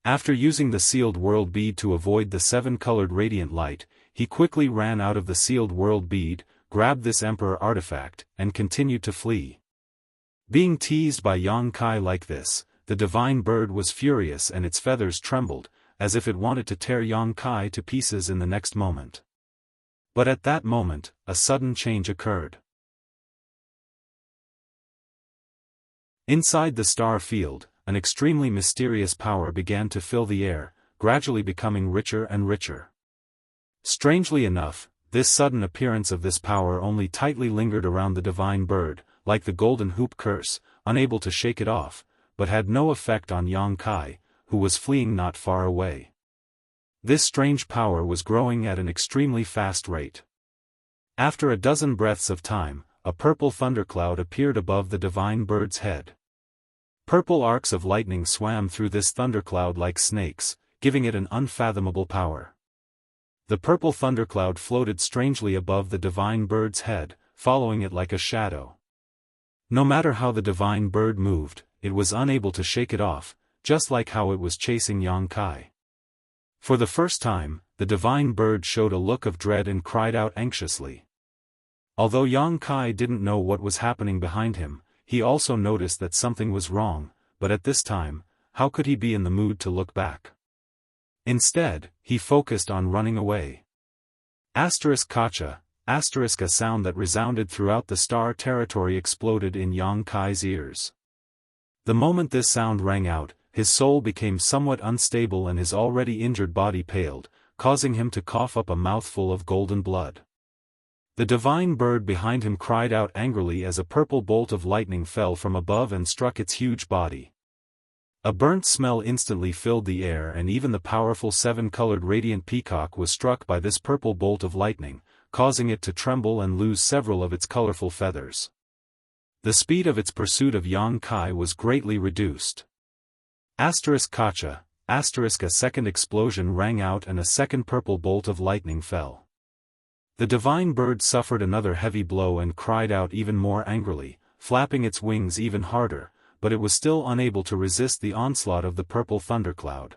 After using the sealed world bead to avoid the seven-colored radiant light, he quickly ran out of the sealed world bead, grabbed this emperor artifact, and continued to flee. Being teased by Yang Kai like this, the divine bird was furious and its feathers trembled, as if it wanted to tear Yang Kai to pieces in the next moment. But at that moment, a sudden change occurred. Inside the star field, an extremely mysterious power began to fill the air, gradually becoming richer and richer. Strangely enough, this sudden appearance of this power only tightly lingered around the divine bird, like the golden hoop curse, unable to shake it off, but had no effect on Yang Kai, who was fleeing not far away. This strange power was growing at an extremely fast rate. After a dozen breaths of time, a purple thundercloud appeared above the divine bird's head. Purple arcs of lightning swam through this thundercloud like snakes, giving it an unfathomable power. The purple thundercloud floated strangely above the divine bird's head, following it like a shadow. No matter how the divine bird moved, it was unable to shake it off, just like how it was chasing Yang Kai. For the first time, the divine bird showed a look of dread and cried out anxiously. Although Yang Kai didn't know what was happening behind him, he also noticed that something was wrong, but at this time, how could he be in the mood to look back? Instead, he focused on running away. Kacha, a sound that resounded throughout the star territory exploded in Yang Kai's ears. The moment this sound rang out, his soul became somewhat unstable and his already injured body paled, causing him to cough up a mouthful of golden blood. The divine bird behind him cried out angrily as a purple bolt of lightning fell from above and struck its huge body. A burnt smell instantly filled the air and even the powerful seven-colored radiant peacock was struck by this purple bolt of lightning, causing it to tremble and lose several of its colorful feathers. The speed of its pursuit of Yang Kai was greatly reduced. Kacha, a second explosion rang out and a second purple bolt of lightning fell. The divine bird suffered another heavy blow and cried out even more angrily, flapping its wings even harder, but it was still unable to resist the onslaught of the purple thundercloud.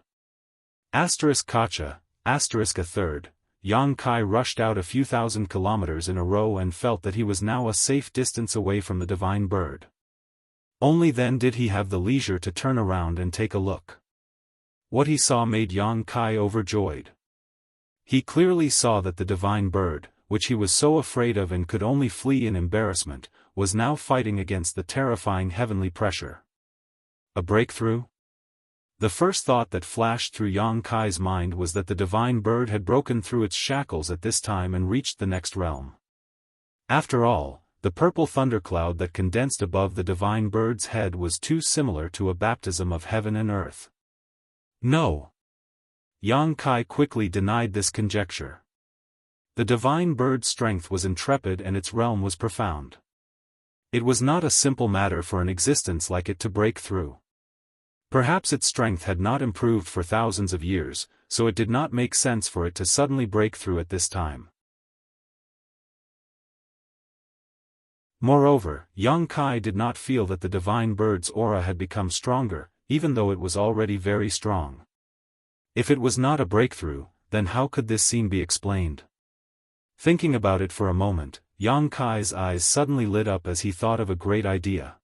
Kacha, a third, Yang Kai rushed out a few thousand kilometers in a row and felt that he was now a safe distance away from the divine bird. Only then did he have the leisure to turn around and take a look. What he saw made Yang Kai overjoyed. He clearly saw that the divine bird, which he was so afraid of and could only flee in embarrassment, was now fighting against the terrifying heavenly pressure. A breakthrough? The first thought that flashed through Yang Kai's mind was that the divine bird had broken through its shackles at this time and reached the next realm. After all, the purple thundercloud that condensed above the divine bird's head was too similar to a baptism of heaven and earth. No. Yang Kai quickly denied this conjecture. The divine bird's strength was intrepid and its realm was profound. It was not a simple matter for an existence like it to break through. Perhaps its strength had not improved for thousands of years, so it did not make sense for it to suddenly break through at this time. Moreover, Yang Kai did not feel that the divine bird's aura had become stronger, even though it was already very strong. If it was not a breakthrough, then how could this scene be explained? Thinking about it for a moment, Yang Kai's eyes suddenly lit up as he thought of a great idea.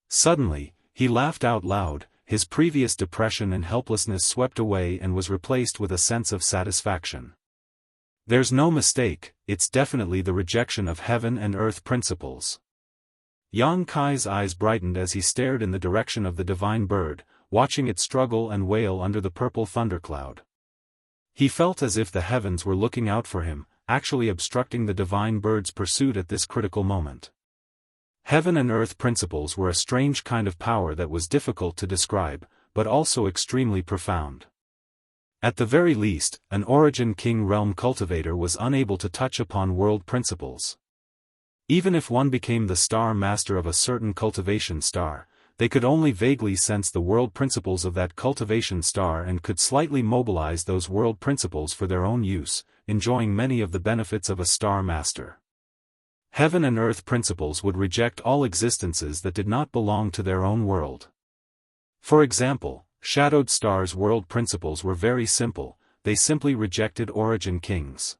Suddenly, he laughed out loud, his previous depression and helplessness swept away and was replaced with a sense of satisfaction. There's no mistake, it's definitely the rejection of heaven and earth principles. Yang Kai's eyes brightened as he stared in the direction of the divine bird, watching it struggle and wail under the purple thundercloud. He felt as if the heavens were looking out for him, actually obstructing the divine bird's pursuit at this critical moment. Heaven and earth principles were a strange kind of power that was difficult to describe, but also extremely profound. At the very least, an Origin King realm cultivator was unable to touch upon world principles. Even if one became the star master of a certain cultivation star, they could only vaguely sense the world principles of that cultivation star and could slightly mobilize those world principles for their own use, enjoying many of the benefits of a star master. Heaven and earth principles would reject all existences that did not belong to their own world. For example, shadowed stars' world principles were very simple, they simply rejected origin kings.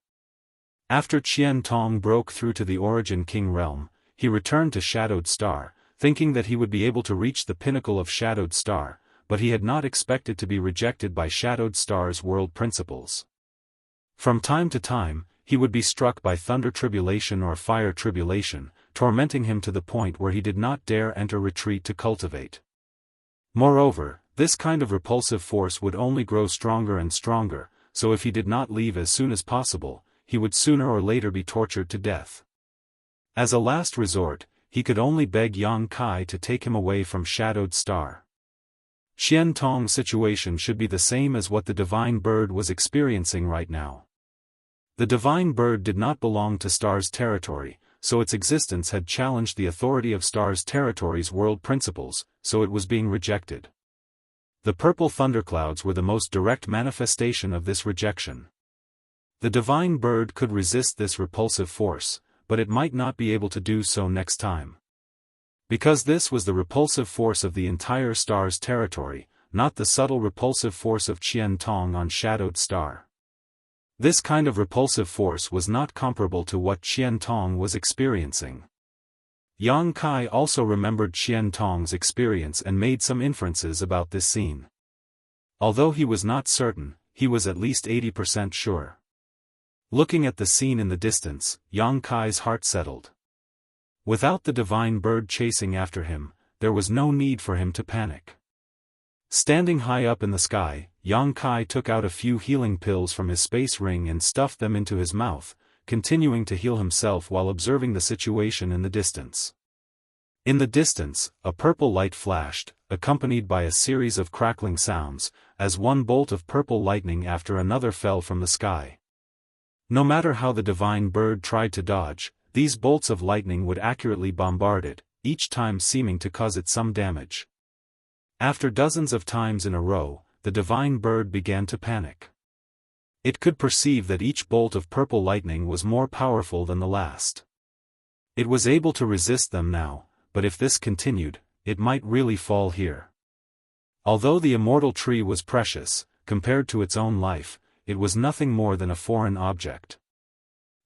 After Qian Tong broke through to the origin king realm, he returned to shadowed star, thinking that he would be able to reach the pinnacle of shadowed star, but he had not expected to be rejected by shadowed star's world principles. From time to time, he would be struck by thunder tribulation or fire tribulation, tormenting him to the point where he did not dare enter retreat to cultivate. Moreover, this kind of repulsive force would only grow stronger and stronger, so if he did not leave as soon as possible, he would sooner or later be tortured to death. As a last resort, he could only beg Yang Kai to take him away from shadowed star. Qian Tong's situation should be the same as what the divine bird was experiencing right now. The divine bird did not belong to star's territory, so its existence had challenged the authority of star's territory's world principles, so it was being rejected. The purple thunderclouds were the most direct manifestation of this rejection. The divine bird could resist this repulsive force, but it might not be able to do so next time. Because this was the repulsive force of the entire star's territory, not the subtle repulsive force of Qian Tong on shadowed star. This kind of repulsive force was not comparable to what Qian Tong was experiencing. Yang Kai also remembered Qian Tong's experience and made some inferences about this scene. Although he was not certain, he was at least 80% sure. Looking at the scene in the distance, Yang Kai's heart settled. Without the divine bird chasing after him, there was no need for him to panic. Standing high up in the sky, Yang Kai took out a few healing pills from his space ring and stuffed them into his mouth, continuing to heal himself while observing the situation in the distance. In the distance, a purple light flashed, accompanied by a series of crackling sounds, as one bolt of purple lightning after another fell from the sky. No matter how the divine bird tried to dodge, these bolts of lightning would accurately bombard it, each time seeming to cause it some damage. After dozens of times in a row, the divine bird began to panic. It could perceive that each bolt of purple lightning was more powerful than the last. It was able to resist them now, but if this continued, it might really fall here. Although the immortal tree was precious, compared to its own life, it was nothing more than a foreign object.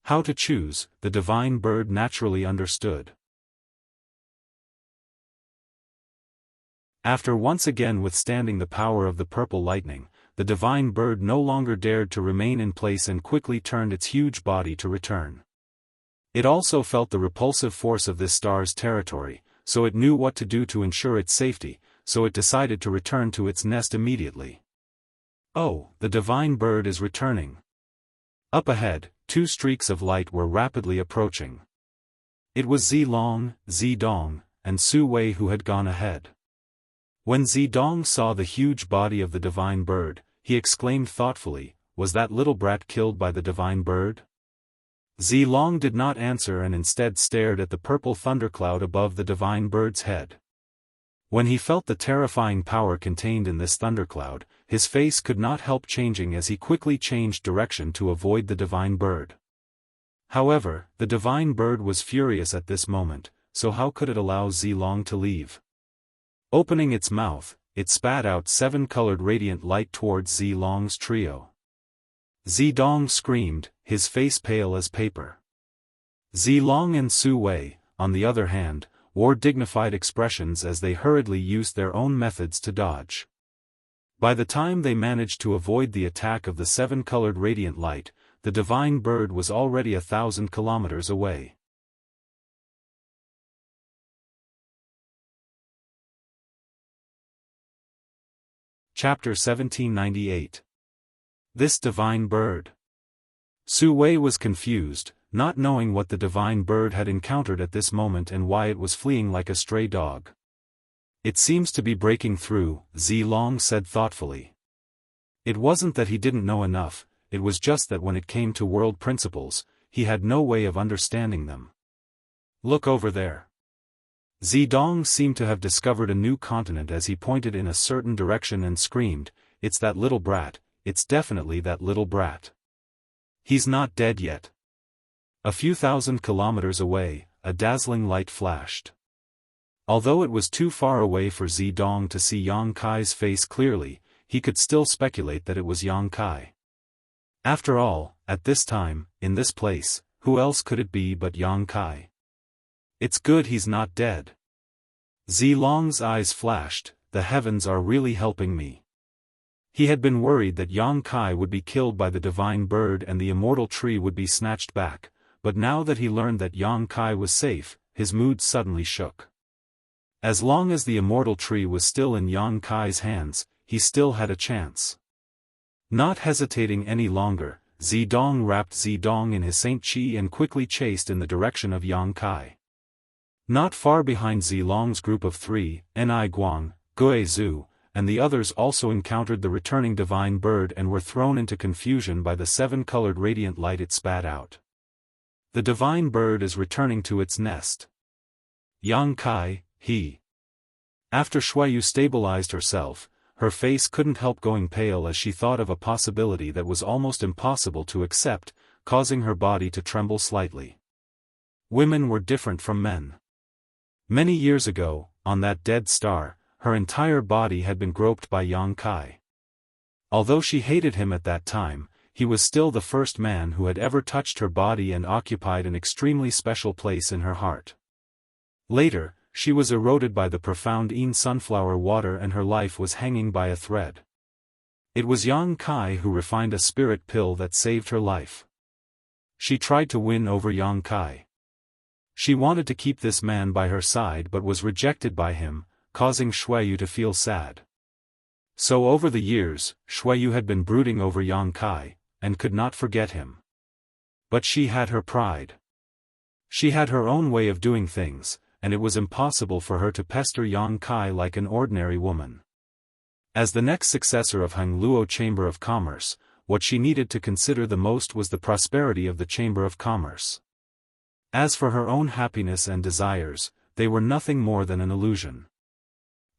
How to choose, the divine bird naturally understood. After once again withstanding the power of the purple lightning, the divine bird no longer dared to remain in place and quickly turned its huge body to return. It also felt the repulsive force of this star's territory, so it knew what to do to ensure its safety, so it decided to return to its nest immediately. Oh, the divine bird is returning. Up ahead, two streaks of light were rapidly approaching. It was Zilong, Zidong, and Su Wei who had gone ahead. When Zidong saw the huge body of the divine bird, he exclaimed thoughtfully, "Was that little brat killed by the divine bird?" Zilong did not answer and instead stared at the purple thundercloud above the divine bird's head. When he felt the terrifying power contained in this thundercloud, his face could not help changing as he quickly changed direction to avoid the divine bird. However, the divine bird was furious at this moment, so how could it allow Zilong to leave? Opening its mouth, it spat out 7-colored radiant light towards Zilong's trio. Zidong screamed, his face pale as paper. Zilong and Su Wei, on the other hand, wore dignified expressions as they hurriedly used their own methods to dodge. By the time they managed to avoid the attack of the 7-colored radiant light, the divine bird was already 1,000 kilometers away. Chapter 1798. This divine bird. Su Wei was confused, not knowing what the divine bird had encountered at this moment and why it was fleeing like a stray dog. "It seems to be breaking through," Zilong said thoughtfully. It wasn't that he didn't know enough, it was just that when it came to world principles, he had no way of understanding them. Look over there. Zidong seemed to have discovered a new continent as he pointed in a certain direction and screamed, "It's that little brat, it's definitely that little brat. He's not dead yet." A few thousand kilometers away, a dazzling light flashed. Although it was too far away for Zidong to see Yang Kai's face clearly, he could still speculate that it was Yang Kai. After all, at this time, in this place, who else could it be but Yang Kai? It's good he's not dead. Zilong's eyes flashed, the heavens are really helping me. He had been worried that Yang Kai would be killed by the divine bird and the immortal tree would be snatched back, but now that he learned that Yang Kai was safe, his mood suddenly shook. As long as the immortal tree was still in Yang Kai's hands, he still had a chance. Not hesitating any longer, Zidong wrapped Zidong in his Saint Chi and quickly chased in the direction of Yang Kai. Not far behind Zilong's group of three, Ni Guang, Gue Zhu, and the others also encountered the returning divine bird and were thrown into confusion by the seven-colored radiant light it spat out. The divine bird is returning to its nest. Yang Kai, he. After Shuayu stabilized herself, her face couldn't help going pale as she thought of a possibility that was almost impossible to accept, causing her body to tremble slightly. Women were different from men. Many years ago, on that dead star, her entire body had been groped by Yang Kai. Although she hated him at that time, he was still the first man who had ever touched her body and occupied an extremely special place in her heart. Later, she was eroded by the profound Yin sunflower water and her life was hanging by a thread. It was Yang Kai who refined a spirit pill that saved her life. She tried to win over Yang Kai. She wanted to keep this man by her side but was rejected by him, causing Shuayu to feel sad. So over the years, Shuayu had been brooding over Yang Kai, and could not forget him. But she had her pride. She had her own way of doing things, and it was impossible for her to pester Yang Kai like an ordinary woman. As the next successor of Hangluo Chamber of Commerce, what she needed to consider the most was the prosperity of the Chamber of Commerce. As for her own happiness and desires, they were nothing more than an illusion.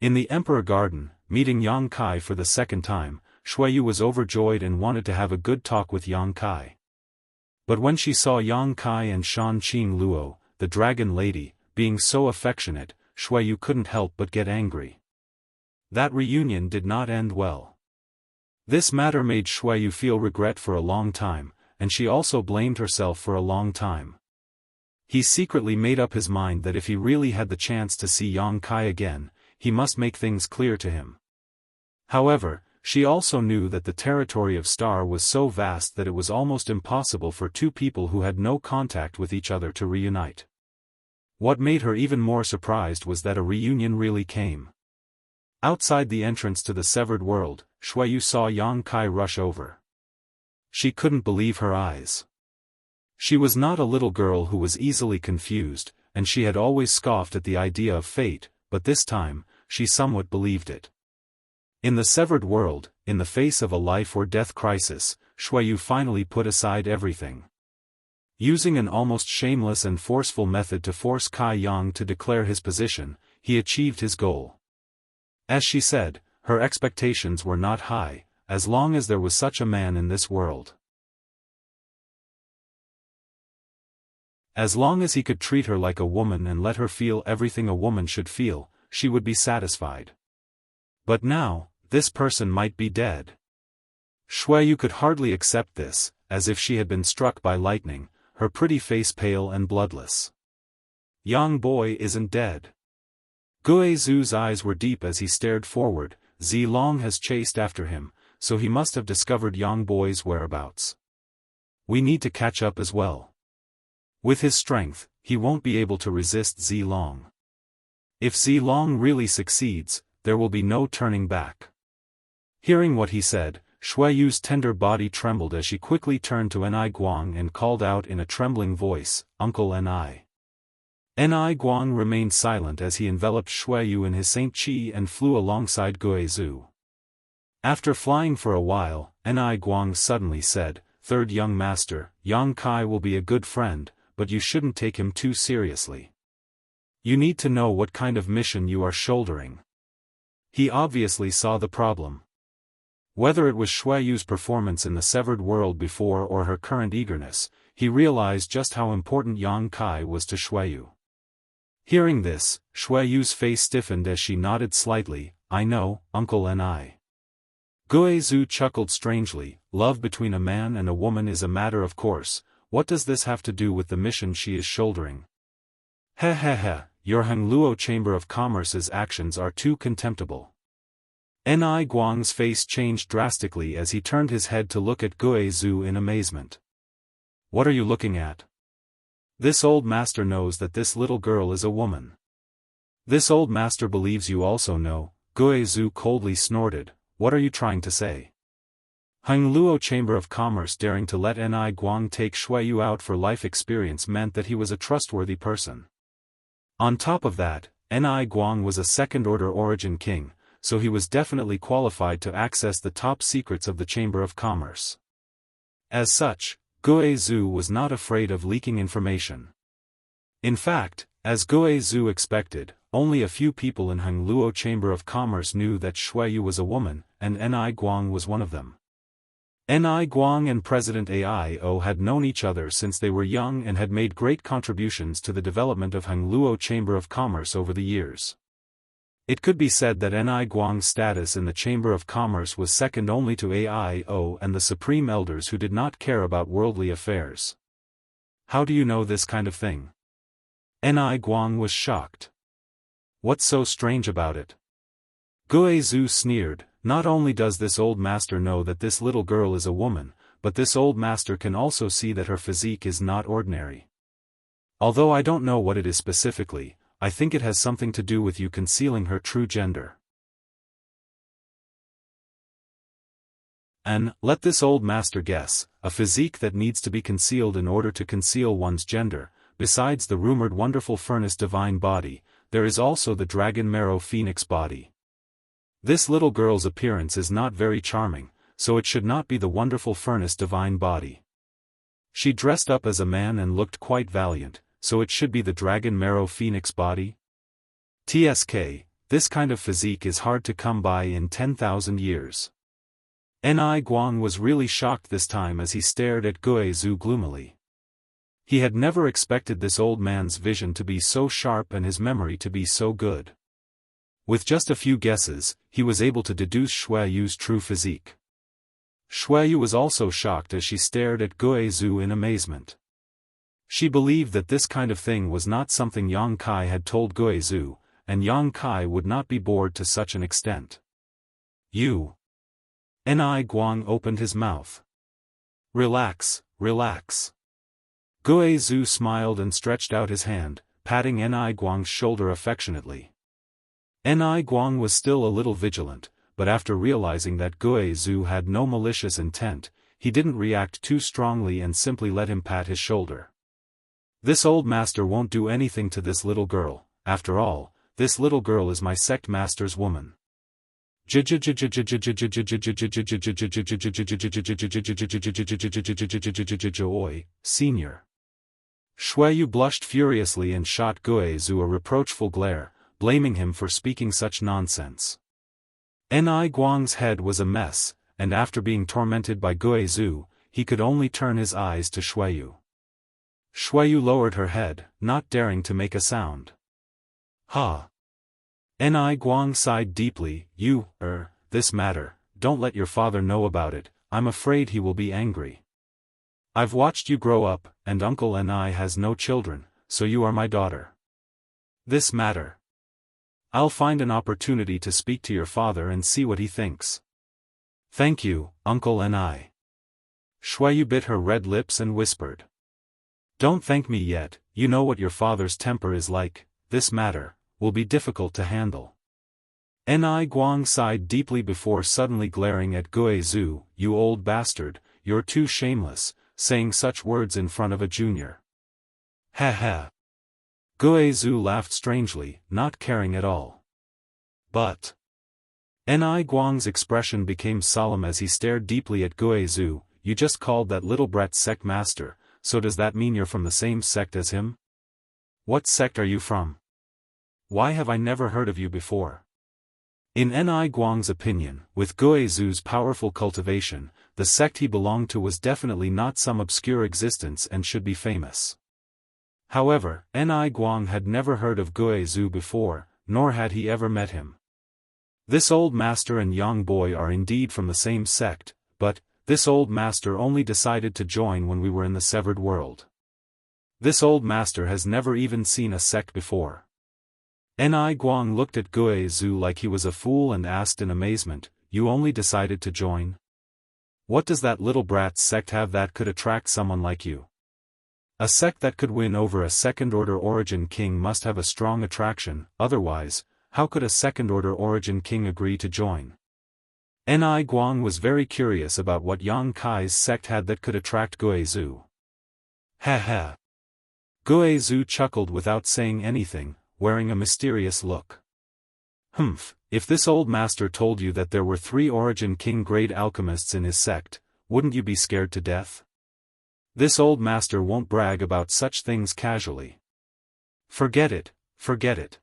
In the Emperor Garden, meeting Yang Kai for the second time, Shuayu was overjoyed and wanted to have a good talk with Yang Kai. But when she saw Yang Kai and Shan Qing Luo, the dragon lady, being so affectionate, Shuayu couldn't help but get angry. That reunion did not end well. This matter made Shuayu feel regret for a long time, and she also blamed herself for a long time. He secretly made up his mind that if he really had the chance to see Yang Kai again, he must make things clear to him. However, she also knew that the territory of Star was so vast that it was almost impossible for two people who had no contact with each other to reunite. What made her even more surprised was that a reunion really came. Outside the entrance to the severed world, Shuayu saw Yang Kai rush over. She couldn't believe her eyes. She was not a little girl who was easily confused, and she had always scoffed at the idea of fate, but this time, she somewhat believed it. In the severed world, in the face of a life-or-death crisis, Shuayu finally put aside everything. Using an almost shameless and forceful method to force Kai Yang to declare his position, he achieved his goal. As she said, her expectations were not high, as long as there was such a man in this world. As long as he could treat her like a woman and let her feel everything a woman should feel, she would be satisfied. But now, this person might be dead. Shuayu could hardly accept this, as if she had been struck by lightning, her pretty face pale and bloodless. Yang boy isn't dead. Gue Zhu's eyes were deep as he stared forward. Zilong has chased after him, so he must have discovered Yang boy's whereabouts. We need to catch up as well. With his strength, he won't be able to resist Zilong. If Zilong really succeeds, there will be no turning back. Hearing what he said, Shuayu's tender body trembled as she quickly turned to Ni Guang and called out in a trembling voice, "Uncle Ni." Ni Guang remained silent as he enveloped Shuayu in his Saint Chi and flew alongside Gue Zhu. After flying for a while, Ni Guang suddenly said, "Third young master, Yang Kai will be a good friend, but you shouldn't take him too seriously." You need to know what kind of mission you are shouldering. He obviously saw the problem. Whether it was Xueyu's performance in the severed world before or her current eagerness, he realized just how important Yang Kai was to Xueyu. Hearing this, Xueyu's face stiffened as she nodded slightly. I know, uncle and I. Guizhu chuckled strangely. Love between a man and a woman is a matter of course. What does this have to do with the mission she is shouldering? Heh heh heh, your Hengluo Chamber of Commerce's actions are too contemptible. Ni Guang's face changed drastically as he turned his head to look at Guizhu in amazement. What are you looking at? This old master knows that this little girl is a woman. This old master believes you also know. Guizhu coldly snorted. What are you trying to say? Hengluo Chamber of Commerce daring to let Ni Guang take Xueyu out for life experience meant that he was a trustworthy person. On top of that, Ni Guang was a second-order origin king, so he was definitely qualified to access the top secrets of the Chamber of Commerce. As such, Guizhu was not afraid of leaking information. In fact, as Guizhu expected, only a few people in Hengluo Chamber of Commerce knew that Xueyu was a woman, and Ni Guang was one of them. Ni Guang and President Aio had known each other since they were young and had made great contributions to the development of Hengluo Chamber of Commerce over the years. It could be said that Ni Guang's status in the Chamber of Commerce was second only to Aio and the Supreme Elders who did not care about worldly affairs. How do you know this kind of thing? Ni Guang was shocked. What's so strange about it? Guizhu sneered. Not only does this old master know that this little girl is a woman, but this old master can also see that her physique is not ordinary. Although I don't know what it is specifically, I think it has something to do with you concealing her true gender. And, let this old master guess, a physique that needs to be concealed in order to conceal one's gender. Besides the rumored wonderful furnace divine body, there is also the dragon marrow phoenix body. This little girl's appearance is not very charming, so it should not be the wonderful furnace divine body. She dressed up as a man and looked quite valiant, so it should be the dragon marrow phoenix body? TSK, this kind of physique is hard to come by in 10,000 years. Ni Guang was really shocked this time as he stared at Guizhu gloomily. He had never expected this old man's vision to be so sharp and his memory to be so good. With just a few guesses, he was able to deduce Xueyu's true physique. Xueyu was also shocked as she stared at Guizhu in amazement. She believed that this kind of thing was not something Yang Kai had told Guizhu, and Yang Kai would not be bored to such an extent. You. Ni Guang opened his mouth. Relax, relax. Guizhu smiled and stretched out his hand, patting Ni Guang's shoulder affectionately. Ni Guang was still a little vigilant, but after realizing that Guizhu had no malicious intent, he didn't react too strongly and simply let him pat his shoulder. This old master won't do anything to this little girl. After all, this little girl is my sect master's woman. Senior. Xueyu blushed furiously and shot Guizhu a reproachful glare, blaming him for speaking such nonsense. Ni Guang's head was a mess, and after being tormented by Guizhu, he could only turn his eyes to Xueyu. Xueyu lowered her head, not daring to make a sound. Ha! Ni Guang sighed deeply. This matter, don't let your father know about it, I'm afraid he will be angry. I've watched you grow up, and Uncle Ni has no children, so you are my daughter. This matter. I'll find an opportunity to speak to your father and see what he thinks. Thank you, Uncle Ni. Xueyu bit her red lips and whispered. Don't thank me yet, you know what your father's temper is like. This matter will be difficult to handle. Ni Guang sighed deeply before suddenly glaring at Guizhu. You old bastard, you're too shameless, saying such words in front of a junior. Ha ha. Guizhu laughed strangely, not caring at all. But. Ni Guang's expression became solemn as he stared deeply at Guizhu. You just called that little brat sect master, so does that mean you're from the same sect as him? What sect are you from? why have I never heard of you before? In Ni Guang's opinion, with Guizhu's powerful cultivation, the sect he belonged to was definitely not some obscure existence and should be famous. However, Ni Guang had never heard of Guizhu before, nor had he ever met him. This old master and young boy are indeed from the same sect, but, this old master only decided to join when we were in the severed world. This old master has never even seen a sect before. Ni Guang looked at Guizhu like he was a fool and asked in amazement, "You only decided to join? What does that little brat's sect have that could attract someone like you?" A sect that could win over a second-order origin king must have a strong attraction, otherwise, how could a second-order origin king agree to join? Ni Guang was very curious about what Yang Kai's sect had that could attract Guizhu. Ha ha! Guizhu chuckled without saying anything, wearing a mysterious look. Humph, if this old master told you that there were 3 origin king-grade alchemists in his sect, wouldn't you be scared to death? This old master won't brag about such things casually. Forget it, forget it.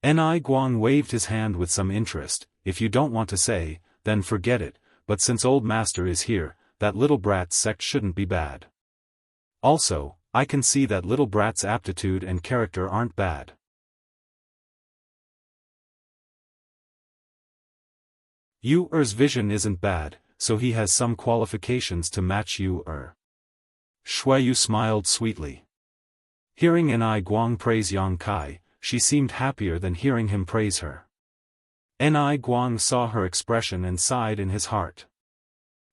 Ni Guang waved his hand with some interest. If you don't want to say, then forget it, but since old master is here, that little brat's sect shouldn't be bad. Also, I can see that little brat's aptitude and character aren't bad. Yu's vision isn't bad, so he has some qualifications to match Yu. Shuiyu smiled sweetly. Hearing Ni Guang praise Yang Kai, she seemed happier than hearing him praise her. Ni Guang saw her expression and sighed in his heart.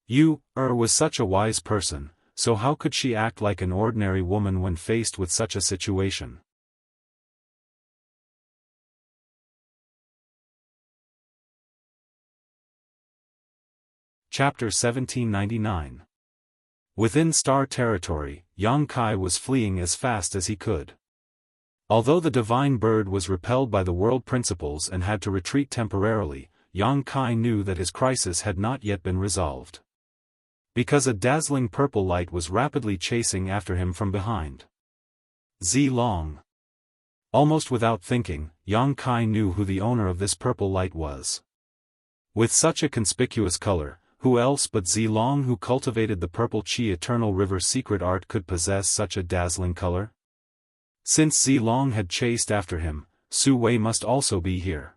Yu was such a wise person, so how could she act like an ordinary woman when faced with such a situation? Chapter 1799. Within Star Territory, Yang Kai was fleeing as fast as he could. Although the divine bird was repelled by the world principles and had to retreat temporarily, Yang Kai knew that his crisis had not yet been resolved. Because a dazzling purple light was rapidly chasing after him from behind. Zilong. Almost without thinking, Yang Kai knew who the owner of this purple light was. With such a conspicuous color, who else but Zilong, who cultivated the purple Qi eternal river secret art, could possess such a dazzling color? Since Zilong had chased after him, Su Wei must also be here.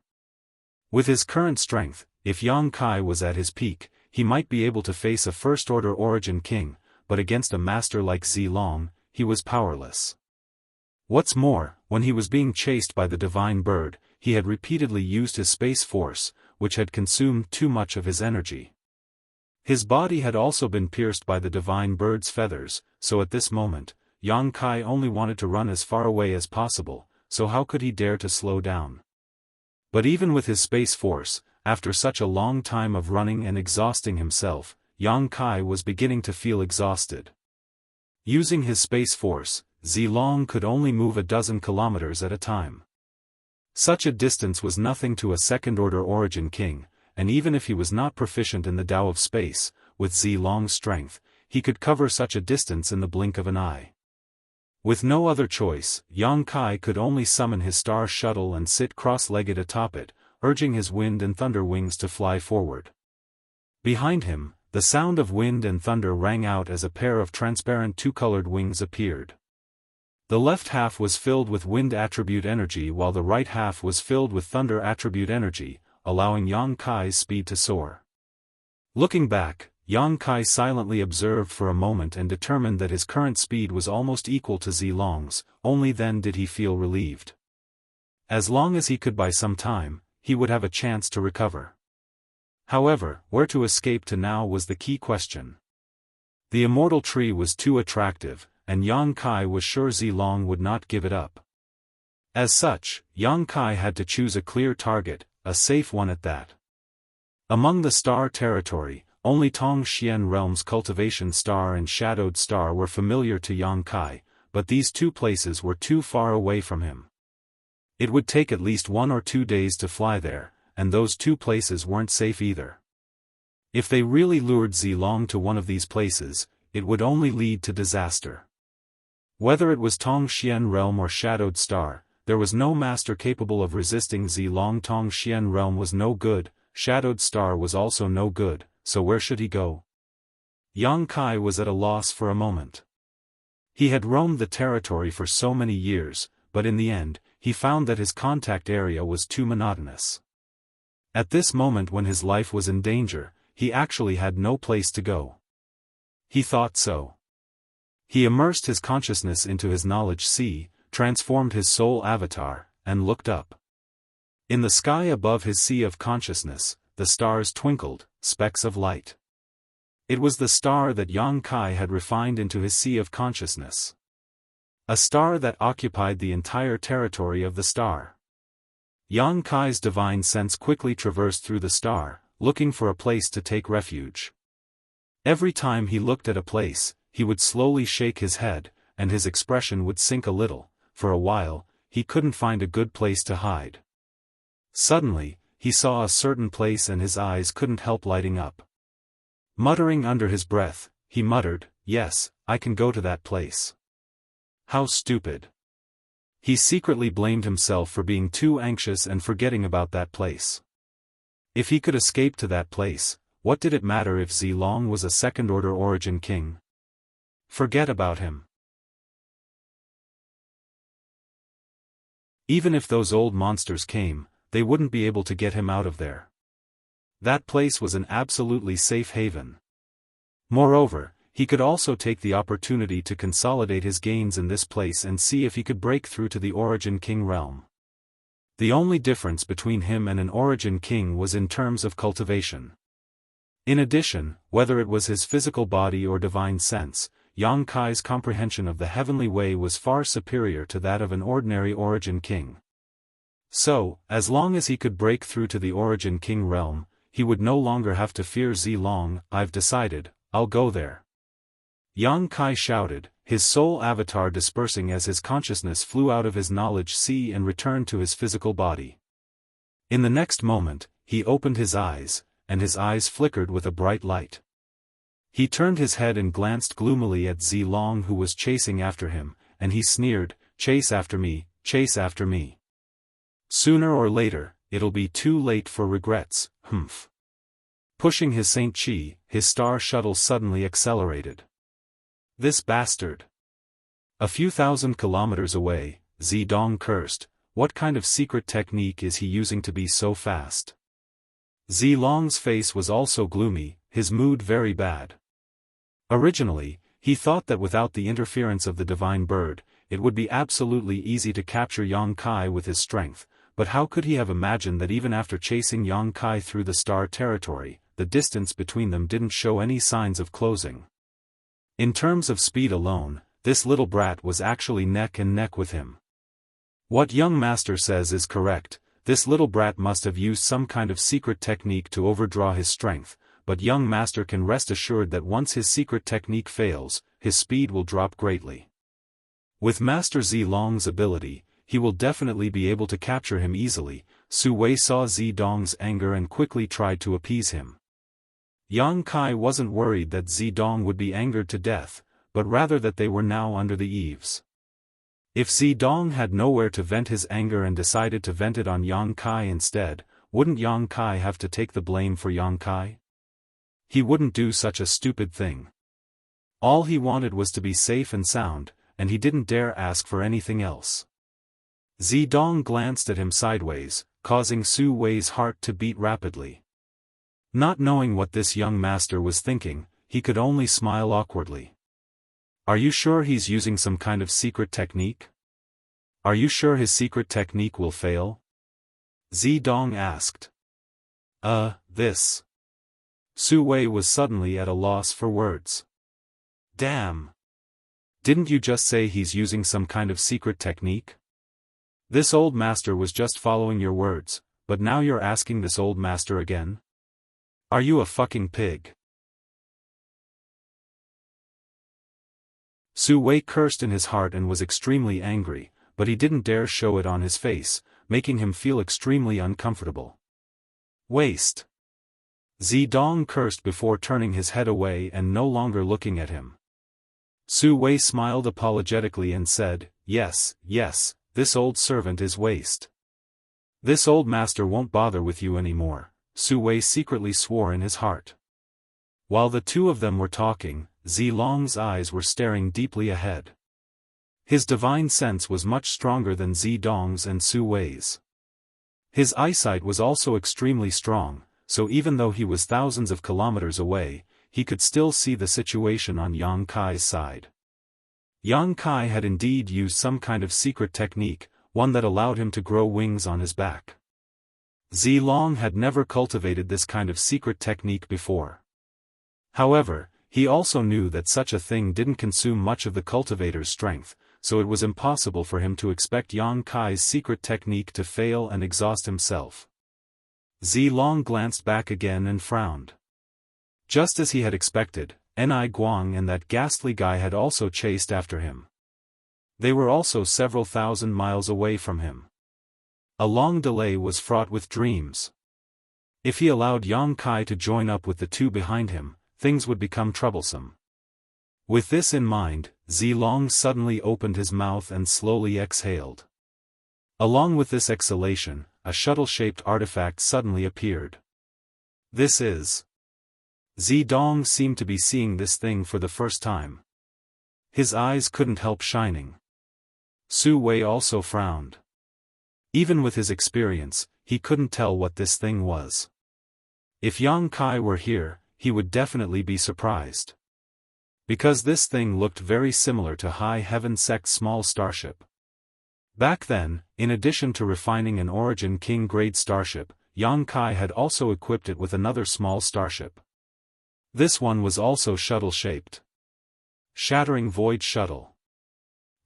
With his current strength, if Yang Kai was at his peak, he might be able to face a first-order origin king, but against a master like Zilong, he was powerless. What's more, when he was being chased by the divine bird, he had repeatedly used his space force, which had consumed too much of his energy. His body had also been pierced by the divine bird's feathers, so at this moment, Yang Kai only wanted to run as far away as possible, so how could he dare to slow down? But even with his space force, after such a long time of running and exhausting himself, Yang Kai was beginning to feel exhausted. Using his space force, Zilong could only move 12 kilometers at a time. Such a distance was nothing to a second-order origin king, and even if he was not proficient in the Tao of space, with Zilong's strength, he could cover such a distance in the blink of an eye. With no other choice, Yang Kai could only summon his star shuttle and sit cross-legged atop it, urging his wind and thunder wings to fly forward. Behind him, the sound of wind and thunder rang out as a pair of transparent two-colored wings appeared. The left half was filled with wind attribute energy while the right half was filled with thunder attribute energy, allowing Yang Kai's speed to soar. Looking back, Yang Kai silently observed for a moment and determined that his current speed was almost equal to Zilong's, only then did he feel relieved. As long as he could buy some time, he would have a chance to recover. However, where to escape to now was the key question. The immortal tree was too attractive, and Yang Kai was sure Zilong would not give it up. As such, Yang Kai had to choose a clear target, a safe one at that. Among the star territory, only Tongxian Realm's Cultivation Star and Shadowed Star were familiar to Yang Kai, but these two places were too far away from him. It would take at least 1 or 2 days to fly there, and those 2 places weren't safe either. If they really lured Zilong to one of these places, it would only lead to disaster. Whether it was Tongxian Realm or Shadowed Star, there was no master capable of resisting Zilong Tongxian realm was no good, Shadowed Star was also no good, so where should he go? Yang Kai was at a loss for a moment. He had roamed the territory for so many years, but in the end, he found that his contact area was too monotonous. At this moment when his life was in danger, he actually had no place to go. He thought so. He immersed his consciousness into his knowledge sea, transformed his soul avatar, and looked up. In the sky above his sea of consciousness, the stars twinkled, specks of light. It was the star that Yang Kai had refined into his sea of consciousness. A star that occupied the entire territory of the star. Yang Kai's divine sense quickly traversed through the star, looking for a place to take refuge. Every time he looked at a place, he would slowly shake his head, and his expression would sink a little. For a while, he couldn't find a good place to hide. Suddenly, he saw a certain place and his eyes couldn't help lighting up. Muttering under his breath, he muttered, "Yes, I can go to that place." How stupid. He secretly blamed himself for being too anxious and forgetting about that place. If he could escape to that place, what did it matter if Zilong was a second-order origin king? Forget about him. Even if those old monsters came, they wouldn't be able to get him out of there. That place was an absolutely safe haven. Moreover, he could also take the opportunity to consolidate his gains in this place and see if he could break through to the Origin King realm. The only difference between him and an Origin King was in terms of cultivation. In addition, whether it was his physical body or divine sense, Yang Kai's comprehension of the heavenly way was far superior to that of an ordinary Origin King. So, as long as he could break through to the Origin King realm, he would no longer have to fear Zilong. "I've decided, I'll go there." Yang Kai shouted, his soul avatar dispersing as his consciousness flew out of his knowledge sea and returned to his physical body. In the next moment, he opened his eyes, and his eyes flickered with a bright light. He turned his head and glanced gloomily at Zilong who was chasing after him, and he sneered, "Chase after me, chase after me. Sooner or later, it'll be too late for regrets, humph." Pushing his Saint Chi, his star shuttle suddenly accelerated. This bastard. A few thousand kilometers away, Zidong cursed, "What kind of secret technique is he using to be so fast?" Zilong's face was also gloomy, his mood very bad. Originally, he thought that without the interference of the divine bird, it would be absolutely easy to capture Yang Kai with his strength, but how could he have imagined that even after chasing Yang Kai through the star territory, the distance between them didn't show any signs of closing. In terms of speed alone, this little brat was actually neck and neck with him. What young master says is correct, this little brat must have used some kind of secret technique to overdraw his strength, but young master can rest assured that once his secret technique fails, his speed will drop greatly. With Master Zilong's ability, he will definitely be able to capture him easily. Su Wei saw Zidong's anger and quickly tried to appease him. Yang Kai wasn't worried that Zidong would be angered to death, but rather that they were now under the eaves. If Zidong had nowhere to vent his anger and decided to vent it on Yang Kai instead, wouldn't Yang Kai have to take the blame for Yang Kai? He wouldn't do such a stupid thing. All he wanted was to be safe and sound, and he didn't dare ask for anything else. Zidong glanced at him sideways, causing Su Wei's heart to beat rapidly. Not knowing what this young master was thinking, he could only smile awkwardly. "Are you sure he's using some kind of secret technique? Are you sure his secret technique will fail?" Zidong asked. This. Su Wei was suddenly at a loss for words. "Damn. Didn't you just say he's using some kind of secret technique? This old master was just following your words, but now you're asking this old master again? Are you a fucking pig?" Su Wei cursed in his heart and was extremely angry, but he didn't dare show it on his face, making him feel extremely uncomfortable. "Waste." Zidong cursed before turning his head away and no longer looking at him. Su Wei smiled apologetically and said, yes, this old servant is waste. This old master won't bother with you anymore, Su Wei secretly swore in his heart. While the two of them were talking, Zilong's eyes were staring deeply ahead. His divine sense was much stronger than Zidong's and Su Wei's. His eyesight was also extremely strong, so even though he was thousands of kilometers away, he could still see the situation on Yang Kai's side. Yang Kai had indeed used some kind of secret technique, one that allowed him to grow wings on his back. Zilong had never cultivated this kind of secret technique before. However, he also knew that such a thing didn't consume much of the cultivator's strength, so it was impossible for him to expect Yang Kai's secret technique to fail and exhaust himself. Zilong glanced back again and frowned. Just as he had expected, Ni Guang and that ghastly guy had also chased after him. They were also several thousand miles away from him. A long delay was fraught with dreams. If he allowed Yang Kai to join up with the two behind him, things would become troublesome. With this in mind, Zilong suddenly opened his mouth and slowly exhaled. Along with this exhalation, a shuttle-shaped artifact suddenly appeared. This is... Zidong seemed to be seeing this thing for the first time. His eyes couldn't help shining. Su Wei also frowned. Even with his experience, he couldn't tell what this thing was. If Yang Kai were here, he would definitely be surprised. Because this thing looked very similar to High Heaven Sect's small starship. Back then, in addition to refining an Origin King grade starship, Yang Kai had also equipped it with another small starship. This one was also shuttle-shaped. Shattering Void Shuttle.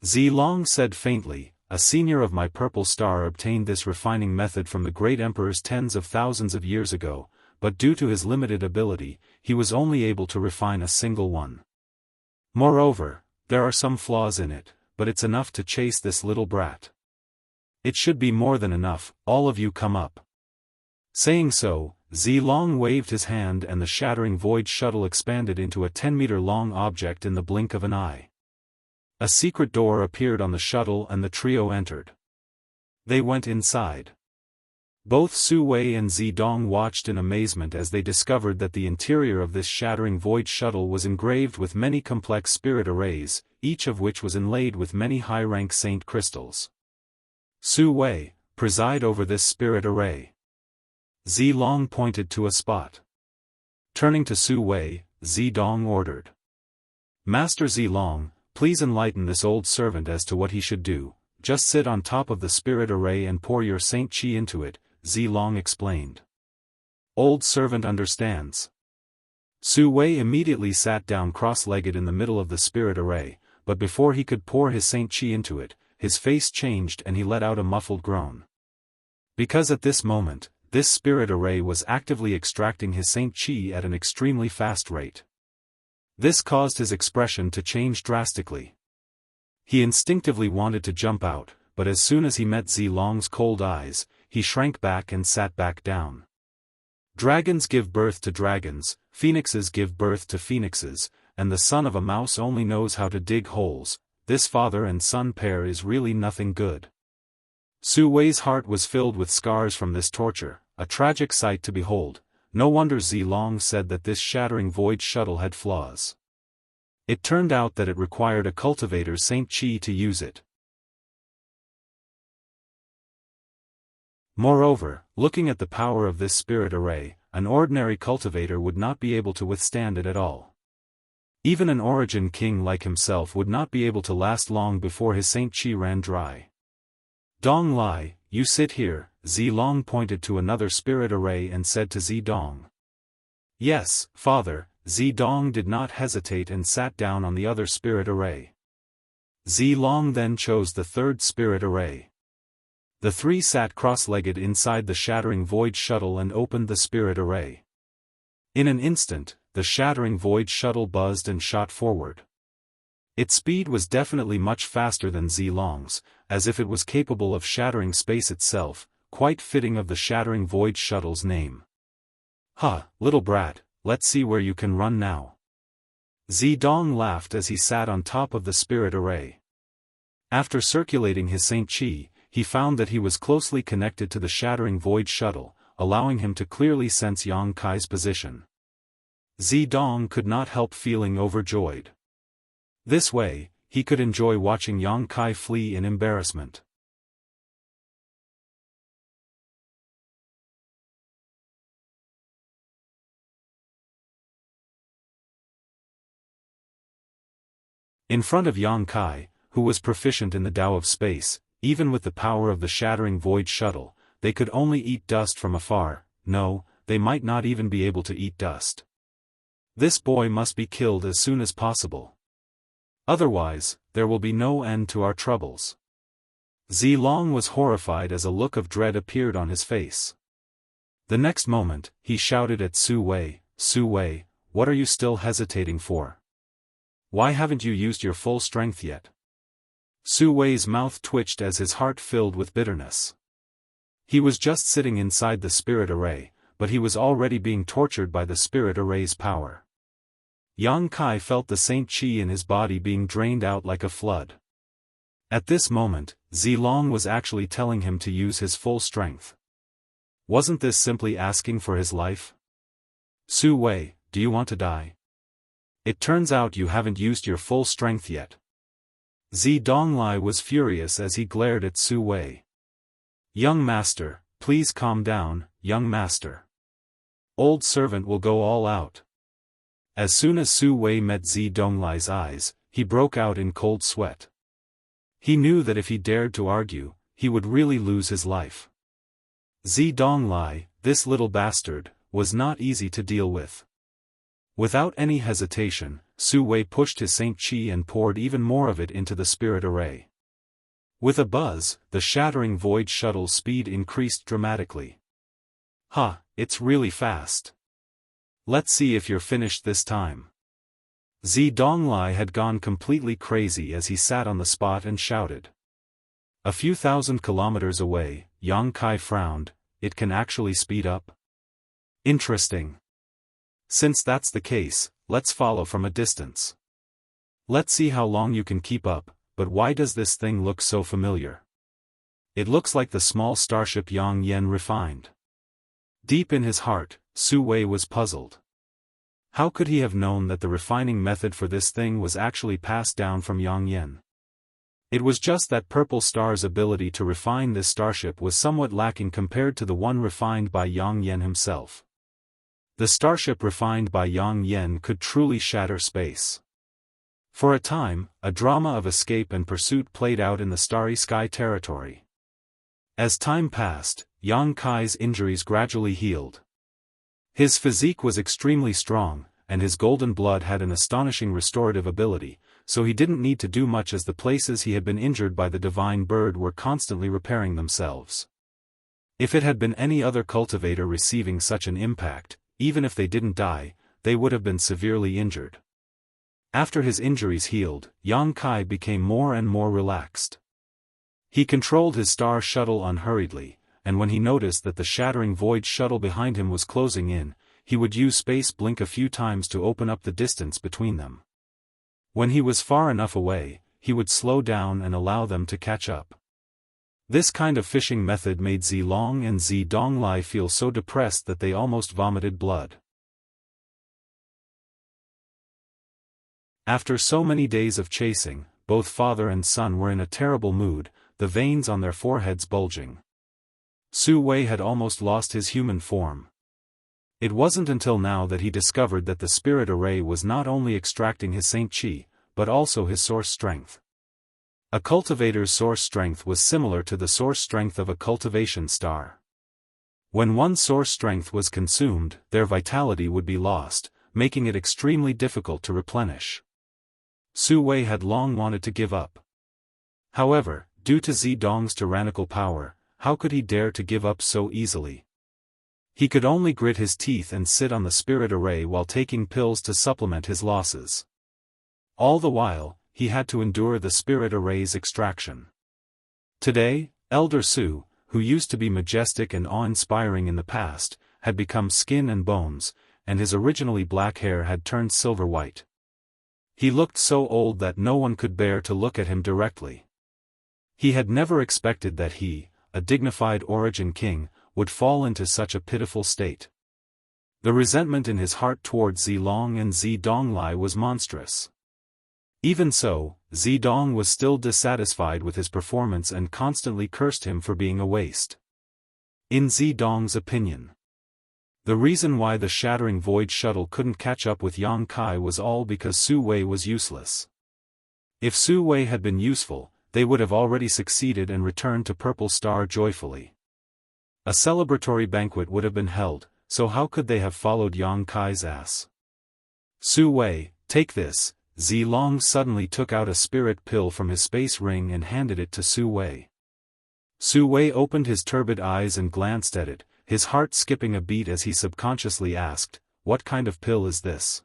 Zilong said faintly, a senior of my Purple Star obtained this refining method from the great emperors tens of thousands of years ago, but due to his limited ability, he was only able to refine a single one. Moreover, there are some flaws in it, but it's enough to chase this little brat. It should be more than enough, all of you come up. Saying so, Zilong waved his hand and the shattering void shuttle expanded into a 10-meter-long object in the blink of an eye. A secret door appeared on the shuttle and the trio entered. They went inside. Both Su Wei and Zidong watched in amazement as they discovered that the interior of this shattering void shuttle was engraved with many complex spirit arrays, each of which was inlaid with many high-rank saint crystals. Su Wei, preside over this spirit array. Zilong pointed to a spot. Turning to Su Wei, Zidong ordered. Master Zilong, please enlighten this old servant as to what he should do. Just sit on top of the spirit array and pour your saint chi into it, Zilong explained. Old servant understands. Su Wei immediately sat down cross-legged in the middle of the spirit array, but before he could pour his saint chi into it, his face changed and he let out a muffled groan. Because at this moment, this spirit array was actively extracting his saint chi at an extremely fast rate. This caused his expression to change drastically. He instinctively wanted to jump out, but as soon as he met Zilong's cold eyes, he shrank back and sat back down. Dragons give birth to dragons, phoenixes give birth to phoenixes, and the son of a mouse only knows how to dig holes. This father and son pair is really nothing good. Su Wei's heart was filled with scars from this torture, a tragic sight to behold. No wonder Zilong said that this shattering void shuttle had flaws. It turned out that it required a cultivator's saint chi to use it. Moreover, looking at the power of this spirit array, an ordinary cultivator would not be able to withstand it at all. Even an Origin King like himself would not be able to last long before his saint chi ran dry. Dong Lai, you sit here, Zilong pointed to another spirit array and said to Zidong. Yes, father, Zidong did not hesitate and sat down on the other spirit array. Zilong then chose the third spirit array. The three sat cross-legged inside the shattering void shuttle and opened the spirit array. In an instant, the shattering void shuttle buzzed and shot forward. Its speed was definitely much faster than Zilong's, as if it was capable of shattering space itself, quite fitting of the shattering void shuttle's name. "Ha, little brat, let's see where you can run now." Zidong laughed as he sat on top of the spirit array. After circulating his Saint Qi, he found that he was closely connected to the shattering void shuttle, allowing him to clearly sense Yang Kai's position. Zidong could not help feeling overjoyed. This way, he could enjoy watching Yang Kai flee in embarrassment. In front of Yang Kai, who was proficient in the Tao of space, even with the power of the shattering void shuttle, they could only eat dust from afar. No, they might not even be able to eat dust. This boy must be killed as soon as possible. Otherwise, there will be no end to our troubles. Zilong was horrified as a look of dread appeared on his face. The next moment, he shouted at Su Wei, "Su Wei, what are you still hesitating for? Why haven't you used your full strength yet?" Su Wei's mouth twitched as his heart filled with bitterness. He was just sitting inside the spirit array, but he was already being tortured by the spirit array's power. Yang Kai felt the Saint Qi in his body being drained out like a flood. At this moment, Zilong was actually telling him to use his full strength. Wasn't this simply asking for his life? "Su Wei, do you want to die? It turns out you haven't used your full strength yet." Zidonglai was furious as he glared at Su Wei. "Young master, please calm down, young master. Old servant will go all out." As soon as Su Wei met Zidonglai's eyes, he broke out in cold sweat. He knew that if he dared to argue, he would really lose his life. Zidonglai, this little bastard, was not easy to deal with. Without any hesitation, Su Wei pushed his Saint Qi and poured even more of it into the spirit array. With a buzz, the shattering void shuttle's speed increased dramatically. "Ha, it's really fast. Let's see if you're finished this time." Zidonglai had gone completely crazy as he sat on the spot and shouted. A few thousand kilometers away, Yang Kai frowned. "It can actually speed up? Interesting. Since that's the case, let's follow from a distance. Let's see how long you can keep up, but why does this thing look so familiar? It looks like the small starship Yang Yen refined." Deep in his heart, Su Wei was puzzled. How could he have known that the refining method for this thing was actually passed down from Yang Yen? It was just that Purple Star's ability to refine this starship was somewhat lacking compared to the one refined by Yang Yen himself. The starship refined by Yang Yen could truly shatter space. For a time, a drama of escape and pursuit played out in the Starry Sky territory. As time passed, Yang Kai's injuries gradually healed. His physique was extremely strong, and his golden blood had an astonishing restorative ability, so he didn't need to do much as the places he had been injured by the divine bird were constantly repairing themselves. If it had been any other cultivator receiving such an impact, even if they didn't die, they would have been severely injured. After his injuries healed, Yang Kai became more and more relaxed. He controlled his star shuttle unhurriedly, and when he noticed that the shattering void shuttle behind him was closing in, he would use space blink a few times to open up the distance between them. When he was far enough away, he would slow down and allow them to catch up. This kind of fishing method made Zilong and Zidonglai feel so depressed that they almost vomited blood. After so many days of chasing, both father and son were in a terrible mood, the veins on their foreheads bulging. Su Wei had almost lost his human form. It wasn't until now that he discovered that the spirit array was not only extracting his Saint Qi, but also his source strength. A cultivator's source strength was similar to the source strength of a cultivation star. When one source strength was consumed, their vitality would be lost, making it extremely difficult to replenish. Su Wei had long wanted to give up. However, due to Zidong's tyrannical power, how could he dare to give up so easily? He could only grit his teeth and sit on the spirit array while taking pills to supplement his losses. All the while, he had to endure the spirit array's extraction. Today, Elder Su, who used to be majestic and awe-inspiring in the past, had become skin and bones, and his originally black hair had turned silver white. He looked so old that no one could bear to look at him directly. He had never expected that he, a dignified origin king, would fall into such a pitiful state. The resentment in his heart toward Zilong and Zidonglai was monstrous. Even so, Zidong was still dissatisfied with his performance and constantly cursed him for being a waste. In Zidong's opinion, the reason why the shattering void shuttle couldn't catch up with Yang Kai was all because Su Wei was useless. If Su Wei had been useful, they would have already succeeded and returned to Purple Star joyfully. A celebratory banquet would have been held, so how could they have followed Yang Kai's ass? Su Wei, take this. Zilong suddenly took out a spirit pill from his space ring and handed it to Su Wei. Su Wei opened his turbid eyes and glanced at it, his heart skipping a beat as he subconsciously asked, "What kind of pill is this?"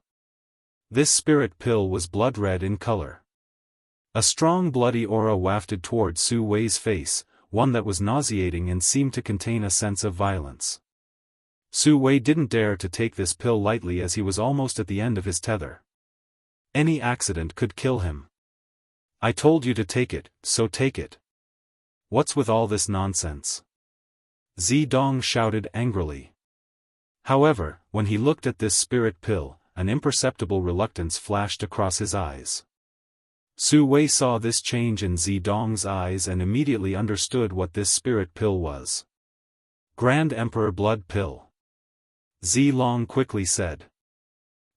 This spirit pill was blood red in color. A strong bloody aura wafted toward Su Wei's face, one that was nauseating and seemed to contain a sense of violence. Su Wei didn't dare to take this pill lightly as he was almost at the end of his tether. Any accident could kill him. "I told you to take it, so take it. What's with all this nonsense?" Zidong shouted angrily. However, when he looked at this spirit pill, an imperceptible reluctance flashed across his eyes. Su Wei saw this change in Zidong's eyes and immediately understood what this spirit pill was. "Grand Emperor Blood Pill," Zilong quickly said.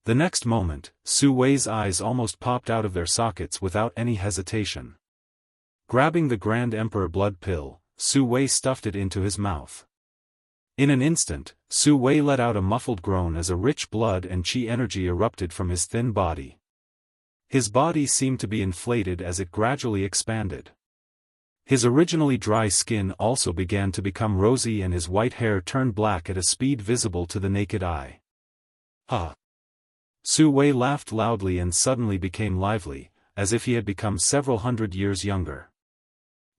The next moment, Su Wei's eyes almost popped out of their sockets without any hesitation. Grabbing the Grand Emperor Blood Pill, Su Wei stuffed it into his mouth. In an instant, Su Wei let out a muffled groan as a rich blood and chi energy erupted from his thin body. His body seemed to be inflated as it gradually expanded. His originally dry skin also began to become rosy and his white hair turned black at a speed visible to the naked eye. "Ha!" Su Wei laughed loudly and suddenly became lively, as if he had become several hundred years younger.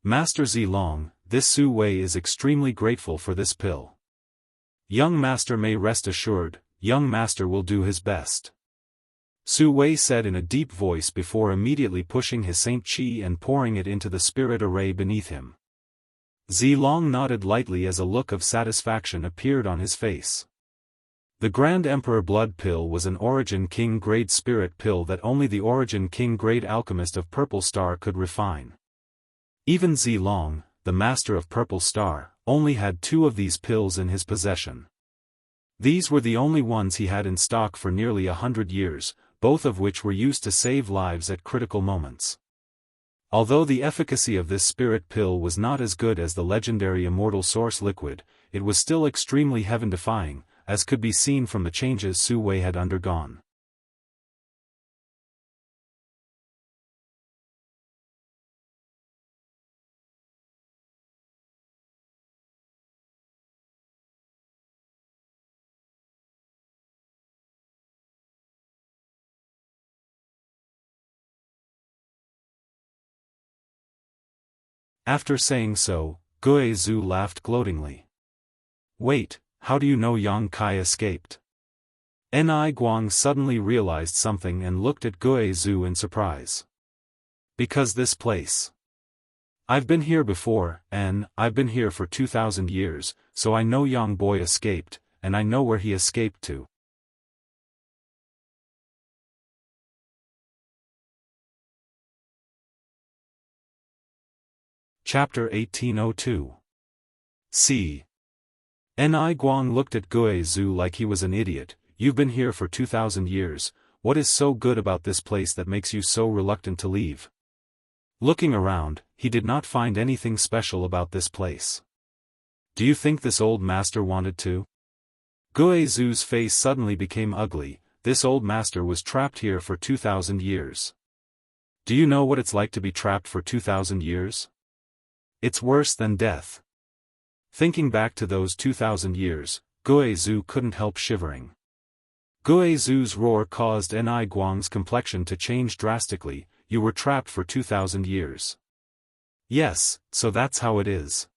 "Master Zilong, this Su Wei is extremely grateful for this pill. Young master may rest assured, young master will do his best," Su Wei said in a deep voice before immediately pushing his Saint Chi and pouring it into the spirit array beneath him. Zilong nodded lightly as a look of satisfaction appeared on his face. The Grand Emperor Blood Pill was an Origin King grade spirit pill that only the Origin King grade alchemist of Purple Star could refine. Even Zilong, the master of Purple Star, only had 2 of these pills in his possession. These were the only ones he had in stock for nearly 100 years, both of which were used to save lives at critical moments. Although the efficacy of this spirit pill was not as good as the legendary Immortal source liquid, it was still extremely heaven-defying, as could be seen from the changes Su Wei had undergone. After saying so, Gue Zhu laughed gloatingly. "Wait, how do you know Yang Kai escaped?" Ni Guang suddenly realized something and looked at Gue Zhu in surprise. "Because this place. I've been here before, and I've been here for 2,000 years, so I know Yang Boy escaped, and I know where he escaped to." Chapter 1802. C. Ni Guang looked at Gue Zhu like he was an idiot. "You've been here for 2,000 years, what is so good about this place that makes you so reluctant to leave?" Looking around, he did not find anything special about this place. "Do you think this old master wanted to?" Gue Zhu's face suddenly became ugly. This old master was trapped here for 2,000 years. Do you know what it's like to be trapped for 2,000 years? It's worse than death. Thinking back to those 2,000 years, Gue Zhu couldn't help shivering. Gue Zhu's roar caused Ni Guang's complexion to change drastically. "You were trapped for 2,000 years. Yes, so that's how it is.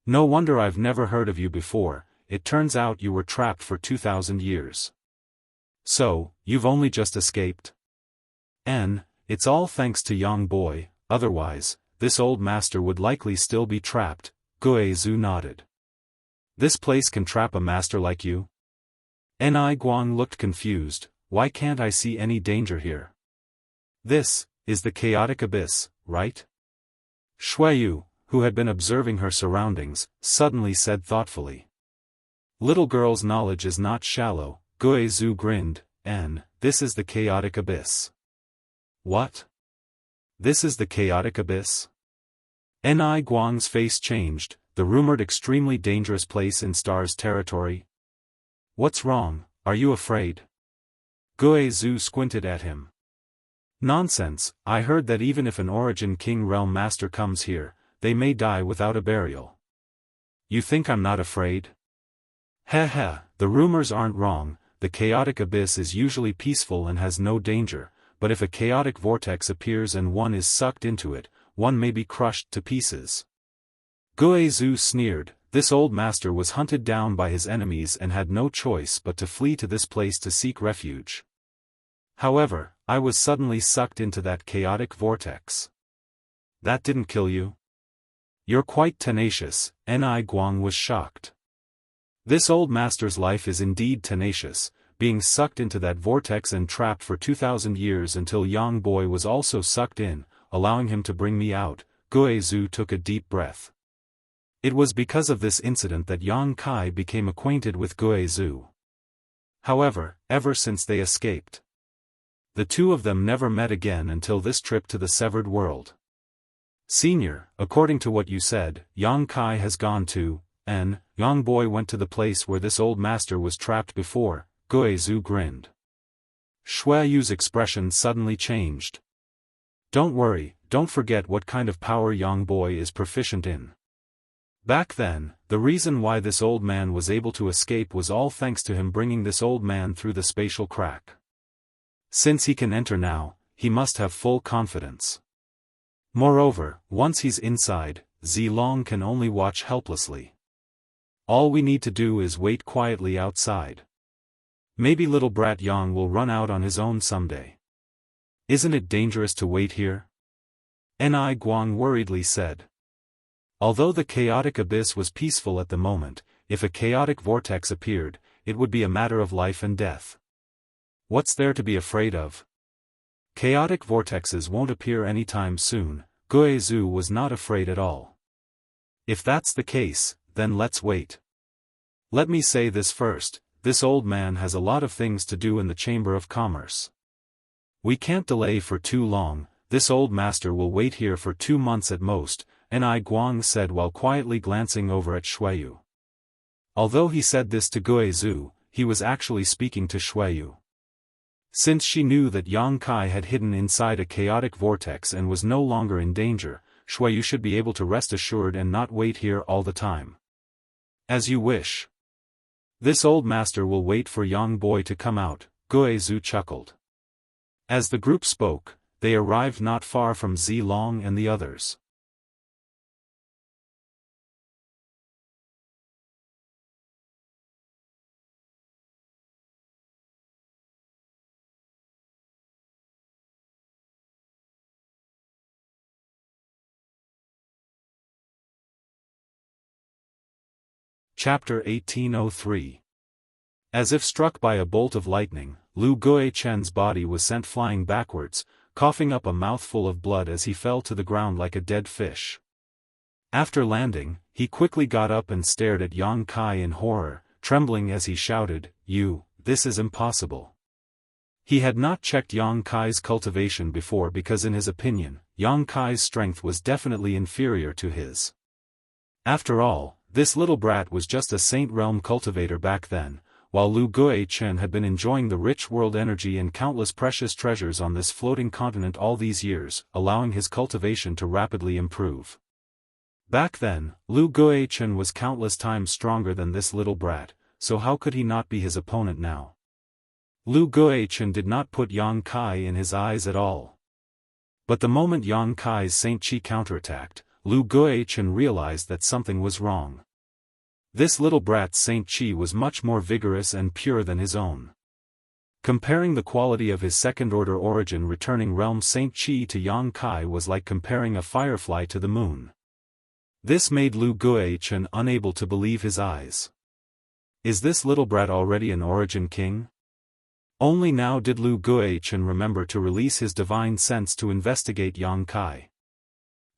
No wonder I've never heard of you before, it turns out you were trapped for 2,000 years. So, you've only just escaped? It's all thanks to Yang Boy, otherwise, this old master would likely still be trapped. Guizhu nodded. This place can trap a master like you? Ni Guang looked confused. Why can't I see any danger here? This is the chaotic abyss, right? Shuiyu, who had been observing her surroundings, suddenly said thoughtfully. Little girl's knowledge is not shallow, Guizhu grinned, this is the chaotic abyss. What? This is the chaotic abyss? Ni Guang's face changed, the rumored extremely dangerous place in Star's territory. What's wrong, are you afraid? Guizhu squinted at him. Nonsense, I heard that even if an Origin King Realm Master comes here, they may die without a burial. You think I'm not afraid? Heh, the rumors aren't wrong, the chaotic abyss is usually peaceful and has no danger, but if a chaotic vortex appears and one is sucked into it, one may be crushed to pieces. Guizhu sneered, this old master was hunted down by his enemies and had no choice but to flee to this place to seek refuge. However, I was suddenly sucked into that chaotic vortex. That didn't kill you? You're quite tenacious, Ni Guang was shocked. This old master's life is indeed tenacious, being sucked into that vortex and trapped for 2,000 years until Yang Boy was also sucked in, allowing him to bring me out. Guizhu took a deep breath. It was because of this incident that Yang Kai became acquainted with Guizhu. However, ever since they escaped, the two of them never met again until this trip to the Severed World. Senior, according to what you said, Yang Kai has gone to, Yang Boy went to the place where this old master was trapped before. Guizhu grinned. Shuiyu's expression suddenly changed. Don't worry, don't forget what kind of power Yang Boy is proficient in. Back then, the reason why this old man was able to escape was all thanks to him bringing this old man through the spatial crack. Since he can enter now, he must have full confidence. Moreover, once he's inside, Zilong can only watch helplessly. All we need to do is wait quietly outside. Maybe little brat Yang will run out on his own someday. Isn't it dangerous to wait here? Ni Guang worriedly said. Although the chaotic abyss was peaceful at the moment, if a chaotic vortex appeared, it would be a matter of life and death. What's there to be afraid of? Chaotic vortexes won't appear anytime soon. Guizhu was not afraid at all. If that's the case, then let's wait. Let me say this first, this old man has a lot of things to do in the Chamber of Commerce. We can't delay for too long, this old master will wait here for 2 months at most, Ni Guang said while quietly glancing over at Shuiyu. Although he said this to Guizhu, he was actually speaking to Shuiyu. Since she knew that Yang Kai had hidden inside a chaotic vortex and was no longer in danger, Shuiyu should be able to rest assured and not wait here all the time. As you wish. This old master will wait for Yang Boy to come out, Guizhu chuckled. As the group spoke, they arrived not far from Zilong and the others. Chapter 1803. As if struck by a bolt of lightning, Lu Guichen's body was sent flying backwards, coughing up a mouthful of blood as he fell to the ground like a dead fish. After landing, he quickly got up and stared at Yang Kai in horror, trembling as he shouted, This is impossible. He had not checked Yang Kai's cultivation before because in his opinion, Yang Kai's strength was definitely inferior to his. After all, this little brat was just a Saint Realm cultivator back then, while Lu Guichen had been enjoying the rich world energy and countless precious treasures on this floating continent all these years, allowing his cultivation to rapidly improve. Back then, Lu Guichen was countless times stronger than this little brat, so how could he not be his opponent now? Lu Guichen did not put Yang Kai in his eyes at all. But the moment Yang Kai's Saint Chi counterattacked, Lu Guichen realized that something was wrong. This little brat's Saint Chi was much more vigorous and pure than his own. Comparing the quality of his second-order origin returning realm Saint Qi to Yang Kai was like comparing a firefly to the moon. This made Lu Guichen unable to believe his eyes. Is this little brat already an origin king? Only now did Lu Guichen remember to release his divine sense to investigate Yang Kai.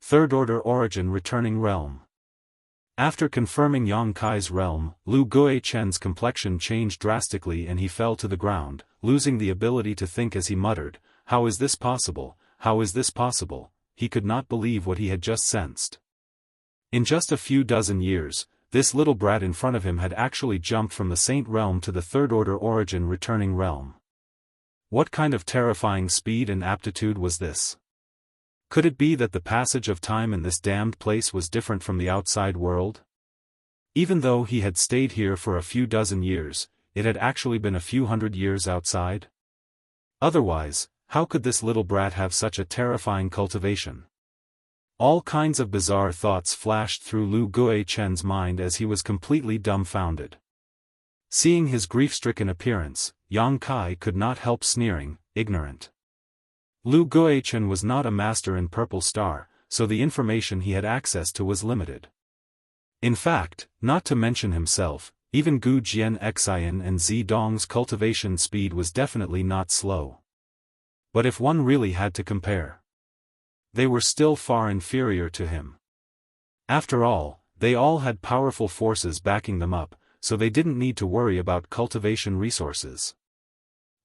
Third-order origin returning realm. After confirming Yang Kai's realm, Lu Guichen's complexion changed drastically and he fell to the ground, losing the ability to think as he muttered, "How is this possible? How is this possible?" He could not believe what he had just sensed. In just a few dozen years, this little brat in front of him had actually jumped from the Saint realm to the third-order origin returning realm. What kind of terrifying speed and aptitude was this? Could it be that the passage of time in this damned place was different from the outside world? Even though he had stayed here for a few dozen years, it had actually been a few hundred years outside? Otherwise, how could this little brat have such a terrifying cultivation? All kinds of bizarre thoughts flashed through Lu Guichen's mind as he was completely dumbfounded. Seeing his grief-stricken appearance, Yang Kai could not help sneering, "Ignorant." Lu Guichen was not a master in Purple Star, so the information he had access to was limited. In fact, not to mention himself, even Gu Jianxian and Zi Dong's cultivation speed was definitely not slow. But if one really had to compare, they were still far inferior to him. After all, they all had powerful forces backing them up, so they didn't need to worry about cultivation resources.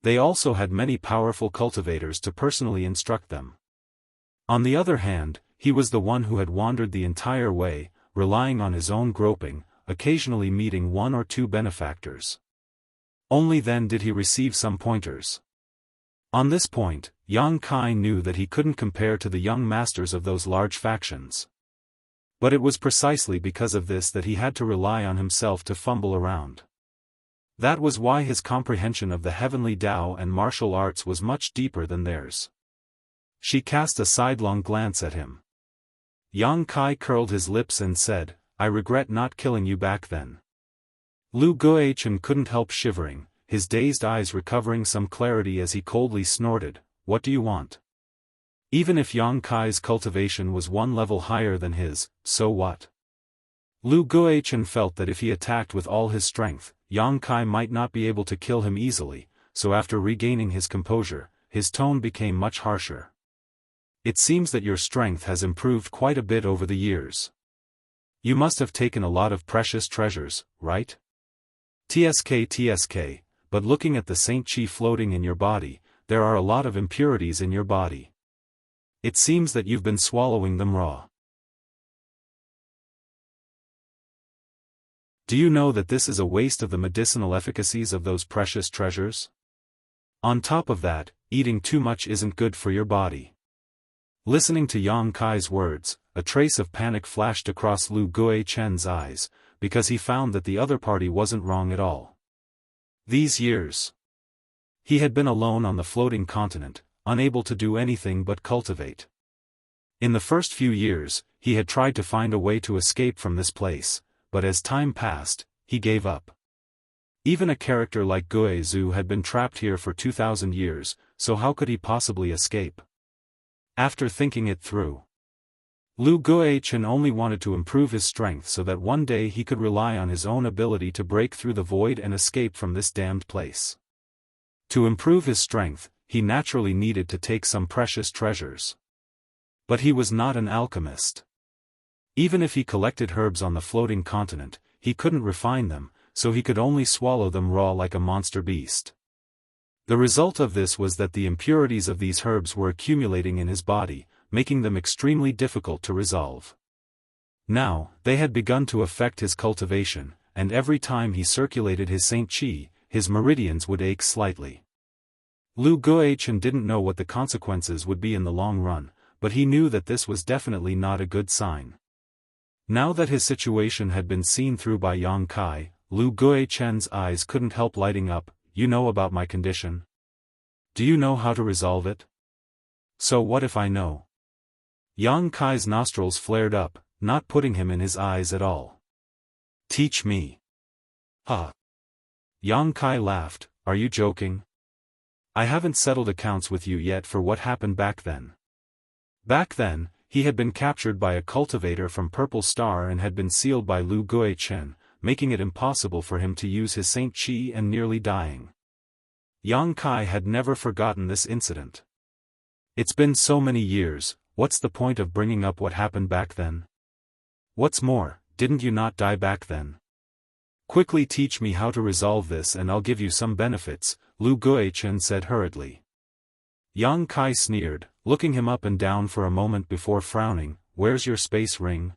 They also had many powerful cultivators to personally instruct them. On the other hand, he was the one who had wandered the entire way, relying on his own groping, occasionally meeting one or two benefactors. Only then did he receive some pointers. On this point, Yang Kai knew that he couldn't compare to the young masters of those large factions. But it was precisely because of this that he had to rely on himself to fumble around. That was why his comprehension of the heavenly Tao and martial arts was much deeper than theirs. She cast a sidelong glance at him. Yang Kai curled his lips and said, "I regret not killing you back then." Lu Guichen couldn't help shivering, his dazed eyes recovering some clarity as he coldly snorted, "What do you want?" Even if Yang Kai's cultivation was one level higher than his, so what? Lu Guichen felt that if he attacked with all his strength, Yang Kai might not be able to kill him easily, so after regaining his composure, his tone became much harsher. "It seems that your strength has improved quite a bit over the years. You must have taken a lot of precious treasures, right? TSK, but looking at the Saint Qi floating in your body, there are a lot of impurities in your body. It seems that you've been swallowing them raw. Do you know that this is a waste of the medicinal efficacies of those precious treasures? On top of that, eating too much isn't good for your body." Listening to Yang Kai's words, a trace of panic flashed across Lu Guichen's eyes, because he found that the other party wasn't wrong at all. These years, he had been alone on the floating continent, unable to do anything but cultivate. In the first few years, he had tried to find a way to escape from this place, but as time passed, he gave up. Even a character like Guizhu had been trapped here for 2,000 years, so how could he possibly escape? After thinking it through, Lu Guichen only wanted to improve his strength so that one day he could rely on his own ability to break through the void and escape from this damned place. To improve his strength, he naturally needed to take some precious treasures. But he was not an alchemist. Even if he collected herbs on the floating continent, he couldn't refine them, so he could only swallow them raw like a monster beast. The result of this was that the impurities of these herbs were accumulating in his body, making them extremely difficult to resolve. Now, they had begun to affect his cultivation, and every time he circulated his Saint Qi, his meridians would ache slightly. Lu Guichen didn't know what the consequences would be in the long run, but he knew that this was definitely not a good sign. Now that his situation had been seen through by Yang Kai, Lu Guichen's eyes couldn't help lighting up. "You know about my condition? Do you know how to resolve it?" "So what if I know?" Yang Kai's nostrils flared up, not putting him in his eyes at all. "Teach me." "Huh." Yang Kai laughed, "Are you joking? I haven't settled accounts with you yet for what happened back then. Back then, he had been captured by a cultivator from Purple Star and had been sealed by Lu Guichen, making it impossible for him to use his Saint Chi and nearly dying. Yang Kai had never forgotten this incident. It's been so many years, what's the point of bringing up what happened back then? What's more, didn't you not die back then? Quickly teach me how to resolve this and I'll give you some benefits, Lu Guichen said hurriedly. Yang Kai sneered, looking him up and down for a moment before frowning. Where's your space ring?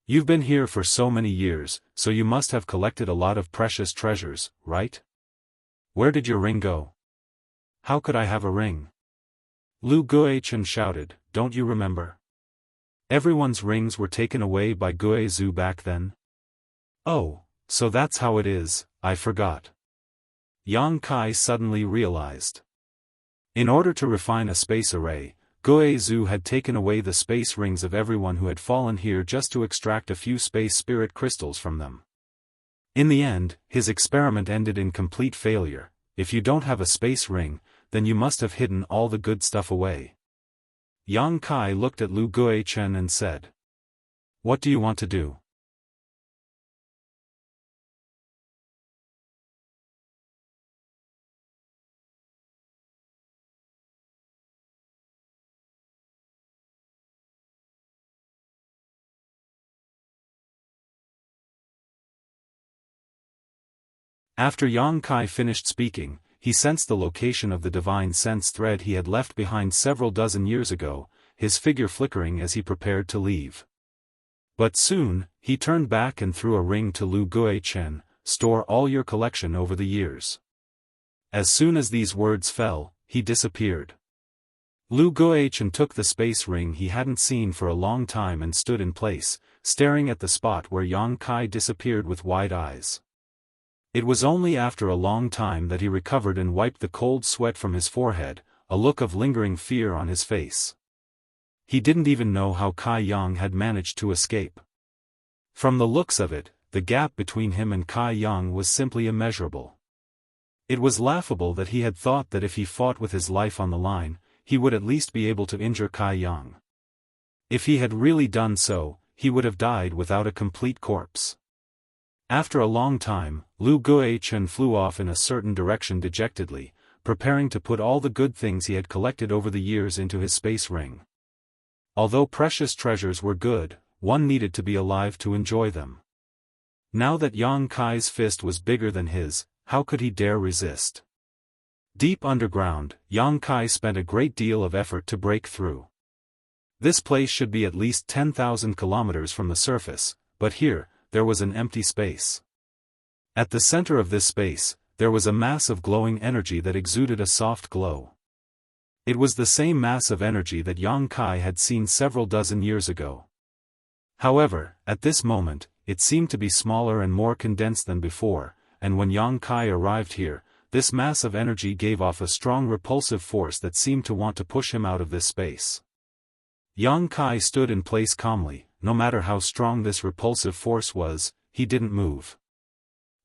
You've been here for so many years, so you must have collected a lot of precious treasures, right? Where did your ring go? How could I have a ring? Lu Guichen shouted, don't you remember? Everyone's rings were taken away by Gui Zhu back then. Oh, so that's how it is, I forgot. Yang Kai suddenly realized. In order to refine a space array, Gui Zhu had taken away the space rings of everyone who had fallen here just to extract a few space spirit crystals from them. In the end, his experiment ended in complete failure. If you don't have a space ring, then you must have hidden all the good stuff away. Yang Kai looked at Lu Guichen and said, what do you want to do? After Yang Kai finished speaking, he sensed the location of the divine sense thread he had left behind several dozen years ago, his figure flickering as he prepared to leave. But soon, he turned back and threw a ring to Lu Guichen, store all your collection over the years. As soon as these words fell, he disappeared. Lu Guichen took the space ring he hadn't seen for a long time and stood in place, staring at the spot where Yang Kai disappeared with wide eyes. It was only after a long time that he recovered and wiped the cold sweat from his forehead, a look of lingering fear on his face. He didn't even know how Kai Yang had managed to escape. From the looks of it, the gap between him and Kai Yang was simply immeasurable. It was laughable that he had thought that if he fought with his life on the line, he would at least be able to injure Kai Yang. If he had really done so, he would have died without a complete corpse. After a long time, Lu Guichen flew off in a certain direction dejectedly, preparing to put all the good things he had collected over the years into his space ring. Although precious treasures were good, one needed to be alive to enjoy them. Now that Yang Kai's fist was bigger than his, how could he dare resist? Deep underground, Yang Kai spent a great deal of effort to break through. This place should be at least 10,000 kilometers from the surface, but here, there was an empty space. At the center of this space, there was a mass of glowing energy that exuded a soft glow. It was the same mass of energy that Yang Kai had seen several dozen years ago. However, at this moment, it seemed to be smaller and more condensed than before, and when Yang Kai arrived here, this mass of energy gave off a strong repulsive force that seemed to want to push him out of this space. Yang Kai stood in place calmly. No matter how strong this repulsive force was, he didn't move.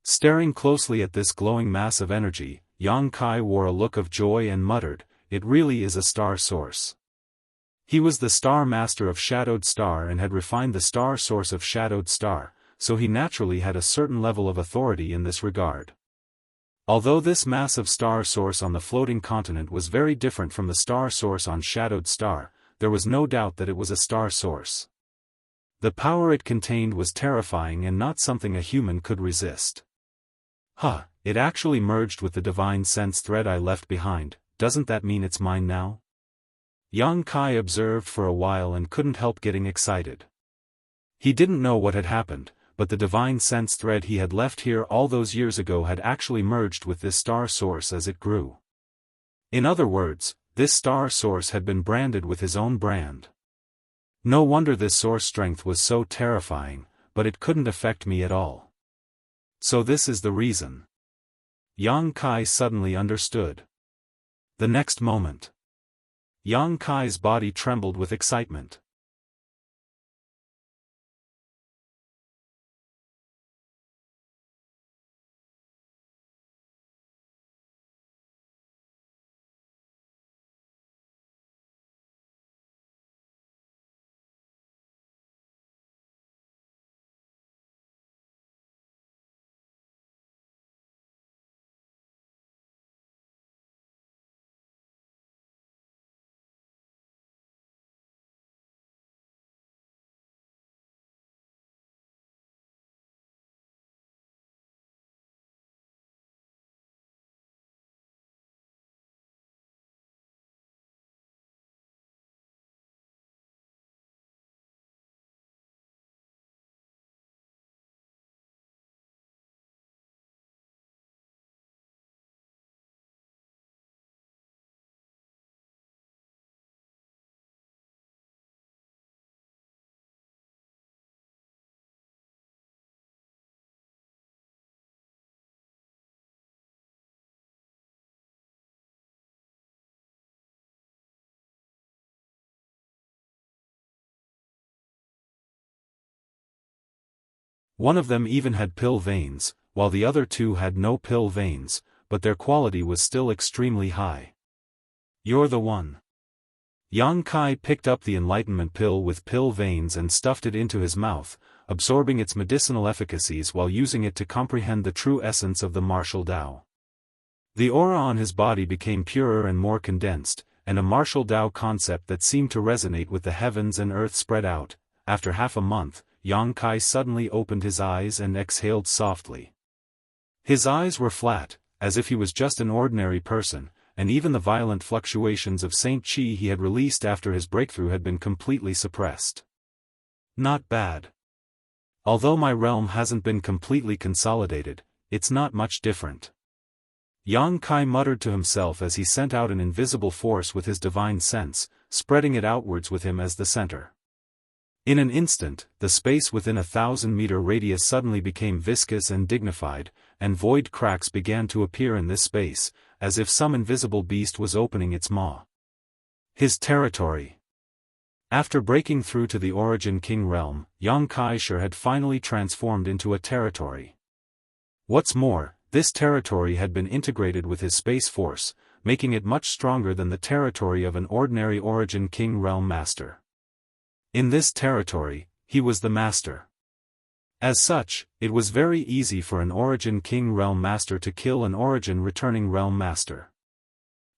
Staring closely at this glowing mass of energy, Yang Kai wore a look of joy and muttered, "It really is a star source." He was the star master of Shadowed Star and had refined the star source of Shadowed Star, so he naturally had a certain level of authority in this regard. Although this massive star source on the floating continent was very different from the star source on Shadowed Star, there was no doubt that it was a star source. The power it contained was terrifying and not something a human could resist. It actually merged with the divine sense thread I left behind. Doesn't that mean it's mine now? Yang Kai observed for a while and couldn't help getting excited. He didn't know what had happened, but the divine sense thread he had left here all those years ago had actually merged with this star source as it grew. In other words, this star source had been branded with his own brand. No wonder this source strength was so terrifying, but it couldn't affect me at all. So this is the reason. Yang Kai suddenly understood. The next moment, Yang Kai's body trembled with excitement. One of them even had pill veins, while the other two had no pill veins, but their quality was still extremely high. You're the one. Yang Kai picked up the enlightenment pill with pill veins and stuffed it into his mouth, absorbing its medicinal efficacies while using it to comprehend the true essence of the martial Tao. The aura on his body became purer and more condensed, and a martial Tao concept that seemed to resonate with the heavens and earth spread out. After half a month, Yang Kai suddenly opened his eyes and exhaled softly. His eyes were flat, as if he was just an ordinary person, and even the violent fluctuations of Saint Chi he had released after his breakthrough had been completely suppressed. Not bad. Although my realm hasn't been completely consolidated, it's not much different. Yang Kai muttered to himself as he sent out an invisible force with his divine sense, spreading it outwards with him as the center. In an instant, the space within a 1,000-meter radius suddenly became viscous and dignified, and void cracks began to appear in this space, as if some invisible beast was opening its maw. His territory. After breaking through to the Origin King realm, Yang Kai had finally transformed into a territory. What's more, this territory had been integrated with his space force, making it much stronger than the territory of an ordinary Origin King realm master. In this territory, he was the master. As such, it was very easy for an Origin King realm master to kill an Origin returning realm master.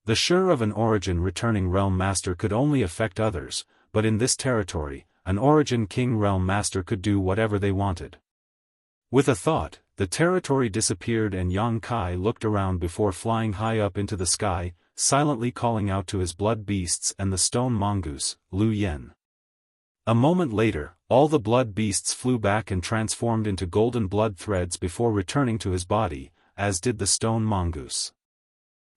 The Shur of an Origin returning realm master could only affect others, but in this territory, an Origin King realm master could do whatever they wanted. With a thought, the territory disappeared and Yang Kai looked around before flying high up into the sky, silently calling out to his blood beasts and the stone mongoose, Lu Yen. A moment later, all the blood beasts flew back and transformed into golden blood threads before returning to his body, as did the stone mongoose.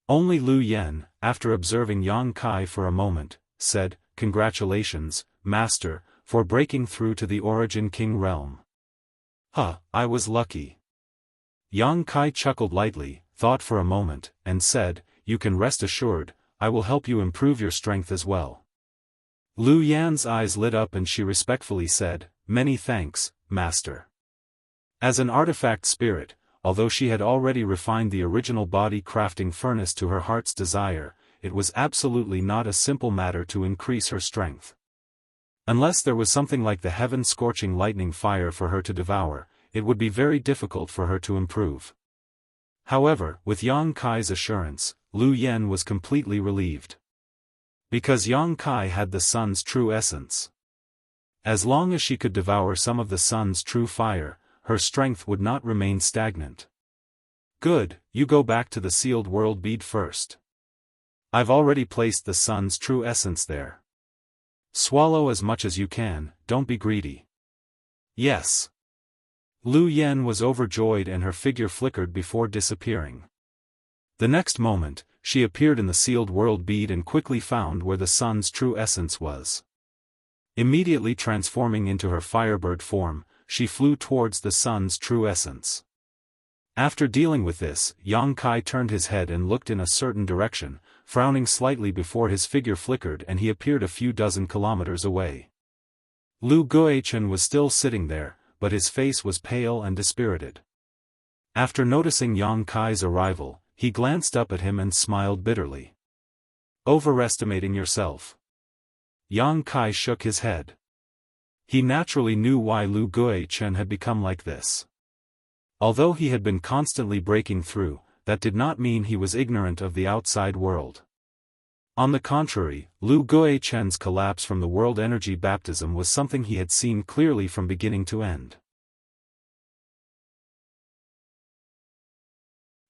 Only Lu Yen, after observing Yang Kai for a moment, said, "Congratulations, Master, for breaking through to the Origin King realm." I was lucky." Yang Kai chuckled lightly, thought for a moment, and said, "You can rest assured, I will help you improve your strength as well." Lu Yan's eyes lit up and she respectfully said, "Many thanks, Master." As an artifact spirit, although she had already refined the original body crafting furnace to her heart's desire, it was absolutely not a simple matter to increase her strength. Unless there was something like the heaven-scorching lightning fire for her to devour, it would be very difficult for her to improve. However, with Yang Kai's assurance, Lu Yen was completely relieved. Because Yang Kai had the sun's true essence. As long as she could devour some of the sun's true fire, her strength would not remain stagnant. "Good, you go back to the sealed world bead first. I've already placed the sun's true essence there. Swallow as much as you can, don't be greedy." "Yes." Lu Yen was overjoyed and her figure flickered before disappearing. The next moment, she appeared in the sealed world bead and quickly found where the sun's true essence was. Immediately transforming into her firebird form, she flew towards the sun's true essence. After dealing with this, Yang Kai turned his head and looked in a certain direction, frowning slightly before his figure flickered and he appeared a few dozen kilometers away. Lu Guichen was still sitting there, but his face was pale and dispirited. After noticing Yang Kai's arrival, he glanced up at him and smiled bitterly. "Overestimating yourself." Yang Kai shook his head. He naturally knew why Lu Guichen had become like this. Although he had been constantly breaking through, that did not mean he was ignorant of the outside world. On the contrary, Lu Guichen's collapse from the world energy baptism was something he had seen clearly from beginning to end.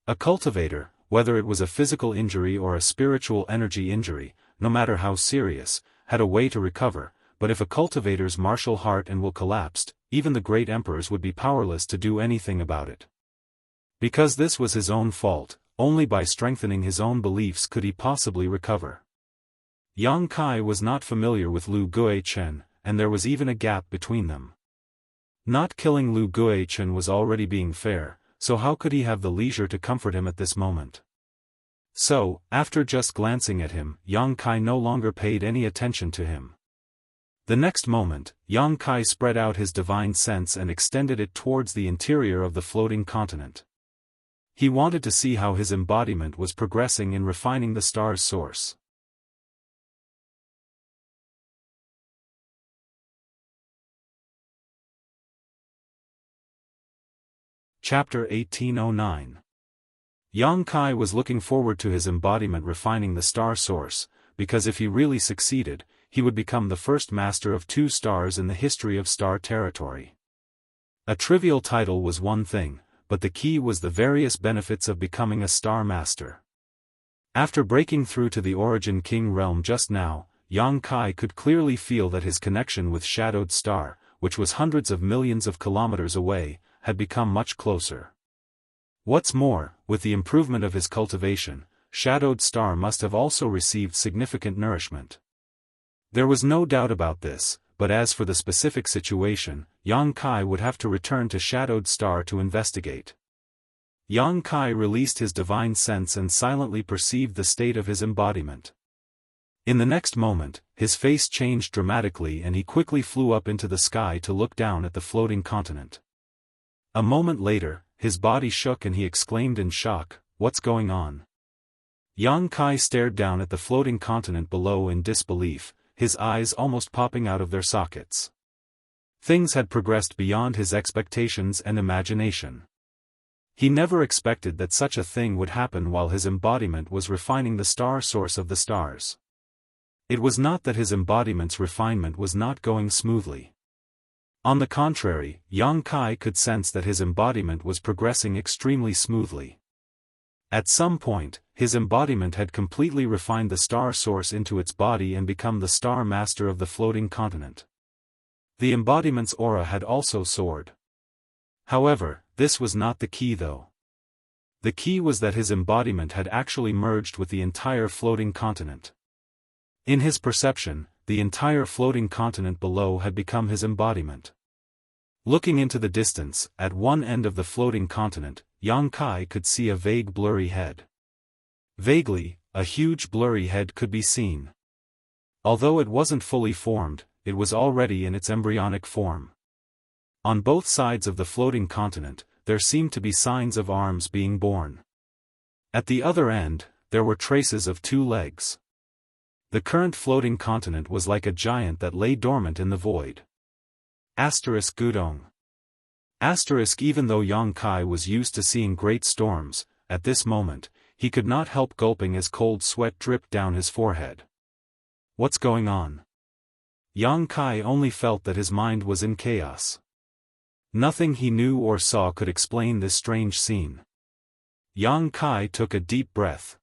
A cultivator, whether it was a physical injury or a spiritual energy injury, no matter how serious, had a way to recover, but if a cultivator's martial heart and will collapsed, even the great emperors would be powerless to do anything about it. Because this was his own fault, only by strengthening his own beliefs could he possibly recover. Yang Kai was not familiar with Lu Guichen, and there was even a gap between them. Not killing Lu Guichen was already being fair, so how could he have the leisure to comfort him at this moment? So, after just glancing at him, Yang Kai no longer paid any attention to him. The next moment, Yang Kai spread out his divine sense and extended it towards the interior of the floating continent. He wanted to see how his embodiment was progressing in refining the star's source. Chapter 1809. Yang Kai was looking forward to his embodiment refining the star source, because if he really succeeded, he would become the first master of 2 stars in the history of star territory. A trivial title was one thing, but the key was the various benefits of becoming a star master. After breaking through to the Origin King realm just now, Yang Kai could clearly feel that his connection with Shadowed Star, which was hundreds of millions of kilometers away, had become much closer. What's more, with the improvement of his cultivation, Shadowed Star must have also received significant nourishment. There was no doubt about this, but as for the specific situation, Yang Kai would have to return to Shadowed Star to investigate. Yang Kai released his divine sense and silently perceived the state of his embodiment. In the next moment, his face changed dramatically and he quickly flew up into the sky to look down at the floating continent. A moment later, his body shook and he exclaimed in shock, "What's going on?" Yang Kai stared down at the floating continent below in disbelief, his eyes almost popping out of their sockets. Things had progressed beyond his expectations and imagination. He never expected that such a thing would happen while his embodiment was refining the star source of the stars. It was not that his embodiment's refinement was not going smoothly. On the contrary, Yang Kai could sense that his embodiment was progressing extremely smoothly. At some point, his embodiment had completely refined the star source into its body and become the star master of the floating continent. The embodiment's aura had also soared. However, this was not the key though. The key was that his embodiment had actually merged with the entire floating continent. In his perception, the entire floating continent below had become his embodiment. Looking into the distance, at one end of the floating continent, Yang Kai could see a vague blurry head. Vaguely, a huge blurry head could be seen. Although it wasn't fully formed, it was already in its embryonic form. On both sides of the floating continent, there seemed to be signs of arms being born. At the other end, there were traces of 2 legs. The current floating continent was like a giant that lay dormant in the void. Gudong. Even though Yang Kai was used to seeing great storms, at this moment, he could not help gulping as cold sweat dripped down his forehead. What's going on? Yang Kai only felt that his mind was in chaos. Nothing he knew or saw could explain this strange scene. Yang Kai took a deep breath.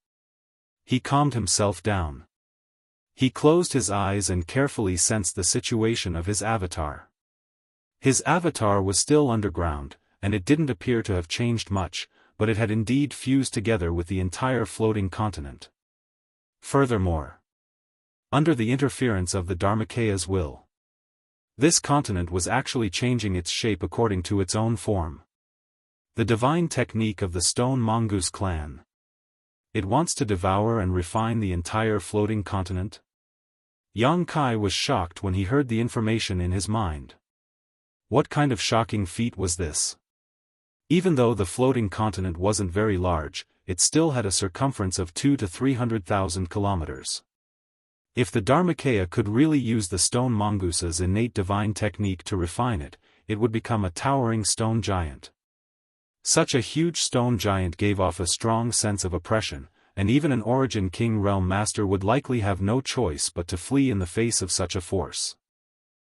He calmed himself down. He closed his eyes and carefully sensed the situation of his avatar. His avatar was still underground, and it didn't appear to have changed much, but it had indeed fused together with the entire floating continent. Furthermore, under the interference of the Dharmakeya's will, this continent was actually changing its shape according to its own form. The divine technique of the Stone Mongoose clan. It wants to devour and refine the entire floating continent? Yang Kai was shocked when he heard the information in his mind. What kind of shocking feat was this? Even though the floating continent wasn't very large, it still had a circumference of 200,000 to 300,000 kilometers. If the Dharmakeya could really use the Stone Mongoose's innate divine technique to refine it, it would become a towering stone giant. Such a huge stone giant gave off a strong sense of oppression, and even an Origin King realm master would likely have no choice but to flee in the face of such a force.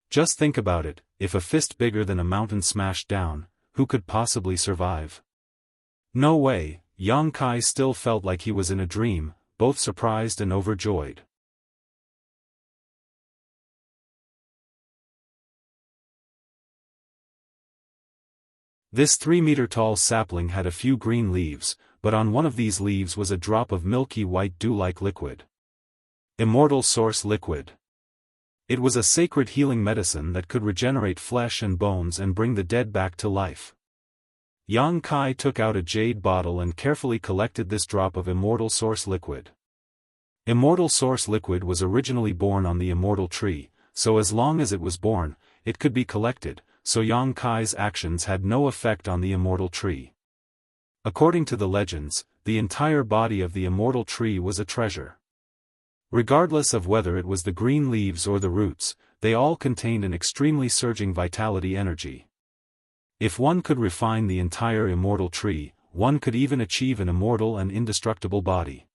Just think about it, if a fist bigger than a mountain smashed down, who could possibly survive? No way. Yang Kai still felt like he was in a dream, both surprised and overjoyed. This 3-meter-tall sapling had a few green leaves, but on one of these leaves was a drop of milky white dew-like liquid. Immortal Source Liquid. It was a sacred healing medicine that could regenerate flesh and bones and bring the dead back to life. Yang Kai took out a jade bottle and carefully collected this drop of Immortal Source Liquid. Immortal Source Liquid was originally born on the Immortal Tree, so as long as it was born, it could be collected, so Yang Kai's actions had no effect on the immortal tree. According to the legends, the entire body of the immortal tree was a treasure. Regardless of whether it was the green leaves or the roots, they all contained an extremely surging vitality energy. If one could refine the entire immortal tree, one could even achieve an immortal and indestructible body.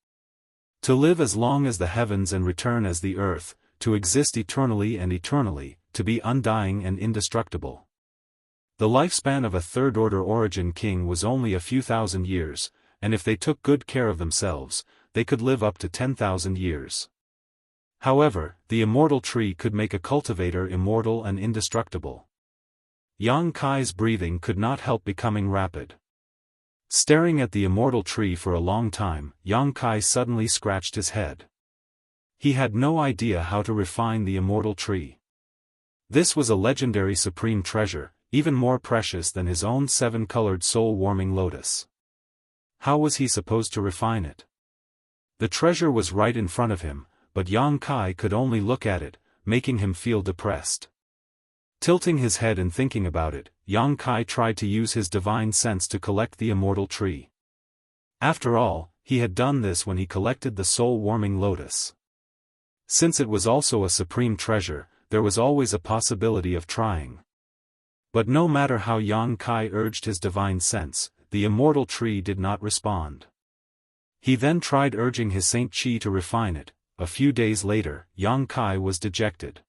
To live as long as the heavens and return as the earth, to exist eternally and eternally, to be undying and indestructible. The lifespan of a third-order origin king was only a few thousand years, and if they took good care of themselves, they could live up to 10,000 years. However, the immortal tree could make a cultivator immortal and indestructible. Yang Kai's breathing could not help becoming rapid. Staring at the immortal tree for a long time, Yang Kai suddenly scratched his head. He had no idea how to refine the immortal tree. This was a legendary supreme treasure, even more precious than his own 7-colored soul-warming lotus. How was he supposed to refine it? The treasure was right in front of him, but Yang Kai could only look at it, making him feel depressed. Tilting his head and thinking about it, Yang Kai tried to use his divine sense to collect the immortal tree. After all, he had done this when he collected the soul-warming lotus. Since it was also a supreme treasure, there was always a possibility of trying. But no matter how Yang Kai urged his divine sense, the immortal tree did not respond. He then tried urging his Saint Qi to refine it. A few days later, Yang Kai was dejected.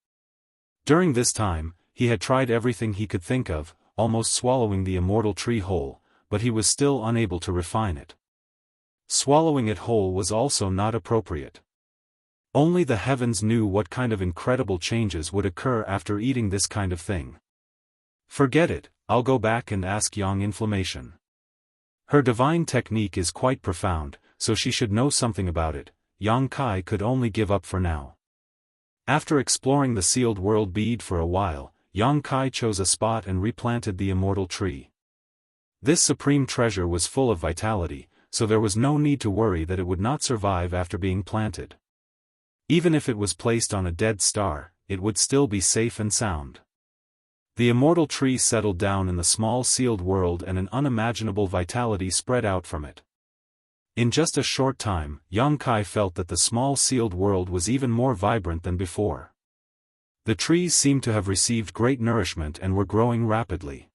During this time, he had tried everything he could think of, almost swallowing the immortal tree whole, but he was still unable to refine it. Swallowing it whole was also not appropriate. Only the heavens knew what kind of incredible changes would occur after eating this kind of thing. Forget it, I'll go back and ask Yang Inflammation. Her divine technique is quite profound, so she should know something about it. Yang Kai could only give up for now. After exploring the sealed world bead for a while, Yang Kai chose a spot and replanted the immortal tree. This supreme treasure was full of vitality, so there was no need to worry that it would not survive after being planted. Even if it was placed on a dead star, it would still be safe and sound. The immortal tree settled down in the small sealed world and an unimaginable vitality spread out from it. In just a short time, Yang Kai felt that the small sealed world was even more vibrant than before. The trees seemed to have received great nourishment and were growing rapidly.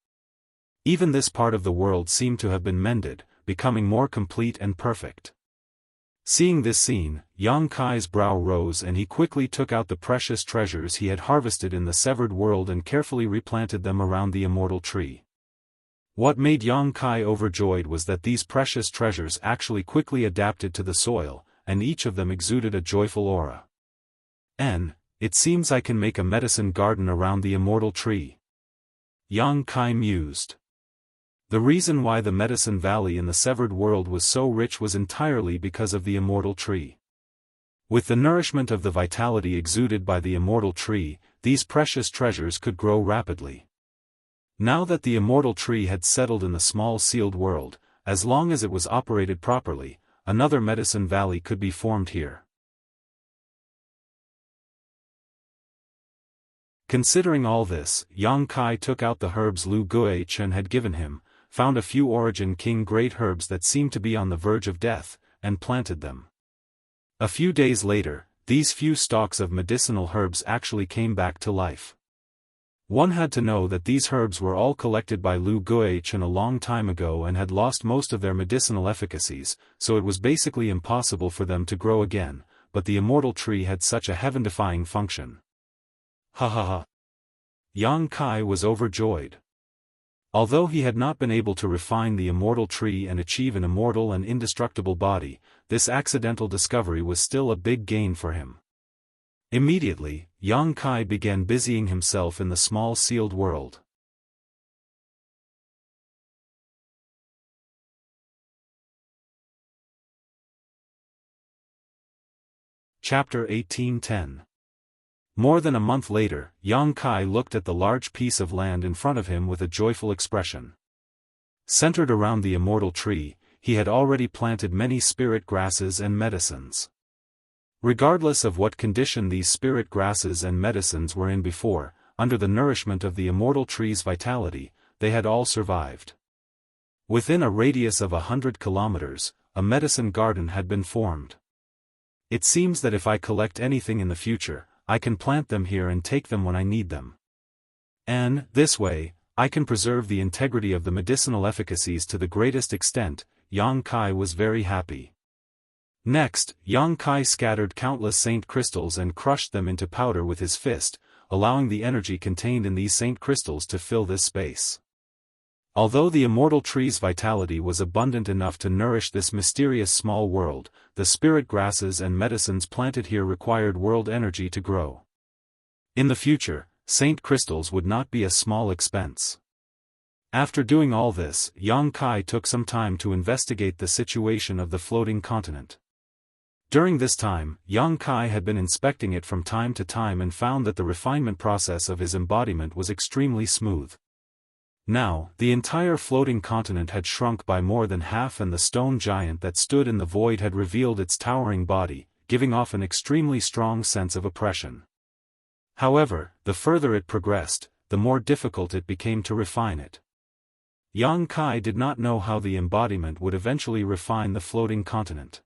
Even this part of the world seemed to have been mended, becoming more complete and perfect. Seeing this scene, Yang Kai's brow rose and he quickly took out the precious treasures he had harvested in the severed world and carefully replanted them around the immortal tree. What made Yang Kai overjoyed was that these precious treasures actually quickly adapted to the soil, and each of them exuded a joyful aura. It seems I can make a medicine garden around the immortal tree. Yang Kai mused. The reason why the medicine valley in the severed world was so rich was entirely because of the immortal tree. With the nourishment of the vitality exuded by the immortal tree, these precious treasures could grow rapidly. Now that the immortal tree had settled in the small sealed world, as long as it was operated properly, another medicine valley could be formed here. Considering all this, Yang Kai took out the herbs Lu Guichen had given him, found a few origin king great herbs that seemed to be on the verge of death, and planted them. A few days later, these few stalks of medicinal herbs actually came back to life. One had to know that these herbs were all collected by Lu Guichen a long time ago and had lost most of their medicinal efficacies, so it was basically impossible for them to grow again, but the immortal tree had such a heaven-defying function. Ha ha ha. Yang Kai was overjoyed. Although he had not been able to refine the immortal tree and achieve an immortal and indestructible body, this accidental discovery was still a big gain for him. Immediately, Yang Kai began busying himself in the small sealed world. Chapter 1810. More than a month later, Yang Kai looked at the large piece of land in front of him with a joyful expression. Centered around the immortal tree, he had already planted many spirit grasses and medicines. Regardless of what condition these spirit grasses and medicines were in before, under the nourishment of the immortal tree's vitality, they had all survived. Within a radius of 100 kilometers, a medicine garden had been formed. It seems that if I collect anything in the future, I can plant them here and take them when I need them. And, this way, I can preserve the integrity of the medicinal efficacies to the greatest extent. Yang Kai was very happy. Next, Yang Kai scattered countless saint crystals and crushed them into powder with his fist, allowing the energy contained in these saint crystals to fill this space. Although the immortal tree's vitality was abundant enough to nourish this mysterious small world, the spirit grasses and medicines planted here required world energy to grow. In the future, saint crystals would not be a small expense. After doing all this, Yang Kai took some time to investigate the situation of the floating continent. During this time, Yang Kai had been inspecting it from time to time and found that the refinement process of his embodiment was extremely smooth. Now, the entire floating continent had shrunk by more than half, and the stone giant that stood in the void had revealed its towering body, giving off an extremely strong sense of oppression. However, the further it progressed, the more difficult it became to refine it. Yang Kai did not know how the embodiment would eventually refine the floating continent.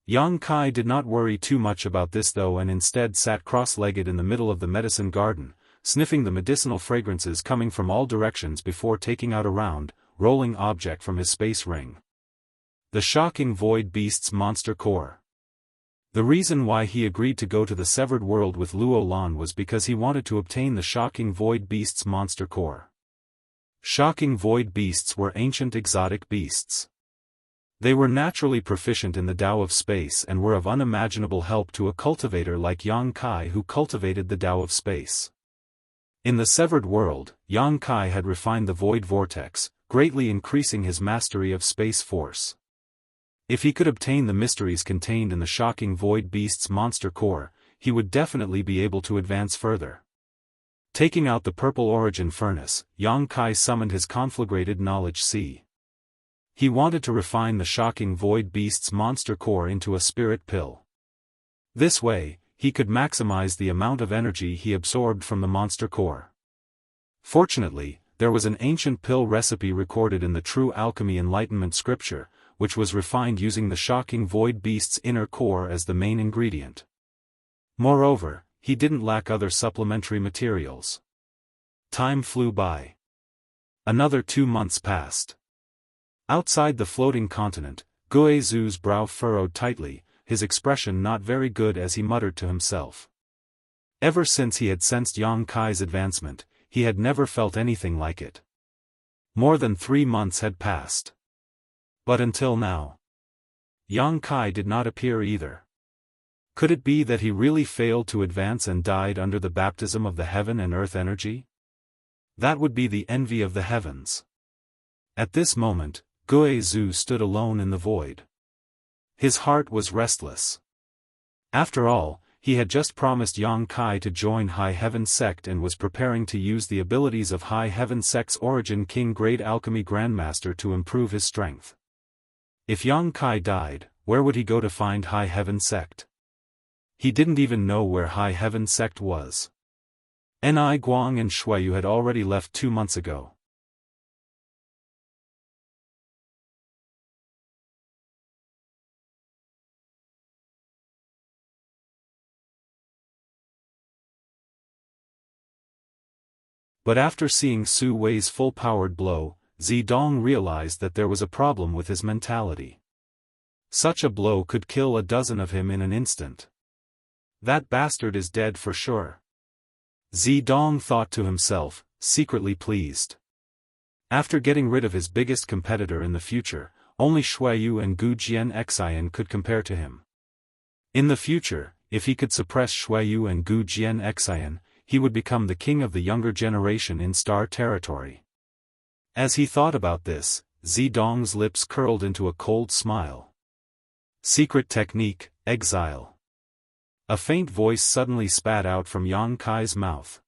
Yang Kai did not worry too much about this though, and instead sat cross-legged in the middle of the medicine garden, sniffing the medicinal fragrances coming from all directions before taking out a round, rolling object from his space ring. The shocking void beast's monster core. The reason why he agreed to go to the severed world with Luo Lan was because he wanted to obtain the shocking void beast's monster core. Shocking void beasts were ancient exotic beasts. They were naturally proficient in the Tao of space and were of unimaginable help to a cultivator like Yang Kai who cultivated the Tao of space. In the severed world, Yang Kai had refined the void vortex, greatly increasing his mastery of space force. If he could obtain the mysteries contained in the shocking void beast's monster core, he would definitely be able to advance further. Taking out the purple origin furnace, Yang Kai summoned his conflagrated knowledge sea. He wanted to refine the shocking void beast's monster core into a spirit pill. This way, he could maximize the amount of energy he absorbed from the monster core. Fortunately, there was an ancient pill recipe recorded in the True Alchemy Enlightenment scripture, which was refined using the shocking void beast's inner core as the main ingredient. Moreover, he didn't lack other supplementary materials. Time flew by. Another 2 months passed. Outside the floating continent, Gue Zhu's brow furrowed tightly, his expression not very good as he muttered to himself. Ever since he had sensed Yang Kai's advancement, he had never felt anything like it. More than 3 months had passed. But until now, Yang Kai did not appear either. Could it be that he really failed to advance and died under the baptism of the heaven and earth energy? That would be the envy of the heavens. At this moment, Gue Zhu stood alone in the void. His heart was restless. After all, he had just promised Yang Kai to join High Heaven Sect and was preparing to use the abilities of High Heaven Sect's Origin King Grade Alchemy Grandmaster to improve his strength. If Yang Kai died, where would he go to find High Heaven Sect? He didn't even know where High Heaven Sect was. Ni Guang and Shuiyu had already left 2 months ago. But after seeing Su Wei's full-powered blow, Zidong realized that there was a problem with his mentality. Such a blow could kill a dozen of him in an instant. That bastard is dead for sure. Zidong thought to himself, secretly pleased. After getting rid of his biggest competitor in the future, only Shuiyu and Gu Jianxian could compare to him. In the future, if he could suppress Shuiyu and Gu Jianxian, he would become the king of the younger generation in Star Territory. As he thought about this, Zidong's lips curled into a cold smile. Secret technique, exile. A faint voice suddenly spat out from Yang Kai's mouth.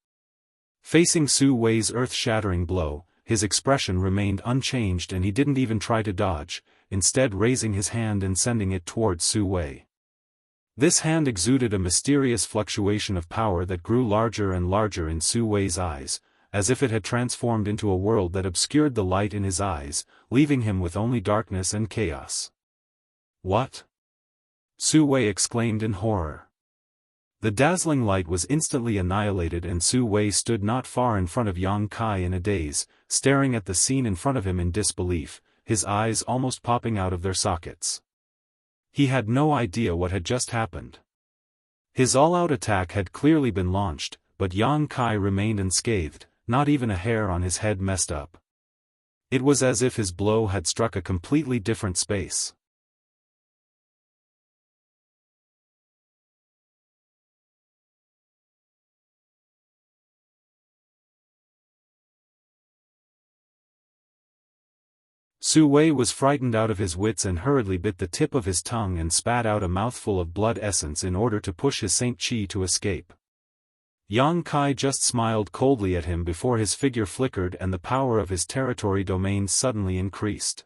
Facing Su Wei's earth-shattering blow, his expression remained unchanged and he didn't even try to dodge, instead raising his hand and sending it towards Su Wei. This hand exuded a mysterious fluctuation of power that grew larger and larger in Su Wei's eyes, as if it had transformed into a world that obscured the light in his eyes, leaving him with only darkness and chaos. What? Su Wei exclaimed in horror. The dazzling light was instantly annihilated and Su Wei stood not far in front of Yang Kai in a daze, staring at the scene in front of him in disbelief, his eyes almost popping out of their sockets. He had no idea what had just happened. His all-out attack had clearly been launched, but Yang Kai remained unscathed, not even a hair on his head messed up. It was as if his blow had struck a completely different space. Su Wei was frightened out of his wits and hurriedly bit the tip of his tongue and spat out a mouthful of blood essence in order to push his Saint Chi to escape. Yang Kai just smiled coldly at him before his figure flickered and the power of his territory domain suddenly increased.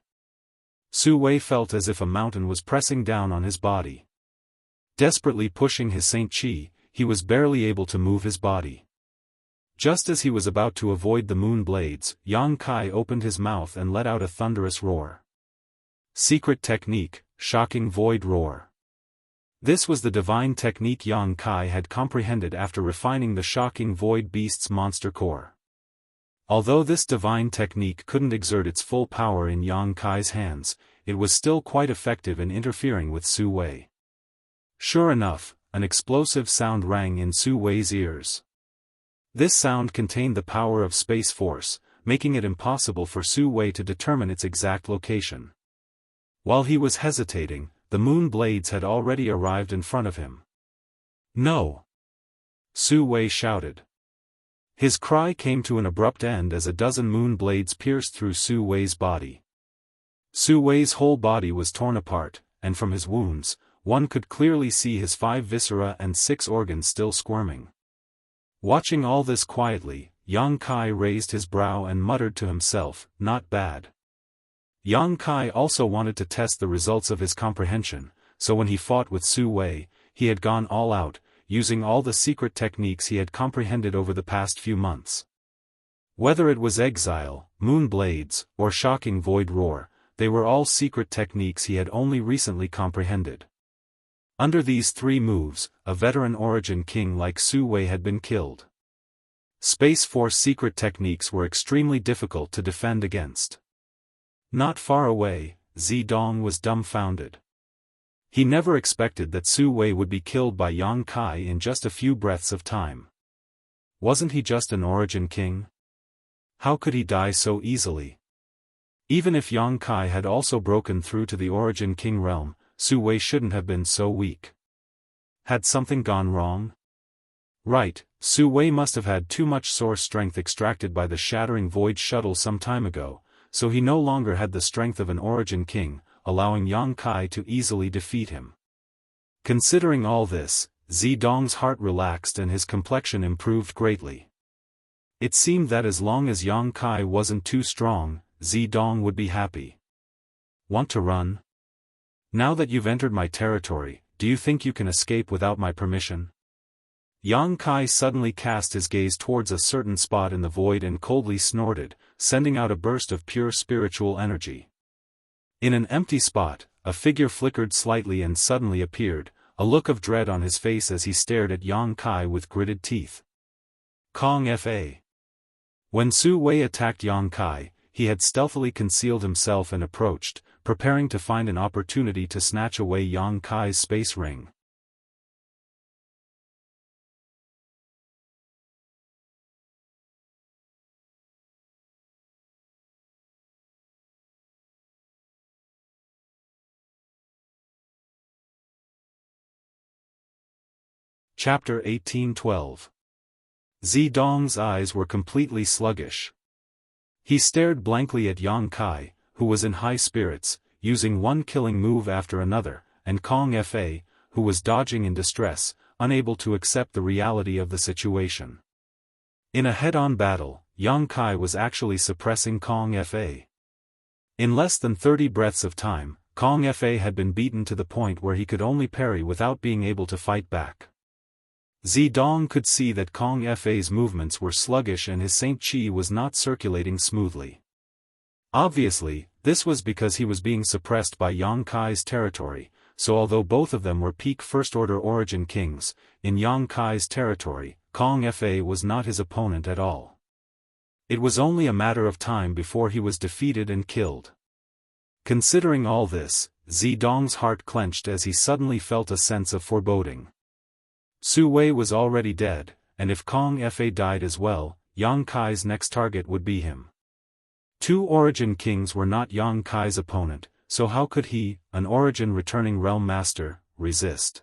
Su Wei felt as if a mountain was pressing down on his body. Desperately pushing his Saint Chi, he was barely able to move his body. Just as he was about to avoid the moon blades, Yang Kai opened his mouth and let out a thunderous roar. Secret technique, shocking void roar. This was the divine technique Yang Kai had comprehended after refining the shocking void beast's monster core. Although this divine technique couldn't exert its full power in Yang Kai's hands, it was still quite effective in interfering with Su Wei. Sure enough, an explosive sound rang in Su Wei's ears. This sound contained the power of space force, making it impossible for Su Wei to determine its exact location. While he was hesitating, the moon blades had already arrived in front of him. No! Su Wei shouted. His cry came to an abrupt end as a dozen moon blades pierced through Su Wei's body. Su Wei's whole body was torn apart, and from his wounds, one could clearly see his 5 viscera and 6 organs still squirming. Watching all this quietly, Yang Kai raised his brow and muttered to himself, "Not bad." Yang Kai also wanted to test the results of his comprehension, so when he fought with Su Wei, he had gone all out, using all the secret techniques he had comprehended over the past few months. Whether it was exile, moon blades, or shocking void roar, they were all secret techniques he had only recently comprehended. Under these 3 moves, a veteran origin king like Su Wei had been killed. Space Force secret techniques were extremely difficult to defend against. Not far away, Zidong was dumbfounded. He never expected that Su Wei would be killed by Yang Kai in just a few breaths of time. Wasn't he just an origin king? How could he die so easily? Even if Yang Kai had also broken through to the origin king realm, Su Wei shouldn't have been so weak. Had something gone wrong? Right, Su Wei must have had too much source strength extracted by the shattering void shuttle some time ago, so he no longer had the strength of an origin king, allowing Yang Kai to easily defeat him. Considering all this, Zidong's heart relaxed and his complexion improved greatly. It seemed that as long as Yang Kai wasn't too strong, Zidong would be happy. Want to run? Now that you've entered my territory, do you think you can escape without my permission? Yang Kai suddenly cast his gaze towards a certain spot in the void and coldly snorted, sending out a burst of pure spiritual energy. In an empty spot, a figure flickered slightly and suddenly appeared, a look of dread on his face as he stared at Yang Kai with gritted teeth. Kong Fa. When Su Wei attacked Yang Kai, he had stealthily concealed himself and approached, preparing to find an opportunity to snatch away Yang Kai's space ring. Chapter 1812. Zidong's eyes were completely sluggish. He stared blankly at Yang Kai, who was in high spirits, using one killing move after another, and Kong Fa, who was dodging in distress, unable to accept the reality of the situation. In a head-on battle, Yang Kai was actually suppressing Kong Fa. In less than 30 breaths of time, Kong Fa had been beaten to the point where he could only parry without being able to fight back. Zidong could see that Kong Fa's movements were sluggish and his Saint Chi was not circulating smoothly. Obviously, this was because he was being suppressed by Yang Kai's territory, so although both of them were peak first-order origin kings, in Yang Kai's territory, Kong Fa was not his opponent at all. It was only a matter of time before he was defeated and killed. Considering all this, Zidong's heart clenched as he suddenly felt a sense of foreboding. Su Wei was already dead, and if Kong Fa died as well, Yang Kai's next target would be him. Two origin kings were not Yang Kai's opponent, so how could he, an origin returning realm master, resist?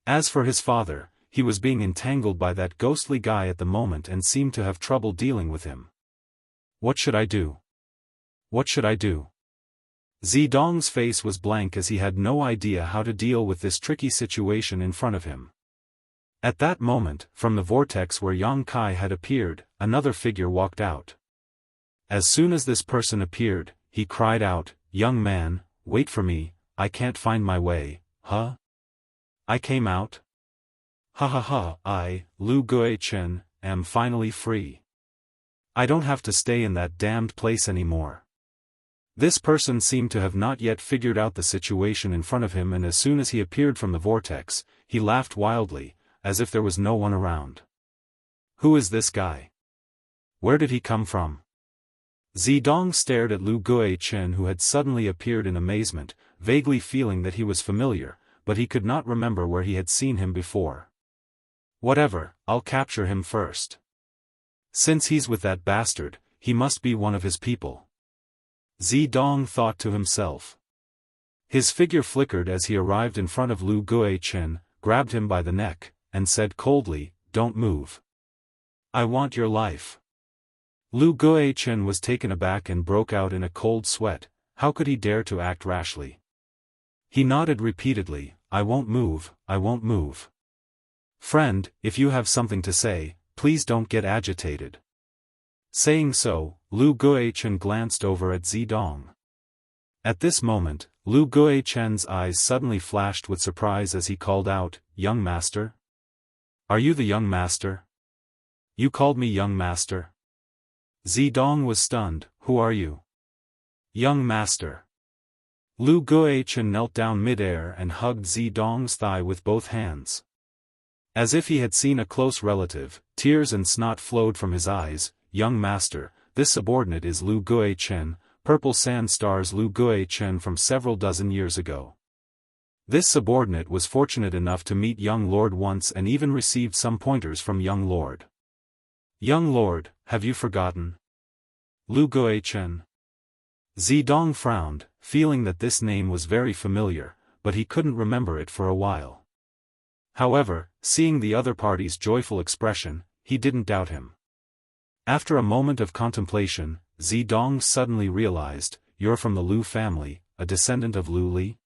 As for his father, he was being entangled by that ghostly guy at the moment and seemed to have trouble dealing with him. What should I do? What should I do? Zidong's face was blank as he had no idea how to deal with this tricky situation in front of him. At that moment, from the vortex where Yang Kai had appeared, another figure walked out. As soon as this person appeared, he cried out, "Young man, wait for me, I can't find my way, huh? I came out? Ha ha ha, I, Lu Guichen, am finally free. I don't have to stay in that damned place anymore." This person seemed to have not yet figured out the situation in front of him, and as soon as he appeared from the vortex, he laughed wildly, as if there was no one around. Who is this guy? Where did he come from? Zidong stared at Lu Guichen, who had suddenly appeared in amazement, vaguely feeling that he was familiar, but he could not remember where he had seen him before. Whatever, I'll capture him first. Since he's with that bastard, he must be one of his people. Zidong thought to himself. His figure flickered as he arrived in front of Lu Guichen, grabbed him by the neck, and said coldly, "Don't move. I want your life." Lu Guichen was taken aback and broke out in a cold sweat. How could he dare to act rashly? He nodded repeatedly, "I won't move, I won't move. Friend, if you have something to say, please don't get agitated." Saying so, Lu Guichen glanced over at Zidong. At this moment, Lu Guichen's eyes suddenly flashed with surprise as he called out, "Young master? Are you the young master? You called me young master?" Zidong was stunned. "Who are you?" "Young master." Lu Guichen knelt down mid-air and hugged Zidong's thigh with both hands. As if he had seen a close relative, tears and snot flowed from his eyes. "Young master, this subordinate is Lu Guichen, Purple Sand Star's Lu Guichen from several dozen years ago. This subordinate was fortunate enough to meet young Lord once and even received some pointers from young Lord." "Young Lord, have you forgotten? Lu Guichen?" Zidong frowned, feeling that this name was very familiar, but he couldn't remember it for a while. However, seeing the other party's joyful expression, he didn't doubt him. After a moment of contemplation, Zidong suddenly realized, "You're from the Lu family, a descendant of Lu Li?"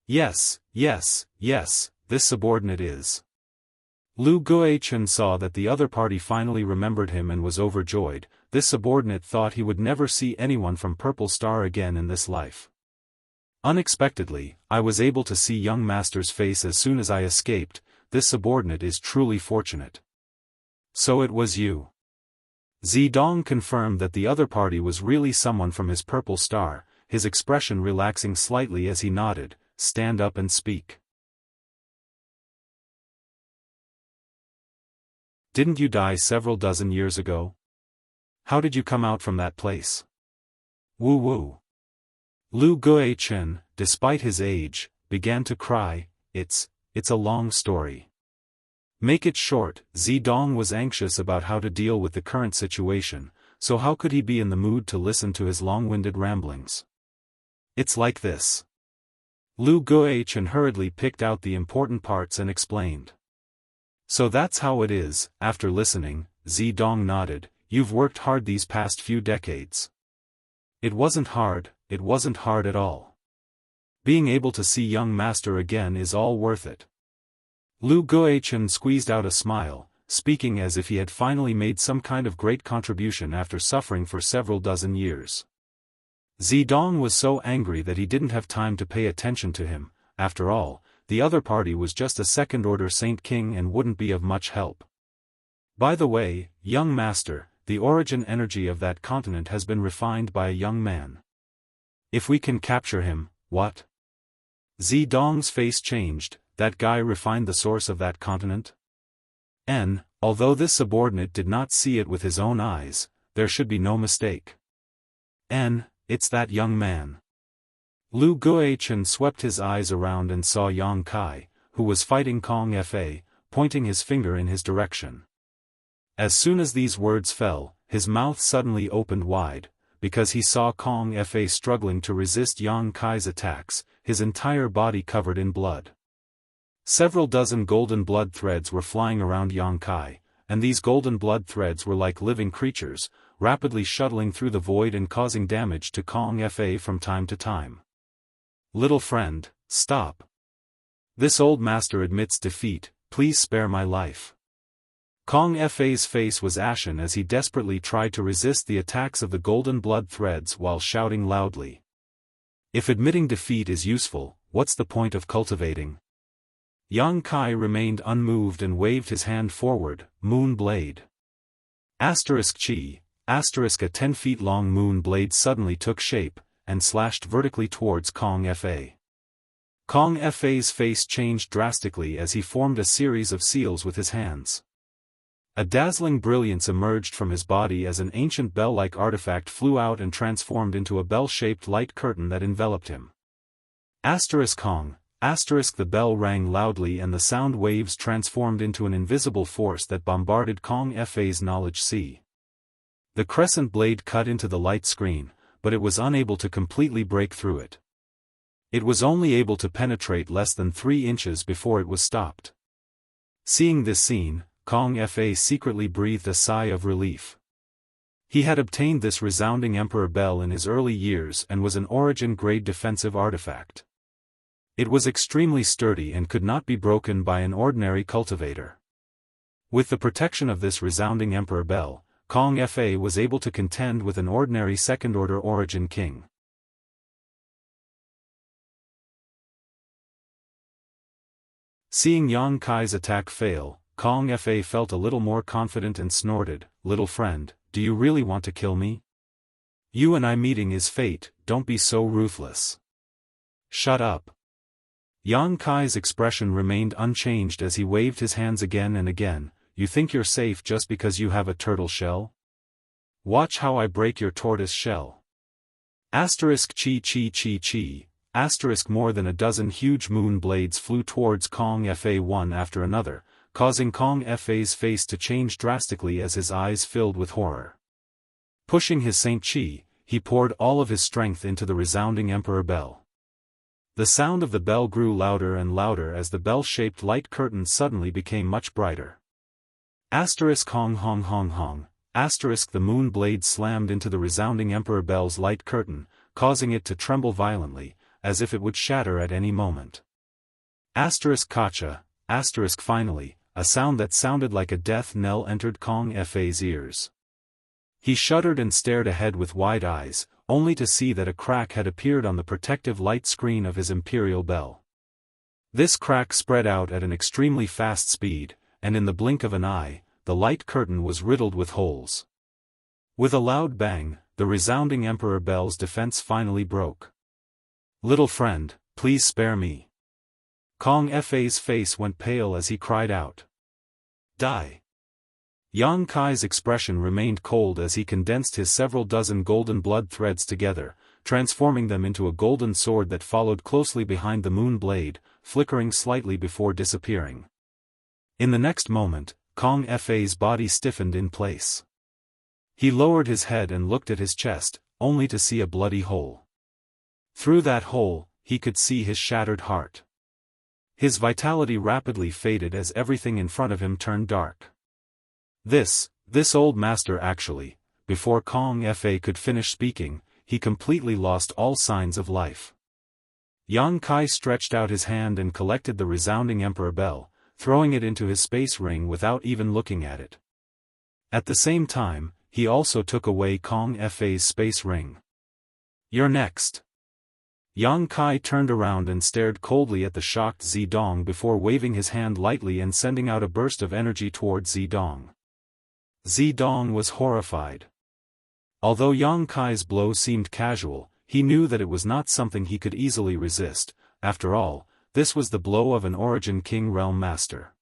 Yes, this subordinate is." Lu Guichen saw that the other party finally remembered him and was overjoyed. This subordinate thought he would never see anyone from Purple Star again in this life. "Unexpectedly, I was able to see young master's face as soon as I escaped. This subordinate is truly fortunate." "So it was you." Zidong confirmed that the other party was really someone from his Purple Star, his expression relaxing slightly as he nodded, "Stand up and speak." "Didn't you die several dozen years ago? How did you come out from that place?" "Woo." Lu Guichen, despite his age, began to cry. It's a long story. Make it short. Zidong was anxious about how to deal with the current situation, so how could he be in the mood to listen to his long-winded ramblings? "It's like this." Lu Guichen hurriedly picked out the important parts and explained. "So that's how it is." After listening, Zidong nodded. "You've worked hard these past few decades." It wasn't hard at all. Being able to see young master again is all worth it." Lu Guichen squeezed out a smile, speaking as if he had finally made some kind of great contribution after suffering for several dozen years. Zedong was so angry that he didn't have time to pay attention to him. After all, the other party was just a second-order Saint King and wouldn't be of much help. By the way, young master, the origin energy of that continent has been refined by a young man. If we can capture him, what? Zedong's face changed. That guy refined the source of that continent? Although this subordinate did not see it with his own eyes, there should be no mistake. It's that young man. Lu Guichen swept his eyes around and saw Yang Kai, who was fighting Kong Fa, pointing his finger in his direction. As soon as these words fell, his mouth suddenly opened wide, because he saw Kong Fa struggling to resist Yang Kai's attacks, his entire body covered in blood. Several dozen golden blood threads were flying around Yang Kai, and these golden blood threads were like living creatures, rapidly shuttling through the void and causing damage to Kong Fa from time to time. Little friend, stop. This old master admits defeat, please spare my life. Kong Fa's face was ashen as he desperately tried to resist the attacks of the golden blood threads while shouting loudly. If admitting defeat is useful, what's the point of cultivating? Yang Kai remained unmoved and waved his hand forward, moon blade. Chi, a 10 feet long moon blade suddenly took shape, and slashed vertically towards Kong Fa. Kong Fa's face changed drastically as he formed a series of seals with his hands. A dazzling brilliance emerged from his body as an ancient bell-like artifact flew out and transformed into a bell-shaped light curtain that enveloped him. Kong. The bell rang loudly and the sound waves transformed into an invisible force that bombarded Kong Fa's knowledge sea. The crescent blade cut into the light screen, but it was unable to completely break through it. It was only able to penetrate less than 3 inches before it was stopped. Seeing this scene, Kong Fa secretly breathed a sigh of relief. He had obtained this resounding Emperor Bell in his early years and was an origin-grade defensive artifact. It was extremely sturdy and could not be broken by an ordinary cultivator. With the protection of this resounding Emperor Bell, Kong Fa was able to contend with an ordinary second-order origin king. Seeing Yang Kai's attack fail, Kong Fa felt a little more confident and snorted, "Little friend, do you really want to kill me? You and I meeting is fate, don't be so ruthless." "Shut up." Yang Kai's expression remained unchanged as he waved his hands again and again. "You think you're safe just because you have a turtle shell? Watch how I break your tortoise shell." More than a dozen huge moon blades flew towards Kong Fa one after another, causing Kong Fa's face to change drastically as his eyes filled with horror. Pushing his Saint Chi, he poured all of his strength into the resounding Emperor Bell. The sound of the bell grew louder and louder as the bell-shaped light curtain suddenly became much brighter. Hong hong hong hong. The moon blade slammed into the resounding Emperor Bell's light curtain, causing it to tremble violently, as if it would shatter at any moment. Kacha. Finally, a sound that sounded like a death knell entered Kong Fa's ears. He shuddered and stared ahead with wide eyes, only to see that a crack had appeared on the protective light screen of his imperial bell. This crack spread out at an extremely fast speed, and in the blink of an eye, the light curtain was riddled with holes. With a loud bang, the resounding Emperor Bell's defense finally broke. "Little friend, please spare me." Kong Fa's face went pale as he cried out. "Die." Yang Kai's expression remained cold as he condensed his several dozen golden blood threads together, transforming them into a golden sword that followed closely behind the moon blade, flickering slightly before disappearing. In the next moment, Kong Fa's body stiffened in place. He lowered his head and looked at his chest, only to see a bloody hole. Through that hole, he could see his shattered heart. His vitality rapidly faded as everything in front of him turned dark. This old master actually, before Kong Fa could finish speaking, he completely lost all signs of life. Yang Kai stretched out his hand and collected the resounding Emperor Bell, throwing it into his space ring without even looking at it. At the same time, he also took away Kong Fa's space ring. You're next. Yang Kai turned around and stared coldly at the shocked Zidong before waving his hand lightly and sending out a burst of energy toward Zidong. Zidong was horrified. Although Yang Kai's blow seemed casual, he knew that it was not something he could easily resist. After all, this was the blow of an Origin King Realm Master.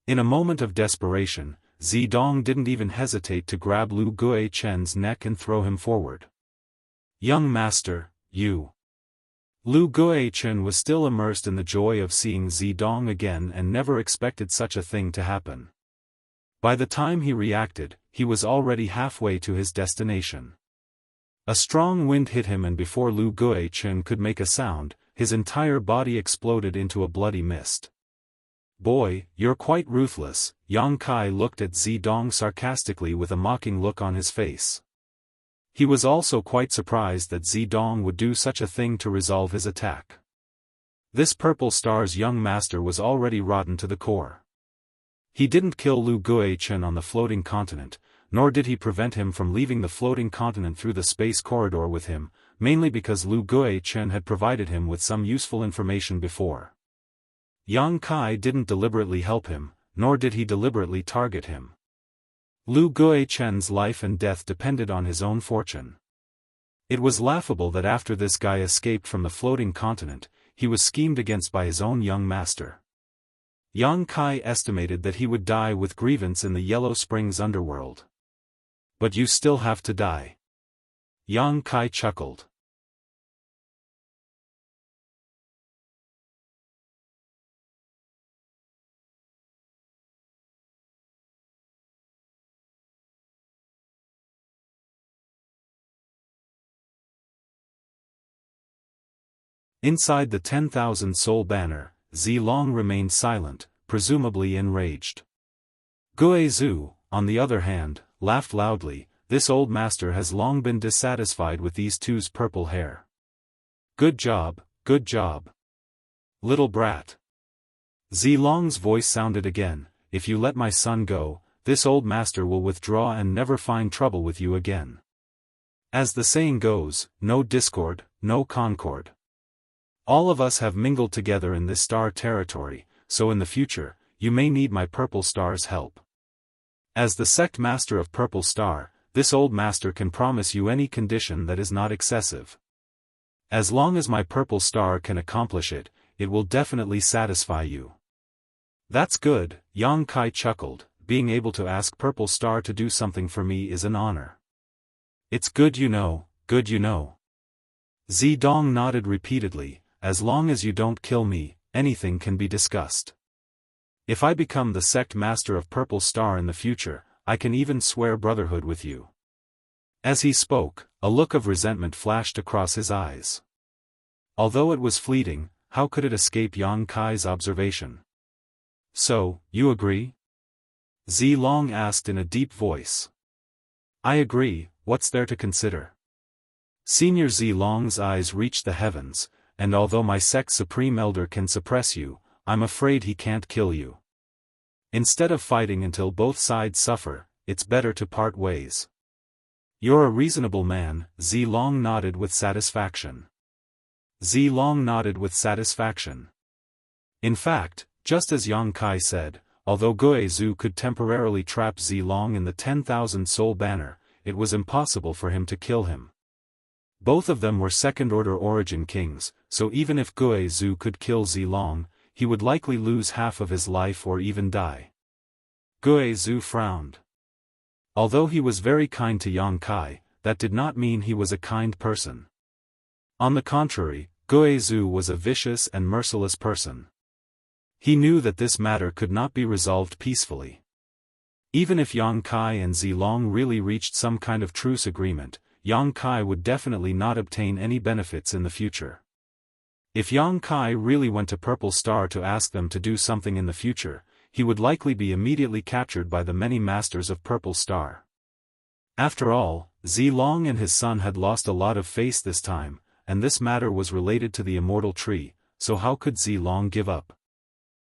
In a moment of desperation, Zidong didn't even hesitate to grab Lu Guichen's neck and throw him forward. Young Master, you. Lu Guichen was still immersed in the joy of seeing Zidong again and never expected such a thing to happen. By the time he reacted, he was already halfway to his destination. A strong wind hit him, and before Lu Guichen could make a sound, his entire body exploded into a bloody mist. Boy, you're quite ruthless. Yang Kai looked at Zidong sarcastically with a mocking look on his face. He was also quite surprised that Zidong would do such a thing to resolve his attack. This Purple Star's young master was already rotten to the core. He didn't kill Lu Guichen on the floating continent, nor did he prevent him from leaving the floating continent through the space corridor with him, mainly because Lu Guichen had provided him with some useful information before. Yang Kai didn't deliberately help him, nor did he deliberately target him. Lu Guichen's life and death depended on his own fortune. It was laughable that after this guy escaped from the floating continent, he was schemed against by his own young master. Yang Kai estimated that he would die with grievance in the Yellow Springs underworld. But you still have to die. Yang Kai chuckled. Inside the 10,000 soul banner, Zilong remained silent, presumably enraged. Guizhu, on the other hand, laughed loudly. This old master has long been dissatisfied with these two's purple hair. Good job, good job. Little brat. Zilong's voice sounded again. If you let my son go, this old master will withdraw and never find trouble with you again. As the saying goes, no discord, no concord. All of us have mingled together in this star territory, so in the future, you may need my Purple Star's help. As the sect master of Purple Star, this old master can promise you any condition that is not excessive. As long as my Purple Star can accomplish it, it will definitely satisfy you. That's good, Yang Kai chuckled. Being able to ask Purple Star to do something for me is an honor. It's good you know, good you know. Zidong nodded repeatedly. As long as you don't kill me, anything can be discussed. If I become the sect master of Purple Star in the future, I can even swear brotherhood with you. As he spoke, a look of resentment flashed across his eyes. Although it was fleeting, how could it escape Yang Kai's observation? So, you agree? Zilong asked in a deep voice. I agree, what's there to consider? Senior Zilong's eyes reached the heavens. And although my sect's supreme elder can suppress you, I'm afraid he can't kill you. Instead of fighting until both sides suffer, it's better to part ways. You're a reasonable man, Zilong nodded with satisfaction. Zilong nodded with satisfaction. In fact, just as Yang Kai said, although Guizhu could temporarily trap Zilong in the 10,000 soul banner, it was impossible for him to kill him. Both of them were second-order Origin Kings, so even if Guizhu could kill Zilong, he would likely lose half of his life or even die. Guizhu frowned. Although he was very kind to Yang Kai, that did not mean he was a kind person. On the contrary, Guizhu was a vicious and merciless person. He knew that this matter could not be resolved peacefully. Even if Yang Kai and Zilong really reached some kind of truce agreement, Yang Kai would definitely not obtain any benefits in the future. If Yang Kai really went to Purple Star to ask them to do something in the future, he would likely be immediately captured by the many masters of Purple Star. After all, Zilong and his son had lost a lot of face this time, and this matter was related to the Immortal Tree, so how could Zilong give up?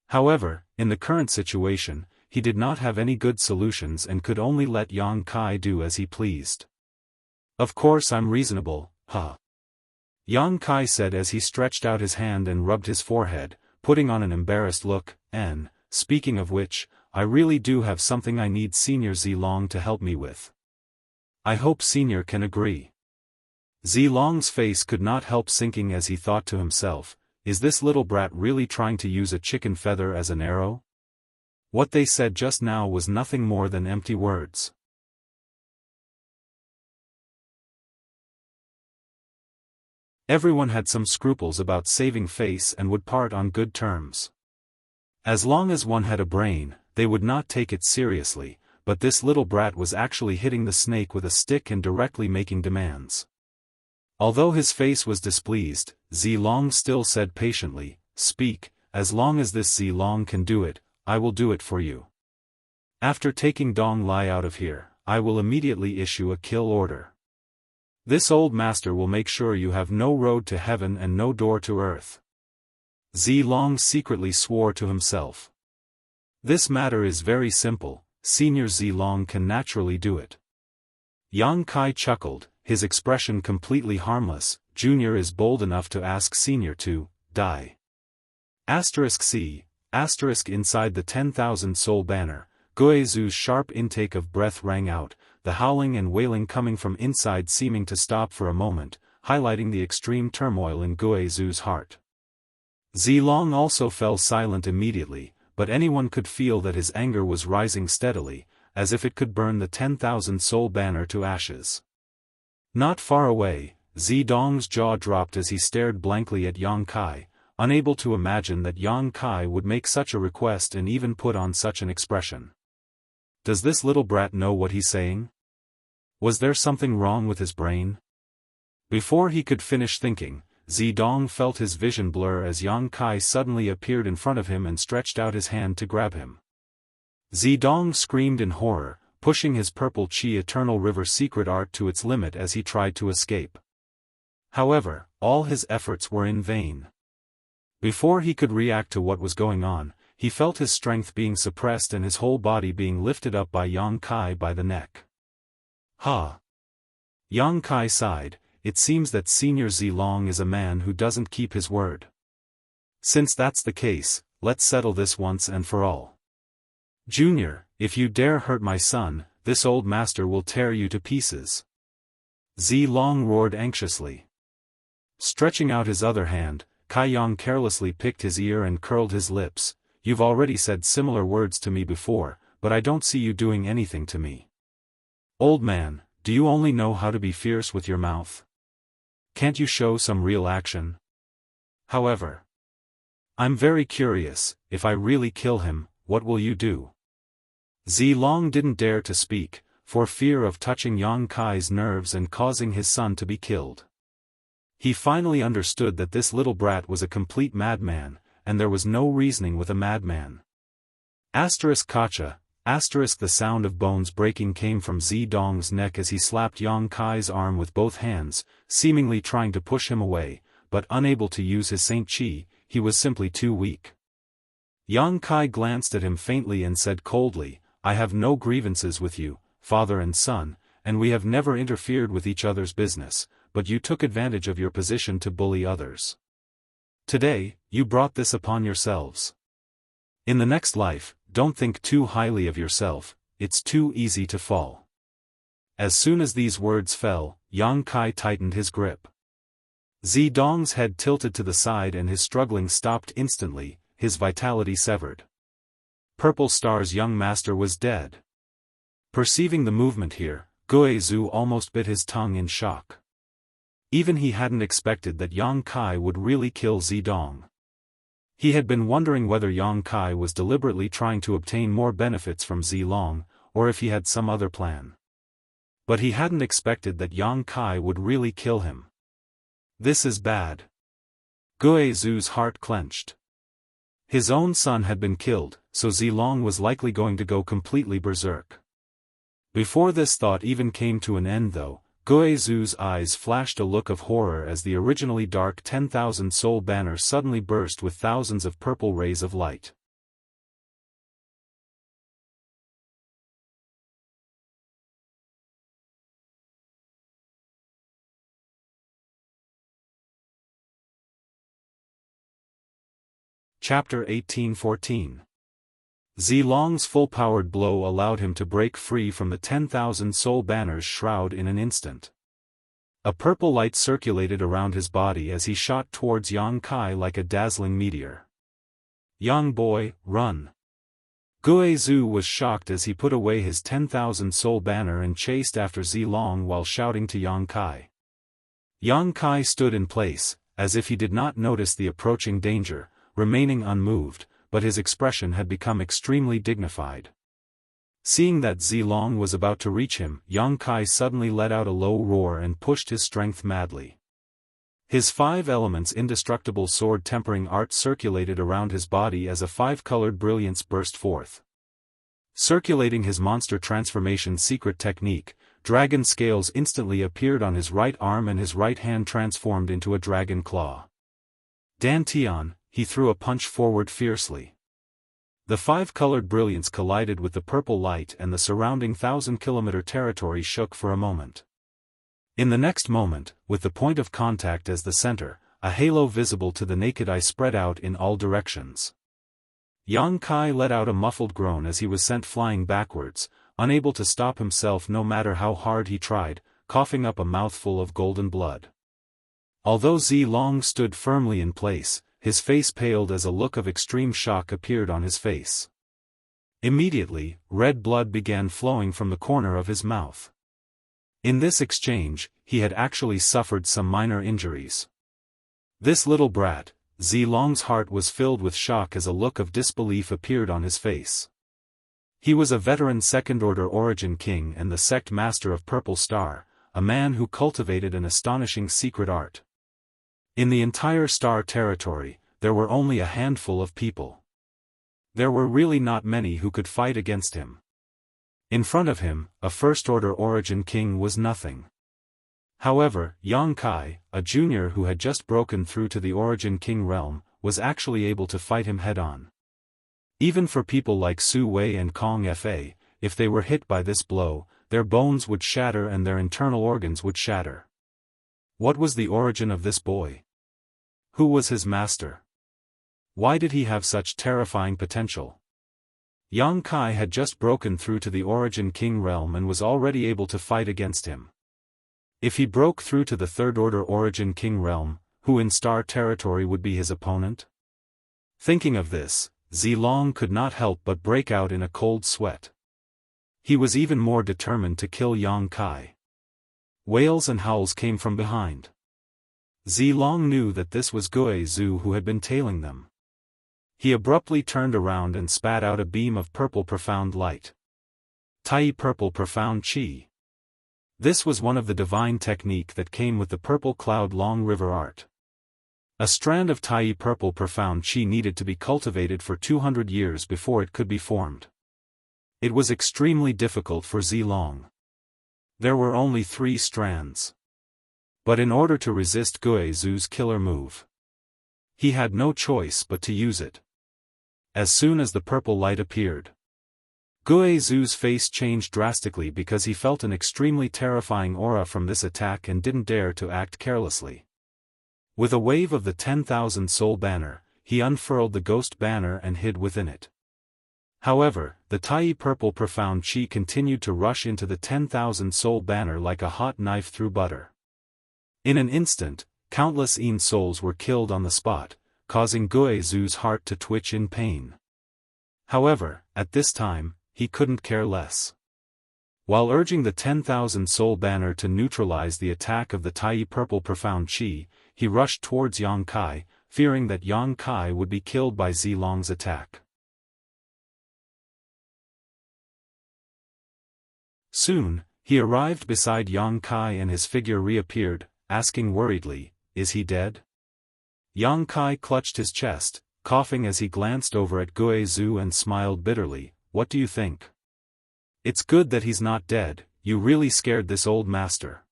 However, in the current situation, he did not have any good solutions and could only let Yang Kai do as he pleased. Of course I'm reasonable, huh? Yang Kai said as he stretched out his hand and rubbed his forehead, putting on an embarrassed look, and, speaking of which, I really do have something I need Senior Zilong to help me with. I hope Senior can agree. Zilong's face could not help sinking as he thought to himself, is this little brat really trying to use a chicken feather as an arrow? What they said just now was nothing more than empty words. Everyone had some scruples about saving face and would part on good terms. As long as one had a brain, they would not take it seriously, but this little brat was actually hitting the snake with a stick and directly making demands. Although his face was displeased, Zilong still said patiently, "Speak, as long as this Zilong can do it, I will do it for you. After taking Dong Lai out of here, I will immediately issue a kill order. This old master will make sure you have no road to heaven and no door to earth." Zilong secretly swore to himself. This matter is very simple, Senior Zilong can naturally do it. Yang Kai chuckled, his expression completely harmless. Junior is bold enough to ask Senior to die. C. Inside the 10,000 soul banner, Guizu's sharp intake of breath rang out, the howling and wailing coming from inside seeming to stop for a moment, highlighting the extreme turmoil in Guizu's heart. Zilong also fell silent immediately, but anyone could feel that his anger was rising steadily, as if it could burn the 10,000 soul banner to ashes. Not far away, Zidong's jaw dropped as he stared blankly at Yang Kai, unable to imagine that Yang Kai would make such a request and even put on such an expression. Does this little brat know what he's saying? Was there something wrong with his brain? Before he could finish thinking, Zidong felt his vision blur as Yang Kai suddenly appeared in front of him and stretched out his hand to grab him. Zidong screamed in horror, pushing his purple chi eternal river secret art to its limit as he tried to escape. However, all his efforts were in vain. Before he could react to what was going on, he felt his strength being suppressed and his whole body being lifted up by Yang Kai by the neck. Ha! Yang Kai sighed, it seems that Senior Zilong is a man who doesn't keep his word. Since that's the case, let's settle this once and for all. Junior, if you dare hurt my son, this old master will tear you to pieces. Zilong roared anxiously. Stretching out his other hand, Kai Yang carelessly picked his ear and curled his lips. You've already said similar words to me before, but I don't see you doing anything to me. Old man, do you only know how to be fierce with your mouth? Can't you show some real action? However, I'm very curious, if I really kill him, what will you do? Zilong didn't dare to speak, for fear of touching Yang Kai's nerves and causing his son to be killed. He finally understood that this little brat was a complete madman, and there was no reasoning with a madman. Kacha, the sound of bones breaking came from Zidong's neck as he slapped Yang Kai's arm with both hands, seemingly trying to push him away, but unable to use his Saint Chi, he was simply too weak. Yang Kai glanced at him faintly and said coldly, I have no grievances with you, father and son, and we have never interfered with each other's business, but you took advantage of your position to bully others. Today, you brought this upon yourselves. In the next life, don't think too highly of yourself, it's too easy to fall. As soon as these words fell, Yang Kai tightened his grip. Zidong's head tilted to the side and his struggling stopped instantly, his vitality severed. Purple Star's young master was dead. Perceiving the movement here, Guizu almost bit his tongue in shock. Even he hadn't expected that Yang Kai would really kill Zidong. He had been wondering whether Yang Kai was deliberately trying to obtain more benefits from Zilong, or if he had some other plan. But he hadn't expected that Yang Kai would really kill him. This is bad. Guizu's heart clenched. His own son had been killed, so Zilong was likely going to go completely berserk. Before this thought even came to an end though, Guizu's eyes flashed a look of horror as the originally dark 10,000 soul banner suddenly burst with thousands of purple rays of light. Chapter 1814. Zilong's full-powered blow allowed him to break free from the 10,000 soul banner's shroud in an instant. A purple light circulated around his body as he shot towards Yang Kai like a dazzling meteor. "Young boy, run!" Guizhu was shocked as he put away his 10,000 soul banner and chased after Zilong while shouting to Yang Kai. Yang Kai stood in place, as if he did not notice the approaching danger, remaining unmoved, but his expression had become extremely dignified. Seeing that Zilong was about to reach him, Yang Kai suddenly let out a low roar and pushed his strength madly. His 5 elements indestructible sword-tempering art circulated around his body as a 5-colored brilliance burst forth. Circulating his monster transformation secret technique, dragon scales instantly appeared on his right arm and his right hand transformed into a dragon claw. Dantian, he threw a punch forward fiercely. The 5-colored brilliance collided with the purple light and the surrounding 1,000-kilometer territory shook for a moment. In the next moment, with the point of contact as the center, a halo visible to the naked eye spread out in all directions. Yang Kai let out a muffled groan as he was sent flying backwards, unable to stop himself no matter how hard he tried, coughing up a mouthful of golden blood. Although Zilong stood firmly in place, his face paled as a look of extreme shock appeared on his face. Immediately, red blood began flowing from the corner of his mouth. In this exchange, he had actually suffered some minor injuries. This little brat, Zilong's heart was filled with shock as a look of disbelief appeared on his face. He was a veteran second-order origin king and the sect master of Purple Star, a man who cultivated an astonishing secret art. In the entire Star territory, there were only a handful of people. There were really not many who could fight against him. In front of him, a first-order origin king was nothing. However, Yang Kai, a junior who had just broken through to the origin king realm, was actually able to fight him head-on. Even for people like Su Wei and Kong Fa, if they were hit by this blow, their bones would shatter and their internal organs would shatter. What was the origin of this boy? Who was his master? Why did he have such terrifying potential? Yang Kai had just broken through to the origin king realm and was already able to fight against him. If he broke through to the third-order origin king realm, who in Star territory would be his opponent? Thinking of this, Zilong could not help but break out in a cold sweat. He was even more determined to kill Yang Kai. Wails and howls came from behind. Zilong knew that this was Guizhu who had been tailing them. He abruptly turned around and spat out a beam of purple profound light. Tai Purple Profound Chi. This was one of the divine technique that came with the Purple Cloud Long River art. A strand of Tai Purple Profound Chi needed to be cultivated for 200 years before it could be formed. It was extremely difficult for Zilong. There were only 3 strands. But in order to resist Guizhu's killer move, he had no choice but to use it. As soon as the purple light appeared, Guizhu's face changed drastically because he felt an extremely terrifying aura from this attack and didn't dare to act carelessly. With a wave of the 10,000 soul banner, he unfurled the ghost banner and hid within it. However, the Tai Purple Profound Chi continued to rush into the 10,000 soul banner like a hot knife through butter. In an instant, countless Yin souls were killed on the spot, causing Guizhu's heart to twitch in pain. However, at this time, he couldn't care less. While urging the 10,000 soul banner to neutralize the attack of the Tai Purple Profound Chi, he rushed towards Yang Kai, fearing that Yang Kai would be killed by Zilong's attack. Soon, he arrived beside Yang Kai and his figure reappeared, asking worriedly, "Is he dead?" Yang Kai clutched his chest, coughing as he glanced over at Guizhu and smiled bitterly. "What do you think? It's good that he's not dead, you really scared this old master."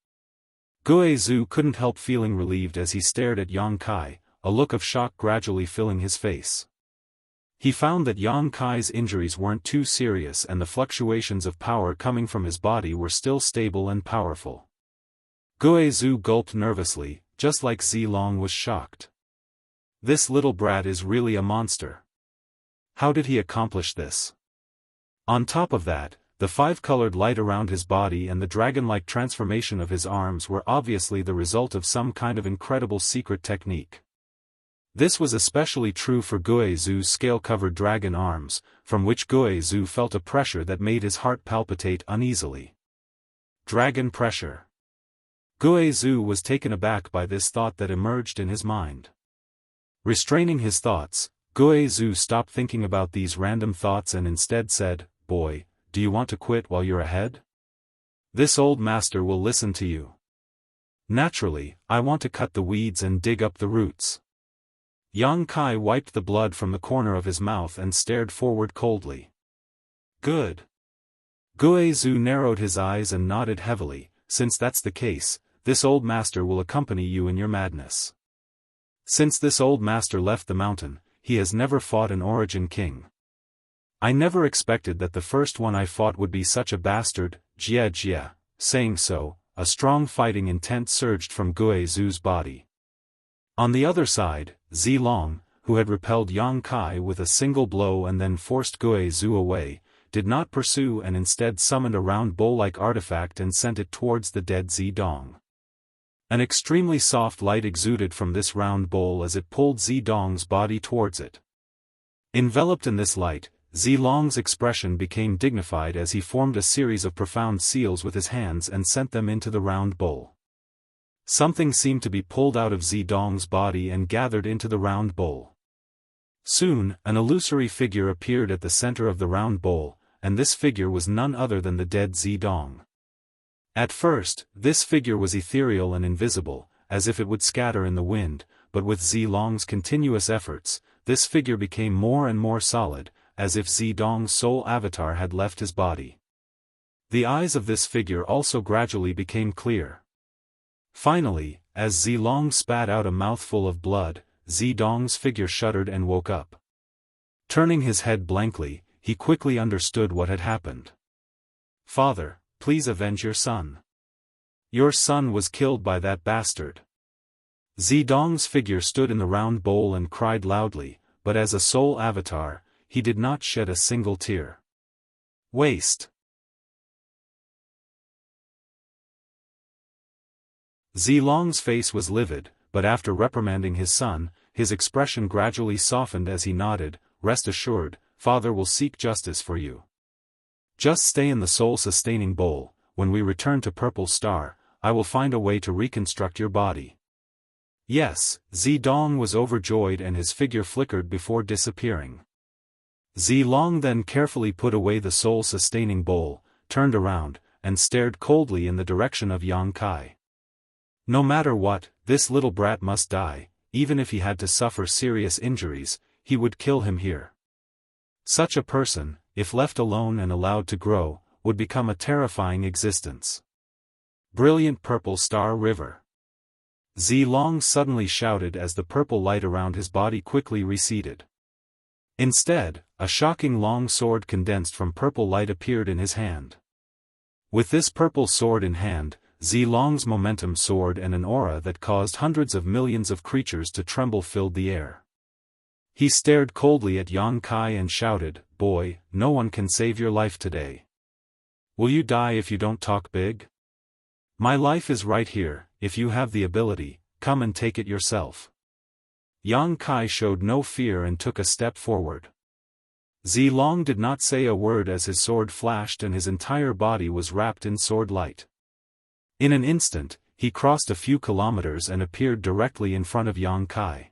Guizhu couldn't help feeling relieved as he stared at Yang Kai, a look of shock gradually filling his face. He found that Yang Kai's injuries weren't too serious and the fluctuations of power coming from his body were still stable and powerful. Guizhu gulped nervously, just like Zilong was shocked. This little brat is really a monster. How did he accomplish this? On top of that, the five-colored light around his body and the dragon-like transformation of his arms were obviously the result of some kind of incredible secret technique. This was especially true for Guo Zu's scale-covered dragon arms, from which Guo Zu felt a pressure that made his heart palpitate uneasily. Dragon pressure. Guo Zu was taken aback by this thought that emerged in his mind. Restraining his thoughts, Guo Zu stopped thinking about these random thoughts and instead said, "Boy, do you want to quit while you're ahead? This old master will listen to you. Naturally, I want to cut the weeds and dig up the roots." Yang Kai wiped the blood from the corner of his mouth and stared forward coldly. Good. Guo Zu narrowed his eyes and nodded heavily. Since that's the case, this old master will accompany you in your madness. Since this old master left the mountain, he has never fought an origin king. I never expected that the first one I fought would be such a bastard. Jie. Saying so, a strong fighting intent surged from Guo Zu's body. On the other side, Zilong, who had repelled Yang Kai with a single blow and then forced Guo Zu away, did not pursue and instead summoned a round bowl-like artifact and sent it towards the dead Zidong. An extremely soft light exuded from this round bowl as it pulled Zidong's body towards it. Enveloped in this light, Zilong's expression became dignified as he formed a series of profound seals with his hands and sent them into the round bowl. Something seemed to be pulled out of Zidong's body and gathered into the round bowl. Soon, an illusory figure appeared at the center of the round bowl, and this figure was none other than the dead Zidong. At first, this figure was ethereal and invisible, as if it would scatter in the wind, but with Zilong's continuous efforts, this figure became more and more solid, as if Zidong's soul avatar had left his body. The eyes of this figure also gradually became clear. Finally, as Zilong spat out a mouthful of blood, Zidong's figure shuddered and woke up. Turning his head blankly, he quickly understood what had happened. "Father, please avenge your son. Your son was killed by that bastard." Zidong's figure stood in the round bowl and cried loudly, but as a soul avatar, he did not shed a single tear. Waste. Zilong's face was livid, but after reprimanding his son, his expression gradually softened as he nodded, "Rest assured, Father will seek justice for you. Just stay in the soul-sustaining bowl. When we return to Purple Star, I will find a way to reconstruct your body." Yes, Zidong was overjoyed and his figure flickered before disappearing. Zilong then carefully put away the soul-sustaining bowl, turned around, and stared coldly in the direction of Yang Kai. No matter what, this little brat must die. Even if he had to suffer serious injuries, he would kill him here. Such a person, if left alone and allowed to grow, would become a terrifying existence. Brilliant Purple Star River. Zilong suddenly shouted as the purple light around his body quickly receded. Instead, a shocking long sword condensed from purple light appeared in his hand. With this purple sword in hand, Zilong's momentum soared and an aura that caused hundreds of millions of creatures to tremble filled the air. He stared coldly at Yang Kai and shouted, "Boy, no one can save your life today. Will you die if you don't talk big? My life is right here. If you have the ability, come and take it yourself." Yang Kai showed no fear and took a step forward. Zilong did not say a word as his sword flashed and his entire body was wrapped in sword light. In an instant, he crossed a few kilometers and appeared directly in front of Yang Kai.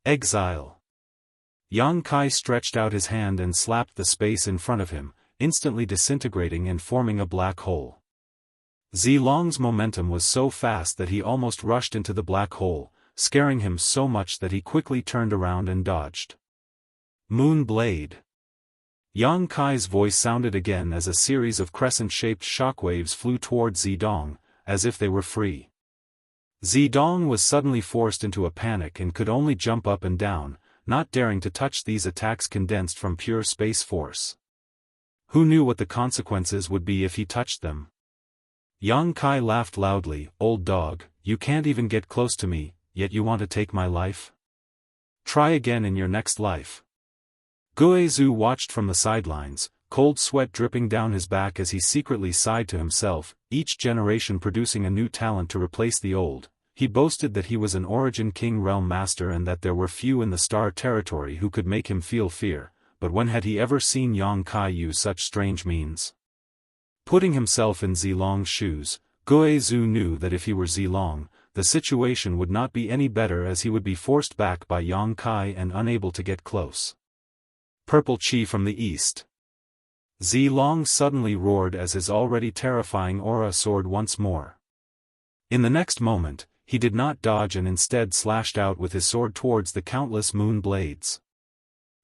Exile. Yang Kai stretched out his hand and slapped the space in front of him, instantly disintegrating and forming a black hole. Zilong's momentum was so fast that he almost rushed into the black hole, scaring him so much that he quickly turned around and dodged. Moon Blade. Yang Kai's voice sounded again as a series of crescent-shaped shockwaves flew toward Zidong, as if they were free. Zidong was suddenly forced into a panic and could only jump up and down, not daring to touch these attacks condensed from pure space force. Who knew what the consequences would be if he touched them? Yang Kai laughed loudly, "Old dog, you can't even get close to me, yet you want to take my life? Try again in your next life. Guizhu watched from the sidelines, cold sweat dripping down his back as he secretly sighed to himself, each generation producing a new talent to replace the old. He boasted that he was an Origin King Realm Master and that there were few in the Star Territory who could make him feel fear, but when had he ever seen Yang Kai use such strange means? Putting himself in Zilong's shoes, Guizhu knew that if he were Zilong, the situation would not be any better as he would be forced back by Yang Kai and unable to get close. Purple Chi from the east. Zilong suddenly roared as his already terrifying aura soared once more. In the next moment, he did not dodge and instead slashed out with his sword towards the countless moon blades.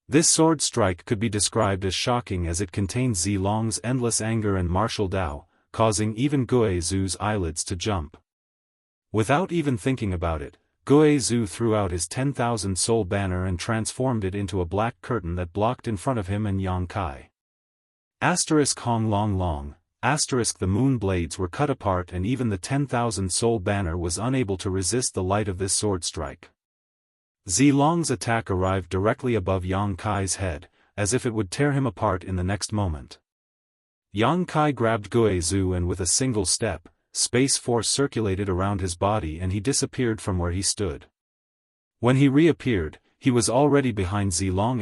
This sword strike could be described as shocking as it contained Zilong's endless anger and martial Dao, causing even Guizhu's eyelids to jump. Without even thinking about it, Guizhu threw out his 10,000 soul banner and transformed it into a black curtain that blocked in front of him and Yang Kai. Hong Long Long, the moon blades were cut apart and even the 10,000 soul banner was unable to resist the light of this sword strike. Zilong's attack arrived directly above Yang Kai's head, as if it would tear him apart in the next moment. Yang Kai grabbed Guizhu and with a single step, space force circulated around his body and he disappeared from where he stood. When he reappeared, he was already behind Zilong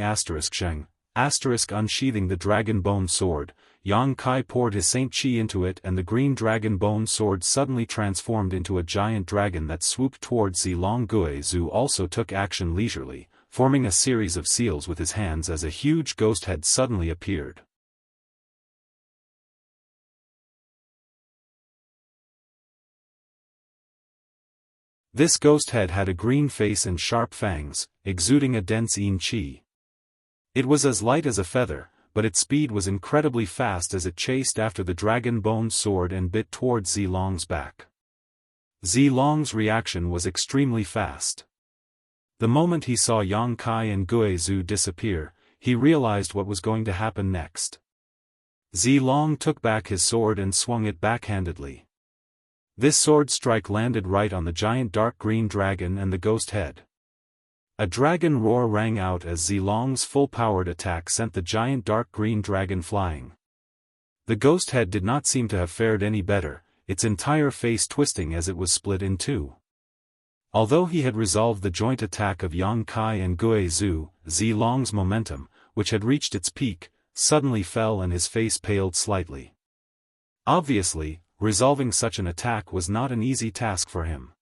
Sheng, unsheathing the dragon bone sword. Yang Kai poured his Saint Chi into it and the green dragon bone sword suddenly transformed into a giant dragon that swooped towards Zilong. Guizhu also took action leisurely, forming a series of seals with his hands as a huge ghost head suddenly appeared. This ghost head had a green face and sharp fangs, exuding a dense yin chi. It was as light as a feather, but its speed was incredibly fast as it chased after the dragon bone sword and bit towards Zilong's back. Zilong's reaction was extremely fast. The moment he saw Yang Kai and Guizhu disappear, he realized what was going to happen next. Zilong took back his sword and swung it backhandedly. This sword strike landed right on the giant dark green dragon and the ghost head. A dragon roar rang out as Zilong's full-powered attack sent the giant dark green dragon flying. The ghost head did not seem to have fared any better, its entire face twisting as it was split in two. Although he had resolved the joint attack of Yang Kai and Guizhu, Zilong's momentum, which had reached its peak, suddenly fell and his face paled slightly. Obviously, resolving such an attack was not an easy task for him.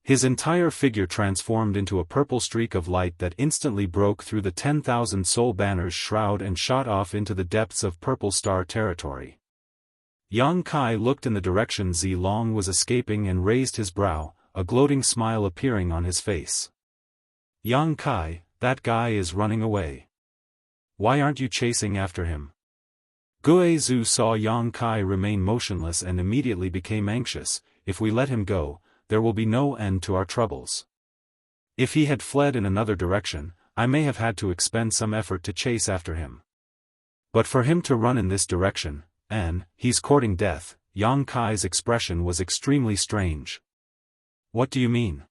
His entire figure transformed into a purple streak of light that instantly broke through the 10,000 soul banner's shroud and shot off into the depths of Purple Star territory. Yang Kai looked in the direction Zilong was escaping and raised his brow, a gloating smile appearing on his face. Yang Kai, that guy is running away. Why aren't you chasing after him? Guizhu saw Yang Kai remain motionless and immediately became anxious. If we let him go, there will be no end to our troubles. If he had fled in another direction, I may have had to expend some effort to chase after him. But for him to run in this direction, and he's courting death. Yang Kai's expression was extremely strange. What do you mean?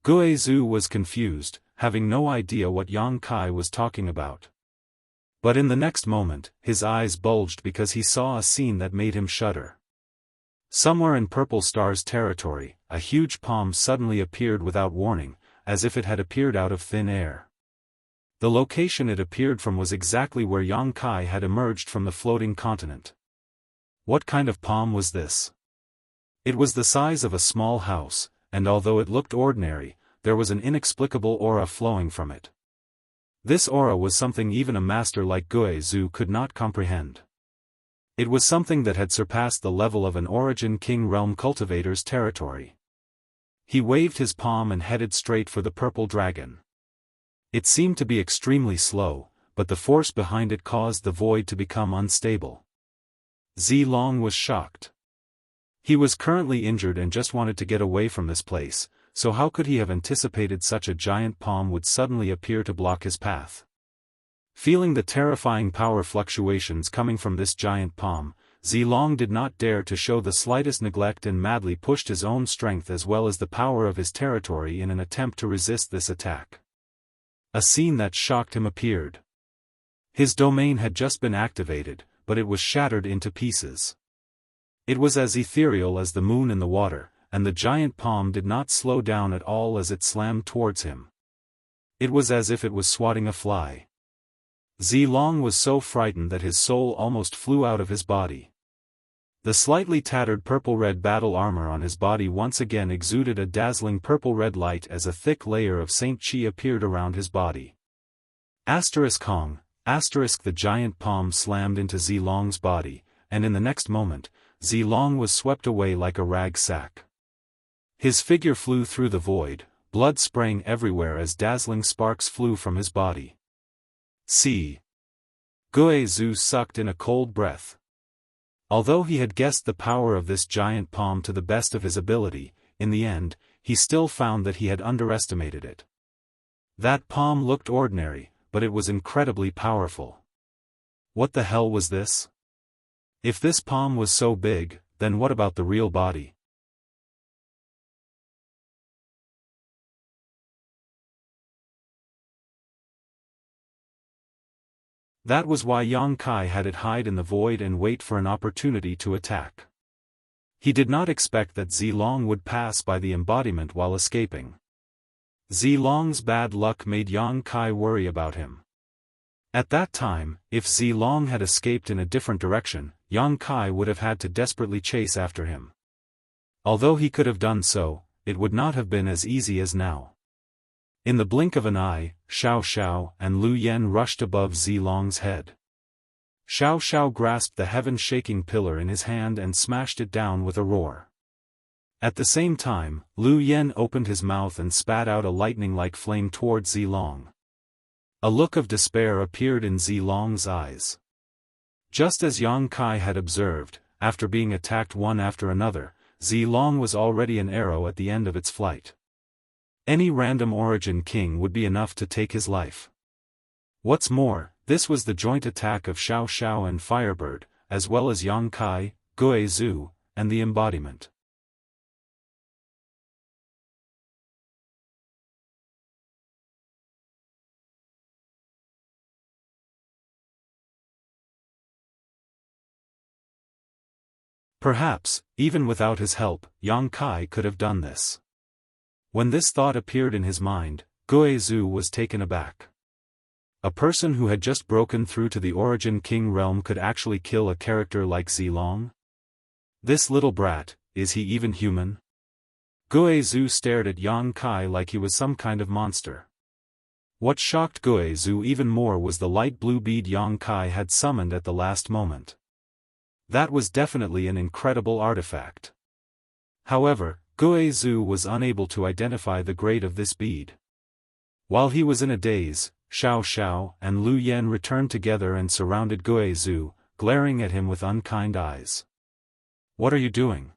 Guizhu was confused, having no idea what Yang Kai was talking about. But in the next moment, his eyes bulged because he saw a scene that made him shudder. Somewhere in Purple Star's territory, a huge palm suddenly appeared without warning, as if it had appeared out of thin air. The location it appeared from was exactly where Yang Kai had emerged from the floating continent. What kind of palm was this? It was the size of a small house, and although it looked ordinary, there was an inexplicable aura flowing from it. This aura was something even a master like Guizhu could not comprehend. It was something that had surpassed the level of an Origin King Realm cultivator's territory. He waved his palm and headed straight for the purple dragon. It seemed to be extremely slow, but the force behind it caused the void to become unstable. Zilong was shocked. He was currently injured and just wanted to get away from this place, so how could he have anticipated such a giant palm would suddenly appear to block his path? Feeling the terrifying power fluctuations coming from this giant palm, Zilong did not dare to show the slightest neglect and madly pushed his own strength as well as the power of his territory in an attempt to resist this attack. A scene that shocked him appeared. His domain had just been activated, but it was shattered into pieces. It was as ethereal as the moon in the water, and the giant palm did not slow down at all as it slammed towards him. It was as if it was swatting a fly. Zilong was so frightened that his soul almost flew out of his body. The slightly tattered purple-red battle armor on his body once again exuded a dazzling purple-red light as a thick layer of Saint Chi appeared around his body. Kong, the giant palm slammed into Zilong's body, and in the next moment, Zilong was swept away like a rag sack. His figure flew through the void, blood spraying everywhere as dazzling sparks flew from his body. Gue Zhu sucked in a cold breath. Although he had guessed the power of this giant palm to the best of his ability, in the end, he still found that he had underestimated it. That palm looked ordinary, but it was incredibly powerful. What the hell was this? If this palm was so big, then what about the real body? That was why Yang Kai had it hide in the void and wait for an opportunity to attack. He did not expect that Zilong would pass by the embodiment while escaping. Zilong's bad luck made Yang Kai worry about him. At that time, if Zilong had escaped in a different direction, Yang Kai would have had to desperately chase after him. Although he could have done so, it would not have been as easy as now. In the blink of an eye, Xiao Xiao and Lu Yen rushed above Zilong's head. Xiao Xiao grasped the heaven-shaking pillar in his hand and smashed it down with a roar. At the same time, Lu Yen opened his mouth and spat out a lightning-like flame towards Zilong. A look of despair appeared in Zilong's eyes. Just as Yang Kai had observed, after being attacked one after another, Zilong was already an arrow at the end of its flight. Any random origin king would be enough to take his life. What's more, this was the joint attack of Xiao Xiao and Firebird, as well as Yang Kai, Gue Zhu, and the embodiment. Perhaps, even without his help, Yang Kai could have done this. When this thought appeared in his mind, Gue Zhu was taken aback. A person who had just broken through to the Origin King realm could actually kill a character like Zilong? This little brat, is he even human? Gue Zhu stared at Yang Kai like he was some kind of monster. What shocked Gue Zhu even more was the light blue bead Yang Kai had summoned at the last moment. That was definitely an incredible artifact. However, Gue Zhu was unable to identify the grade of this bead. While he was in a daze, Xiao Xiao and Lu Yen returned together and surrounded Gue Zhu, glaring at him with unkind eyes. What are you doing?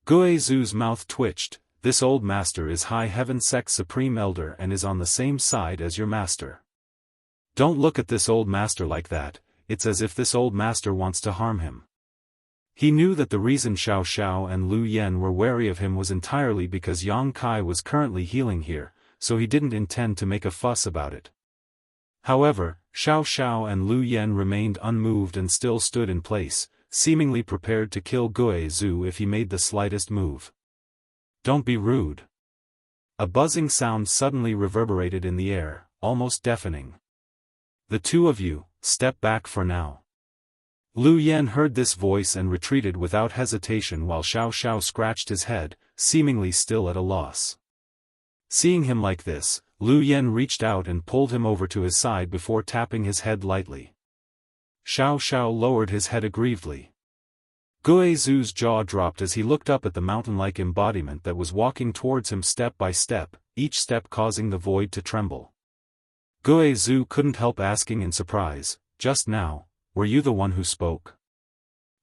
Gue Zhu's mouth twitched. This old master is High Heaven Sect's Supreme Elder and is on the same side as your master. Don't look at this old master like that, it's as if this old master wants to harm him. He knew that the reason Xiao Xiao and Lu Yen were wary of him was entirely because Yang Kai was currently healing here, so he didn't intend to make a fuss about it. However, Xiao Xiao and Lu Yen remained unmoved and still stood in place, seemingly prepared to kill Gue Zhu if he made the slightest move. Don't be rude. A buzzing sound suddenly reverberated in the air, almost deafening. The two of you, step back for now. Lu Yen heard this voice and retreated without hesitation while Xiao Xiao scratched his head, seemingly still at a loss. Seeing him like this, Lu Yen reached out and pulled him over to his side before tapping his head lightly. Xiao Xiao lowered his head aggrievedly. Gue Zhu's jaw dropped as he looked up at the mountain-like embodiment that was walking towards him step by step, each step causing the void to tremble. Gue Zhu couldn't help asking in surprise, just now, were you the one who spoke?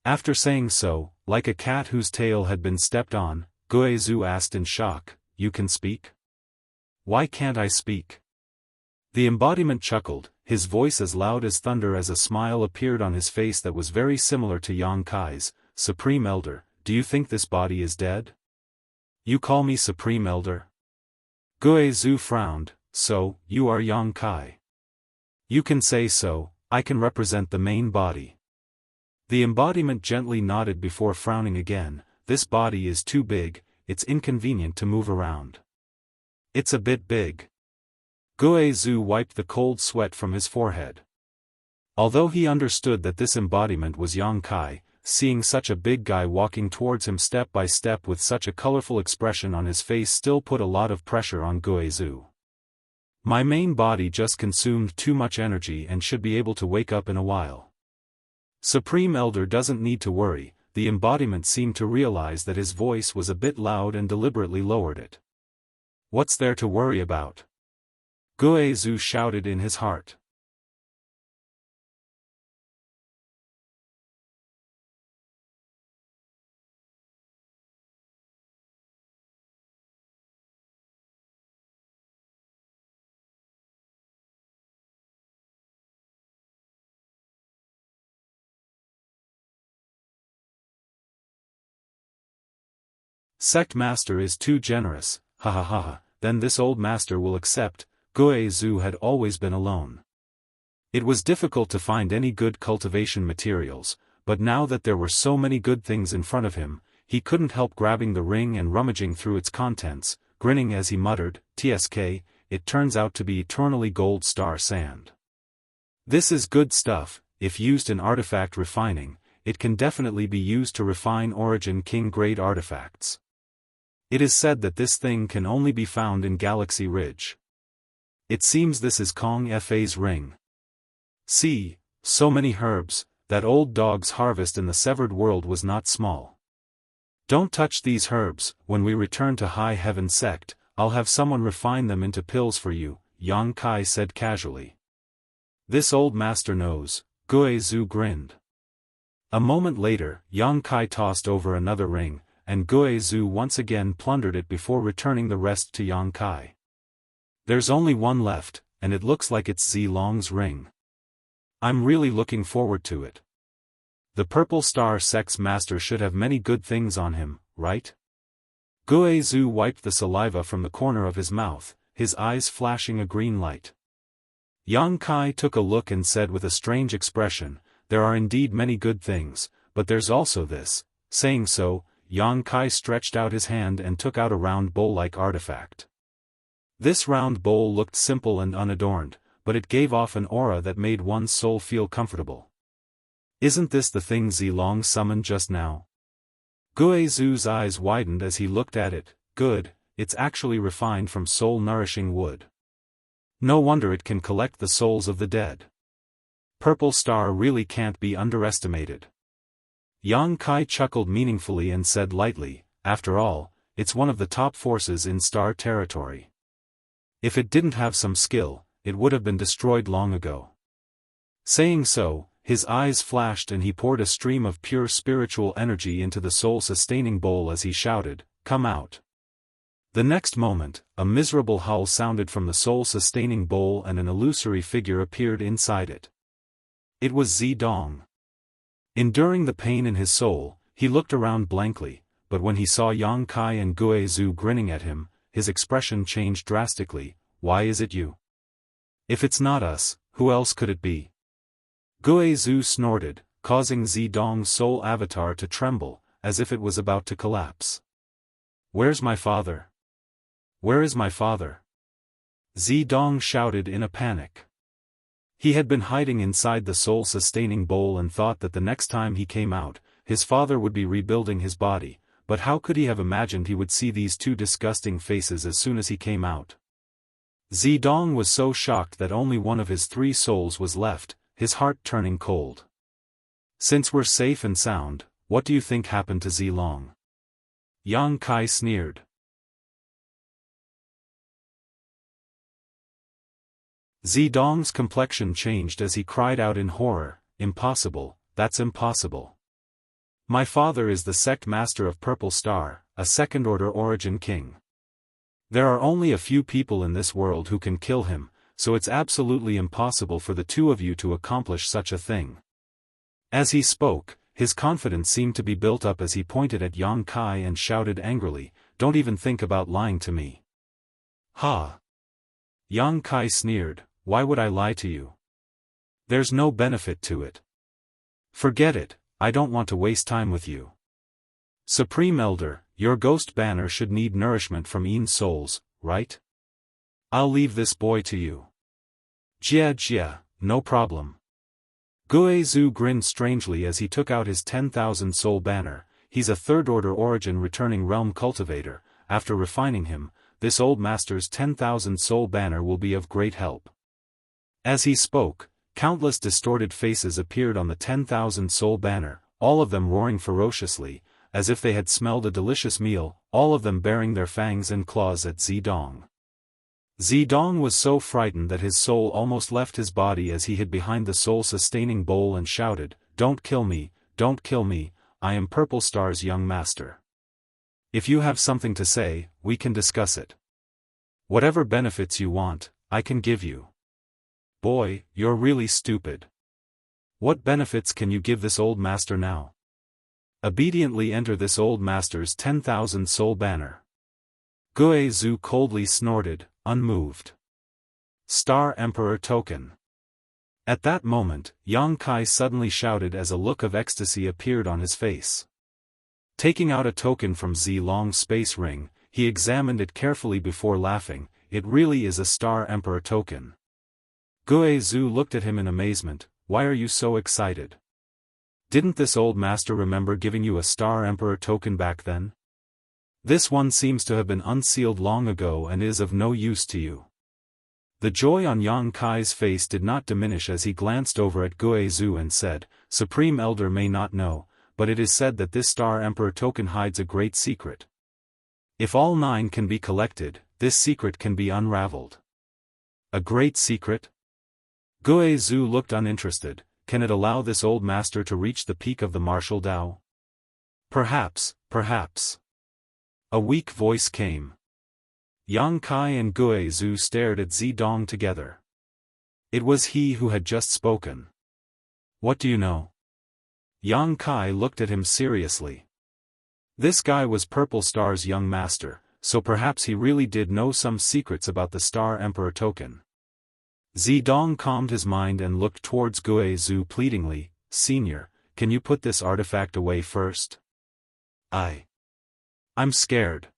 After saying so, like a cat whose tail had been stepped on, Gue Zhu asked in shock, you can speak? Why can't I speak? The embodiment chuckled, his voice as loud as thunder as a smile appeared on his face that was very similar to Yang Kai's. Supreme Elder, do you think this body is dead? You call me Supreme Elder? Gue Zhu frowned, so, you are Yang Kai. You can say so, I can represent the main body. The embodiment gently nodded before frowning again. This body is too big, it's inconvenient to move around. It's a bit big. Gue Zhu wiped the cold sweat from his forehead. Although he understood that this embodiment was Yang Kai, seeing such a big guy walking towards him step by step with such a colorful expression on his face still put a lot of pressure on Gue Zhu. My main body just consumed too much energy and should be able to wake up in a while. Supreme Elder doesn't need to worry, the embodiment seemed to realize that his voice was a bit loud and deliberately lowered it. What's there to worry about? Gue Zhu shouted in his heart. Sect master is too generous, ha ha ha, then this old master will accept. Gue Zhu had always been alone. It was difficult to find any good cultivation materials, but now that there were so many good things in front of him, he couldn't help grabbing the ring and rummaging through its contents, grinning as he muttered, "Tsk, it turns out to be eternally gold star sand. This is good stuff. If used in artifact refining, it can definitely be used to refine Origin King grade artifacts. It is said that this thing can only be found in Galaxy Ridge. It seems this is Kong Fa's ring. See, so many herbs, that old dog's harvest in the severed world was not small. Don't touch these herbs, when we return to High Heaven Sect, I'll have someone refine them into pills for you, Yang Kai said casually. This old master knows, Gue Zhu grinned. A moment later, Yang Kai tossed over another ring, and Gue Zhu once again plundered it before returning the rest to Yang Kai. There's only one left, and it looks like it's Zilong's ring. I'm really looking forward to it. The Purple Star Sect's master should have many good things on him, right? Gue Zhu wiped the saliva from the corner of his mouth, his eyes flashing a green light. Yang Kai took a look and said with a strange expression, there are indeed many good things, but there's also this. Saying so, Yang Kai stretched out his hand and took out a round bowl-like artifact. This round bowl looked simple and unadorned, but it gave off an aura that made one's soul feel comfortable. Isn't this the thing Zilong summoned just now? Gue Zhu's eyes widened as he looked at it. Good, it's actually refined from soul-nourishing wood. No wonder it can collect the souls of the dead. Purple Star really can't be underestimated. Yang Kai chuckled meaningfully and said lightly, after all, it's one of the top forces in Star territory. If it didn't have some skill, it would have been destroyed long ago. Saying so, his eyes flashed and he poured a stream of pure spiritual energy into the soul-sustaining bowl as he shouted, "Come out." The next moment, a miserable howl sounded from the soul-sustaining bowl and an illusory figure appeared inside it. It was Zidong. Enduring the pain in his soul, he looked around blankly, but when he saw Yang Kai and Gue Zhu grinning at him, his expression changed drastically. Why is it you? If it's not us, who else could it be? Gue Zhu snorted, causing Zidong's soul avatar to tremble, as if it was about to collapse. Where's my father? Where is my father? Zidong shouted in a panic. He had been hiding inside the soul-sustaining bowl and thought that the next time he came out, his father would be rebuilding his body, but how could he have imagined he would see these two disgusting faces as soon as he came out? Zidong was so shocked that only one of his 3 souls was left, his heart turning cold. Since we're safe and sound, what do you think happened to Zilong? Yang Kai sneered. Zidong's complexion changed as he cried out in horror, "Impossible, that's impossible. My father is the sect master of Purple Star, a second-order Origin King. There are only a few people in this world who can kill him, so it's absolutely impossible for the two of you to accomplish such a thing. As he spoke, his confidence seemed to be built up as he pointed at Yang Kai and shouted angrily, "Don't even think about lying to me." "Ha!" Yang Kai sneered, "Why would I lie to you? There's no benefit to it. Forget it, I don't want to waste time with you. Supreme Elder, your ghost banner should need nourishment from Een souls, right? I'll leave this boy to you." Jia, no problem." Gue Zhu grinned strangely as he took out his 10,000 soul banner. He's a third-order origin returning realm cultivator. After refining him, this old master's 10,000 soul banner will be of great help. As he spoke, countless distorted faces appeared on the 10,000 soul banner, all of them roaring ferociously, as if they had smelled a delicious meal, all of them baring their fangs and claws at Zidong. Zidong was so frightened that his soul almost left his body as he hid behind the soul-sustaining bowl and shouted, "Don't kill me, don't kill me, I am Purple Star's young master. If you have something to say, we can discuss it. Whatever benefits you want, I can give you." "Boy, you're really stupid. What benefits can you give this old master now?" "Obediently enter this old master's 10,000 soul banner." Gue Zhu coldly snorted, unmoved. Star Emperor token. At that moment, Yang Kai suddenly shouted as a look of ecstasy appeared on his face. Taking out a token from Zilong's space ring, he examined it carefully before laughing. "It really is a Star Emperor token." Gue Zhu looked at him in amazement. "Why are you so excited? Didn't this old master remember giving you a Star Emperor token back then? This one seems to have been unsealed long ago and is of no use to you." The joy on Yang Kai's face did not diminish as he glanced over at Gue Zhu and said, "Supreme Elder may not know, but it is said that this Star Emperor token hides a great secret. If all 9 can be collected, this secret can be unraveled." "A great secret?" Gue Zhu looked uninterested. "Can it allow this old master to reach the peak of the martial Dao?" Perhaps. A weak voice came. Yang Kai and Gue Zhu stared at Zidong together. It was he who had just spoken. "What do you know?" Yang Kai looked at him seriously. This guy was Purple Star's young master, so perhaps he really did know some secrets about the Star Emperor token. Zidong calmed his mind and looked towards Gue Zhu pleadingly, "Senior, can you put this artifact away first? I'm scared."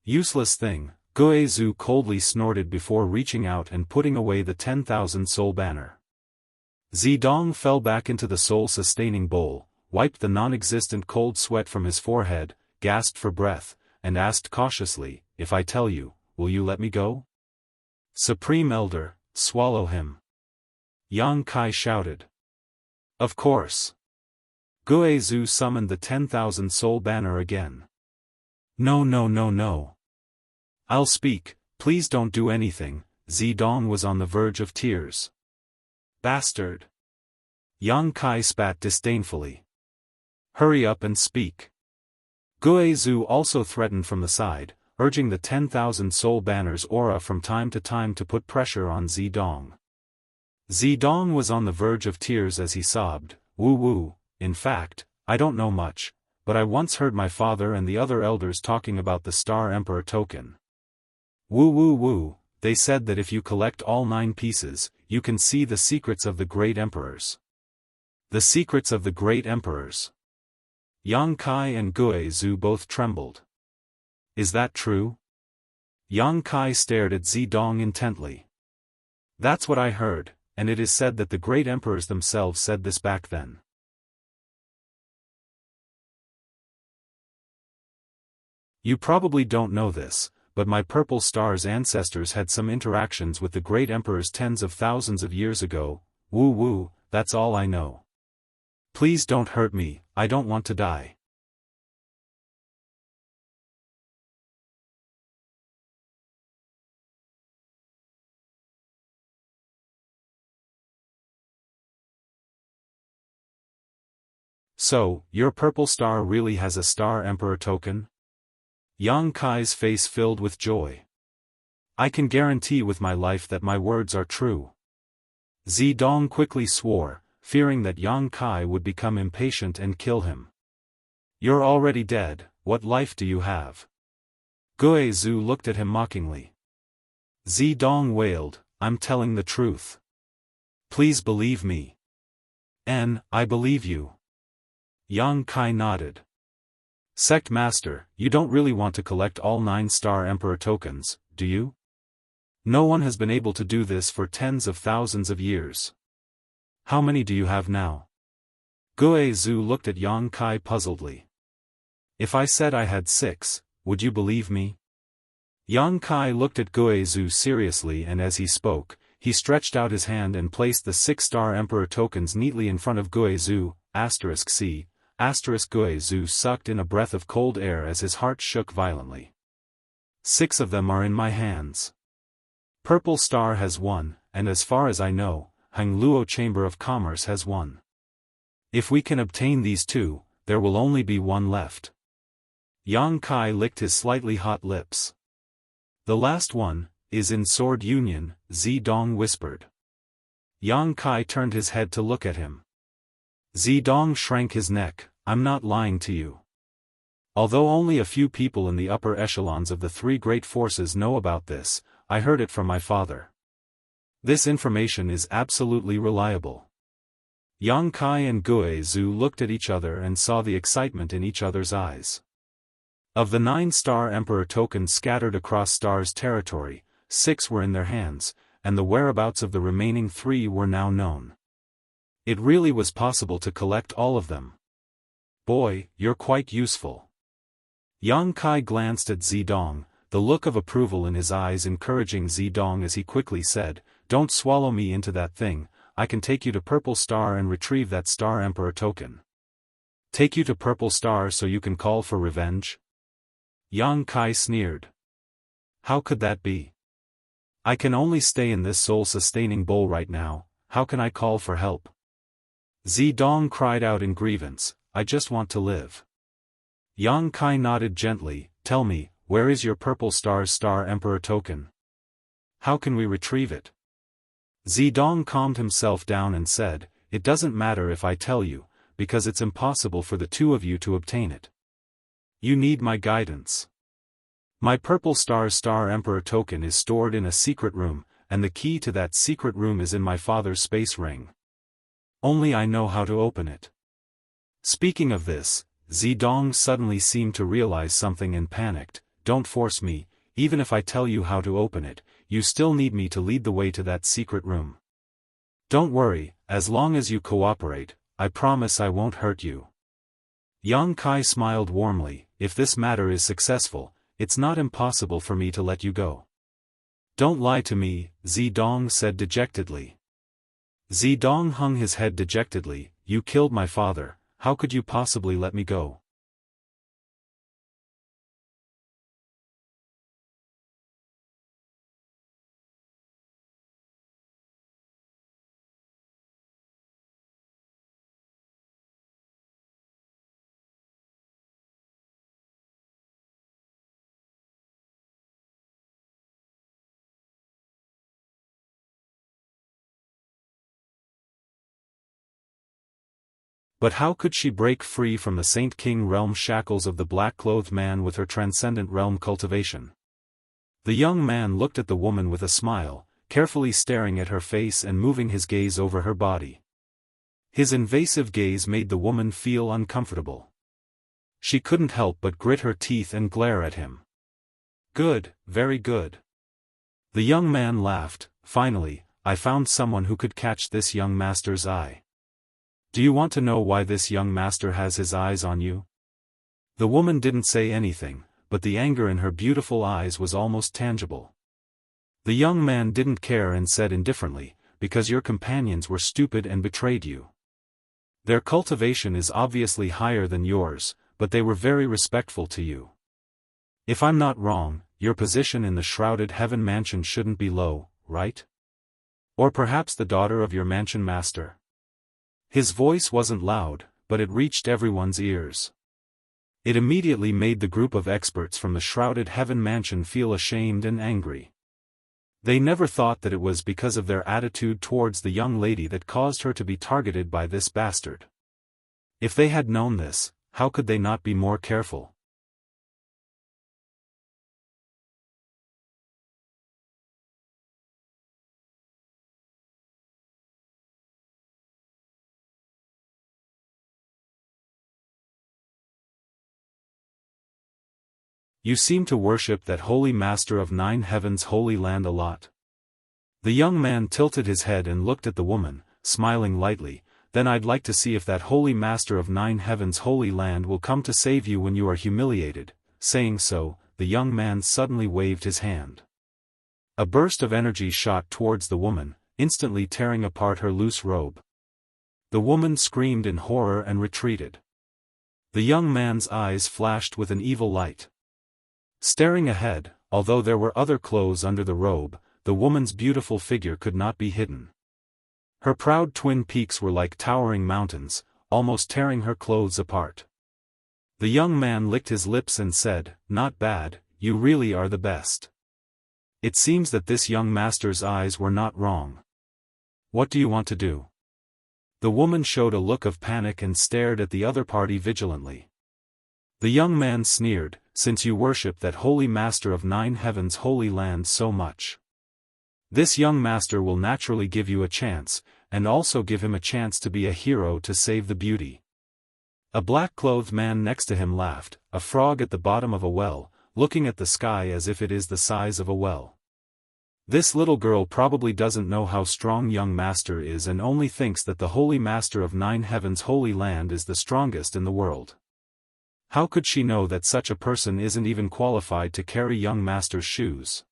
"Useless thing," Gue Zhu coldly snorted before reaching out and putting away the 10,000 soul banner. Zidong fell back into the soul-sustaining bowl, wiped the non-existent cold sweat from his forehead, gasped for breath, and asked cautiously, "If I tell you, will you let me go?" "Supreme Elder, swallow him," Yang Kai shouted. "Of course." Gue Zhu summoned the 10,000 soul banner again. No. "I'll speak, please don't do anything." Zidong was on the verge of tears. "Bastard." Yang Kai spat disdainfully. "Hurry up and speak." Gue Zhu also threatened from the side, urging the 10,000 soul banner's aura from time to time to put pressure on Zidong. Zidong was on the verge of tears as he sobbed, "Woo, in fact, I don't know much, but I once heard my father and the other elders talking about the Star Emperor token. Woo, they said that if you collect all 9 pieces, you can see the secrets of the great emperors." "The secrets of the great emperors?" Yang Kai and Gue Zhu both trembled. "Is that true?" Yang Kai stared at Zidong intently. "That's what I heard, and it is said that the great emperors themselves said this back then." "You probably don't know this, but my Purple Star's ancestors had some interactions with the great emperors tens of thousands of years ago. Woo, that's all I know. Please don't hurt me, I don't want to die." "So, your Purple Star really has a Star Emperor token?" Yang Kai's face filled with joy. I can guarantee with my life that my words are true. Zidong quickly swore, fearing that Yang Kai would become impatient and kill him. You're already dead, what life do you have? Gue Zhu looked at him mockingly. Zidong wailed, I'm telling the truth. Please believe me. I believe you. Yang Kai nodded. Sect Master, you don't really want to collect all 9-star Emperor tokens, do you? No one has been able to do this for tens of thousands of years. How many do you have now? Gue Zhu looked at Yang Kai puzzledly. If I said I had 6, would you believe me? Yang Kai looked at Gue Zhu seriously, and as he spoke, he stretched out his hand and placed the 6-star Emperor tokens neatly in front of Gue Zhu. *C. Gue Zhu sucked in a breath of cold air as his heart shook violently. 6 of them are in my hands. Purple Star has 1, and as far as I know, Hang Luo Chamber of Commerce has 1. If we can obtain these 2, there will only be 1 left. Yang Kai licked his slightly hot lips. The last one is in Sword Union, Zidong whispered. Yang Kai turned his head to look at him. Zidong shrank his neck, I'm not lying to you. Although only a few people in the upper echelons of the 3 great forces know about this, I heard it from my father. This information is absolutely reliable. Yang Kai and Gue Zhu looked at each other and saw the excitement in each other's eyes. Of the 9-star Emperor tokens scattered across Star's territory, 6 were in their hands, and the whereabouts of the remaining 3 were now known. It really was possible to collect all of them. Boy, you're quite useful. Yang Kai glanced at Zidong, the look of approval in his eyes encouraging Zidong as he quickly said, Don't swallow me into that thing, I can take you to Purple Star and retrieve that Star Emperor token. Take you to Purple Star so you can call for revenge? Yang Kai sneered. How could that be? I can only stay in this soul-sustaining bowl right now, how can I call for help? Zidong cried out in grievance, I just want to live. Yang Kai nodded gently, Tell me, where is your Purple Star's Star Emperor token? How can we retrieve it? Zidong calmed himself down and said, It doesn't matter if I tell you, because it's impossible for the 2 of you to obtain it. You need my guidance. My Purple Star's Star Emperor token is stored in a secret room, and the key to that secret room is in my father's space ring. Only I know how to open it. Speaking of this, Zidong suddenly seemed to realize something and panicked, Don't force me, even if I tell you how to open it, you still need me to lead the way to that secret room. Don't worry, as long as you cooperate, I promise I won't hurt you. Yang Kai smiled warmly, If this matter is successful, it's not impossible for me to let you go. Don't lie to me, Zidong said dejectedly. Zidong hung his head dejectedly, You killed my father, how could you possibly let me go? But how could she break free from the Saint King realm shackles of the black-clothed man with her transcendent realm cultivation? The young man looked at the woman with a smile, carefully staring at her face and moving his gaze over her body. His invasive gaze made the woman feel uncomfortable. She couldn't help but grit her teeth and glare at him. Good, very good. The young man laughed, Finally, I found someone who could catch this young master's eye. Do you want to know why this young master has his eyes on you? The woman didn't say anything, but the anger in her beautiful eyes was almost tangible. The young man didn't care and said indifferently, Because your companions were stupid and betrayed you. Their cultivation is obviously higher than yours, but they were very respectful to you. If I'm not wrong, your position in the shrouded heaven mansion shouldn't be low, right? Or perhaps the daughter of your mansion master? His voice wasn't loud, but it reached everyone's ears. It immediately made the group of experts from the shrouded heaven mansion feel ashamed and angry. They never thought that it was because of their attitude towards the young lady that caused her to be targeted by this bastard. If they had known this, how could they not be more careful? You seem to worship that holy master of 9 heavens' holy land a lot. The young man tilted his head and looked at the woman, smiling lightly. Then I'd like to see if that holy master of 9 heavens' holy land will come to save you when you are humiliated. Saying so, the young man suddenly waved his hand. A burst of energy shot towards the woman, instantly tearing apart her loose robe. The woman screamed in horror and retreated. The young man's eyes flashed with an evil light. Staring ahead, although there were other clothes under the robe, the woman's beautiful figure could not be hidden. Her proud twin peaks were like towering mountains, almost tearing her clothes apart. The young man licked his lips and said, "Not bad, you really are the best." It seems that this young master's eyes were not wrong. What do you want to do? The woman showed a look of panic and stared at the other party vigilantly. The young man sneered, "Since you worship that holy master of 9 heavens' holy land so much, this young master will naturally give you a chance, and also give him a chance to be a hero to save the beauty." A black-clothed man next to him laughed, a frog at the bottom of a well, looking at the sky as if it is the size of a well. This little girl probably doesn't know how strong young master is and only thinks that the holy master of 9 heavens' holy land is the strongest in the world. How could she know that such a person isn't even qualified to carry young master's shoes?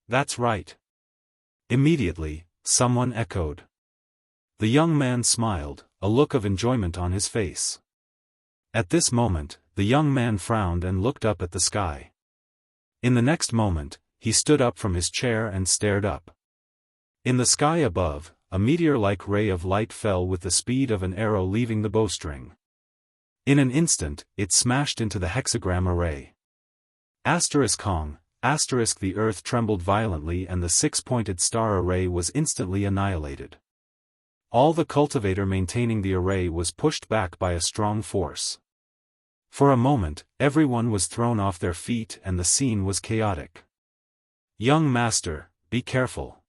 That's right. Immediately, someone echoed. The young man smiled, a look of enjoyment on his face. At this moment, the young man frowned and looked up at the sky. In the next moment, he stood up from his chair and stared up. In the sky above, a meteor-like ray of light fell with the speed of an arrow leaving the bowstring. In an instant, it smashed into the hexagram array. Kong, the earth trembled violently and the 6-pointed star array was instantly annihilated. All the cultivator maintaining the array was pushed back by a strong force. For a moment, everyone was thrown off their feet and the scene was chaotic. "Young master, be careful."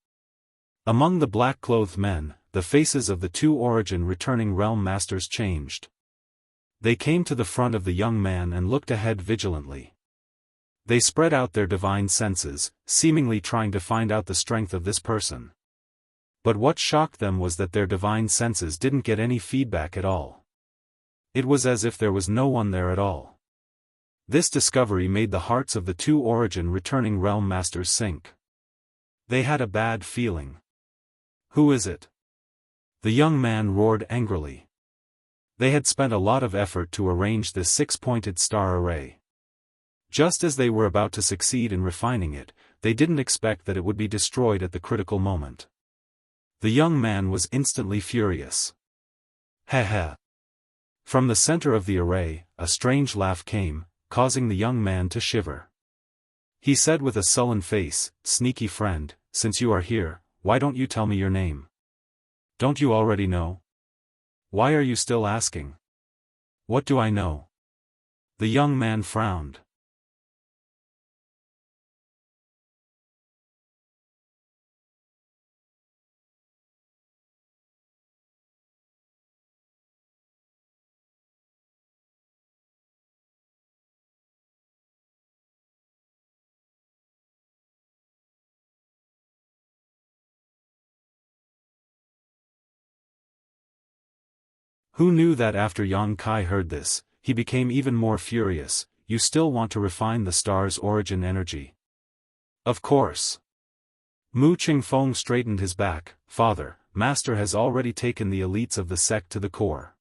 Among the black-clothed men, the faces of the 2 origin returning realm masters changed. They came to the front of the young man and looked ahead vigilantly. They spread out their divine senses, seemingly trying to find out the strength of this person. But what shocked them was that their divine senses didn't get any feedback at all. It was as if there was no one there at all. This discovery made the hearts of the 2 origin returning realm masters sink. They had a bad feeling. "Who is it?" The young man roared angrily. They had spent a lot of effort to arrange this 6-pointed star array. Just as they were about to succeed in refining it, they didn't expect that it would be destroyed at the critical moment. The young man was instantly furious. "Heh." From the center of the array, a strange laugh came, causing the young man to shiver. He said with a sullen face, "Sneaky friend, since you are here, why don't you tell me your name? Don't you already know? Why are you still asking?" "What do I know?" The young man frowned. Who knew that after Yang Kai heard this, he became even more furious. "You still want to refine the star's origin energy?" "Of course." Mu Qingfeng straightened his back. "Father, Master has already taken the elites of the sect to the core.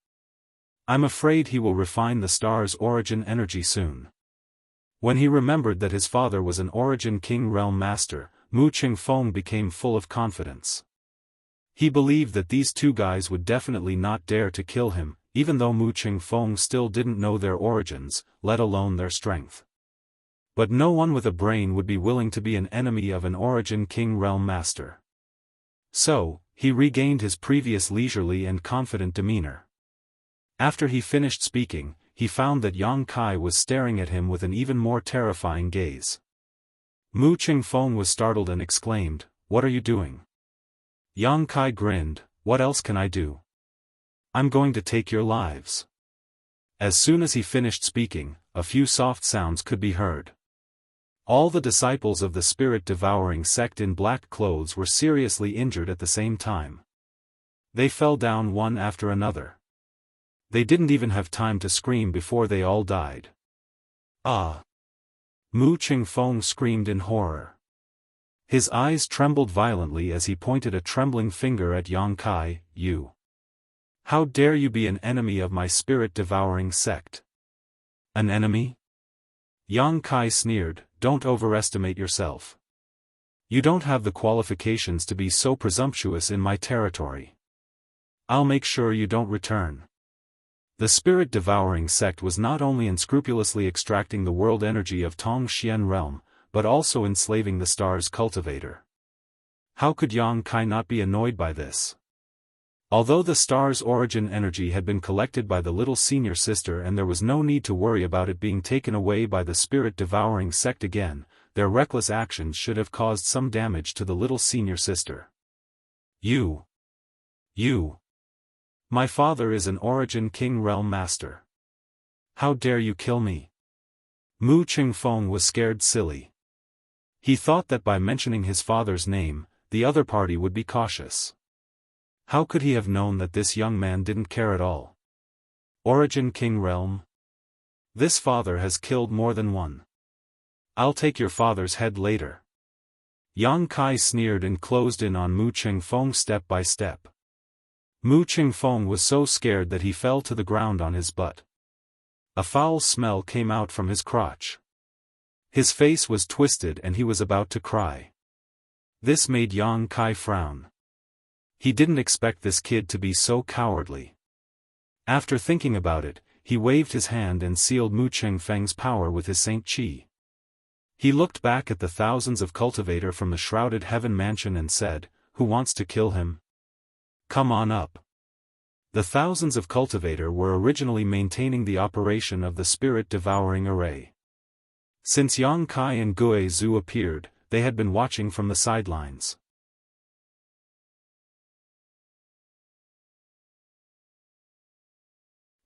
I'm afraid he will refine the star's origin energy soon." When he remembered that his father was an origin king realm master, Mu Qingfeng became full of confidence. He believed that these 2 guys would definitely not dare to kill him, even though Mu Qingfeng still didn't know their origins, let alone their strength. But no one with a brain would be willing to be an enemy of an Origin King Realm Master. So, he regained his previous leisurely and confident demeanor. After he finished speaking, he found that Yang Kai was staring at him with an even more terrifying gaze. Mu Qingfeng was startled and exclaimed, "What are you doing?" Yang Kai grinned, "What else can I do? I'm going to take your lives." As soon as he finished speaking, a few soft sounds could be heard. All the disciples of the spirit-devouring sect in black clothes were seriously injured at the same time. They fell down one after another. They didn't even have time to scream before they all died. "Ah!" Mu Qingfeng screamed in horror. His eyes trembled violently as he pointed a trembling finger at Yang Kai. "You! How dare you be an enemy of my spirit-devouring sect?" "An enemy?" Yang Kai sneered, "Don't overestimate yourself. You don't have the qualifications to be so presumptuous in my territory. I'll make sure you don't return." The spirit-devouring sect was not only unscrupulously extracting the world energy of Tongxian realm, but also enslaving the star's cultivator. How could Yang Kai not be annoyed by this? Although the star's origin energy had been collected by the little senior sister and there was no need to worry about it being taken away by the spirit-devouring sect again, their reckless actions should have caused some damage to the little senior sister. You! My father is an Origin King Realm Master. How dare you kill me?" Mu Qingfeng was scared silly. He thought that by mentioning his father's name, the other party would be cautious. How could he have known that this young man didn't care at all? Origin King Realm? This father has killed more than one. I'll take your father's head later. Yang Kai sneered and closed in on Mu Qingfeng step by step. Mu Qingfeng was so scared that he fell to the ground on his butt. A foul smell came out from his crotch. His face was twisted and he was about to cry. This made Yang Kai frown. He didn't expect this kid to be so cowardly. After thinking about it, he waved his hand and sealed Mu Qingfeng's power with his Saint Qi. He looked back at the thousands of cultivator from the shrouded heaven mansion and said, "Who wants to kill him? Come on up." The thousands of cultivator were originally maintaining the operation of the spirit-devouring array. Since Yang Kai and Gue Zhu appeared, they had been watching from the sidelines.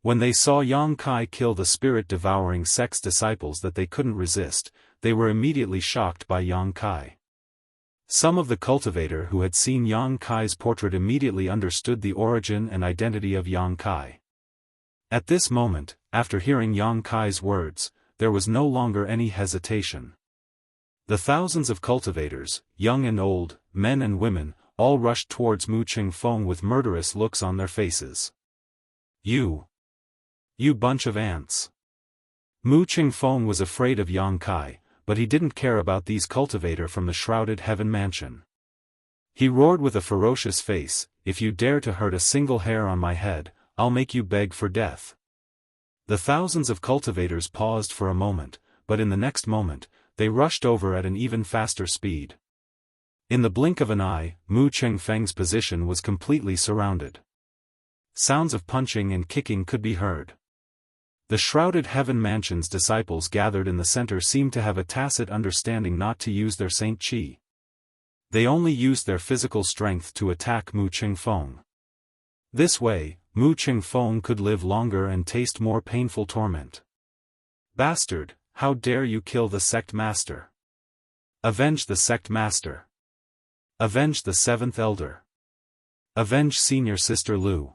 When they saw Yang Kai kill the spirit-devouring sect's disciples that they couldn't resist, they were immediately shocked by Yang Kai. Some of the cultivator who had seen Yang Kai's portrait immediately understood the origin and identity of Yang Kai. At this moment, after hearing Yang Kai's words, there was no longer any hesitation. The thousands of cultivators, young and old, men and women, all rushed towards Mu Qingfeng with murderous looks on their faces. You bunch of ants. Mu Qingfeng was afraid of Yang Kai, but he didn't care about these cultivator from the shrouded heaven mansion. He roared with a ferocious face, "If you dare to hurt a single hair on my head, I'll make you beg for death." The thousands of cultivators paused for a moment, but in the next moment, they rushed over at an even faster speed. In the blink of an eye, Mu Qingfeng's position was completely surrounded. Sounds of punching and kicking could be heard. The shrouded heaven mansion's disciples gathered in the center seemed to have a tacit understanding not to use their Saint Qi. They only used their physical strength to attack Mu Qingfeng. This way, Mu Qingfeng could live longer and taste more painful torment. "Bastard, how dare you kill the sect master? Avenge the sect master. Avenge the seventh elder. Avenge senior sister Lu.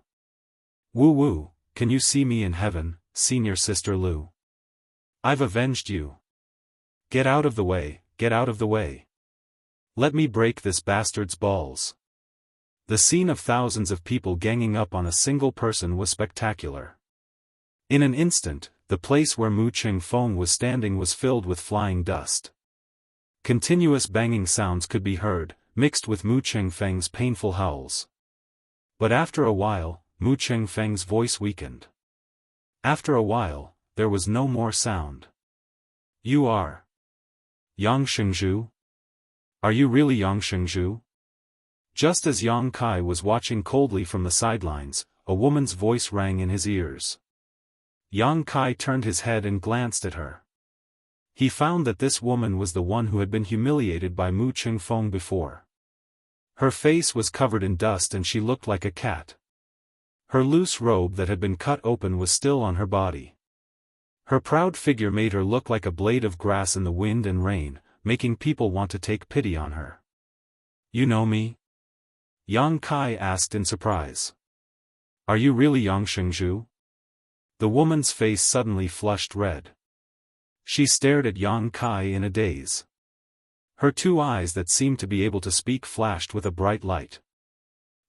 Woo, can you see me in heaven, senior sister Lu? I've avenged you. Get out of the way, get out of the way. Let me break this bastard's balls." The scene of thousands of people ganging up on a single person was spectacular. In an instant, the place where Mu Qingfeng was standing was filled with flying dust. Continuous banging sounds could be heard, mixed with Mu Qingfeng's painful howls. But after a while, Mu Chengfeng's voice weakened. After a while, there was no more sound. You are Yang Shengzhu? Are you really Yang Shengzhu? Just as Yang Kai was watching coldly from the sidelines, a woman's voice rang in his ears. Yang Kai turned his head and glanced at her. He found that this woman was the one who had been humiliated by Mu Chengfeng before. Her face was covered in dust and she looked like a cat. Her loose robe that had been cut open was still on her body. Her proud figure made her look like a blade of grass in the wind and rain, making people want to take pity on her. You know me? Yang Kai asked in surprise. Are you really Yang Shengzhu? The woman's face suddenly flushed red. She stared at Yang Kai in a daze. Her two eyes that seemed to be able to speak flashed with a bright light.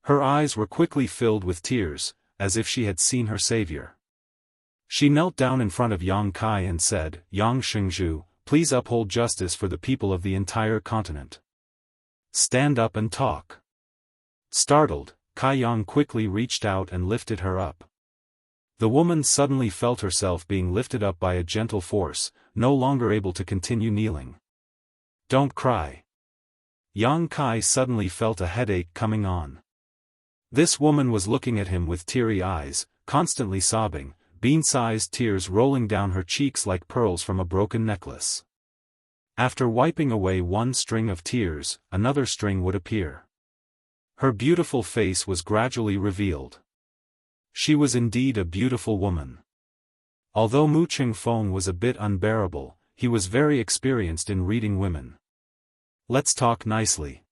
Her eyes were quickly filled with tears, as if she had seen her savior. She knelt down in front of Yang Kai and said, Yang Shengzhu, please uphold justice for the people of the entire continent. Stand up and talk. Startled, Kai Yang quickly reached out and lifted her up. The woman suddenly felt herself being lifted up by a gentle force, no longer able to continue kneeling. Don't cry. Yang Kai suddenly felt a headache coming on. This woman was looking at him with teary eyes, constantly sobbing, bean-sized tears rolling down her cheeks like pearls from a broken necklace. After wiping away one string of tears, another string would appear. Her beautiful face was gradually revealed. She was indeed a beautiful woman. Although Mu Chengfeng was a bit unbearable, he was very experienced in reading women. Let's talk nicely.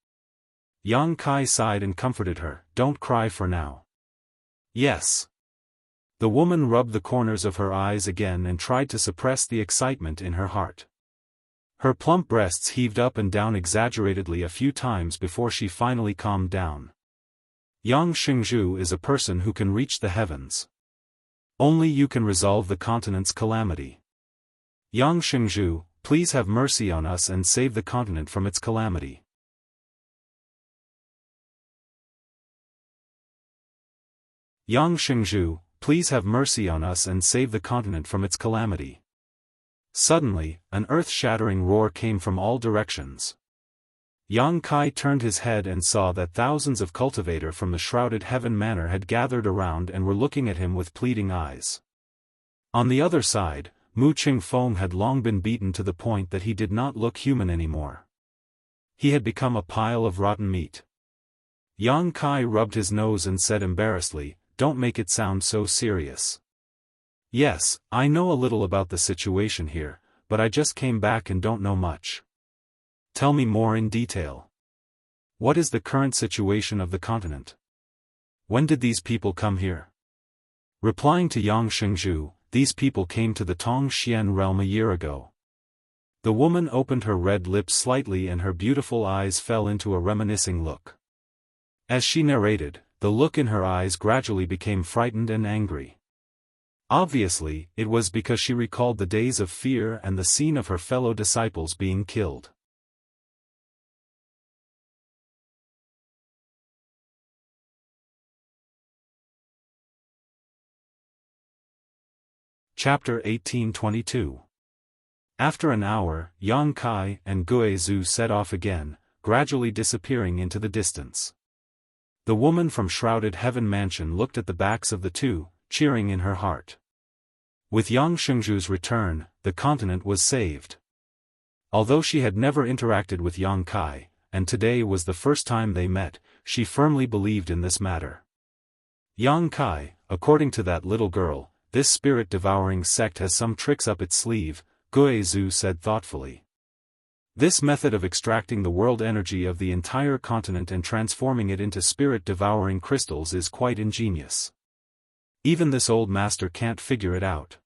Yang Kai sighed and comforted her, don't cry for now. Yes. The woman rubbed the corners of her eyes again and tried to suppress the excitement in her heart. Her plump breasts heaved up and down exaggeratedly a few times before she finally calmed down. Yang Shengzhu is a person who can reach the heavens. Only you can resolve the continent's calamity. Yang Shengzhu, please have mercy on us and save the continent from its calamity. Yang Shengzhu, please have mercy on us and save the continent from its calamity. Suddenly, an earth-shattering roar came from all directions. Yang Kai turned his head and saw that thousands of cultivators from the shrouded heaven manor had gathered around and were looking at him with pleading eyes. On the other side, Mu Chengfeng had long been beaten to the point that he did not look human anymore. He had become a pile of rotten meat. Yang Kai rubbed his nose and said embarrassedly, don't make it sound so serious. Yes, I know a little about the situation here, but I just came back and don't know much. Tell me more in detail. What is the current situation of the continent? When did these people come here? Replying to Yang Shengzhu, these people came to the Tongxian realm a year ago. The woman opened her red lips slightly and her beautiful eyes fell into a reminiscing look. As she narrated, the look in her eyes gradually became frightened and angry. Obviously, it was because she recalled the days of fear and the scene of her fellow disciples being killed. Chapter 1822. After an hour, Yang Kai and Guizhu set off again, gradually disappearing into the distance. The woman from Shrouded Heaven Mansion looked at the backs of the two, cheering in her heart. With Yang Shengzhu's return, the continent was saved. Although she had never interacted with Yang Kai, and today was the first time they met, she firmly believed in this matter. Yang Kai, according to that little girl, this spirit-devouring sect has some tricks up its sleeve, Guizhu said thoughtfully. This method of extracting the world energy of the entire continent and transforming it into spirit-devouring crystals is quite ingenious. Even this old master can't figure it out.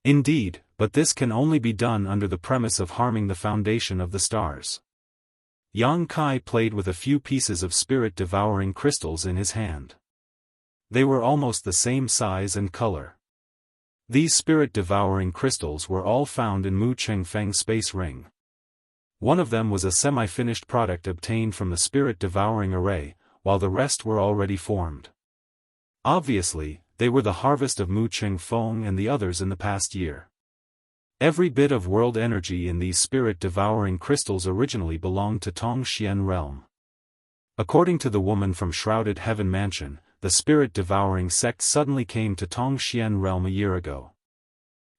Indeed, but this can only be done under the premise of harming the foundation of the stars. Yang Kai played with a few pieces of spirit-devouring crystals in his hand. They were almost the same size and color. These spirit-devouring crystals were all found in Mu Chengfeng's space ring. One of them was a semi-finished product obtained from the spirit-devouring array, while the rest were already formed. Obviously, they were the harvest of Mu Qingfeng and the others in the past year. Every bit of world energy in these spirit-devouring crystals originally belonged to Tongxian realm. According to the woman from Shrouded Heaven Mansion, the spirit-devouring sect suddenly came to Tongxian realm a year ago.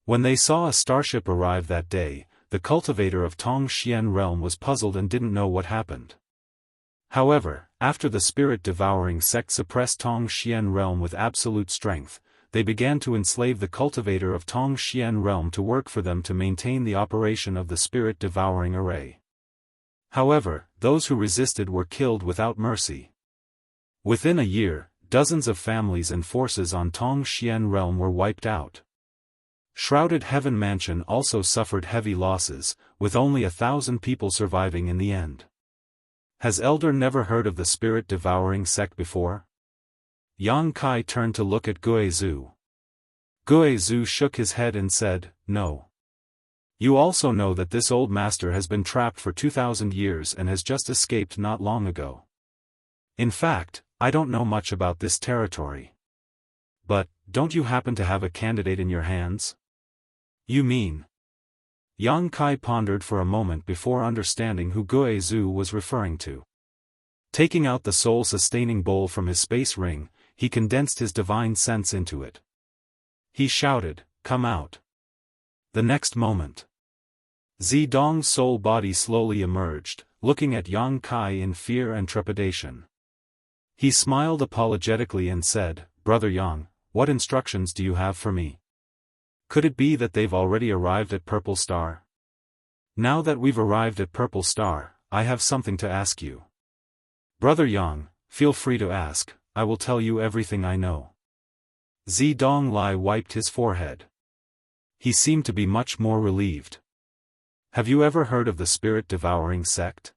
When they saw a starship arrive that day, the cultivator of Tongxian realm was puzzled and didn't know what happened. However, after the spirit-devouring sect suppressed Tongxian realm with absolute strength, they began to enslave the cultivator of Tongxian realm to work for them to maintain the operation of the spirit-devouring array. However, those who resisted were killed without mercy. Within a year, dozens of families and forces on Tongxian realm were wiped out. Shrouded Heaven Mansion also suffered heavy losses, with only 1,000 people surviving in the end. Has Elder never heard of the spirit-devouring sect before? Yang Kai turned to look at Guizhu. Guizhu shook his head and said, "No. You also know that this old master has been trapped for 2,000 years and has just escaped not long ago. In fact, I don't know much about this territory. But, don't you happen to have a candidate in your hands?" "You mean?" Yang Kai pondered for a moment before understanding who Guizhu was referring to. Taking out the soul-sustaining bowl from his space ring, he condensed his divine sense into it. He shouted, "Come out." The next moment, Zidong's soul body slowly emerged, looking at Yang Kai in fear and trepidation. He smiled apologetically and said, "Brother Yang, what instructions do you have for me? Could it be that they've already arrived at Purple Star? Now that we've arrived at Purple Star, I have something to ask you." "Brother Yang, feel free to ask, I will tell you everything I know." Zidong Lai wiped his forehead. He seemed to be much more relieved. "Have you ever heard of the spirit-devouring sect?"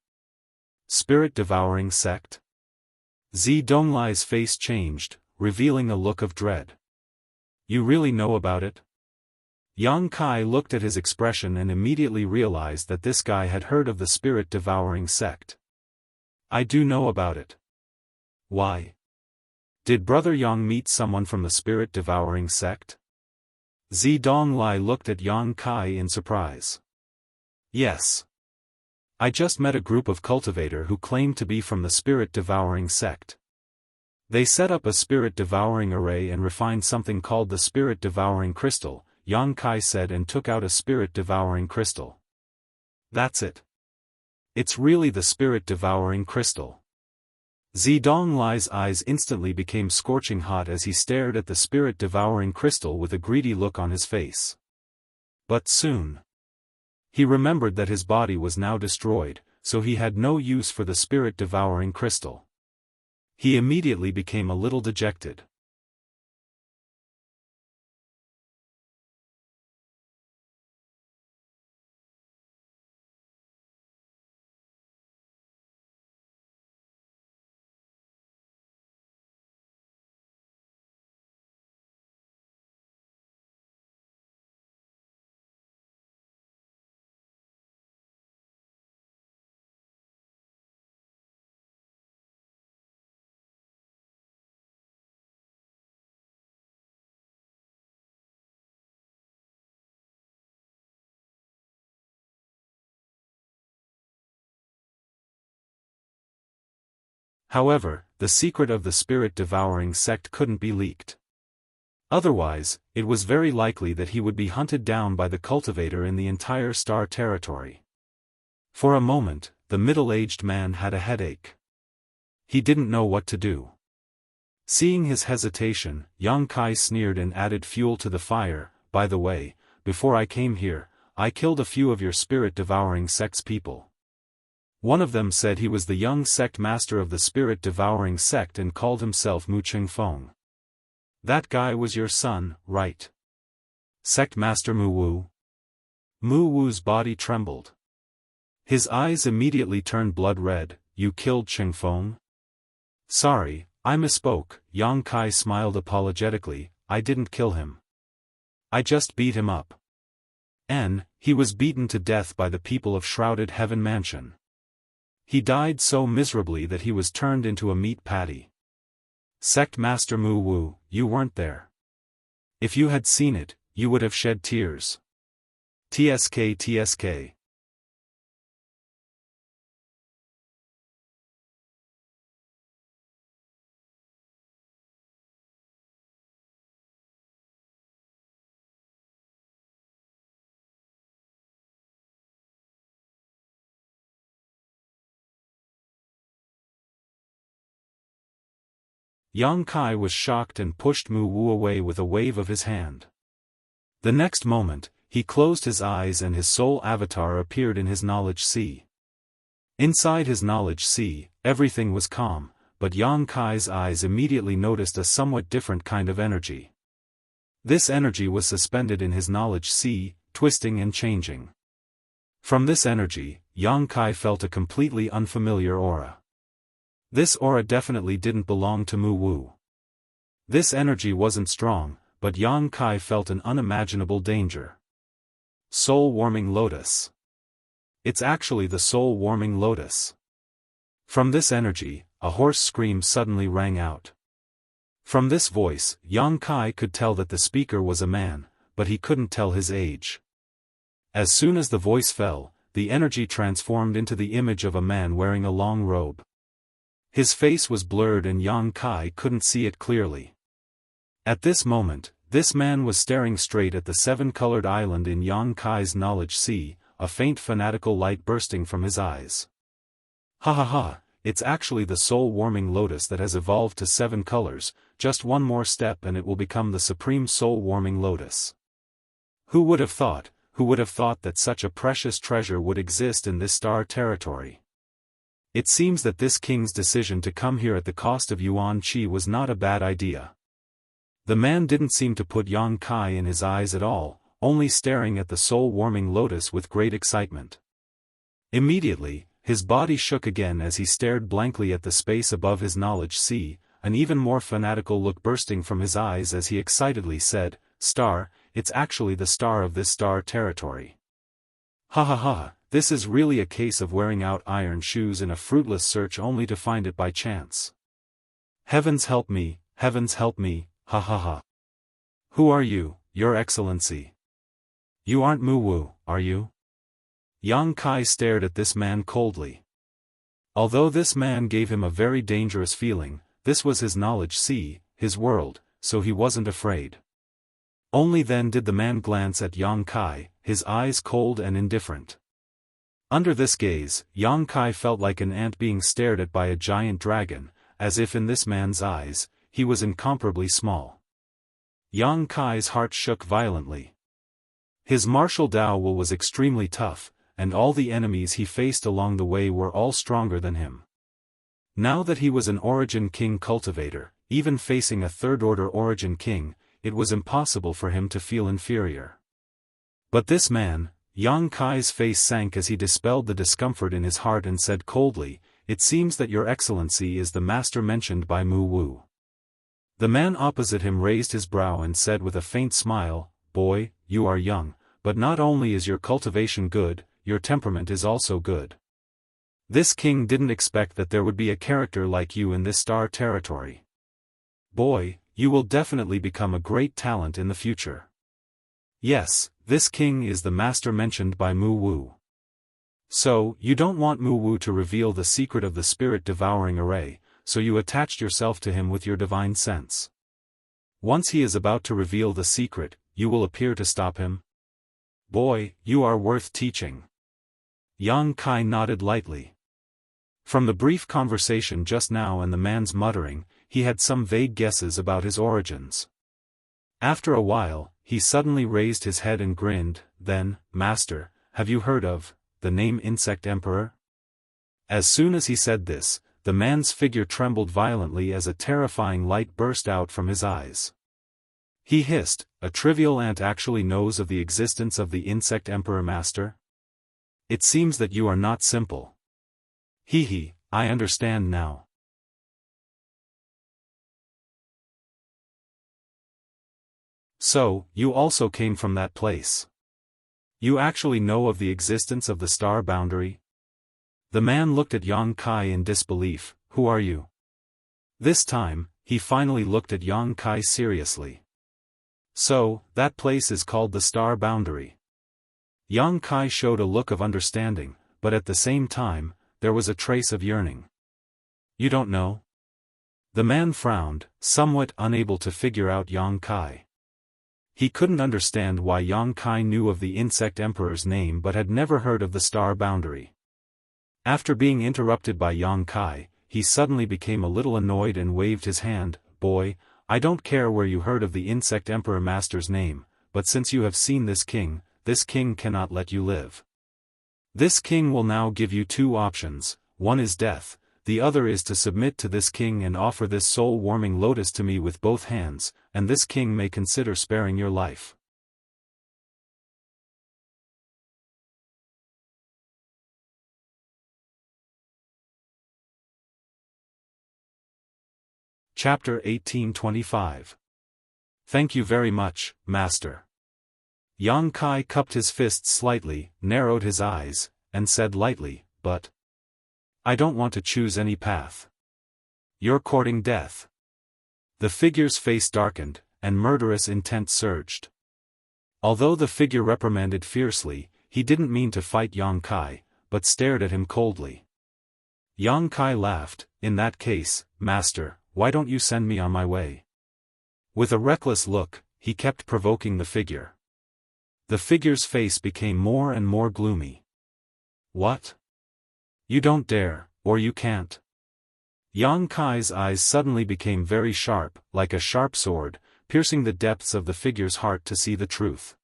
"Spirit-devouring sect?" Zidong Lai's face changed, revealing a look of dread. "You really know about it?" Yang Kai looked at his expression and immediately realized that this guy had heard of the spirit-devouring sect. "I do know about it." "Why? Did Brother Yang meet someone from the spirit-devouring sect?" Zidong Lai looked at Yang Kai in surprise. "Yes. I just met a group of cultivator who claimed to be from the spirit-devouring sect. They set up a spirit-devouring array and refined something called the spirit-devouring crystal," Yang Kai said, and took out a spirit-devouring crystal. "That's it. It's really the spirit-devouring crystal." Zidong Lai's eyes instantly became scorching hot as he stared at the spirit-devouring crystal with a greedy look on his face. But soon, he remembered that his body was now destroyed, so he had no use for the spirit-devouring crystal. He immediately became a little dejected. However, the secret of the spirit-devouring sect couldn't be leaked. Otherwise, it was very likely that he would be hunted down by the cultivator in the entire star territory. For a moment, the middle-aged man had a headache. He didn't know what to do. Seeing his hesitation, Yang Kai sneered and added fuel to the fire. "By the way, before I came here, I killed a few of your spirit-devouring sect's people. One of them said he was the young sect master of the spirit-devouring sect and called himself Mu Qingfeng. That guy was your son, right? Sect Master Mu Wu?" Mu Wu's body trembled. His eyes immediately turned blood red. "You killed Qingfeng?" "Sorry, I misspoke," Yang Kai smiled apologetically. "I didn't kill him. I just beat him up. And he was beaten to death by the people of Shrouded Heaven Mansion. He died so miserably that he was turned into a meat patty." Sect Master Mu Wu, you weren't there. If you had seen it, you would have shed tears. TSK TSK. Yang Kai was shocked and pushed Mu Wu away with a wave of his hand. The next moment, he closed his eyes and his soul avatar appeared in his knowledge sea. Inside his knowledge sea, everything was calm, but Yang Kai's eyes immediately noticed a somewhat different kind of energy. This energy was suspended in his knowledge sea, twisting and changing. From this energy, Yang Kai felt a completely unfamiliar aura. This aura definitely didn't belong to Mu Wu. This energy wasn't strong, but Yang Kai felt an unimaginable danger. Soul-warming lotus. It's actually the soul-warming lotus. From this energy, a hoarse scream suddenly rang out. From this voice, Yang Kai could tell that the speaker was a man, but he couldn't tell his age. As soon as the voice fell, the energy transformed into the image of a man wearing a long robe. His face was blurred and Yang Kai couldn't see it clearly. At this moment, this man was staring straight at the seven-colored island in Yang Kai's knowledge sea, a faint fanatical light bursting from his eyes. Ha ha ha, it's actually the soul-warming lotus that has evolved to 7 colors, just one more step and it will become the supreme soul-warming lotus. Who would have thought that such a precious treasure would exist in this star territory? It seems that this king's decision to come here at the cost of Yuan Qi was not a bad idea. The man didn't seem to put Yang Kai in his eyes at all, only staring at the soul-warming lotus with great excitement. Immediately, his body shook again as he stared blankly at the space above his knowledge sea, an even more fanatical look bursting from his eyes as he excitedly said, "Star, it's actually the star of this star territory. Ha ha ha. This is really a case of wearing out iron shoes in a fruitless search only to find it by chance. Heavens help me, ha ha ha. Who are you, Your Excellency? You aren't Mu Wu, are you?" Yang Kai stared at this man coldly. Although this man gave him a very dangerous feeling, this was his knowledge sea, his world, so he wasn't afraid. Only then did the man glance at Yang Kai, his eyes cold and indifferent. Under this gaze, Yang Kai felt like an ant being stared at by a giant dragon, as if in this man's eyes, he was incomparably small. Yang Kai's heart shook violently. His martial Dao will was extremely tough, and all the enemies he faced along the way were all stronger than him. Now that he was an Origin King cultivator, even facing a third-order Origin King, it was impossible for him to feel inferior. But this man, Yang Kai's face sank as he dispelled the discomfort in his heart and said coldly, "It seems that Your Excellency is the master mentioned by Mu Wu." The man opposite him raised his brow and said with a faint smile, "Boy, you are young, but not only is your cultivation good, your temperament is also good. This king didn't expect that there would be a character like you in this star territory. Boy, you will definitely become a great talent in the future." Yes, this king is the master mentioned by Mu Wu. So, you don't want Mu Wu to reveal the secret of the spirit-devouring array, so you attached yourself to him with your divine sense. Once he is about to reveal the secret, you will appear to stop him? Boy, you are worth teaching. Yang Kai nodded lightly. From the brief conversation just now and the man's muttering, he had some vague guesses about his origins. After a while, he suddenly raised his head and grinned, then, "Master, have you heard of the name Insect Emperor?" As soon as he said this, the man's figure trembled violently as a terrifying light burst out from his eyes. He hissed, "A trivial ant actually knows of the existence of the Insect Emperor, Master? It seems that you are not simple." Hee, I understand now. So, you also came from that place. You actually know of the existence of the star boundary? The man looked at Yang Kai in disbelief. "Who are you?" This time, he finally looked at Yang Kai seriously. So, that place is called the Star Boundary. Yang Kai showed a look of understanding, but at the same time, there was a trace of yearning. You don't know? The man frowned, somewhat unable to figure out Yang Kai. He couldn't understand why Yang Kai knew of the insect emperor's name but had never heard of the Star Boundary. After being interrupted by Yang Kai, he suddenly became a little annoyed and waved his hand. Boy, I don't care where you heard of the insect emperor master's name, but since you have seen this king cannot let you live. This king will now give you two options, one is death, the other is to submit to this king and offer this soul-warming lotus to me with both hands, and this king may consider sparing your life. Chapter 1825. Thank you very much, Master. Yang Kai cupped his fists slightly, narrowed his eyes, and said lightly, but I don't want to choose any path. You're courting death. The figure's face darkened, and murderous intent surged. Although the figure reprimanded fiercely, he didn't mean to fight Yang Kai, but stared at him coldly. Yang Kai laughed. In that case, Master, why don't you send me on my way? With a reckless look, he kept provoking the figure. The figure's face became more and more gloomy. What? You don't dare, or you can't. Yang Kai's eyes suddenly became very sharp, like a sharp sword, piercing the depths of the figure's heart to see the truth.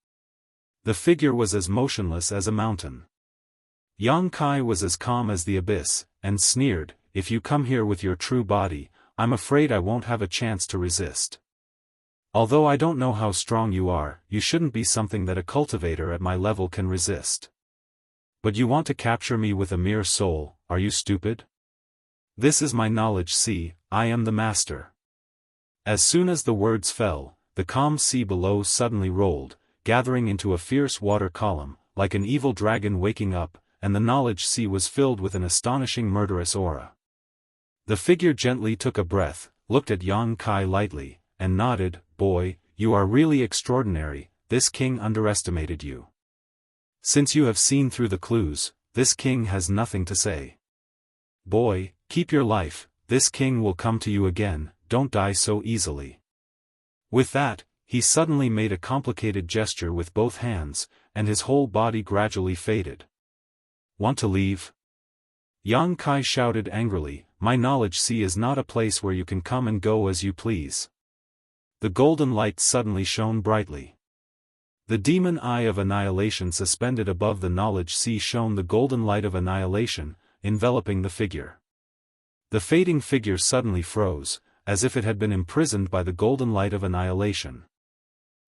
The figure was as motionless as a mountain. Yang Kai was as calm as the abyss, and sneered, if you come here with your true body, I'm afraid I won't have a chance to resist. Although I don't know how strong you are, you shouldn't be something that a cultivator at my level can resist. But you want to capture me with a mere soul, are you stupid? This is my knowledge sea, I am the master. As soon as the words fell, the calm sea below suddenly rolled, gathering into a fierce water column, like an evil dragon waking up, and the knowledge sea was filled with an astonishing murderous aura. The figure gently took a breath, looked at Yang Kai lightly, and nodded, boy, you are really extraordinary, this king underestimated you. Since you have seen through the clues, this king has nothing to say. Boy, keep your life, this king will come to you again, don't die so easily. With that, he suddenly made a complicated gesture with both hands, and his whole body gradually faded. Want to leave? Yang Kai shouted angrily, my knowledge sea is not a place where you can come and go as you please. The golden light suddenly shone brightly. The demon eye of annihilation suspended above the knowledge sea shone the golden light of annihilation, enveloping the figure. The fading figure suddenly froze, as if it had been imprisoned by the golden light of annihilation.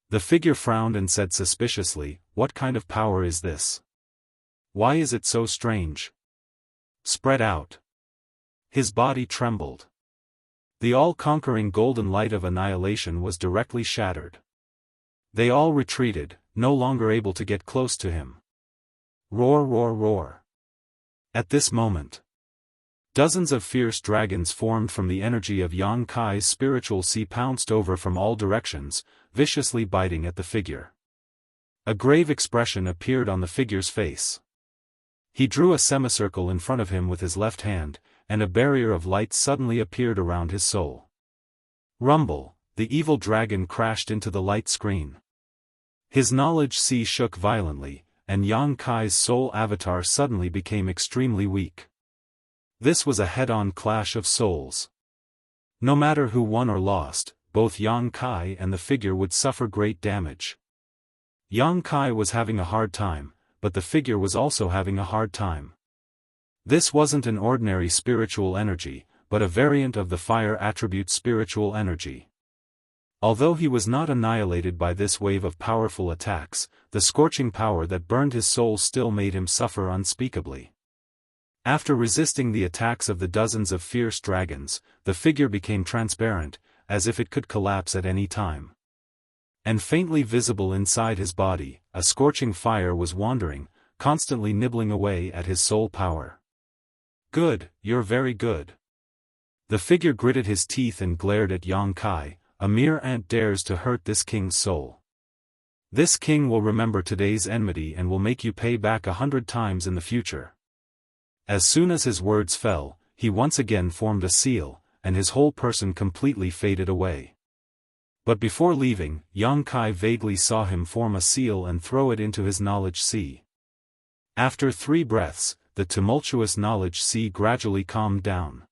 The figure frowned and said suspiciously, what kind of power is this? Why is it so strange? Spread out. His body trembled. The all-conquering golden light of annihilation was directly shattered. They all retreated, no longer able to get close to him. Roar, roar, roar. At this moment, dozens of fierce dragons formed from the energy of Yang Kai's spiritual sea pounced over from all directions, viciously biting at the figure. A grave expression appeared on the figure's face. He drew a semicircle in front of him with his left hand, and a barrier of light suddenly appeared around his soul. Rumble, the evil dragon crashed into the light screen. His knowledge sea shook violently, and Yang Kai's soul avatar suddenly became extremely weak. This was a head-on clash of souls. No matter who won or lost, both Yang Kai and the figure would suffer great damage. Yang Kai was having a hard time, but the figure was also having a hard time. This wasn't an ordinary spiritual energy, but a variant of the fire attribute spiritual energy. Although he was not annihilated by this wave of powerful attacks, the scorching power that burned his soul still made him suffer unspeakably. After resisting the attacks of the dozens of fierce dragons, the figure became transparent, as if it could collapse at any time. And faintly visible inside his body, a scorching fire was wandering, constantly nibbling away at his soul power. Good, you're very good. The figure gritted his teeth and glared at Yang Kai. A mere ant dares to hurt this king's soul. This king will remember today's enmity and will make you pay back 100 times in the future. As soon as his words fell, he once again formed a seal, and his whole person completely faded away. But before leaving, Yang Kai vaguely saw him form a seal and throw it into his knowledge sea. After 3 breaths, the tumultuous knowledge sea gradually calmed down.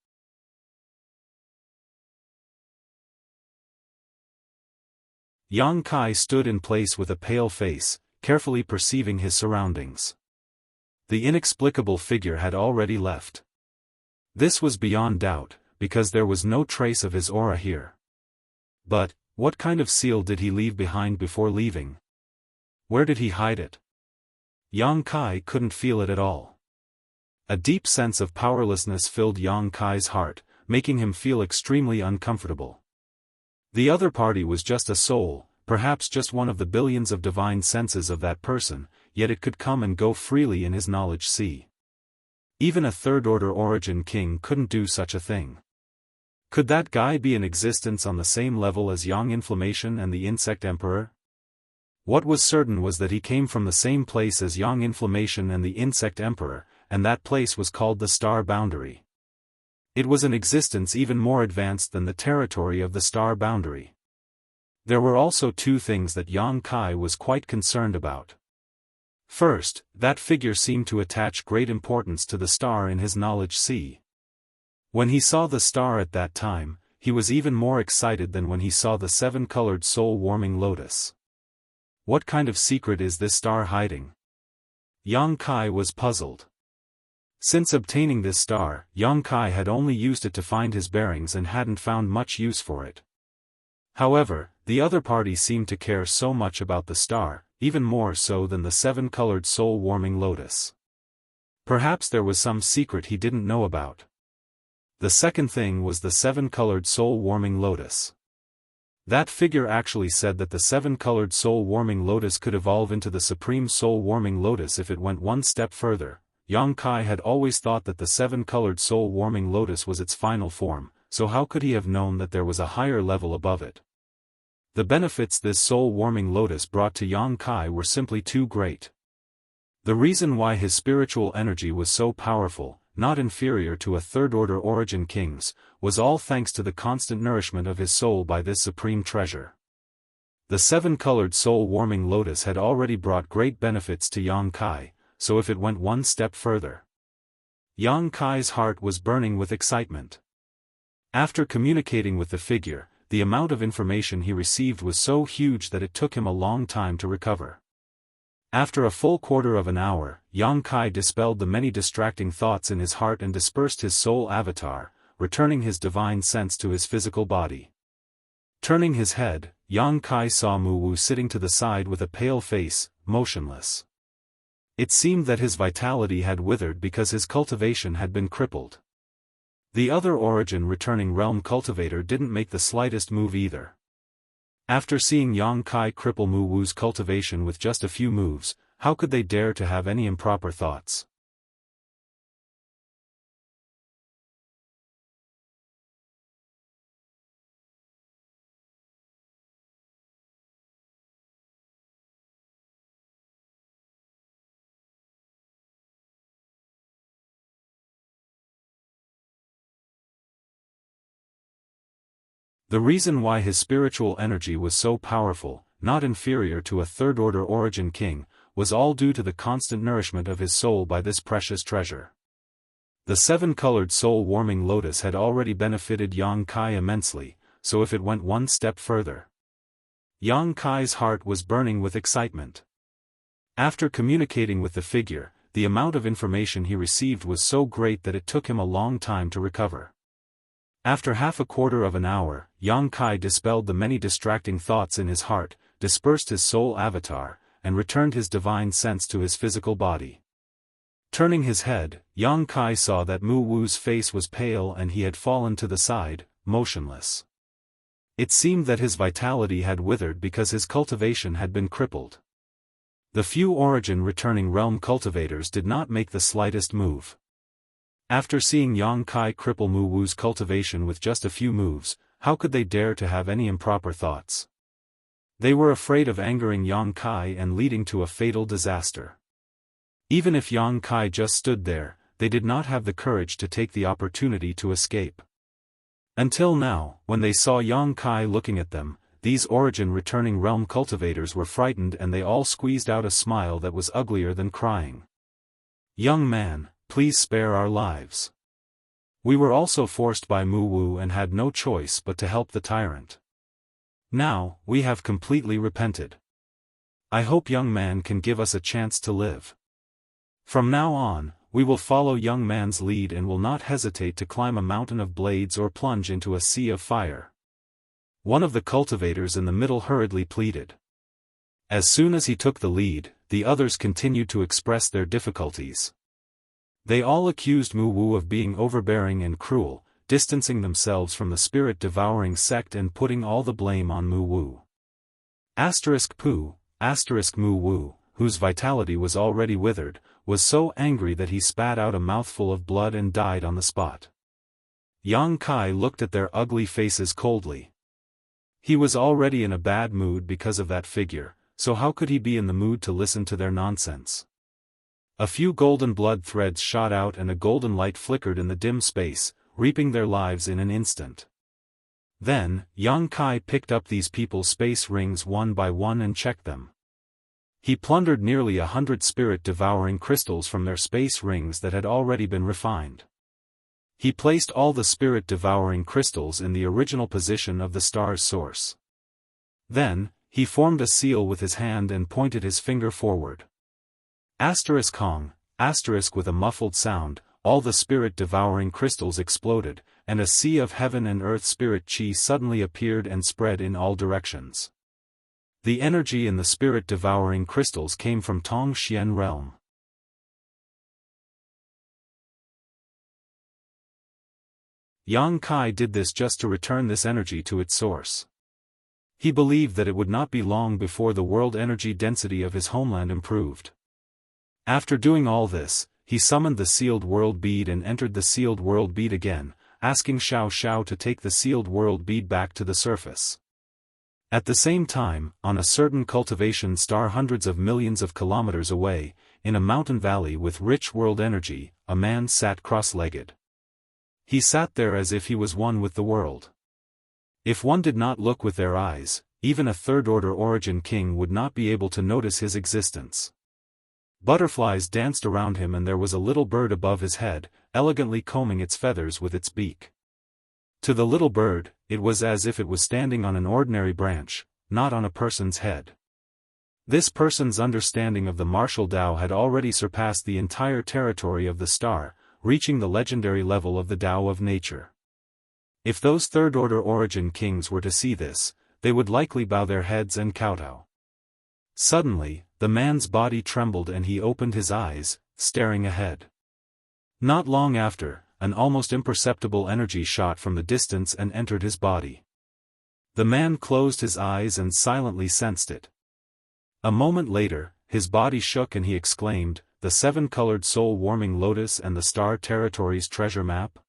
Yang Kai stood in place with a pale face, carefully perceiving his surroundings. The inexplicable figure had already left. This was beyond doubt, because there was no trace of his aura here. But, what kind of seal did he leave behind before leaving? Where did he hide it? Yang Kai couldn't feel it at all. A deep sense of powerlessness filled Yang Kai's heart, making him feel extremely uncomfortable. The other party was just a soul, perhaps just one of the billions of divine senses of that person, yet it could come and go freely in his knowledge sea. Even a third-order origin king couldn't do such a thing. Could that guy be in existence on the same level as Yang Inflammation and the Insect Emperor? What was certain was that he came from the same place as Yang Inflammation and the Insect Emperor, and that place was called the Star Boundary. It was an existence even more advanced than the territory of the Star Boundary. There were also 2 things that Yang Kai was quite concerned about. First, that figure seemed to attach great importance to the star in his knowledge sea. When he saw the star at that time, he was even more excited than when he saw the 7-colored soul-warming lotus. What kind of secret is this star hiding? Yang Kai was puzzled. Since obtaining this star, Yang Kai had only used it to find his bearings and hadn't found much use for it. However, the other party seemed to care so much about the star, even more so than the 7-colored soul-warming lotus. Perhaps there was some secret he didn't know about. The second thing was the 7-colored soul-warming lotus. That figure actually said that the 7-colored soul-warming lotus could evolve into the supreme soul-warming lotus if it went one step further. Yang Kai had always thought that the 7-colored soul-warming lotus was its final form, so how could he have known that there was a higher level above it? The benefits this soul-warming lotus brought to Yang Kai were simply too great. The reason why his spiritual energy was so powerful, not inferior to a third-order origin king's, was all thanks to the constant nourishment of his soul by this supreme treasure. The 7-colored soul-warming lotus had already brought great benefits to Yang Kai, so if it went one step further. Yang Kai's heart was burning with excitement. After communicating with the figure, the amount of information he received was so huge that it took him a long time to recover. After a full quarter of an hour, Yang Kai dispelled the many distracting thoughts in his heart and dispersed his soul avatar, returning his divine sense to his physical body. Turning his head, Yang Kai saw Mu Wu sitting to the side with a pale face, motionless. It seemed that his vitality had withered because his cultivation had been crippled. The other origin returning realm cultivator didn't make the slightest move either. After seeing Yang Kai cripple Mu Wu's cultivation with just a few moves, how could they dare to have any improper thoughts? The reason why his spiritual energy was so powerful, not inferior to a third-order origin king, was all due to the constant nourishment of his soul by this precious treasure. The 7-colored soul-warming lotus had already benefited Yang Kai immensely, so if it went one step further. Yang Kai's heart was burning with excitement. After communicating with the figure, the amount of information he received was so great that it took him a long time to recover. After half a quarter of an hour, Yang Kai dispelled the many distracting thoughts in his heart, dispersed his soul avatar, and returned his divine sense to his physical body. Turning his head, Yang Kai saw that Mu Wu's face was pale and he had fallen to the side, motionless. It seemed that his vitality had withered because his cultivation had been crippled. The few origin returning realm cultivators did not make the slightest move. After seeing Yang Kai cripple Mu Wu's cultivation with just a few moves, how could they dare to have any improper thoughts? They were afraid of angering Yang Kai and leading to a fatal disaster. Even if Yang Kai just stood there, they did not have the courage to take the opportunity to escape. Until now, when they saw Yang Kai looking at them, these origin-returning realm cultivators were frightened and they all squeezed out a smile that was uglier than crying. "Young man, please spare our lives. We were also forced by Mu Wu and had no choice but to help the tyrant. Now, we have completely repented. I hope young man can give us a chance to live. From now on, we will follow young man's lead and will not hesitate to climb a mountain of blades or plunge into a sea of fire." One of the cultivators in the middle hurriedly pleaded. As soon as he took the lead, the others continued to express their difficulties. They all accused Mu Wu of being overbearing and cruel, distancing themselves from the spirit-devouring sect and putting all the blame on Mu Wu. *Pu, Mu Wu, whose vitality was already withered, was so angry that he spat out a mouthful of blood and died on the spot. Yang Kai looked at their ugly faces coldly. He was already in a bad mood because of that figure, so how could he be in the mood to listen to their nonsense? A few golden blood threads shot out and a golden light flickered in the dim space, reaping their lives in an instant. Then, Yang Kai picked up these people's space rings one by one and checked them. He plundered nearly 100 spirit-devouring crystals from their space rings that had already been refined. He placed all the spirit-devouring crystals in the original position of the star's source. Then, he formed a seal with his hand and pointed his finger forward. Kong, with a muffled sound, all the spirit-devouring crystals exploded, and a sea of heaven and earth spirit chi suddenly appeared and spread in all directions. The energy in the spirit-devouring crystals came from Tong Xian realm. Yang Kai did this just to return this energy to its source. He believed that it would not be long before the world energy density of his homeland improved. After doing all this, he summoned the sealed world bead and entered the sealed world bead again, asking Xiao Xiao to take the sealed world bead back to the surface. At the same time, on a certain cultivation star hundreds of millions of kilometers away, in a mountain valley with rich world energy, a man sat cross-legged. He sat there as if he was one with the world. If one did not look with their eyes, even a third-order origin king would not be able to notice his existence. Butterflies danced around him and there was a little bird above his head, elegantly combing its feathers with its beak. To the little bird, it was as if it was standing on an ordinary branch, not on a person's head. This person's understanding of the martial Tao had already surpassed the entire territory of the star, reaching the legendary level of the Tao of nature. If those third-order origin kings were to see this, they would likely bow their heads and kowtow. Suddenly, the man's body trembled and he opened his eyes, staring ahead. Not long after, an almost imperceptible energy shot from the distance and entered his body. The man closed his eyes and silently sensed it. A moment later, his body shook and he exclaimed, "The seven-colored soul-warming lotus and the star territory's treasure map?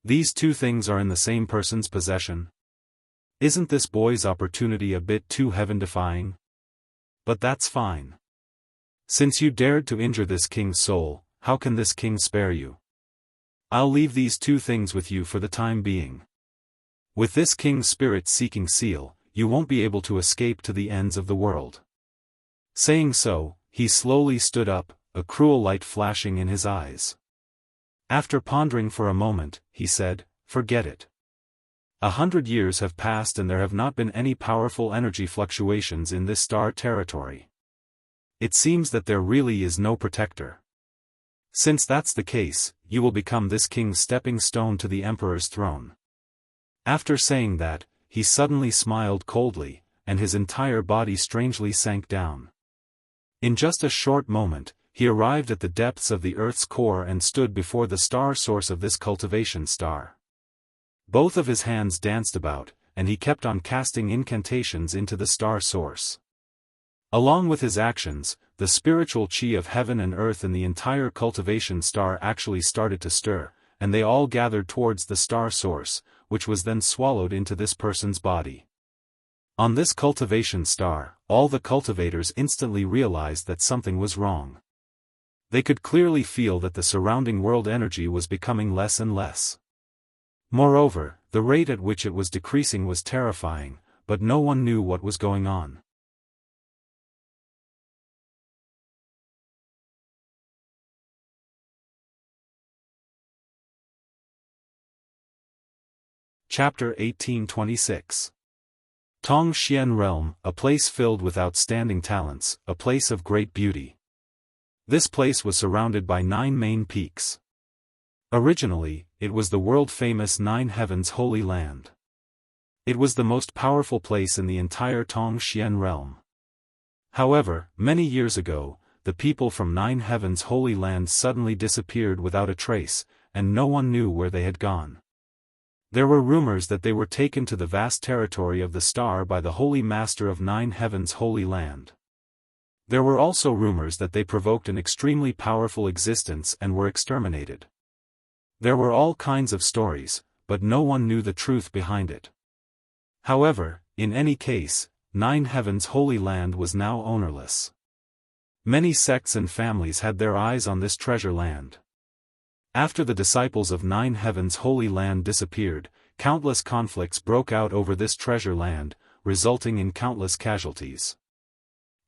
These two things are in the same person's possession? Isn't this boy's opportunity a bit too heaven-defying? But that's fine. Since you dared to injure this king's soul, how can this king spare you? I'll leave these two things with you for the time being. With this king's spirit-seeking seal, you won't be able to escape to the ends of the world." Saying so, he slowly stood up, a cruel light flashing in his eyes. After pondering for a moment, he said, "Forget it. 100 years have passed and there have not been any powerful energy fluctuations in this star territory. It seems that there really is no protector. Since that's the case, you will become this king's stepping stone to the emperor's throne." After saying that, he suddenly smiled coldly, and his entire body strangely sank down. In just a short moment, he arrived at the depths of the Earth's core and stood before the star source of this cultivation star. Both of his hands danced about, and he kept on casting incantations into the star source. Along with his actions, the spiritual chi of heaven and earth and the entire cultivation star actually started to stir, and they all gathered towards the star source, which was then swallowed into this person's body. On this cultivation star, all the cultivators instantly realized that something was wrong. They could clearly feel that the surrounding world energy was becoming less and less. Moreover, the rate at which it was decreasing was terrifying, but no one knew what was going on. Chapter 1826. Tongxian Realm, a place filled with outstanding talents, a place of great beauty. This place was surrounded by 9 main peaks. Originally, it was the world-famous 9 Heavens Holy Land. It was the most powerful place in the entire Tongxian Realm. However, many years ago, the people from 9 Heavens Holy Land suddenly disappeared without a trace, and no one knew where they had gone. There were rumors that they were taken to the vast territory of the star by the Holy Master of 9 Heavens Holy Land. There were also rumors that they provoked an extremely powerful existence and were exterminated. There were all kinds of stories, but no one knew the truth behind it. However, in any case, 9 Heavens Holy Land was now ownerless. Many sects and families had their eyes on this treasure land. After the disciples of 9 Heavens Holy Land disappeared, countless conflicts broke out over this treasure land, resulting in countless casualties.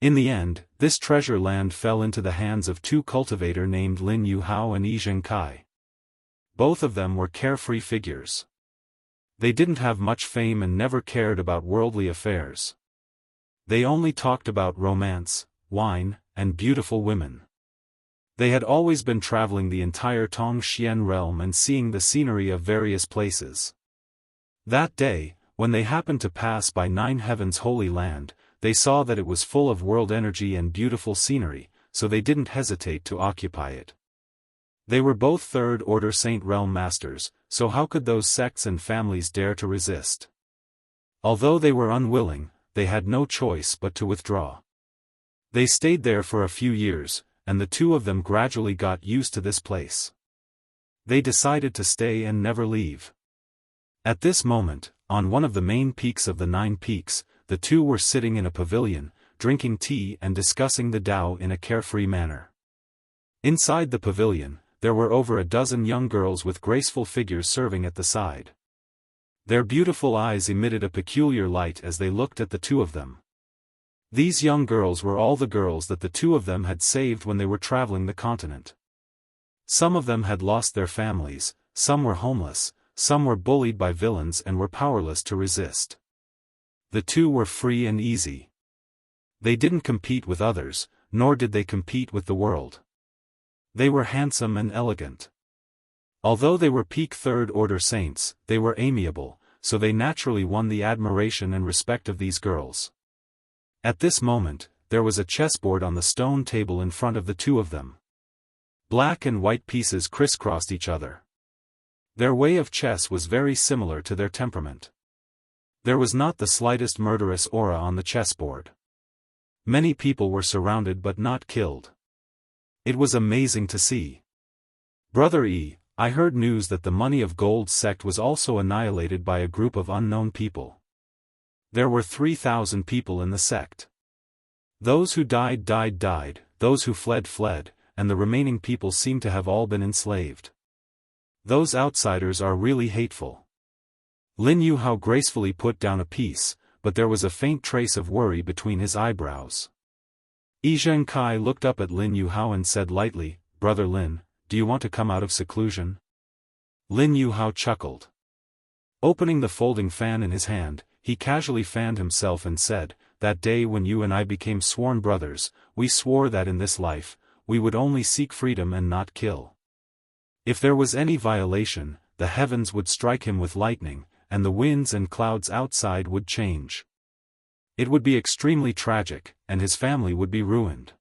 In the end, this treasure land fell into the hands of 2 cultivators named Lin Yuhao and Yi Zhengkai. Both of them were carefree figures. They didn't have much fame and never cared about worldly affairs. They only talked about romance, wine, and beautiful women. They had always been traveling the entire Tongxian realm and seeing the scenery of various places. That day, when they happened to pass by 9 Heavens Holy Land, they saw that it was full of world energy and beautiful scenery, so they didn't hesitate to occupy it. They were both third-order Saint Realm Masters, so how could those sects and families dare to resist? Although they were unwilling, they had no choice but to withdraw. They stayed there for a few years, and the 2 of them gradually got used to this place. They decided to stay and never leave. At this moment, on one of the main peaks of the 9 peaks, the 2 were sitting in a pavilion, drinking tea and discussing the Tao in a carefree manner. Inside the pavilion, there were over a dozen young girls with graceful figures serving at the side. Their beautiful eyes emitted a peculiar light as they looked at the 2 of them. These young girls were all the girls that the 2 of them had saved when they were traveling the continent. Some of them had lost their families, some were homeless, some were bullied by villains and were powerless to resist. The 2 were free and easy. They didn't compete with others, nor did they compete with the world. They were handsome and elegant. Although they were peak third-order saints, they were amiable, so they naturally won the admiration and respect of these girls. At this moment, there was a chessboard on the stone table in front of the 2 of them. Black and white pieces crisscrossed each other. Their way of chess was very similar to their temperament. There was not the slightest murderous aura on the chessboard. Many people were surrounded but not killed. It was amazing to see. Brother E, I heard news that the Money of Gold sect was also annihilated by a group of unknown people. There were 3,000 people in the sect. Those who died, those who fled, and the remaining people seem to have all been enslaved. Those outsiders are really hateful. Lin Yuhao gracefully put down a piece, but there was a faint trace of worry between his eyebrows. Yi Zhengkai looked up at Lin Yuhao and said lightly, "Brother Lin, do you want to come out of seclusion?" Lin Yuhao chuckled. Opening the folding fan in his hand, he casually fanned himself and said, "That day when you and I became sworn brothers, we swore that in this life, we would only seek freedom and not kill. If there was any violation, the heavens would strike him with lightning, and the winds and clouds outside would change. It would be extremely tragic, and his family would be ruined."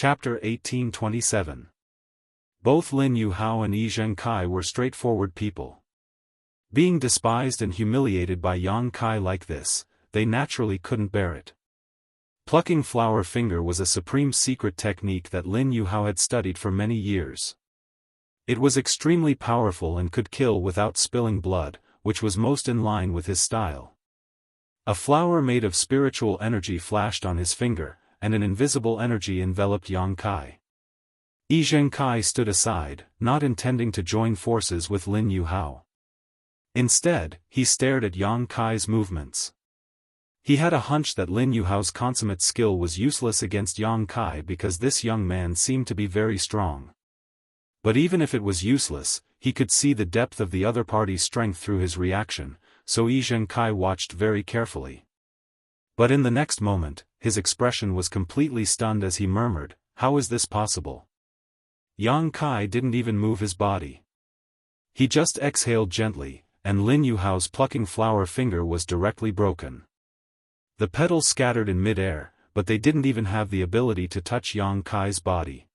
Chapter 1827. Both Lin Yuhao and Yi Zhengkai were straightforward people. Being despised and humiliated by Yang Kai like this, they naturally couldn't bear it. Plucking flower finger was a supreme secret technique that Lin Yuhao had studied for many years. It was extremely powerful and could kill without spilling blood, which was most in line with his style. A flower made of spiritual energy flashed on his finger, and an invisible energy enveloped Yang Kai. Yi Zhengkai stood aside, not intending to join forces with Lin Yuhao. Instead, he stared at Yang Kai's movements. He had a hunch that Lin Yuhao's consummate skill was useless against Yang Kai because this young man seemed to be very strong. But even if it was useless, he could see the depth of the other party's strength through his reaction, so Yi Zhengkai watched very carefully. But in the next moment, his expression was completely stunned as he murmured, "How is this possible?" Yang Kai didn't even move his body. He just exhaled gently, and Lin Yuhao's plucking flower finger was directly broken. The petals scattered in mid-air, but they didn't even have the ability to touch Yang Kai's body.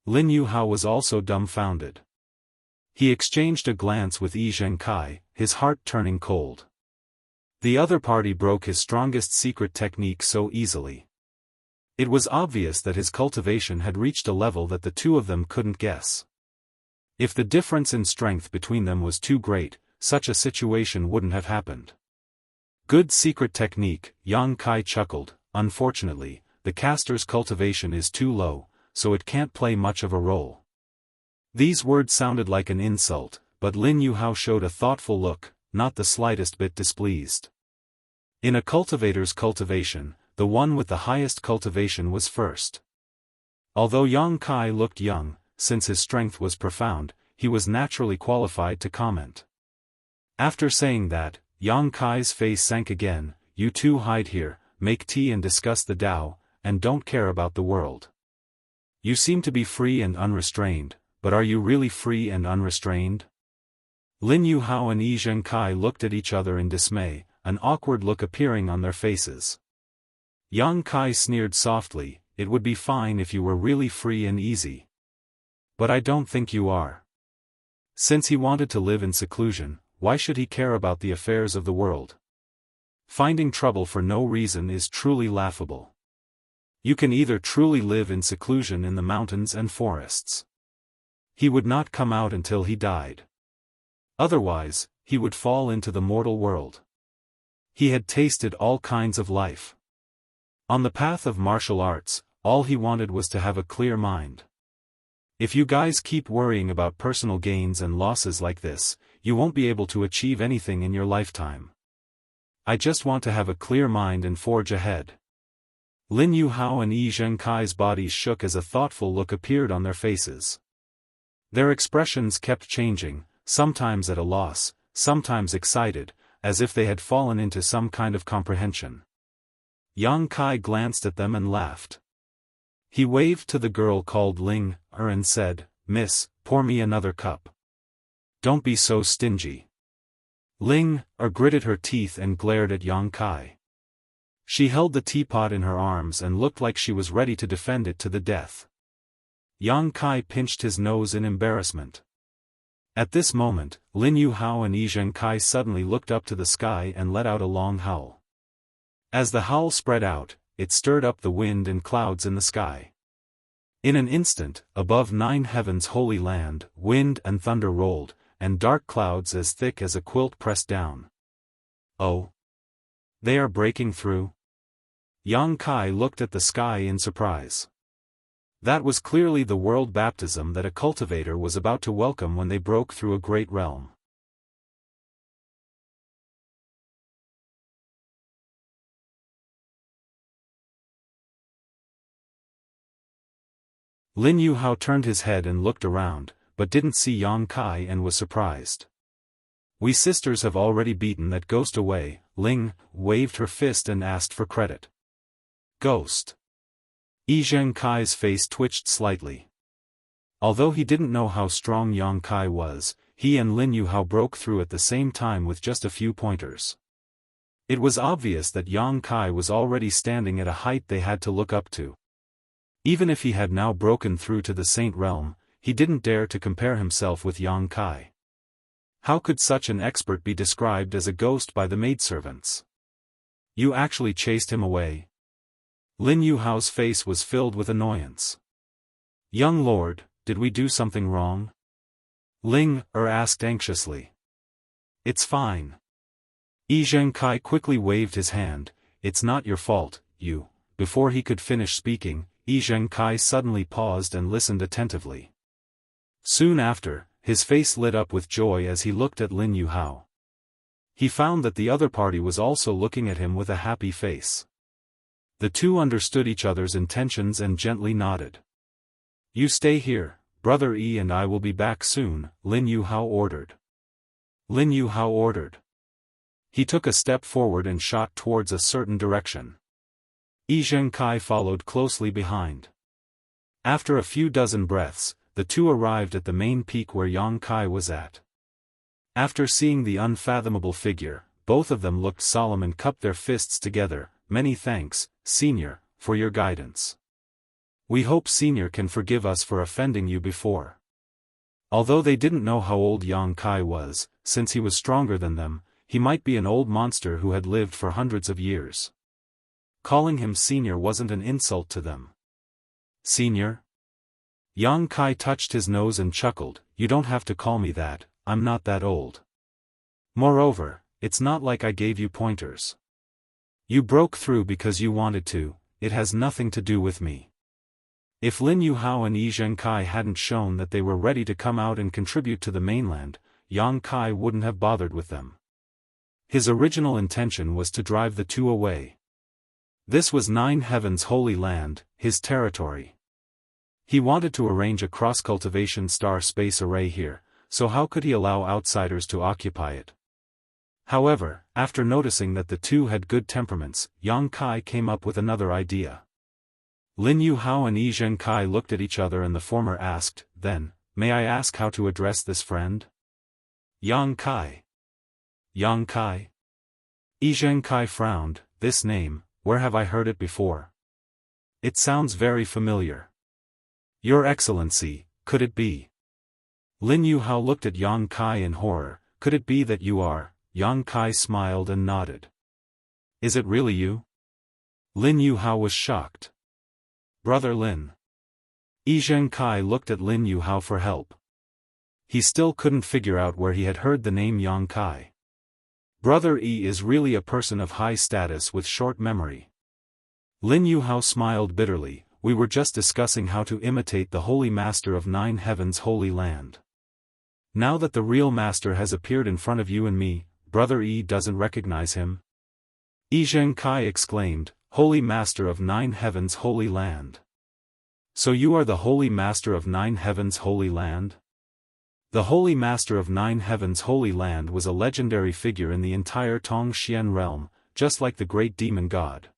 Lin Yuhao was also dumbfounded. He exchanged a glance with Yi Zhengkai, his heart turning cold. The other party broke his strongest secret technique so easily. It was obvious that his cultivation had reached a level that the two of them couldn't guess. If the difference in strength between them was too great, such a situation wouldn't have happened. Good secret technique, Yang Kai chuckled. Unfortunately, the caster's cultivation is too low, so it can't play much of a role. These words sounded like an insult, but Lin Yuhao showed a thoughtful look, not the slightest bit displeased. In a cultivator's cultivation, the one with the highest cultivation was first. Although Yang Kai looked young, since his strength was profound, he was naturally qualified to comment. After saying that, Yang Kai's face sank again. "You two hide here, make tea and discuss the Tao, and don't care about the world. You seem to be free and unrestrained, but are you really free and unrestrained?" Lin Yuhao and Yi Zhengkai looked at each other in dismay, an awkward look appearing on their faces. Yang Kai sneered softly, "It would be fine if you were really free and easy. But I don't think you are." Since he wanted to live in seclusion, why should he care about the affairs of the world? Finding trouble for no reason is truly laughable. You can either truly live in seclusion in the mountains and forests. He would not come out until he died. Otherwise, he would fall into the mortal world. He had tasted all kinds of life. On the path of martial arts, all he wanted was to have a clear mind. If you guys keep worrying about personal gains and losses like this, you won't be able to achieve anything in your lifetime. I just want to have a clear mind and forge ahead. Lin Yuhao and Yi Zhengkai's bodies shook as a thoughtful look appeared on their faces. Their expressions kept changing, sometimes at a loss, sometimes excited, as if they had fallen into some kind of comprehension. Yang Kai glanced at them and laughed. He waved to the girl called Ling and said, "Miss, pour me another cup. Don't be so stingy." Ling gritted her teeth and glared at Yang Kai. She held the teapot in her arms and looked like she was ready to defend it to the death. Yang Kai pinched his nose in embarrassment. At this moment, Lin Yuhao and Yi Zhengkai suddenly looked up to the sky and let out a long howl. As the howl spread out, it stirred up the wind and clouds in the sky. In an instant, above 9 heavens holy land, wind and thunder rolled, and dark clouds as thick as a quilt pressed down. "Oh! They are breaking through?" Yang Kai looked at the sky in surprise. That was clearly the world baptism that a cultivator was about to welcome when they broke through a great realm. Lin Yuhao turned his head and looked around, but didn't see Yang Kai and was surprised. "We sisters have already beaten that ghost away." Ling waved her fist and asked for credit. "Ghost?" Yi Zhengkai's face twitched slightly. Although he didn't know how strong Yang Kai was, he and Lin Yuhao broke through at the same time with just a few pointers. It was obvious that Yang Kai was already standing at a height they had to look up to. Even if he had now broken through to the Saint Realm, he didn't dare to compare himself with Yang Kai. How could such an expert be described as a ghost by the maidservants? You actually chased him away? Lin Yuhao's face was filled with annoyance. Young lord, did we do something wrong? Ling asked anxiously. It's fine. Yi Zhengkai quickly waved his hand. It's not your fault, you. Before he could finish speaking, Yi Zhengkai suddenly paused and listened attentively. Soon after, his face lit up with joy as he looked at Lin Yuhao. He found that the other party was also looking at him with a happy face. The two understood each other's intentions and gently nodded. You stay here, Brother Yi, and I will be back soon, Lin Yuhao ordered. Lin Yuhao ordered. He took a step forward and shot towards a certain direction. Yi Zhengkai followed closely behind. After a few dozen breaths, the two arrived at the main peak where Yang Kai was at. After seeing the unfathomable figure, both of them looked solemn and cupped their fists together. Many thanks, Senior, for your guidance. We hope Senior can forgive us for offending you before. Although they didn't know how old Yang Kai was, since he was stronger than them, he might be an old monster who had lived for hundreds of years. Calling him Senior wasn't an insult to them. Senior? Yang Kai touched his nose and chuckled. You don't have to call me that, I'm not that old. Moreover, it's not like I gave you pointers. You broke through because you wanted to, it has nothing to do with me. If Lin Yuhao and Yi Zhengkai hadn't shown that they were ready to come out and contribute to the mainland, Yang Kai wouldn't have bothered with them. His original intention was to drive the two away. This was Nine Heavens' holy land, his territory. He wanted to arrange a cross-cultivation star space array here, so how could he allow outsiders to occupy it? However, after noticing that the two had good temperaments, Yang Kai came up with another idea. Lin Yuhao and Yi Zhengkai looked at each other and the former asked, Then, may I ask how to address this friend? Yang Kai. Yang Kai? Yi Zhengkai frowned. This name, where have I heard it before? It sounds very familiar. Your Excellency, could it be? Lin Yuhao looked at Yang Kai in horror. Could it be that you are? Yang Kai smiled and nodded. Is it really you? Lin Yuhao was shocked. Brother Lin. Yi Zhengkai looked at Lin Yuhao for help. He still couldn't figure out where he had heard the name Yang Kai. Brother Yi is really a person of high status with short memory. Lin Yuhao smiled bitterly. We were just discussing how to imitate the Holy Master of Nine Heavens' holy land. Now that the real master has appeared in front of you and me, Brother Yi doesn't recognize him? Yi Zhengkai exclaimed, Holy Master of Nine Heavens' holy land. So you are the Holy Master of Nine Heavens' holy land? The Holy Master of Nine Heavens' holy land was a legendary figure in the entire Tongxian realm, just like the great demon god.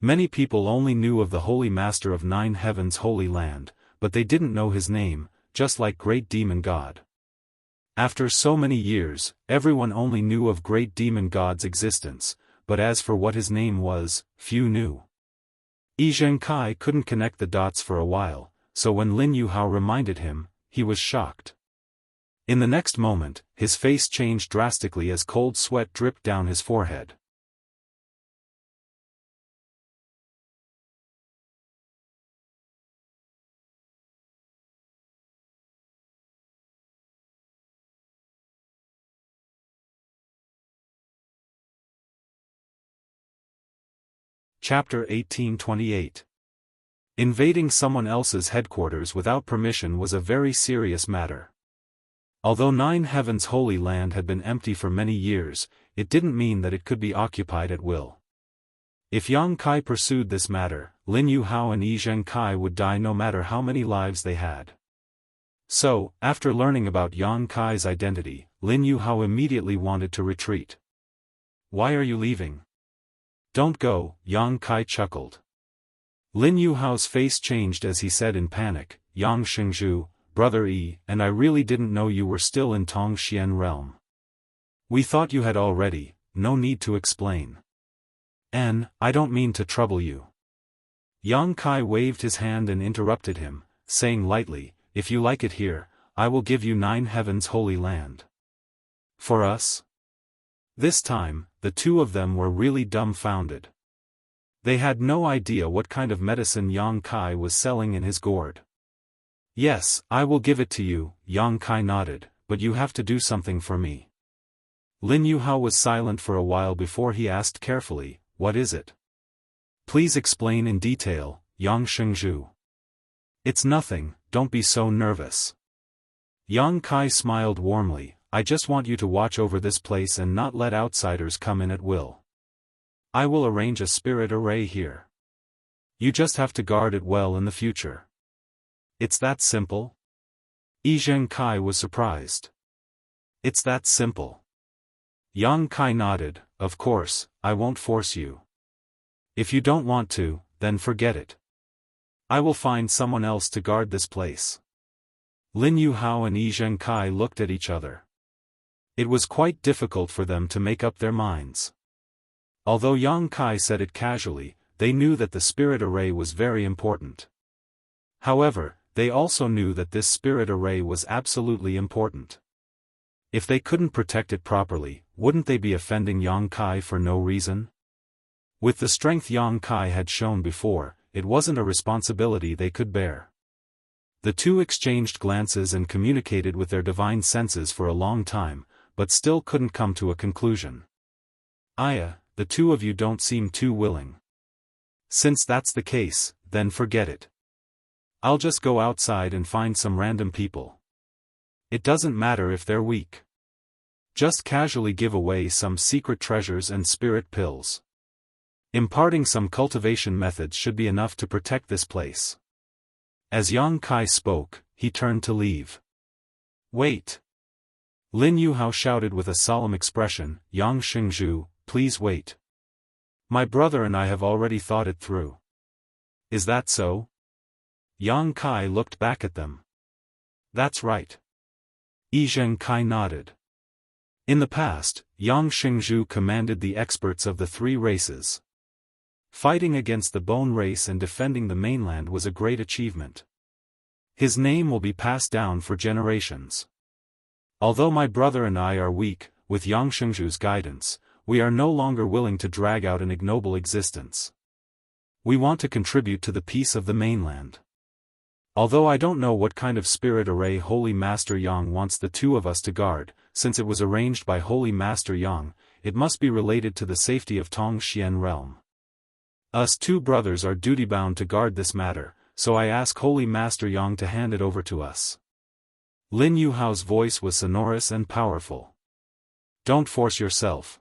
Many people only knew of the Holy Master of Nine Heavens' holy land, but they didn't know his name, just like great demon god. After so many years, everyone only knew of great demon god's existence, but as for what his name was, few knew. Yi Zhengkai couldn't connect the dots for a while, so when Lin Yuhao reminded him, he was shocked. In the next moment, his face changed drastically as cold sweat dripped down his forehead. Chapter 1828. Invading someone else's headquarters without permission was a very serious matter. Although Nine Heavens' holy land had been empty for many years, it didn't mean that it could be occupied at will. If Yang Kai pursued this matter, Lin Yuhao and Yi Zhengkai would die no matter how many lives they had. So, after learning about Yang Kai's identity, Lin Yuhao immediately wanted to retreat. Why are you leaving? Don't go, Yang Kai chuckled. Lin Yuhao's face changed as he said in panic, Yang Shengzhu, Brother Yi, and I really didn't know you were still in Tongxian realm. We thought you had already, no need to explain. I don't mean to trouble you. Yang Kai waved his hand and interrupted him, saying lightly, "If you like it here, I will give you 9 heavens holy land." For us? This time, the two of them were really dumbfounded. They had no idea what kind of medicine Yang Kai was selling in his gourd. "Yes, I will give it to you," Yang Kai nodded, "but you have to do something for me." Lin Yuhao was silent for a while before he asked carefully, "What is it?" "Please explain in detail, Yang Shengzhu." "It's nothing, don't be so nervous." Yang Kai smiled warmly, "I just want you to watch over this place and not let outsiders come in at will. I will arrange a spirit array here. You just have to guard it well in the future." "It's that simple?" Zheng Kai was surprised. "It's that simple." Yang Kai nodded, "Of course, I won't force you. If you don't want to, then forget it. I will find someone else to guard this place." Lin Yuhao and Zheng Kai looked at each other. It was quite difficult for them to make up their minds. Although Yang Kai said it casually, they knew that the spirit array was very important. However, they also knew that this spirit array was absolutely important. If they couldn't protect it properly, wouldn't they be offending Yang Kai for no reason? With the strength Yang Kai had shown before, it wasn't a responsibility they could bear. The two exchanged glances and communicated with their divine senses for a long time, but still couldn't come to a conclusion. "Aya, the two of you don't seem too willing. Since that's the case, then forget it. I'll just go outside and find some random people. It doesn't matter if they're weak. Just casually give away some secret treasures and spirit pills. Imparting some cultivation methods should be enough to protect this place." As Yang Kai spoke, he turned to leave. "Wait!" Lin Yuhao shouted with a solemn expression, "Yang Shengzhu, please wait. My brother and I have already thought it through." "Is that so?" Yang Kai looked back at them. "That's right." Zheng Kai nodded. In the past, Yang Shengzhu commanded the experts of the 3 races. Fighting against the Bone race and defending the mainland was a great achievement. His name will be passed down for generations. Although my brother and I are weak, with Yang Shengzhu's guidance, we are no longer willing to drag out an ignoble existence. We want to contribute to the peace of the mainland. Although I don't know what kind of spirit array Holy Master Yang wants the two of us to guard, since it was arranged by Holy Master Yang, it must be related to the safety of Tongxian realm. Us 2 brothers are duty-bound to guard this matter, so I ask Holy Master Yang to hand it over to us. Lin Yuhao's voice was sonorous and powerful. "Don't force yourself."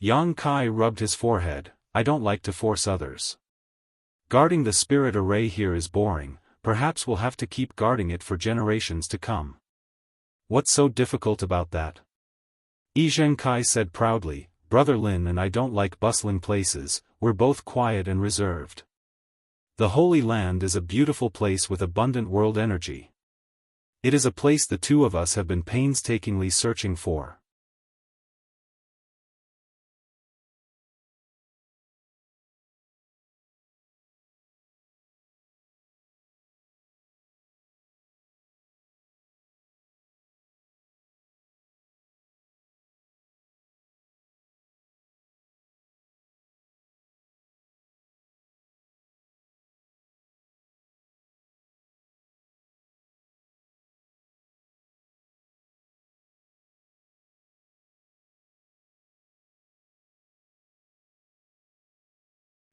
Yang Kai rubbed his forehead, "I don't like to force others. Guarding the spirit array here is boring, perhaps we'll have to keep guarding it for generations to come." "What's so difficult about that?" Zheng Kai said proudly, "Brother Lin and I don't like bustling places, we're both quiet and reserved. The Holy Land is a beautiful place with abundant world energy. It is a place the two of us have been painstakingly searching for."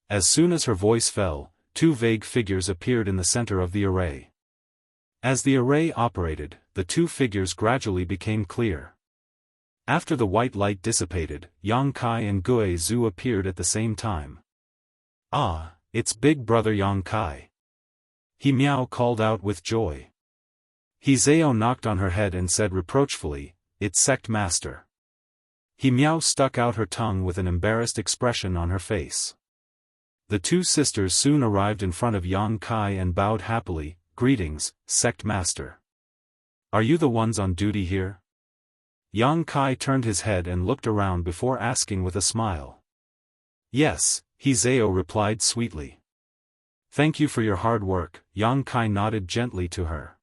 As soon as her voice fell, 2 vague figures appeared in the center of the array. As the array operated, the 2 figures gradually became clear. After the white light dissipated, Yang Kai and Gue Zhu appeared at the same time. "Ah, it's Big Brother Yang Kai." He Miao called out with joy. He Zhao knocked on her head and said reproachfully, "It's Sect Master." He Miao stuck out her tongue with an embarrassed expression on her face. The 2 sisters soon arrived in front of Yang Kai and bowed happily, "Greetings, Sect Master. Are you the ones on duty here?" Yang Kai turned his head and looked around before asking with a smile. "Yes," he Zhao replied sweetly. Thank you for your hard work, Yang Kai nodded gently to her.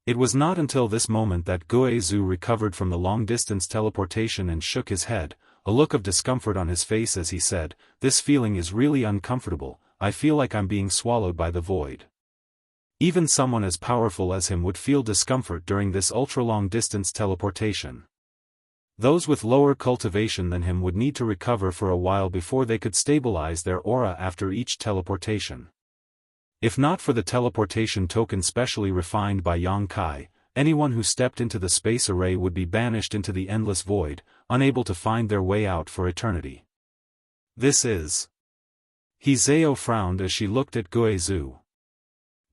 It was not until this moment that Guizhu recovered from the long-distance teleportation and shook his head, a look of discomfort on his face as he said, "This feeling is really uncomfortable, I feel like I'm being swallowed by the void." Even someone as powerful as him would feel discomfort during this ultra-long-distance teleportation. Those with lower cultivation than him would need to recover for a while before they could stabilize their aura after each teleportation. If not for the teleportation token specially refined by Yang Kai, anyone who stepped into the space array would be banished into the endless void, unable to find their way out for eternity. This is... Hizeo frowned as she looked at Guizhu.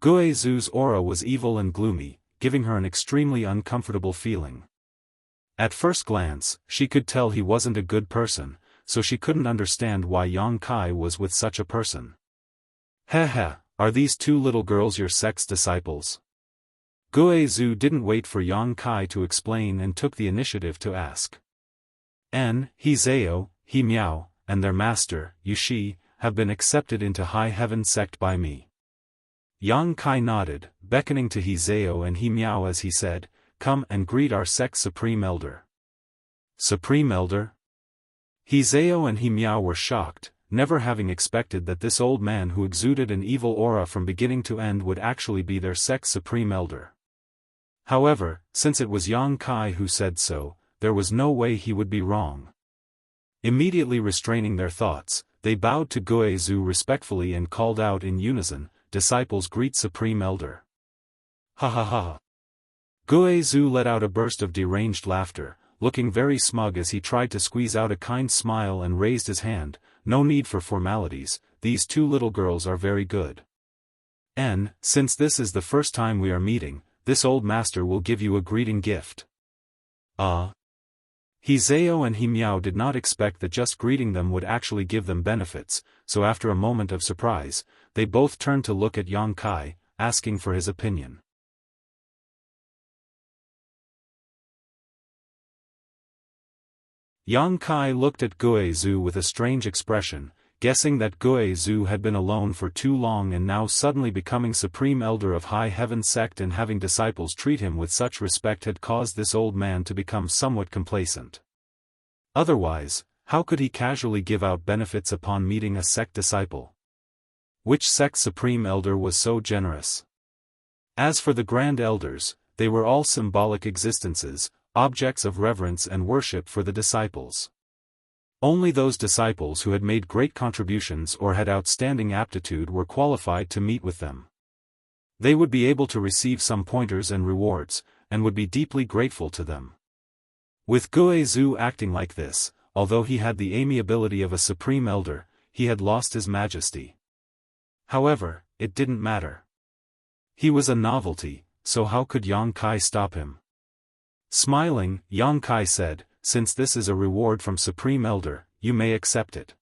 Guizhu's aura was evil and gloomy, giving her an extremely uncomfortable feeling. At first glance, she could tell he wasn't a good person, so she couldn't understand why Yang Kai was with such a person. Heh. Are these two little girls your sect's disciples? Guizhu didn't wait for Yang Kai to explain and took the initiative to ask. Hizeo, He Miao, and their master, Yushi, have been accepted into High Heaven sect by me. Yang Kai nodded, beckoning to Hizeo and He Miao as he said, "Come and greet our sect's Supreme Elder." Supreme Elder? Hizeo and He Miao were shocked, never having expected that this old man who exuded an evil aura from beginning to end would actually be their sect's Supreme Elder. However, since it was Yang Kai who said so, there was no way he would be wrong. Immediately restraining their thoughts, they bowed to Guizhu respectfully and called out in unison, "Disciples greet Supreme Elder." Ha ha ha. Guizhu let out a burst of deranged laughter, looking very smug as he tried to squeeze out a kind smile and raised his hand. "No need for formalities, these two little girls are very good. Since this is the first time we are meeting, this old master will give you a greeting gift." Hizeo and He Miao did not expect that just greeting them would actually give them benefits, so after a moment of surprise, they both turned to look at Yang Kai, asking for his opinion. Yang Kai looked at Guizhu with a strange expression, guessing that Guizhu had been alone for too long and now suddenly becoming Supreme Elder of High Heaven sect and having disciples treat him with such respect had caused this old man to become somewhat complacent. Otherwise, how could he casually give out benefits upon meeting a sect disciple? Which sect's Supreme Elder was so generous? As for the Grand Elders, they were all symbolic existences, objects of reverence and worship for the disciples. Only those disciples who had made great contributions or had outstanding aptitude were qualified to meet with them. They would be able to receive some pointers and rewards, and would be deeply grateful to them. With Guizhu acting like this, although he had the amiability of a Supreme Elder, he had lost his majesty. However, it didn't matter. He was a novelty, so how could Yang Kai stop him? Smiling, Yang Kai said, "Since this is a reward from Supreme Elder, you may accept it."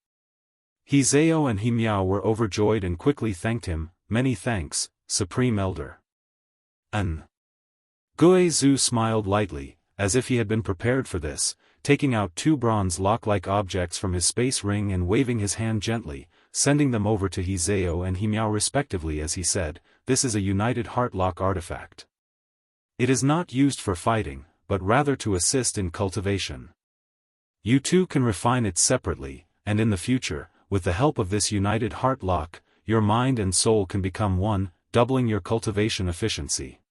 Hizeo and He Miao were overjoyed and quickly thanked him. "Many thanks, Supreme Elder." Guizhu smiled lightly, as if he had been prepared for this, taking out two bronze lock-like objects from his space ring and waving his hand gently, sending them over to Hizeo and He Miao respectively as he said, "This is a United Heart Lock artifact. It is not used for fighting, but rather to assist in cultivation. You two can refine it separately, and in the future, with the help of this United Heart Lock, your mind and soul can become one, doubling your cultivation efficiency."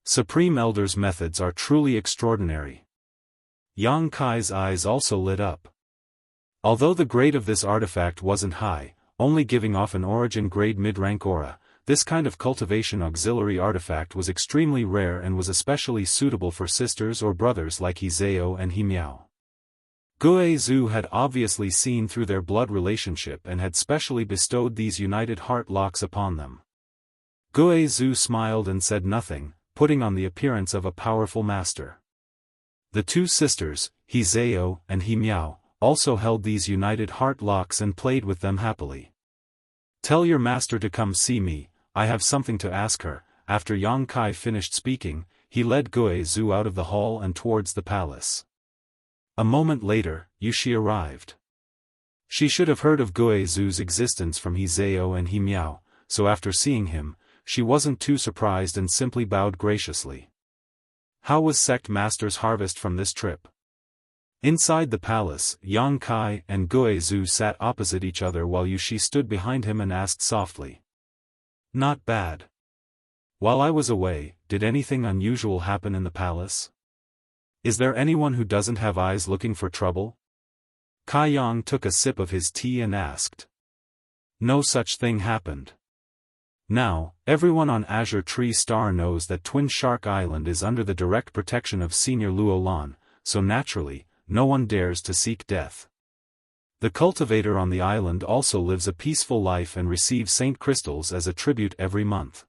Supreme Elder's methods are truly extraordinary. Yang Kai's eyes also lit up. Although the grade of this artifact wasn't high, only giving off an origin grade mid-rank aura, this kind of cultivation auxiliary artifact was extremely rare and was especially suitable for sisters or brothers like Hizeo and He Miao. Guizhu had obviously seen through their blood relationship and had specially bestowed these United Heart Locks upon them. Guizhu smiled and said nothing, putting on the appearance of a powerful master. The two sisters, Hizeo and He Miao, also held these United Heart Locks and played with them happily. "Tell your master to come see me, I have something to ask her." After Yang Kai finished speaking, he led Guizhu out of the hall and towards the palace. A moment later, Yushi arrived. She should have heard of Guizhu's existence from Hizeo and He Miao, so after seeing him, she wasn't too surprised and simply bowed graciously. How was Sect Master's harvest from this trip? Inside the palace, Yang Kai and Gue Zhu sat opposite each other while Yushi stood behind him and asked softly. Not bad. While I was away, did anything unusual happen in the palace? Is there anyone who doesn't have eyes looking for trouble? Kai Yang took a sip of his tea and asked. No such thing happened. Now, everyone on Azure Tree Star knows that Twin Shark Island is under the direct protection of Senior Luo Lan, so naturally, no one dares to seek death. The cultivator on the island also lives a peaceful life and receives saint crystals as a tribute every month.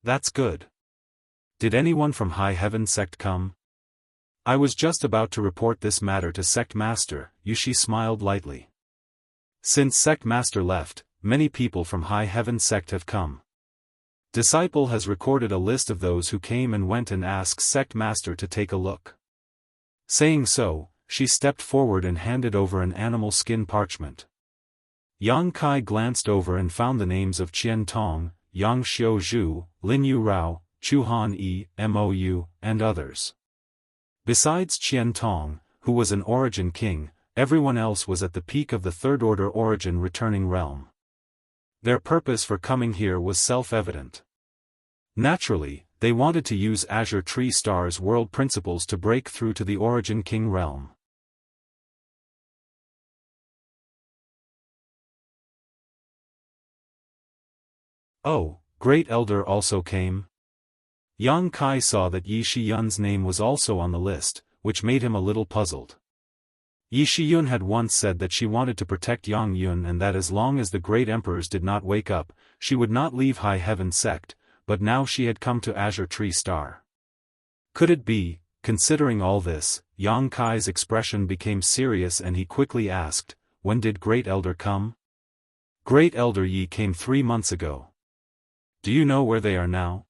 That's good. Did anyone from High Heaven Sect come? I was just about to report this matter to Sect Master, Yushi smiled lightly. Since Sect Master left, many people from High Heaven Sect have come. Disciple has recorded a list of those who came and went and asks Sect Master to take a look. Saying so, she stepped forward and handed over an animal skin parchment. Yang Kai glanced over and found the names of Qian Tong, Yang Xiu Zhu, Lin Yu Rao, Chu Han Yi, Mou, and others. Besides Qian Tong, who was an Origin King, everyone else was at the peak of the Third Order Origin returning realm. Their purpose for coming here was self-evident. Naturally, they wanted to use Azure Tree Star's world principles to break through to the Origin King realm. Oh, Great Elder also came? Yang Kai saw that Yi Shiyun's name was also on the list, which made him a little puzzled. Yi Shiyun had once said that she wanted to protect Yang Yun and that as long as the great emperors did not wake up, she would not leave High Heaven Sect, but now she had come to Azure Tree Star. Could it be, considering all this, Yang Kai's expression became serious and he quickly asked, when did Great Elder come? Great Elder Yi came 3 months ago. Do you know where they are now?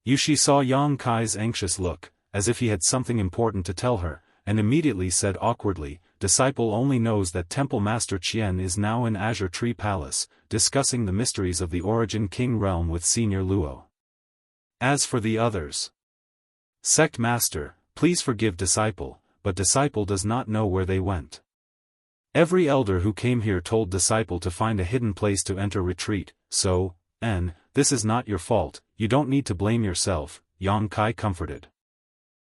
Yushi saw Yang Kai's anxious look, as if he had something important to tell her, and immediately said awkwardly, Disciple only knows that Temple Master Qian is now in Azure Tree Palace, discussing the mysteries of the Origin King realm with Senior Luo. As for the others. Sect Master, please forgive Disciple, but Disciple does not know where they went. Every elder who came here told Disciple to find a hidden place to enter retreat, so, this is not your fault, you don't need to blame yourself, Yang Kai comforted.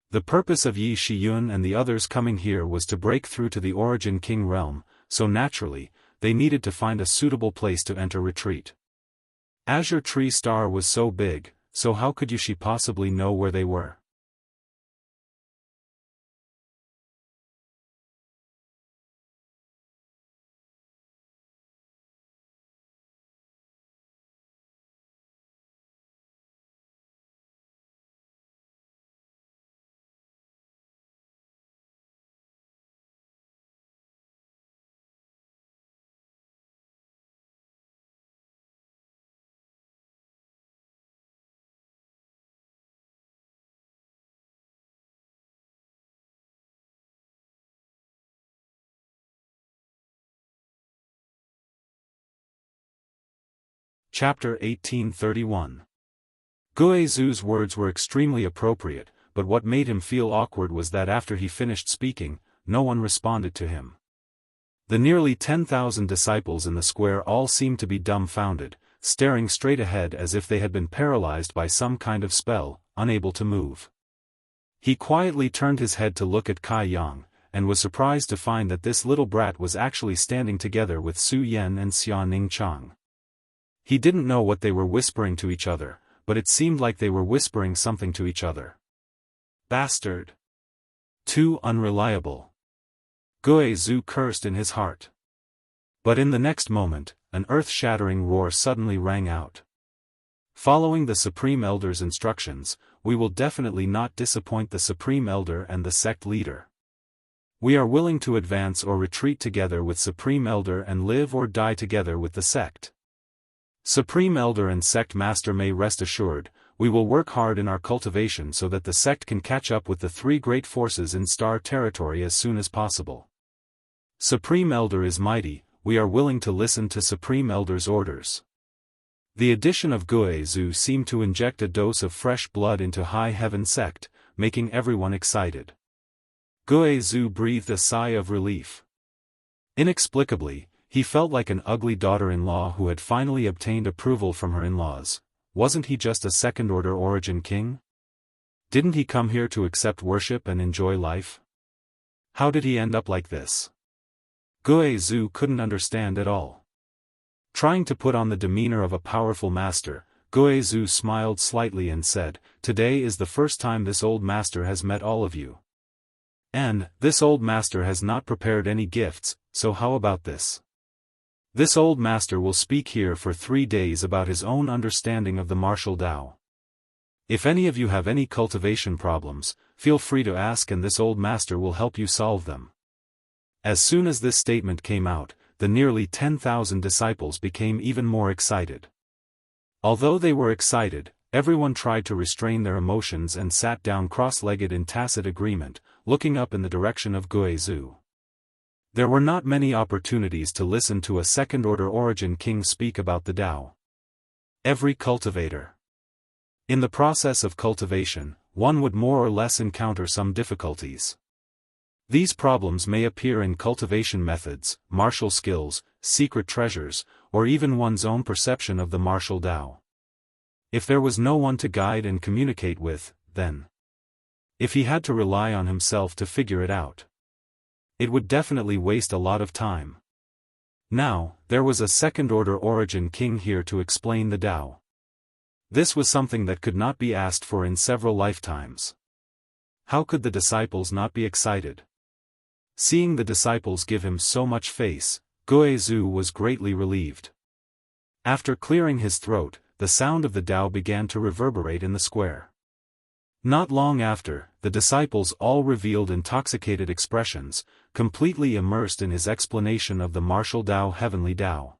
The purpose of Yi Shiyun and the others coming here was to break through to the Origin King realm, so naturally, they needed to find a suitable place to enter retreat. Azure Tree Star was so big, so how could Yushi possibly know where they were? Chapter 1831. Gue Zhu's words were extremely appropriate, but what made him feel awkward was that after he finished speaking, no one responded to him. The nearly 10,000 disciples in the square all seemed to be dumbfounded, staring straight ahead as if they had been paralyzed by some kind of spell, unable to move. He quietly turned his head to look at Kai Yang, and was surprised to find that this little brat was actually standing together with Su Yan and Xia Ning Chang. He didn't know what they were whispering to each other, but it seemed like they were whispering something to each other. Bastard! Too unreliable! Gue Zhu cursed in his heart. But in the next moment, an earth-shattering roar suddenly rang out. Following the Supreme Elder's instructions, we will definitely not disappoint the Supreme Elder and the sect leader. We are willing to advance or retreat together with Supreme Elder and live or die together with the sect. Supreme Elder and Sect Master may rest assured, we will work hard in our cultivation so that the sect can catch up with the 3 great forces in Star Territory as soon as possible. Supreme Elder is mighty, we are willing to listen to Supreme Elder's orders. The addition of Guizhu seemed to inject a dose of fresh blood into High Heaven sect, making everyone excited. Guizhu breathed a sigh of relief. Inexplicably, he felt like an ugly daughter-in-law who had finally obtained approval from her in-laws. Wasn't he just a second-order origin king? Didn't he come here to accept worship and enjoy life? How did he end up like this? Guizhu couldn't understand at all. Trying to put on the demeanor of a powerful master, Guizhu smiled slightly and said, "Today is the first time this old master has met all of you. And, this old master has not prepared any gifts, so how about this? This old master will speak here for 3 days about his own understanding of the martial Tao. If any of you have any cultivation problems, feel free to ask and this old master will help you solve them." As soon as this statement came out, the nearly 10,000 disciples became even more excited. Although they were excited, everyone tried to restrain their emotions and sat down cross-legged in tacit agreement, looking up in the direction of Guizhu. There were not many opportunities to listen to a second-order origin king speak about the Tao. Every cultivator. In the process of cultivation, one would more or less encounter some difficulties. These problems may appear in cultivation methods, martial skills, secret treasures, or even one's own perception of the martial Tao. If there was no one to guide and communicate with, then if he had to rely on himself to figure it out, it would definitely waste a lot of time. Now, there was a second-order origin king here to explain the Tao. This was something that could not be asked for in several lifetimes. How could the disciples not be excited? Seeing the disciples give him so much face, Guizhu was greatly relieved. After clearing his throat, the sound of the Tao began to reverberate in the square. Not long after, the disciples all revealed intoxicated expressions, completely immersed in his explanation of the martial Tao heavenly Tao.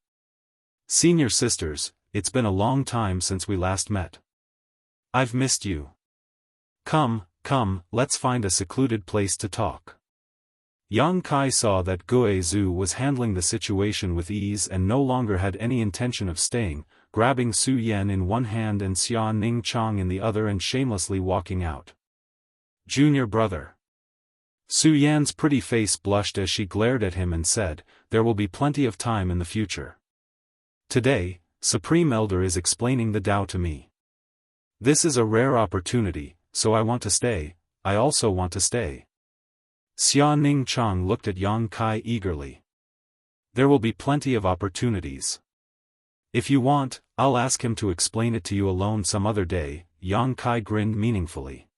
"Senior sisters, it's been a long time since we last met. I've missed you. Come, let's find a secluded place to talk." Yang Kai saw that Guizhu was handling the situation with ease and no longer had any intention of staying, grabbing Su Yan in one hand and Xia Ning Chang in the other and shamelessly walking out. "Junior brother." Su Yan's pretty face blushed as she glared at him and said, "There will be plenty of time in the future. Today, Supreme Elder is explaining the Tao to me. This is a rare opportunity, so I want to stay. I also want to stay." Xia Ning Chang looked at Yang Kai eagerly. "There will be plenty of opportunities. If you want, I'll ask him to explain it to you alone some other day." Yang Kai grinned meaningfully.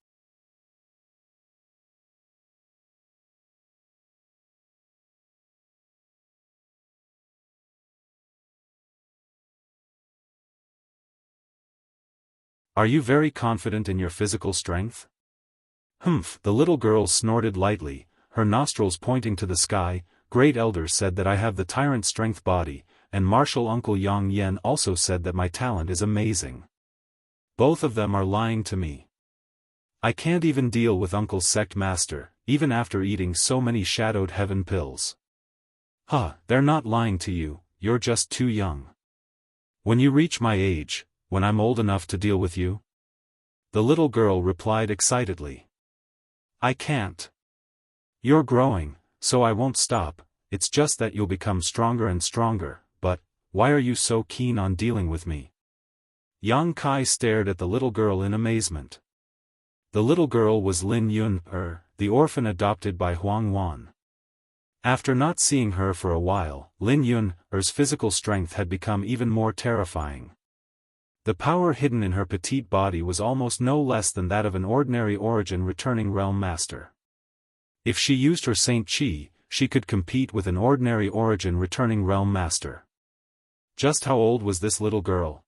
"Are you very confident in your physical strength?" "Humph," the little girl snorted lightly, her nostrils pointing to the sky. "Great Elder said that I have the tyrant strength body, and Martial Uncle Yang Yen also said that my talent is amazing. Both of them are lying to me. I can't even deal with Uncle's sect master, even after eating so many shadowed heaven pills." "Huh, they're not lying to you, you're just too young. When you reach my age, when I'm old enough to deal with you?" the little girl replied excitedly. "I can't. You're growing, so I won't stop, it's just that you'll become stronger and stronger, but, why are you so keen on dealing with me?" Yang Kai stared at the little girl in amazement. The little girl was Lin Yun, the orphan adopted by Huang Wan. After not seeing her for a while, Lin Yun's physical strength had become even more terrifying. The power hidden in her petite body was almost no less than that of an ordinary origin returning realm master. If she used her Saint Chi, she could compete with an ordinary origin returning realm master. Just how old was this little girl?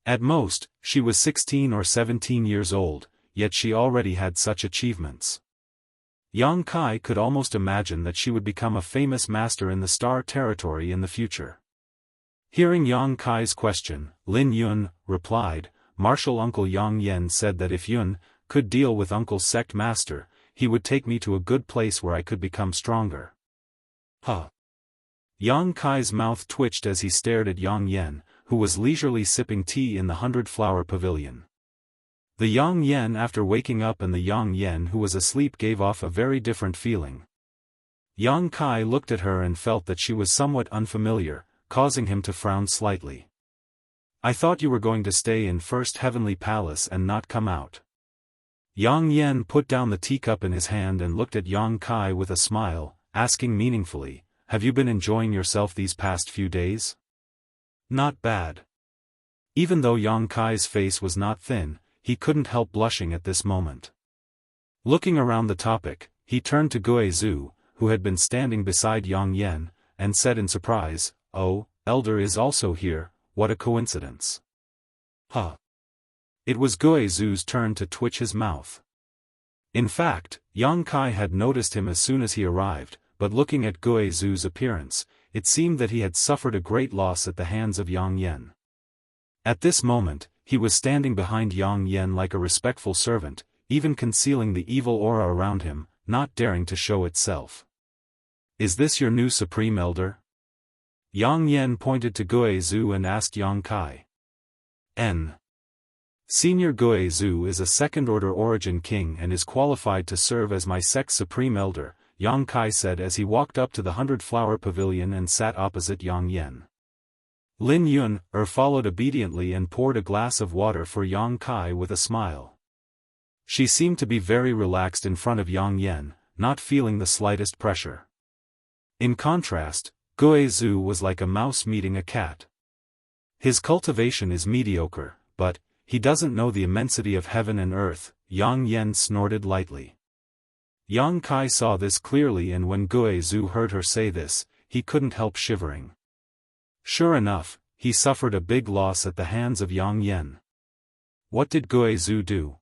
At most, she was 16 or 17 years old, yet she already had such achievements. Yang Kai could almost imagine that she would become a famous master in the Star Territory in the future. Hearing Yang Kai's question, Lin Yun replied, "Martial Uncle Yang Yen said that if Yun could deal with Uncle's sect master, he would take me to a good place where I could become stronger." Huh. Yang Kai's mouth twitched as he stared at Yang Yen, who was leisurely sipping tea in the 100-flower pavilion. The Yang Yen after waking up and the Yang Yen who was asleep gave off a very different feeling. Yang Kai looked at her and felt that she was somewhat unfamiliar, causing him to frown slightly. "I thought you were going to stay in First Heavenly Palace and not come out." Yang Yen put down the teacup in his hand and looked at Yang Kai with a smile, asking meaningfully, "Have you been enjoying yourself these past few days?" "Not bad." Even though Yang Kai's face was not thin, he couldn't help blushing at this moment. Looking around the topic, he turned to Gue Zhu, who had been standing beside Yang Yen, and said in surprise, "Oh, Elder is also here, what a coincidence." Huh. It was Gue Zhu's turn to twitch his mouth. In fact, Yang Kai had noticed him as soon as he arrived, but looking at Gue Zhu's appearance, it seemed that he had suffered a great loss at the hands of Yang Yen. At this moment, he was standing behind Yang Yen like a respectful servant, even concealing the evil aura around him, not daring to show itself. "Is this your new Supreme Elder?" Yang Yen pointed to Gue Zhu and asked Yang Kai. Senior Gue Zhu is a second-order origin king and is qualified to serve as my sect's Supreme Elder, Yang Kai said as he walked up to the 100-flower pavilion and sat opposite Yang Yen. Lin Yun followed obediently and poured a glass of water for Yang Kai with a smile. She seemed to be very relaxed in front of Yang Yen, not feeling the slightest pressure. In contrast, Gue Zhu was like a mouse meeting a cat. His cultivation is mediocre, but he doesn't know the immensity of heaven and earth, Yang Yen snorted lightly. Yang Kai saw this clearly, and when Gue Zhu heard her say this, he couldn't help shivering. Sure enough, he suffered a big loss at the hands of Yang Yen. What did Gue Zhu do?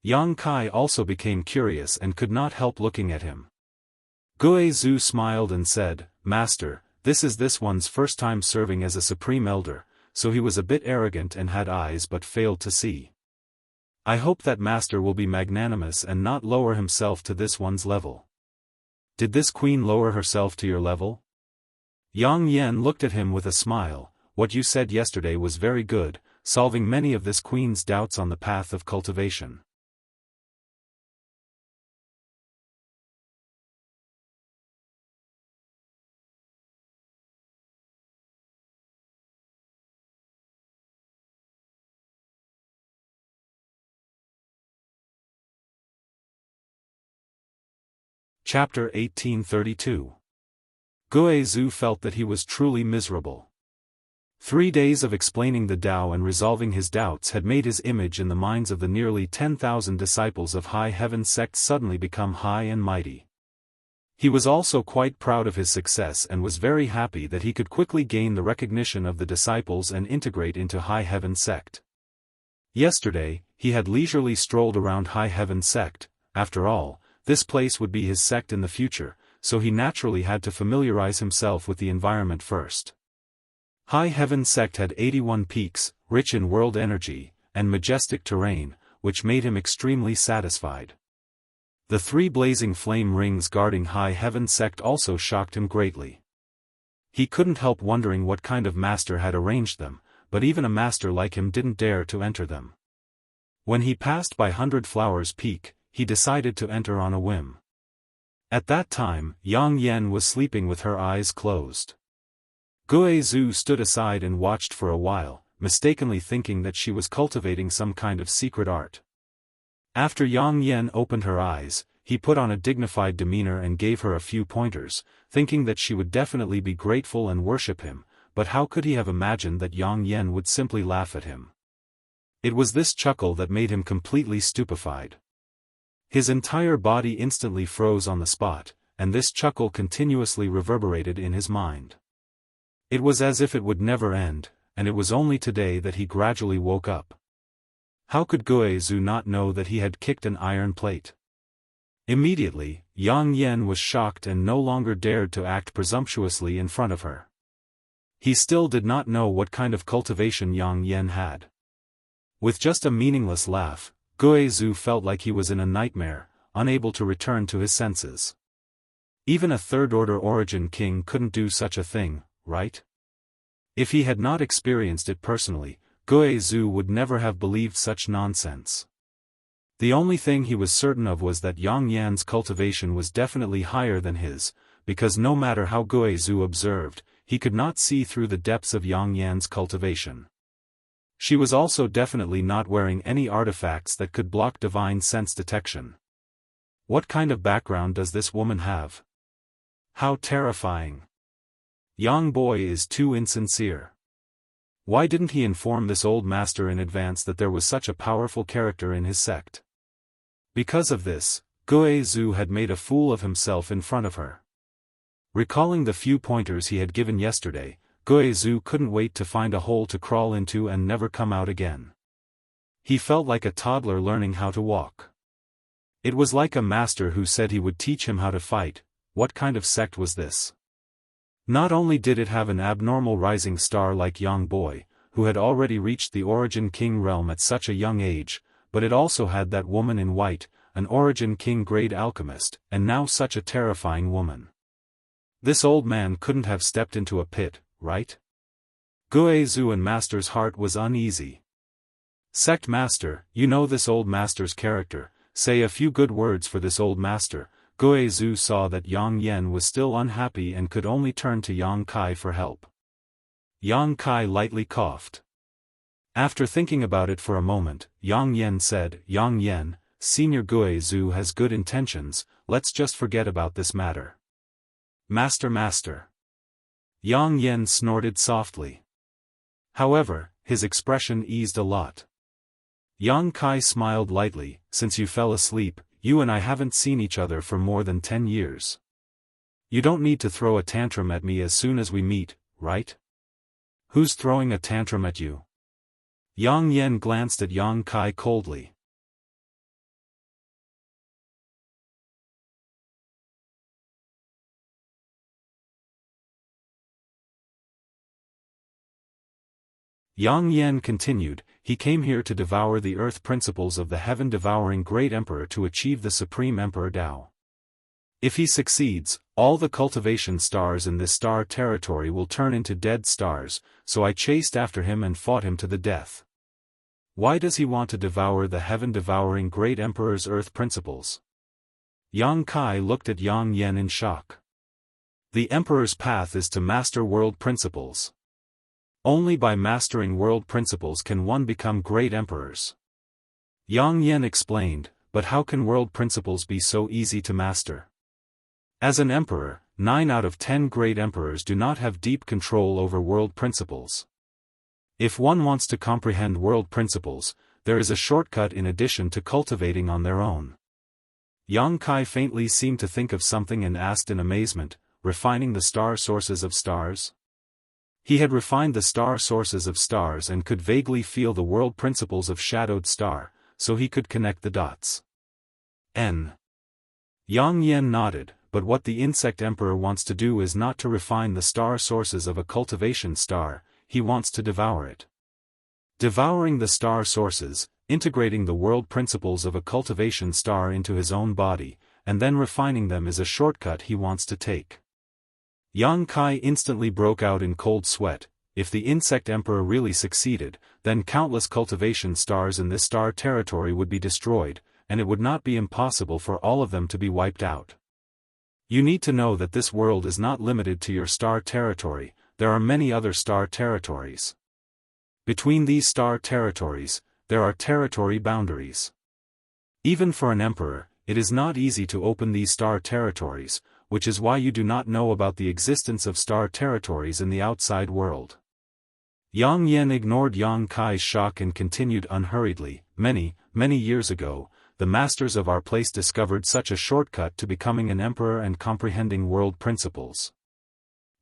Yang Kai also became curious and could not help looking at him. Gue Zhu smiled and said, "Master, this is this one's first time serving as a Supreme Elder, so he was a bit arrogant and had eyes but failed to see. I hope that Master will be magnanimous and not lower himself to this one's level." "Did this queen lower herself to your level?" Yang Yen looked at him with a smile. "What you said yesterday was very good, solving many of this queen's doubts on the path of cultivation." Chapter 1832. Gue Zhu felt that he was truly miserable. 3 days of explaining the Tao and resolving his doubts had made his image in the minds of the nearly 10,000 disciples of High Heaven sect suddenly become high and mighty. He was also quite proud of his success and was very happy that he could quickly gain the recognition of the disciples and integrate into High Heaven sect. Yesterday, he had leisurely strolled around High Heaven sect. After all, this place would be his sect in the future, so he naturally had to familiarize himself with the environment first. High Heaven sect had 81 peaks, rich in world energy, and majestic terrain, which made him extremely satisfied. The 3 blazing flame rings guarding High Heaven sect also shocked him greatly. He couldn't help wondering what kind of master had arranged them, but even a master like him didn't dare to enter them. When he passed by 100 Flowers Peak, he decided to enter on a whim. At that time, Yang Yen was sleeping with her eyes closed. Gue Zhu stood aside and watched for a while, mistakenly thinking that she was cultivating some kind of secret art. After Yang Yen opened her eyes, he put on a dignified demeanor and gave her a few pointers, thinking that she would definitely be grateful and worship him, but how could he have imagined that Yang Yen would simply laugh at him? It was this chuckle that made him completely stupefied. His entire body instantly froze on the spot, and this chuckle continuously reverberated in his mind. It was as if it would never end, and it was only today that he gradually woke up. How could Gue Zhu not know that he had kicked an iron plate? Immediately, Yang Yen was shocked and no longer dared to act presumptuously in front of her. He still did not know what kind of cultivation Yang Yen had. With just a meaningless laugh, Gue Zhu felt like he was in a nightmare, unable to return to his senses. Even a third-order origin king couldn't do such a thing, right? If he had not experienced it personally, Guizhu would never have believed such nonsense. The only thing he was certain of was that Yang Yan's cultivation was definitely higher than his, because no matter how Guizhu observed, he could not see through the depths of Yang Yan's cultivation. She was also definitely not wearing any artifacts that could block divine sense detection. What kind of background does this woman have? How terrifying. Yang boy is too insincere. Why didn't he inform this old master in advance that there was such a powerful character in his sect? Because of this, Guizhu had made a fool of himself in front of her. Recalling the few pointers he had given yesterday, Guizhu couldn't wait to find a hole to crawl into and never come out again. He felt like a toddler learning how to walk. It was like a master who said he would teach him how to fight. What kind of sect was this? Not only did it have an abnormal rising star like Yang Boy, who had already reached the Origin King realm at such a young age, but it also had that woman in white, an Origin King grade alchemist, and now such a terrifying woman. This old man couldn't have stepped into a pit, right? Guizhu and Master's heart was uneasy. Sect Master, you know this old master's character, say a few good words for this old master. Guizhu saw that Yang Yan was still unhappy and could only turn to Yang Kai for help. Yang Kai lightly coughed. After thinking about it for a moment, Yang Yan said, Yang Yan, Senior Guizhu has good intentions, let's just forget about this matter. Master. Yang Yan snorted softly. However, his expression eased a lot. Yang Kai smiled lightly, since you fell asleep, you and I haven't seen each other for more than 10 years. You don't need to throw a tantrum at me as soon as we meet, right? Who's throwing a tantrum at you? Yang Yan glanced at Yang Kai coldly. Yang Yan continued, he came here to devour the earth principles of the heaven-devouring great emperor to achieve the supreme emperor Dao. If he succeeds, all the cultivation stars in this star territory will turn into dead stars, so I chased after him and fought him to the death. Why does he want to devour the heaven-devouring great emperor's earth principles? Yang Kai looked at Yang Yan in shock. The emperor's path is to master world principles. Only by mastering world principles can one become great emperors. Yang Yan explained, but how can world principles be so easy to master? As an emperor, 9 out of 10 great emperors do not have deep control over world principles. If one wants to comprehend world principles, there is a shortcut in addition to cultivating on their own. Yang Kai faintly seemed to think of something and asked in amazement, refining the star sources of stars? He had refined the star sources of stars and could vaguely feel the world principles of shadowed star, so he could connect the dots. Yang Yan nodded, but what the insect emperor wants to do is not to refine the star sources of a cultivation star, he wants to devour it. Devouring the star sources, integrating the world principles of a cultivation star into his own body, and then refining them is a shortcut he wants to take. Yang Kai instantly broke out in cold sweat. If the insect emperor really succeeded, then countless cultivation stars in this star territory would be destroyed, and it would not be impossible for all of them to be wiped out. You need to know that this world is not limited to your star territory, there are many other star territories. Between these star territories, there are territory boundaries. Even for an emperor, it is not easy to open these star territories, which is why you do not know about the existence of star territories in the outside world. Yang Yan ignored Yang Kai's shock and continued unhurriedly, many years ago, the masters of our place discovered such a shortcut to becoming an emperor and comprehending world principles.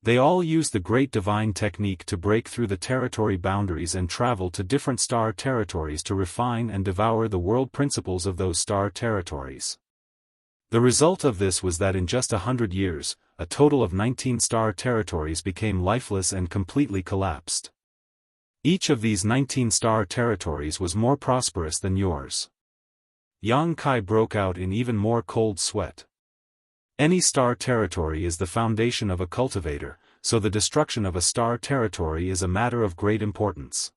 They all used the great divine technique to break through the territory boundaries and travel to different star territories to refine and devour the world principles of those star territories. The result of this was that in just 100 years, a total of 19 star territories became lifeless and completely collapsed. Each of these 19 star territories was more prosperous than yours. Yang Kai broke out in even more cold sweat. Any star territory is the foundation of a cultivator, so the destruction of a star territory is a matter of great importance.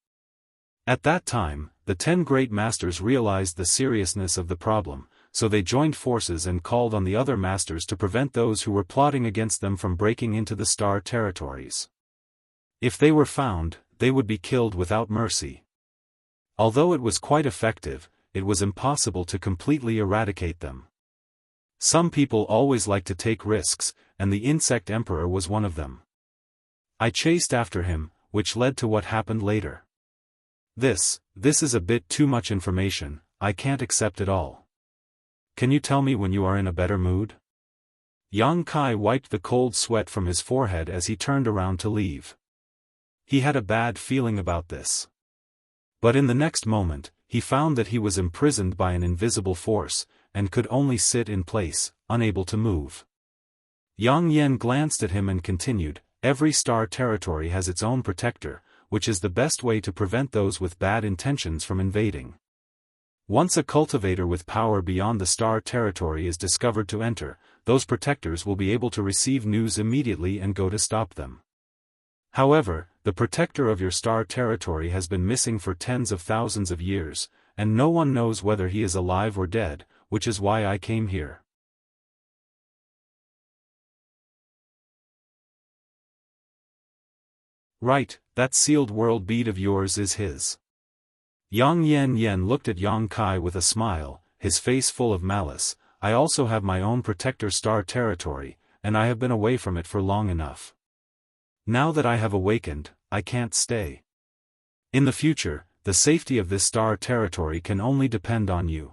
At that time, the 10 great masters realized the seriousness of the problem, so they joined forces and called on the other masters to prevent those who were plotting against them from breaking into the star territories. If they were found, they would be killed without mercy. Although it was quite effective, it was impossible to completely eradicate them. Some people always like to take risks, and the insect emperor was one of them. I chased after him, which led to what happened later. This is a bit too much information, I can't accept it all. Can you tell me when you are in a better mood? Yang Kai wiped the cold sweat from his forehead as he turned around to leave. He had a bad feeling about this. But in the next moment, he found that he was imprisoned by an invisible force, and could only sit in place, unable to move. Yang Yen glanced at him and continued, "Every star territory has its own protector, which is the best way to prevent those with bad intentions from invading. Once a cultivator with power beyond the star territory is discovered to enter, those protectors will be able to receive news immediately and go to stop them. However, the protector of your star territory has been missing for tens of thousands of years, and no one knows whether he is alive or dead, which is why I came here." "Right, that sealed world bead of yours is his." Yang Yen looked at Yang Kai with a smile, his face full of malice. "I also have my own protector star territory, and I have been away from it for long enough. Now that I have awakened, I can't stay. In the future, the safety of this star territory can only depend on you.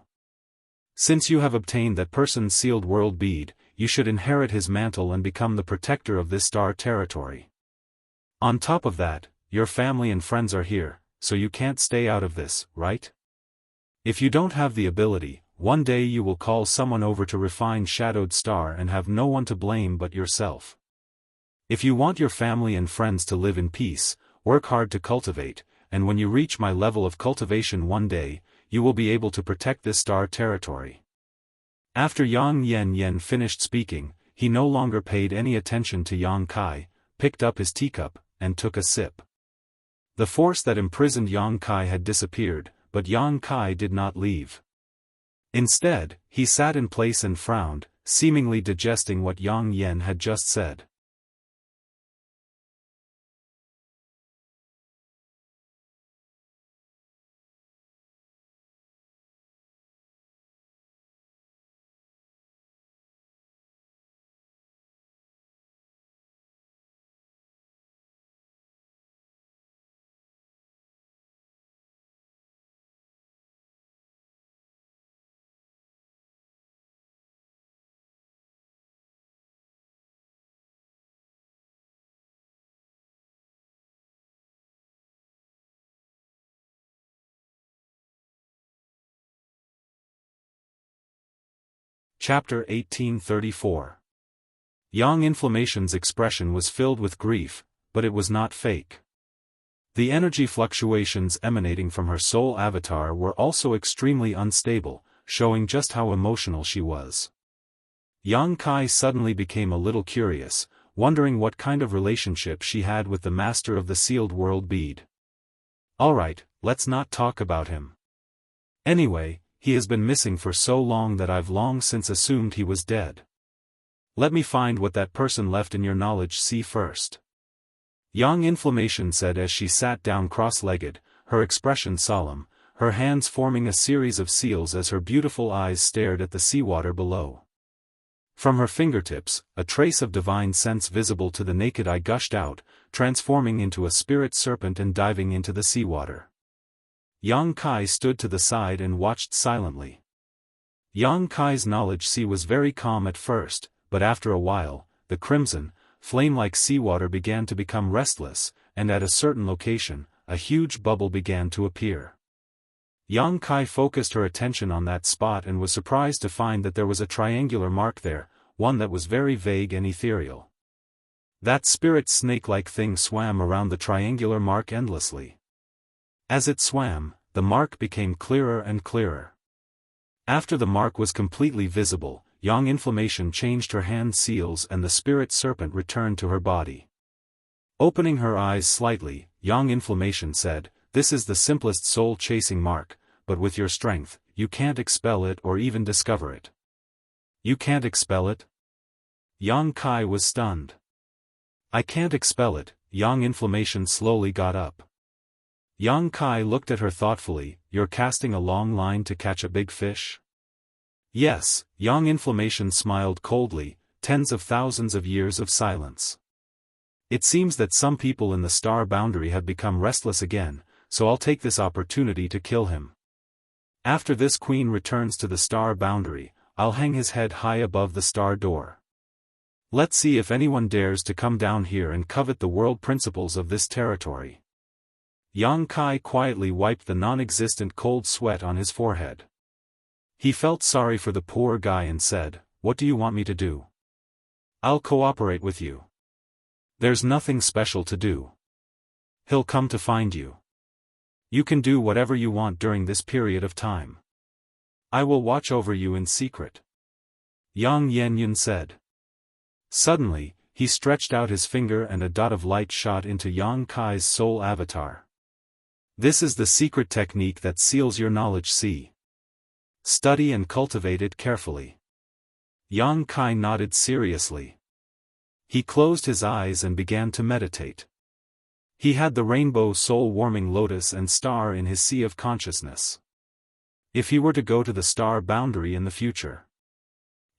Since you have obtained that person's sealed world bead, you should inherit his mantle and become the protector of this star territory. On top of that, your family and friends are here, so you can't stay out of this, right? If you don't have the ability, one day you will call someone over to refine Shadowed Star and have no one to blame but yourself. If you want your family and friends to live in peace, work hard to cultivate, and when you reach my level of cultivation one day, you will be able to protect this star territory." After Yang Yen finished speaking, he no longer paid any attention to Yang Kai, picked up his teacup, and took a sip. The force that imprisoned Yang Kai had disappeared, but Yang Kai did not leave. Instead, he sat in place and frowned, seemingly digesting what Yang Yen had just said. Chapter 1834. Yang Inflammation's expression was filled with grief, but it was not fake. The energy fluctuations emanating from her soul avatar were also extremely unstable, showing just how emotional she was. Yang Kai suddenly became a little curious, wondering what kind of relationship she had with the master of the sealed world bead. "Alright, let's not talk about him. Anyway, he has been missing for so long that I've long since assumed he was dead. Let me find what that person left in your knowledge see first." Yang Inflammation said as she sat down cross-legged, her expression solemn, her hands forming a series of seals as her beautiful eyes stared at the seawater below. From her fingertips, a trace of divine sense visible to the naked eye gushed out, transforming into a spirit serpent and diving into the seawater. Yang Kai stood to the side and watched silently. Yang Kai's knowledge sea was very calm at first, but after a while, the crimson, flame-like seawater began to become restless, and at a certain location, a huge bubble began to appear. Yang Kai focused her attention on that spot and was surprised to find that there was a triangular mark there, one that was very vague and ethereal. That spirit snake-like thing swam around the triangular mark endlessly. As it swam, the mark became clearer and clearer. After the mark was completely visible, Yang Inflammation changed her hand seals and the spirit serpent returned to her body. Opening her eyes slightly, Yang Inflammation said, "This is the simplest soul-chasing mark, but with your strength, you can't expel it or even discover it." "You can't expel it?" Yang Kai was stunned. "I can't expel it." Yang Inflammation slowly got up. Yang Kai looked at her thoughtfully. "You're casting a long line to catch a big fish?" "Yes." Yang Inflammation smiled coldly. Tens of thousands of years of silence. "It seems that some people in the star boundary have become restless again, so I'll take this opportunity to kill him. After this queen returns to the star boundary, I'll hang his head high above the star door. Let's see if anyone dares to come down here and covet the world principles of this territory." Yang Kai quietly wiped the non-existent cold sweat on his forehead. He felt sorry for the poor guy and said, "What do you want me to do?" "I'll cooperate with you. There's nothing special to do. He'll come to find you. You can do whatever you want during this period of time. I will watch over you in secret," Yang Yenyun said. Suddenly, he stretched out his finger and a dot of light shot into Yang Kai's soul avatar. "This is the secret technique that seals your knowledge. See. Study and cultivate it carefully." Yang Kai nodded seriously. He closed his eyes and began to meditate. He had the rainbow soul-warming lotus and star in his sea of consciousness. If he were to go to the star boundary in the future,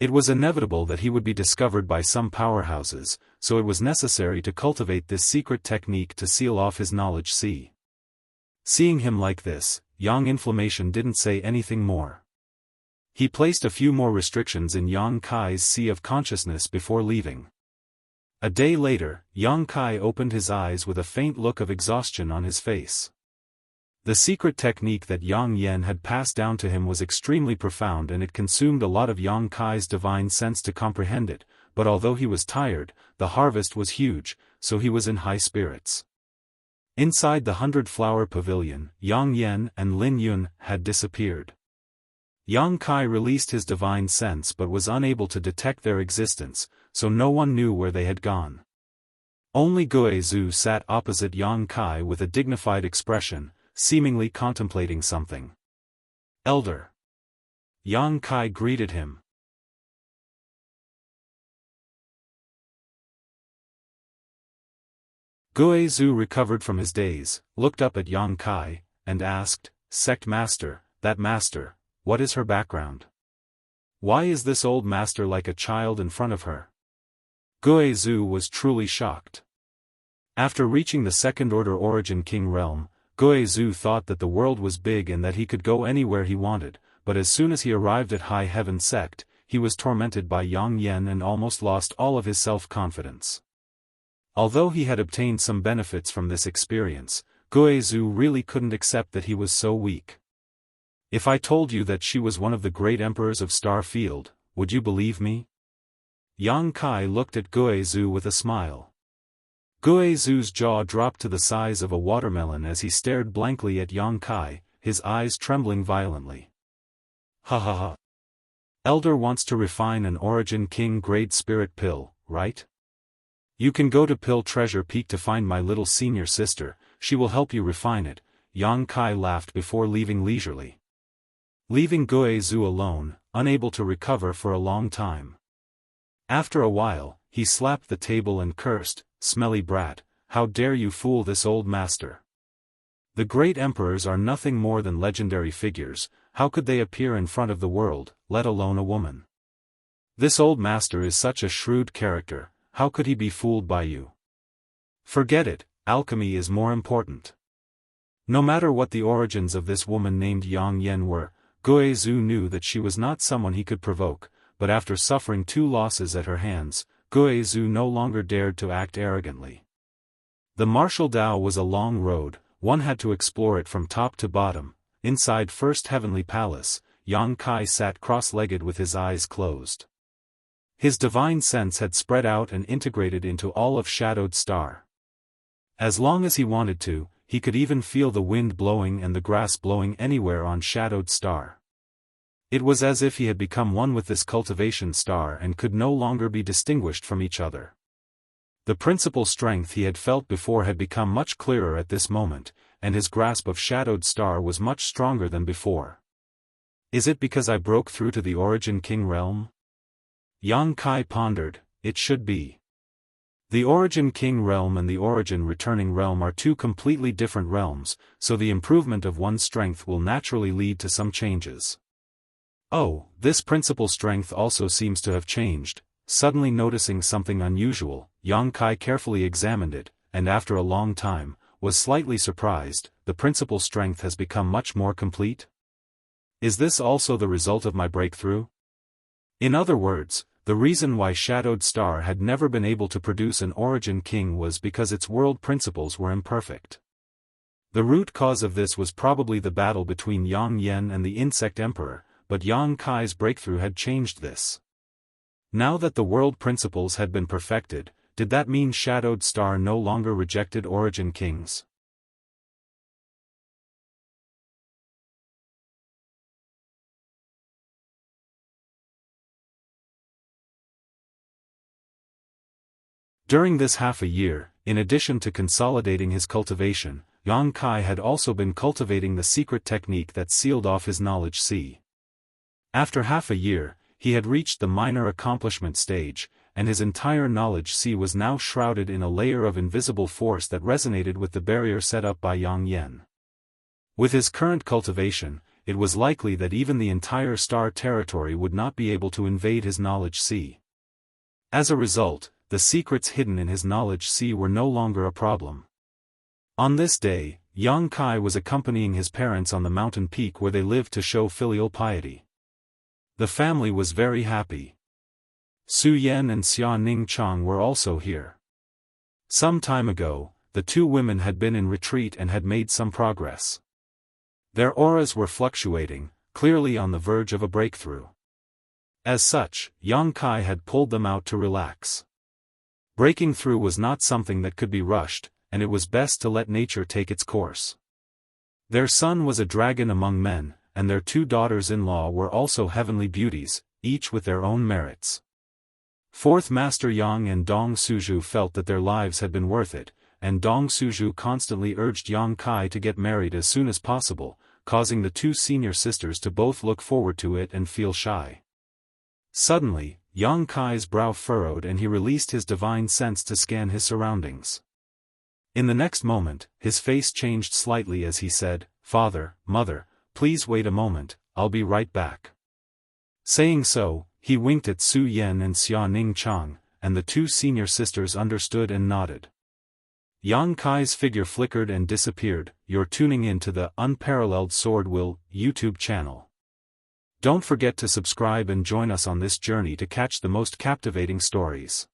it was inevitable that he would be discovered by some powerhouses, so it was necessary to cultivate this secret technique to seal off his knowledge sea. Seeing him like this, Yang Inflammation didn't say anything more. He placed a few more restrictions in Yang Kai's sea of consciousness before leaving. A day later, Yang Kai opened his eyes with a faint look of exhaustion on his face. The secret technique that Yang Yen had passed down to him was extremely profound and it consumed a lot of Yang Kai's divine sense to comprehend it, but although he was tired, the harvest was huge, so he was in high spirits. Inside the 100-flower pavilion, Yang Yen and Lin Yun had disappeared. Yang Kai released his divine sense but was unable to detect their existence, so no one knew where they had gone. Only Gue Zhu sat opposite Yang Kai with a dignified expression, seemingly contemplating something. "Elder." Yang Kai greeted him. Gue Zhu recovered from his daze, looked up at Yang Kai, and asked, "Sect Master, that master, what is her background? Why is this old master like a child in front of her?" Gue Zhu was truly shocked. After reaching the second-order Origin King realm, Gue Zhu thought that the world was big and that he could go anywhere he wanted, but as soon as he arrived at High Heaven Sect, he was tormented by Yang Yen and almost lost all of his self-confidence. Although he had obtained some benefits from this experience, Gue Zhu really couldn't accept that he was so weak. "If I told you that she was one of the great emperors of Star Field, would you believe me?" Yang Kai looked at Gue Zhu with a smile. Gue Zhu's jaw dropped to the size of a watermelon as he stared blankly at Yang Kai, his eyes trembling violently. "Ha ha ha. Elder wants to refine an Origin King grade spirit pill, right? You can go to Pill Treasure Peak to find my little senior sister, she will help you refine it." Yang Kai laughed before leaving leisurely. Leaving Gue Zhu alone, unable to recover for a long time. After a while, he slapped the table and cursed, "Smelly brat, how dare you fool this old master? The great emperors are nothing more than legendary figures, how could they appear in front of the world, let alone a woman? This old master is such a shrewd character, how could he be fooled by you? Forget it, alchemy is more important." No matter what the origins of this woman named Yang Yen were, Gue Zhu knew that she was not someone he could provoke, but after suffering 2 losses at her hands, Gue Zhu no longer dared to act arrogantly. The martial Dao was a long road, one had to explore it from top to bottom. Inside First Heavenly Palace, Yang Kai sat cross-legged with his eyes closed. His divine sense had spread out and integrated into all of Shadowed Star. As long as he wanted to, he could even feel the wind blowing and the grass blowing anywhere on Shadowed Star. It was as if he had become one with this cultivation star and could no longer be distinguished from each other. The principal strength he had felt before had become much clearer at this moment, and his grasp of Shadowed Star was much stronger than before. Is it because I broke through to the Origin King realm? Yang Kai pondered. It should be. The Origin King realm and the Origin Returning realm are two completely different realms, so the improvement of one's strength will naturally lead to some changes. Oh, this principal strength also seems to have changed. Suddenly noticing something unusual, Yang Kai carefully examined it, and after a long time, was slightly surprised. The principal strength has become much more complete? Is this also the result of my breakthrough? In other words, the reason why Shadowed Star had never been able to produce an Origin King was because its world principles were imperfect. The root cause of this was probably the battle between Yang Yen and the Insect Emperor, but Yang Kai's breakthrough had changed this. Now that the world principles had been perfected, did that mean Shadowed Star no longer rejected Origin Kings? During this half a year, in addition to consolidating his cultivation, Yang Kai had also been cultivating the secret technique that sealed off his knowledge sea. After half a year, he had reached the minor accomplishment stage, and his entire knowledge sea was now shrouded in a layer of invisible force that resonated with the barrier set up by Yang Yen. With his current cultivation, it was likely that even the entire star territory would not be able to invade his knowledge sea. As a result, the secrets hidden in his knowledge sea were no longer a problem. On this day, Yang Kai was accompanying his parents on the mountain peak where they lived to show filial piety. The family was very happy. Su Yan and Xia Ning Chang were also here. Some time ago, the two women had been in retreat and had made some progress. Their auras were fluctuating, clearly on the verge of a breakthrough. As such, Yang Kai had pulled them out to relax. Breaking through was not something that could be rushed, and it was best to let nature take its course. Their son was a dragon among men, and their two daughters-in-law were also heavenly beauties, each with their own merits. Fourth Master Yang and Dong Suju felt that their lives had been worth it, and Dong Suju constantly urged Yang Kai to get married as soon as possible, causing the two senior sisters to both look forward to it and feel shy. Suddenly, Yang Kai's brow furrowed and he released his divine sense to scan his surroundings. In the next moment, his face changed slightly as he said, "Father, Mother, please wait a moment, I'll be right back." Saying so, he winked at Su Yan and Xia Ning Chang, and the two senior sisters understood and nodded. Yang Kai's figure flickered and disappeared. You're tuning in to the Unparalleled SwordWill YouTube channel. Don't forget to subscribe and join us on this journey to catch the most captivating stories.